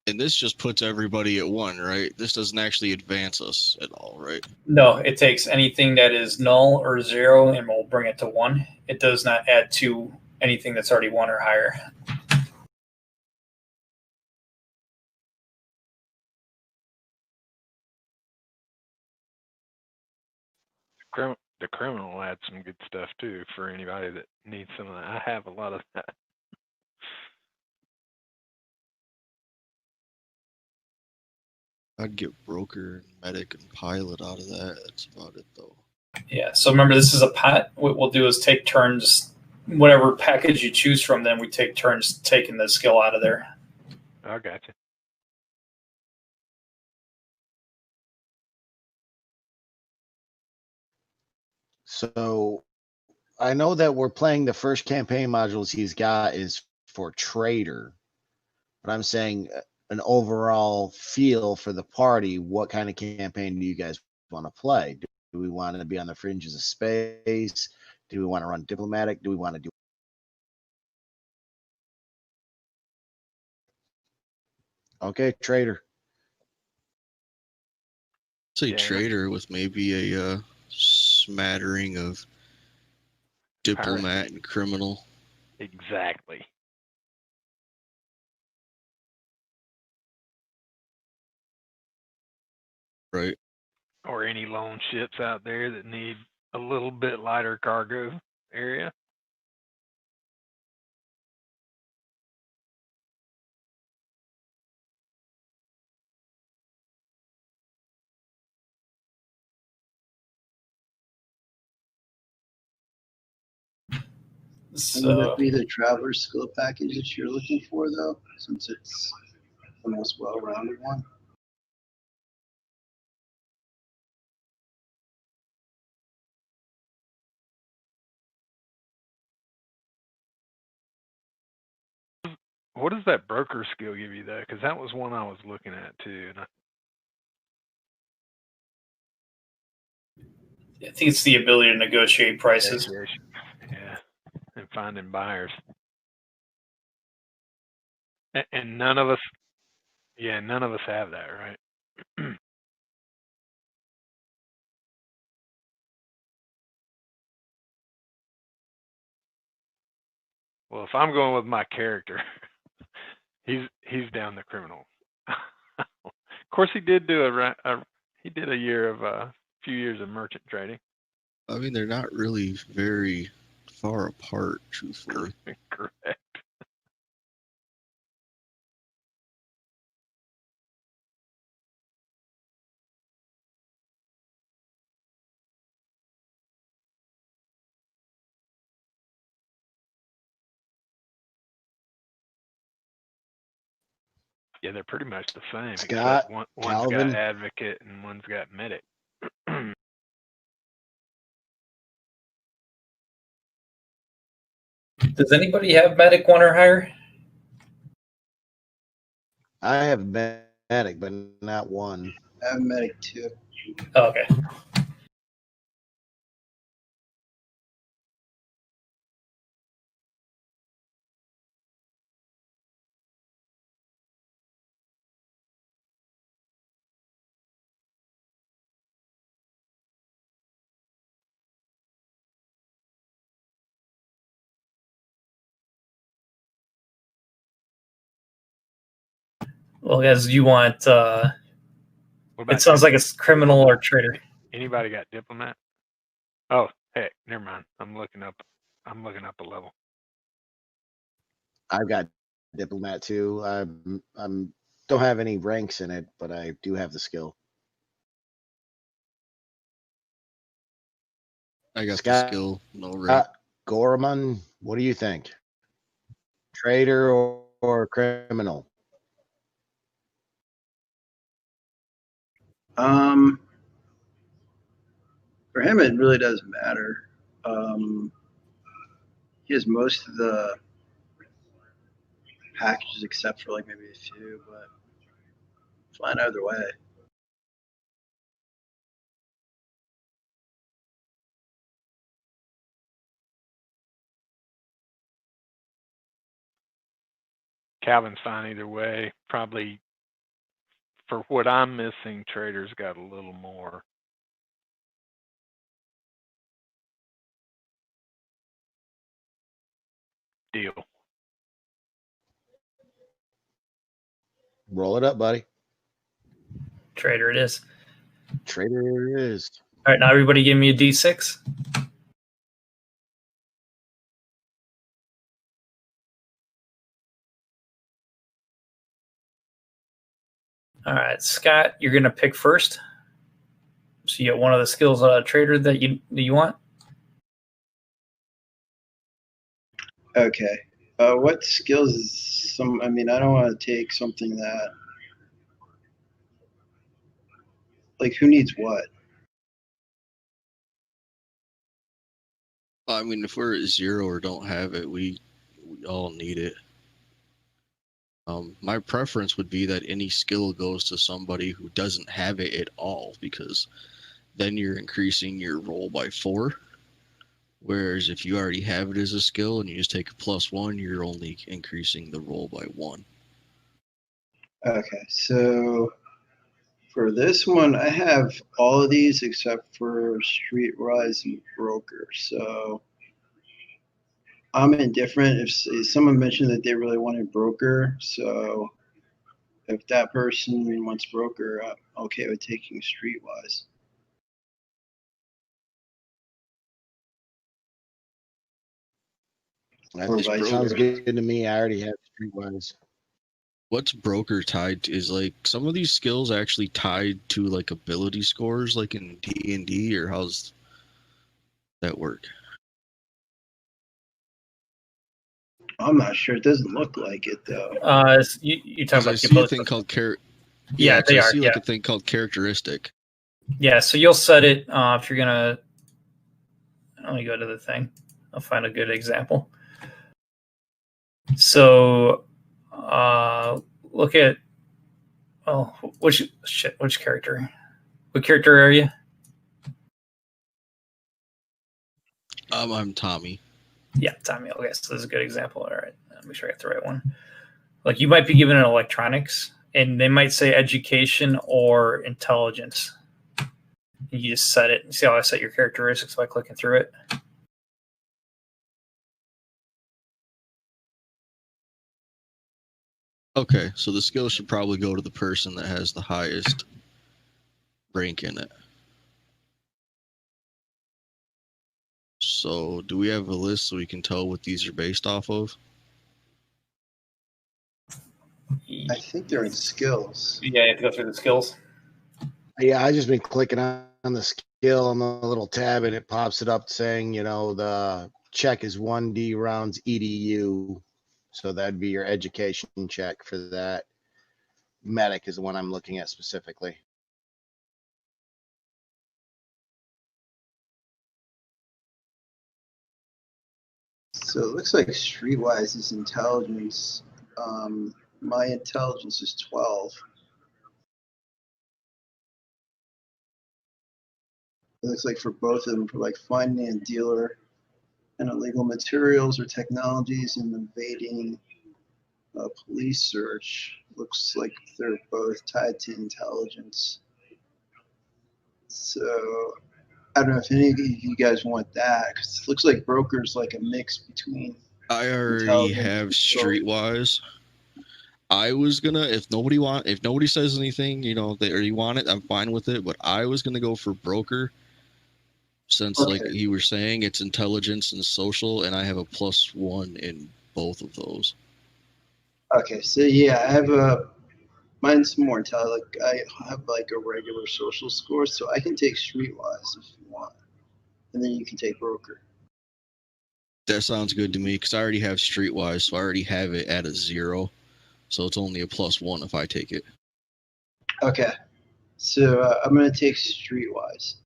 And this just puts everybody at 1, right? This doesn't actually advance us at all, right? No, it takes anything that is null or 0 and we'll bring it to 1. It does not add to anything that's already 1 or higher. The criminal adds some good stuff too for anybody that needs some of that. I have a lot of that. I'd get broker, medic, and pilot out of that. That's about it, though. Yeah, so remember, this is a pot. What we'll do is take turns. Whatever package you choose from, then we take turns taking the skill out of there. I gotcha. So I know that we're playing the first campaign modules he's got is for trader, but I'm saying an overall feel for the party. What kind of campaign do you guys want to play? Do we want to be on the fringes of space? Do we want to run diplomatic? Do we want to do? Okay, trader. Say Yeah. trader with maybe a smattering of diplomat and criminal. Exactly. Right. Or any lone ships out there that need a little bit lighter cargo area. And would that be the traveler skill package that you're looking for, though, since it's the most well-rounded one? What does that broker skill give you, though? Because that was one I was looking at, too. And I think it's the ability to negotiate prices. Yeah, and finding buyers. And none of us have that, right? Well, if I'm going with my character, he's down the criminal. Of course, he did do a year of few years of merchant trading. I mean, they're not really very far apart, truthfully. Correct. Yeah, they're pretty much the same. Scott, except one's Calvin. got advocate and one's got medic. Does anybody have medic 1 or higher? I have medic, but not 1. I have medic 2. Oh, okay. Well, guys, you want? It sounds like it's criminal or traitor. Anybody got diplomat? Oh, heck, never mind. I'm looking up a level. I've got diplomat too. I'm don't have any ranks in it, but I do have the skill. I got Scott, the skill, no rank. Gorman, what do you think? Traitor or criminal? For him, it really doesn't matter. He has most of the packages except for like maybe a few, but fine either way. Calvin's fine either way. Probably for what I'm missing, Trader's got a little more. Deal. Roll it up, buddy. Traitor it is. Traitor it is. All right, now everybody give me a D6. All right, Scott, you're gonna pick first. So you get one of the skills trader that you want. Okay. What skills is some? I mean, I don't want to take something that. Like, who needs what? I mean, if we're at 0 or don't have it, we all need it. My preference would be that any skill goes to somebody who doesn't have it at all, because then you're increasing your roll by 4. Whereas if you already have it as a skill and you just take a +1, you're only increasing the roll by 1. Okay, so for this one, I have all of these except for Streetwise and Broker. So I'm indifferent. If someone mentioned that they really wanted Broker, so if that person wants Broker, I'm okay with taking Streetwise. That sounds good to me. I already have Streetwise. What's Broker tied to? Is like some of these skills actually tied to like ability scores, like in D&D, or how's that work? I'm not sure. It doesn't look like it though. You talk about I see a thing called Yeah, they I are. see like a thing called characteristic. Yeah, so you'll set it if you're gonna. Let me go to the thing. I'll find a good example. So, look at. Oh, which character? What character are you? I'm Tommy. Yeah, Tommy. Okay, so this is a good example. All right, let me make sure I got the right one. Like you might be given an electronics, and they might say education or intelligence. You just set it. See how I set your characteristics by clicking through it? Okay, so the skill should probably go to the person that has the highest rank in it. So, do we have a list so we can tell what these are based off of? I think they're in skills. Yeah, you have to go through the skills. Yeah, I just been clicking on the skill on the little tab, and it pops it up saying, the check is 1D rounds EDU. So that'd be your education check for that. Medic is the one I'm looking at specifically. So it looks like Streetwise is intelligence. My intelligence is 12. It looks like for both of them, for like finding a dealer and illegal materials or technologies and evading a police search, looks like they're both tied to intelligence. So I don't know if any of you guys want that, because it looks like Broker's like a mix between. I already have Streetwise. I was gonna, if nobody says anything, they already want it, I'm fine with it. But I was gonna go for Broker, since like you were saying, it's intelligence and social, and I have a +1 in both of those. Okay, so yeah, I have mine's more intelligent. Like I have like a regular social score, so I can take Streetwise if you want, and then you can take Broker. That sounds good to me, because I already have Streetwise, so I already have it at a 0. So it's only a +1 if I take it. Okay. So I'm going to take Streetwise.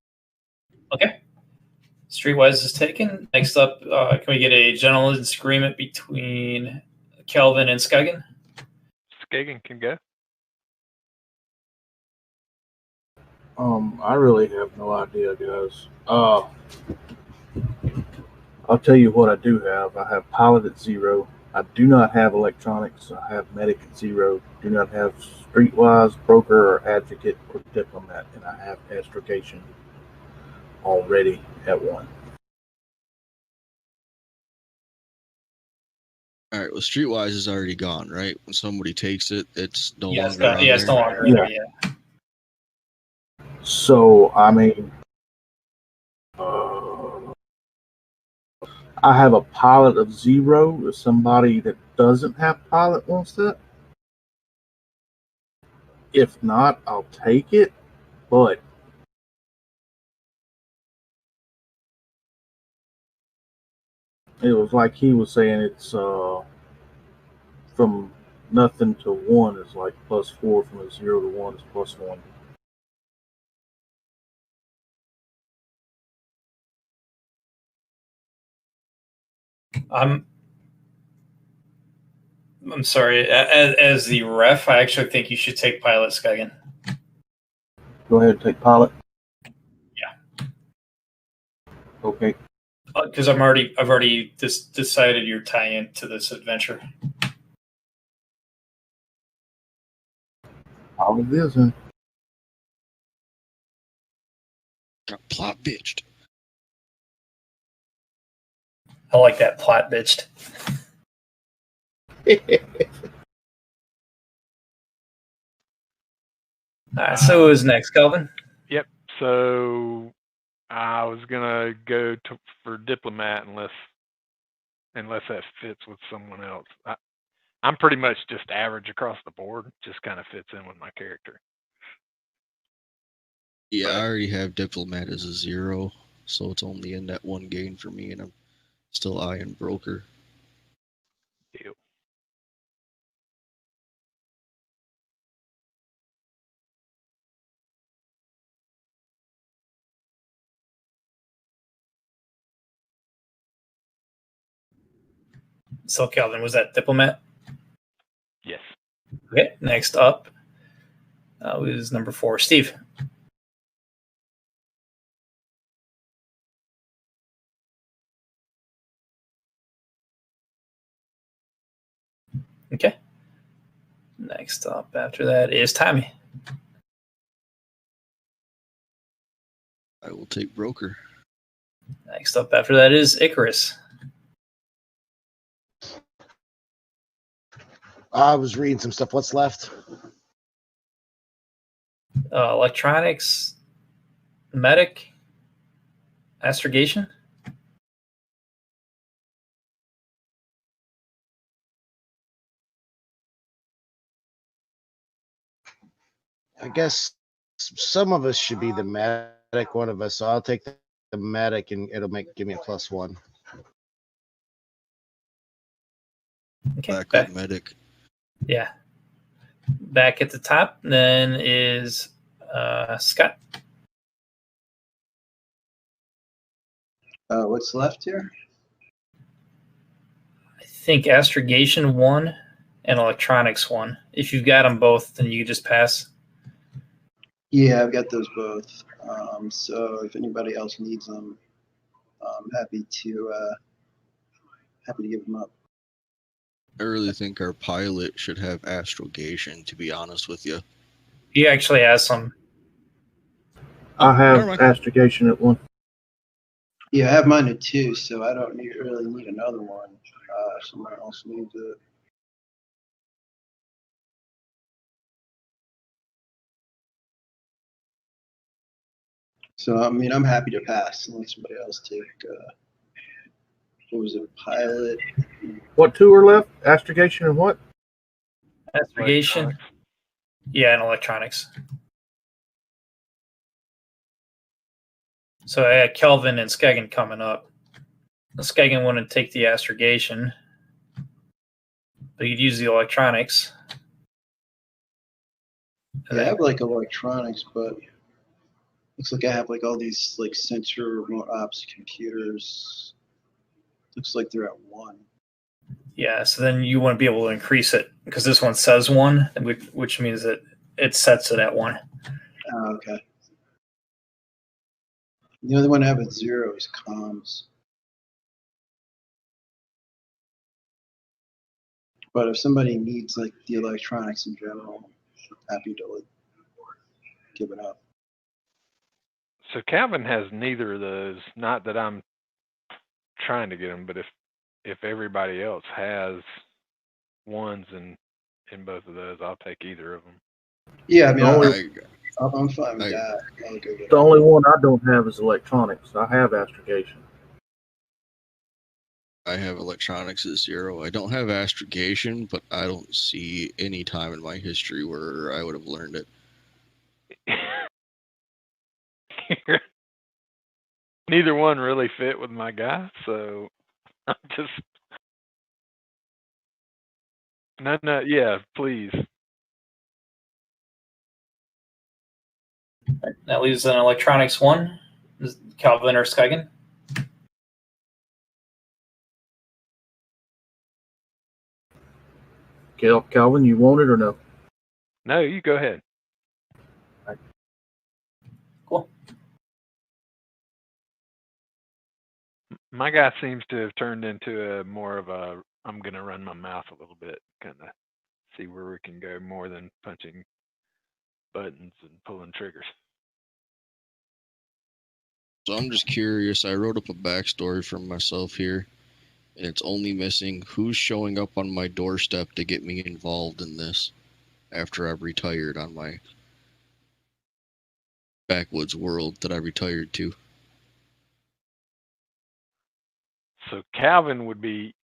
Okay. Streetwise is taken. Next up, can we get a gentleman's agreement between Kelvin and Skagen? Skagen can go. I really have no idea, guys. I'll tell you what I do have. I have pilot at 0. I do not have electronics. I have medic at 0. Do not have streetwise, broker, or advocate, or diplomat, and I have astrogation already at 1. All right. Well, Streetwise is already gone, right? When somebody takes it, it's no longer. It's no longer there. Yeah. So I mean, I have a pilot of 0. If somebody that doesn't have pilot wants that, if not, I'll take it. But it was like he was saying, it's from nothing to 1 is like +4. From a 0 to 1 is +1. I'm sorry. As the ref, I actually think you should take pilot, Skagen. Go ahead and take pilot. Yeah. Okay. Because I've already decided your tie-in to this adventure. All of this, huh? Got plot bitched. I like that plot bitched. So who's next, Kelvin? Yep. So I was gonna go for diplomat unless that fits with someone else. I'm pretty much just average across the board. Just kind of fits in with my character. Yeah, I already have diplomat as a 0, so it's only in that 1 gain for me, and I'm still eyeing broker. Deal. So Kelvin, was that diplomat? Yes. Okay. Next up is number 4, Steve. Okay. Next up after that is Tommy. I will take broker. Next up after that is Icarus. I was reading some stuff. What's left? Electronics, medic, astrogation. I guess some of us should be the medic, one of us. So I'll take the medic, and it'll give me a +1. Okay. Backup medic. Yeah. Back at the top then is Scott. What's left here? I think astrogation 1 and electronics 1. If you've got them both, then you just pass. Yeah, I've got those both. So if anybody else needs them, I'm happy to give them up. I really think our pilot should have astrogation, to be honest with you. He actually has some. I have astrogation at 1. Yeah, I have mine at 2, so I don't really need another one. Someone else needs it. So I mean, I'm happy to pass unless somebody else take. What was it? Pilot. What 2 are left? Astrogation and what? Astrogation. Yeah, and electronics. So I had Kelvin and Skagen coming up. Skagen wouldn't take the astrogation, but he'd use the electronics. Yeah, I have like electronics, but looks like I have like all these like sensor remote ops computers. Looks like they're at 1. Yeah, so then you wouldn't be able to increase it because this one says 1, which means that it sets it at 1. Oh, okay. The other one I have at 0 is comms. But if somebody needs like the electronics in general, I'm happy to like give it up. So Calvin has neither of those. Not that I'm trying to get them, but if everybody else has ones in both of those, I'll take either of them. Yeah, I mean, I'm fine with that. I'll go get The only one I don't have is electronics. I have astrogation. I have electronics at 0. I don't have astrogation, but I don't see any time in my history where I would have learned it. Neither one really fit with my guy, so I'm just no, yeah, please. That leaves an electronics 1. Calvin or Skagen? Calvin, you want it or no? No, you go ahead. Cool. My guy seems to have turned into more of a I'm going to run my mouth a little bit, kind of see where we can go more than punching buttons and pulling triggers. So I'm just curious. I wrote up a backstory for myself here, and it's only missing who's showing up on my doorstep to get me involved in this after I've retired on my backwoods world that I retired to. So Calvin would be,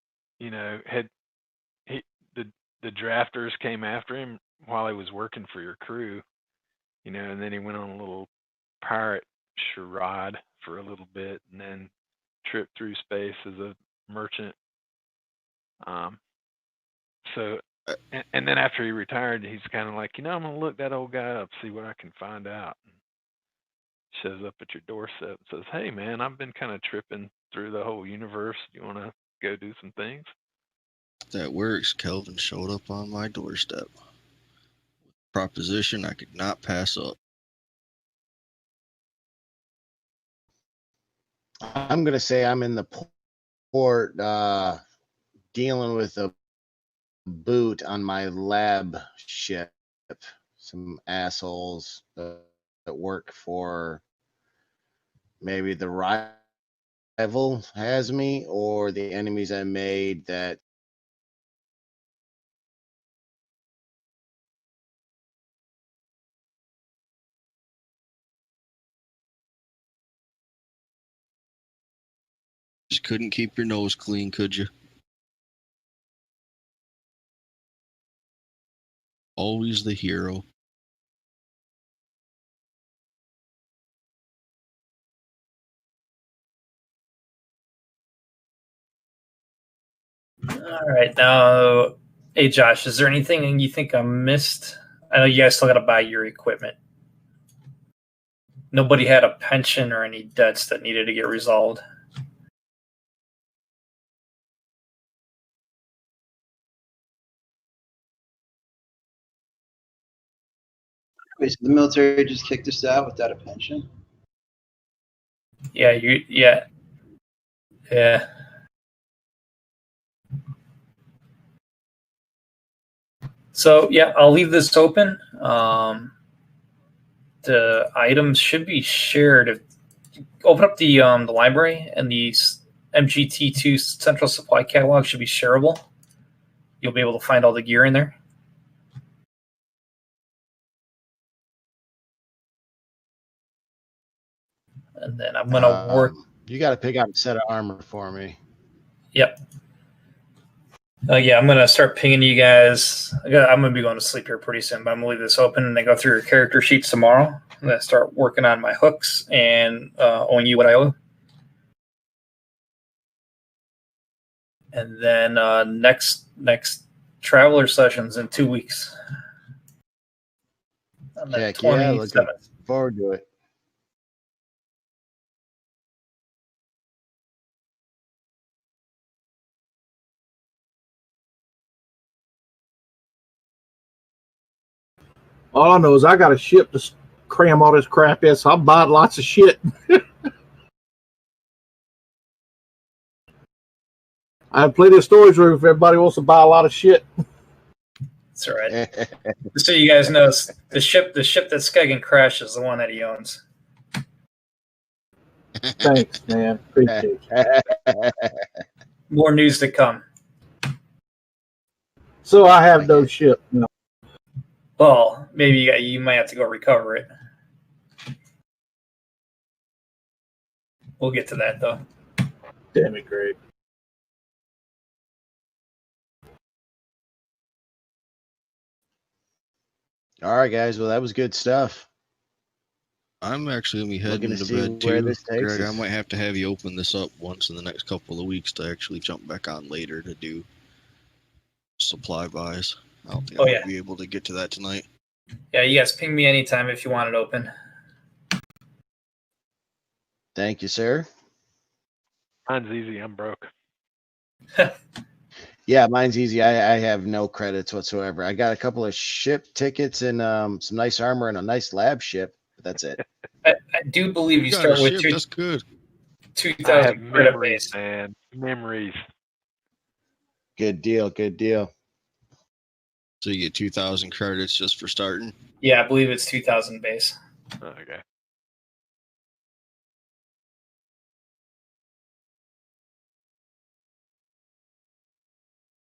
the drafters came after him while he was working for your crew, and then he went on a little pirate charade for a little bit, and then tripped through space as a merchant. And then after he retired, he's kind of like, I'm gonna look that old guy up, see what I can find out. And shows up at your doorstep and says, "Hey, man, I've been kind of tripping through the whole universe. You want to go do some things?" That works. Kelvin showed up on my doorstep. Proposition I could not pass up. I'm going to say I'm in the port dealing with a boot on my lab ship. Some assholes that work for maybe the rival has me or the enemies I made that Just couldn't keep your nose clean, could you? Always the hero. All right, now, hey Josh, is there anything you think I missed? I know you guys still got to buy your equipment. Nobody had a pension or any debts that needed to get resolved. Wait, so the military just kicked us out without a pension? Yeah. So yeah, I'll leave this open. The items should be shared. Open up the library, and the MGT2 Central Supply Catalog should be shareable. You'll be able to find all the gear in there. And then I'm gonna work. You got to pick out a set of armor for me. Yep. Yeah, I'm gonna start pinging you guys. I'm gonna be going to sleep here pretty soon, but I'm gonna leave this open and then go through your character sheets tomorrow. I'm gonna start working on my hooks and owing you what I owe. And then next traveler sessions in 2 weeks. Heck yeah, looking forward to it. All I know is I got a ship to cram all this crap in, so I'm buying lots of shit. I have plenty of storage room if everybody wants to buy a lot of shit. That's all right. Just so you guys know, the ship that Skegin crashed is the one that he owns. Thanks, man. Appreciate it. More news to come. So I have no ship. No. Well, maybe you might have to go recover it. We'll get to that, though. Damn it, Greg. All right, guys. Well, that was good stuff. I'm actually going to be heading to bed, too. Greg, I might have to have you open this up once in the next couple of weeks to actually jump back on later to do supply buys. I don't think I'll be able to get to that tonight. Yeah, you guys ping me anytime if you want it open. Thank you, sir. Mine's easy. I'm broke. Yeah, mine's easy. I have no credits whatsoever. I got a couple of ship tickets and some nice armor and a nice lab ship. But that's it. I do believe you got start a with ship. That's good. I have 2,000 credit memories, base. man. Memories. Good deal. Good deal. So you get 2,000 credits just for starting. Yeah, I believe it's 2,000 base. Okay.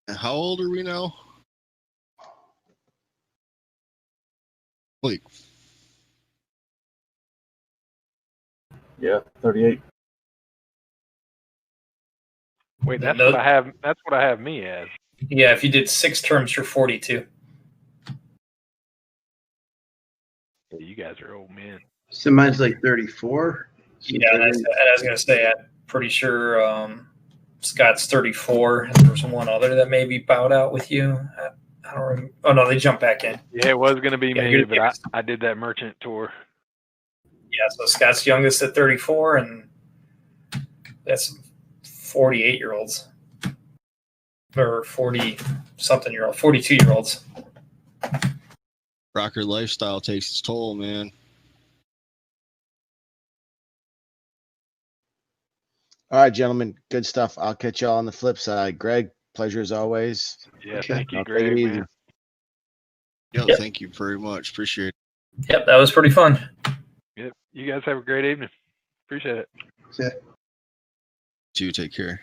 And how old are we now? Like, Yeah, 38. Wait, And that's what I have. That's what I have me as. Yeah, if you did 6 terms, you're 42. Yeah, you guys are old men. So mine's like 34. So Yeah, and I was going to say, I'm pretty sure Scott's 34. And there was one other that maybe bowed out with you. I don't remember. Oh, no, they jumped back in. Yeah, it was going to be Yeah, me, you're- but I did that merchant tour. Yeah, so Scott's youngest at 34, and that's 48-year-olds. Or 40-something-year-old, 42-year-olds. rocker lifestyle takes its toll, man. All right, gentlemen. Good stuff. I'll catch y'all on the flip side. Greg, pleasure as always. Yeah, Okay. thank you, I'll take it Greg, easy. man. Yo, Yep. thank you very much. Appreciate it. Yep, that was pretty fun. Yep. You guys have a great evening. Appreciate it. Yeah. You take care.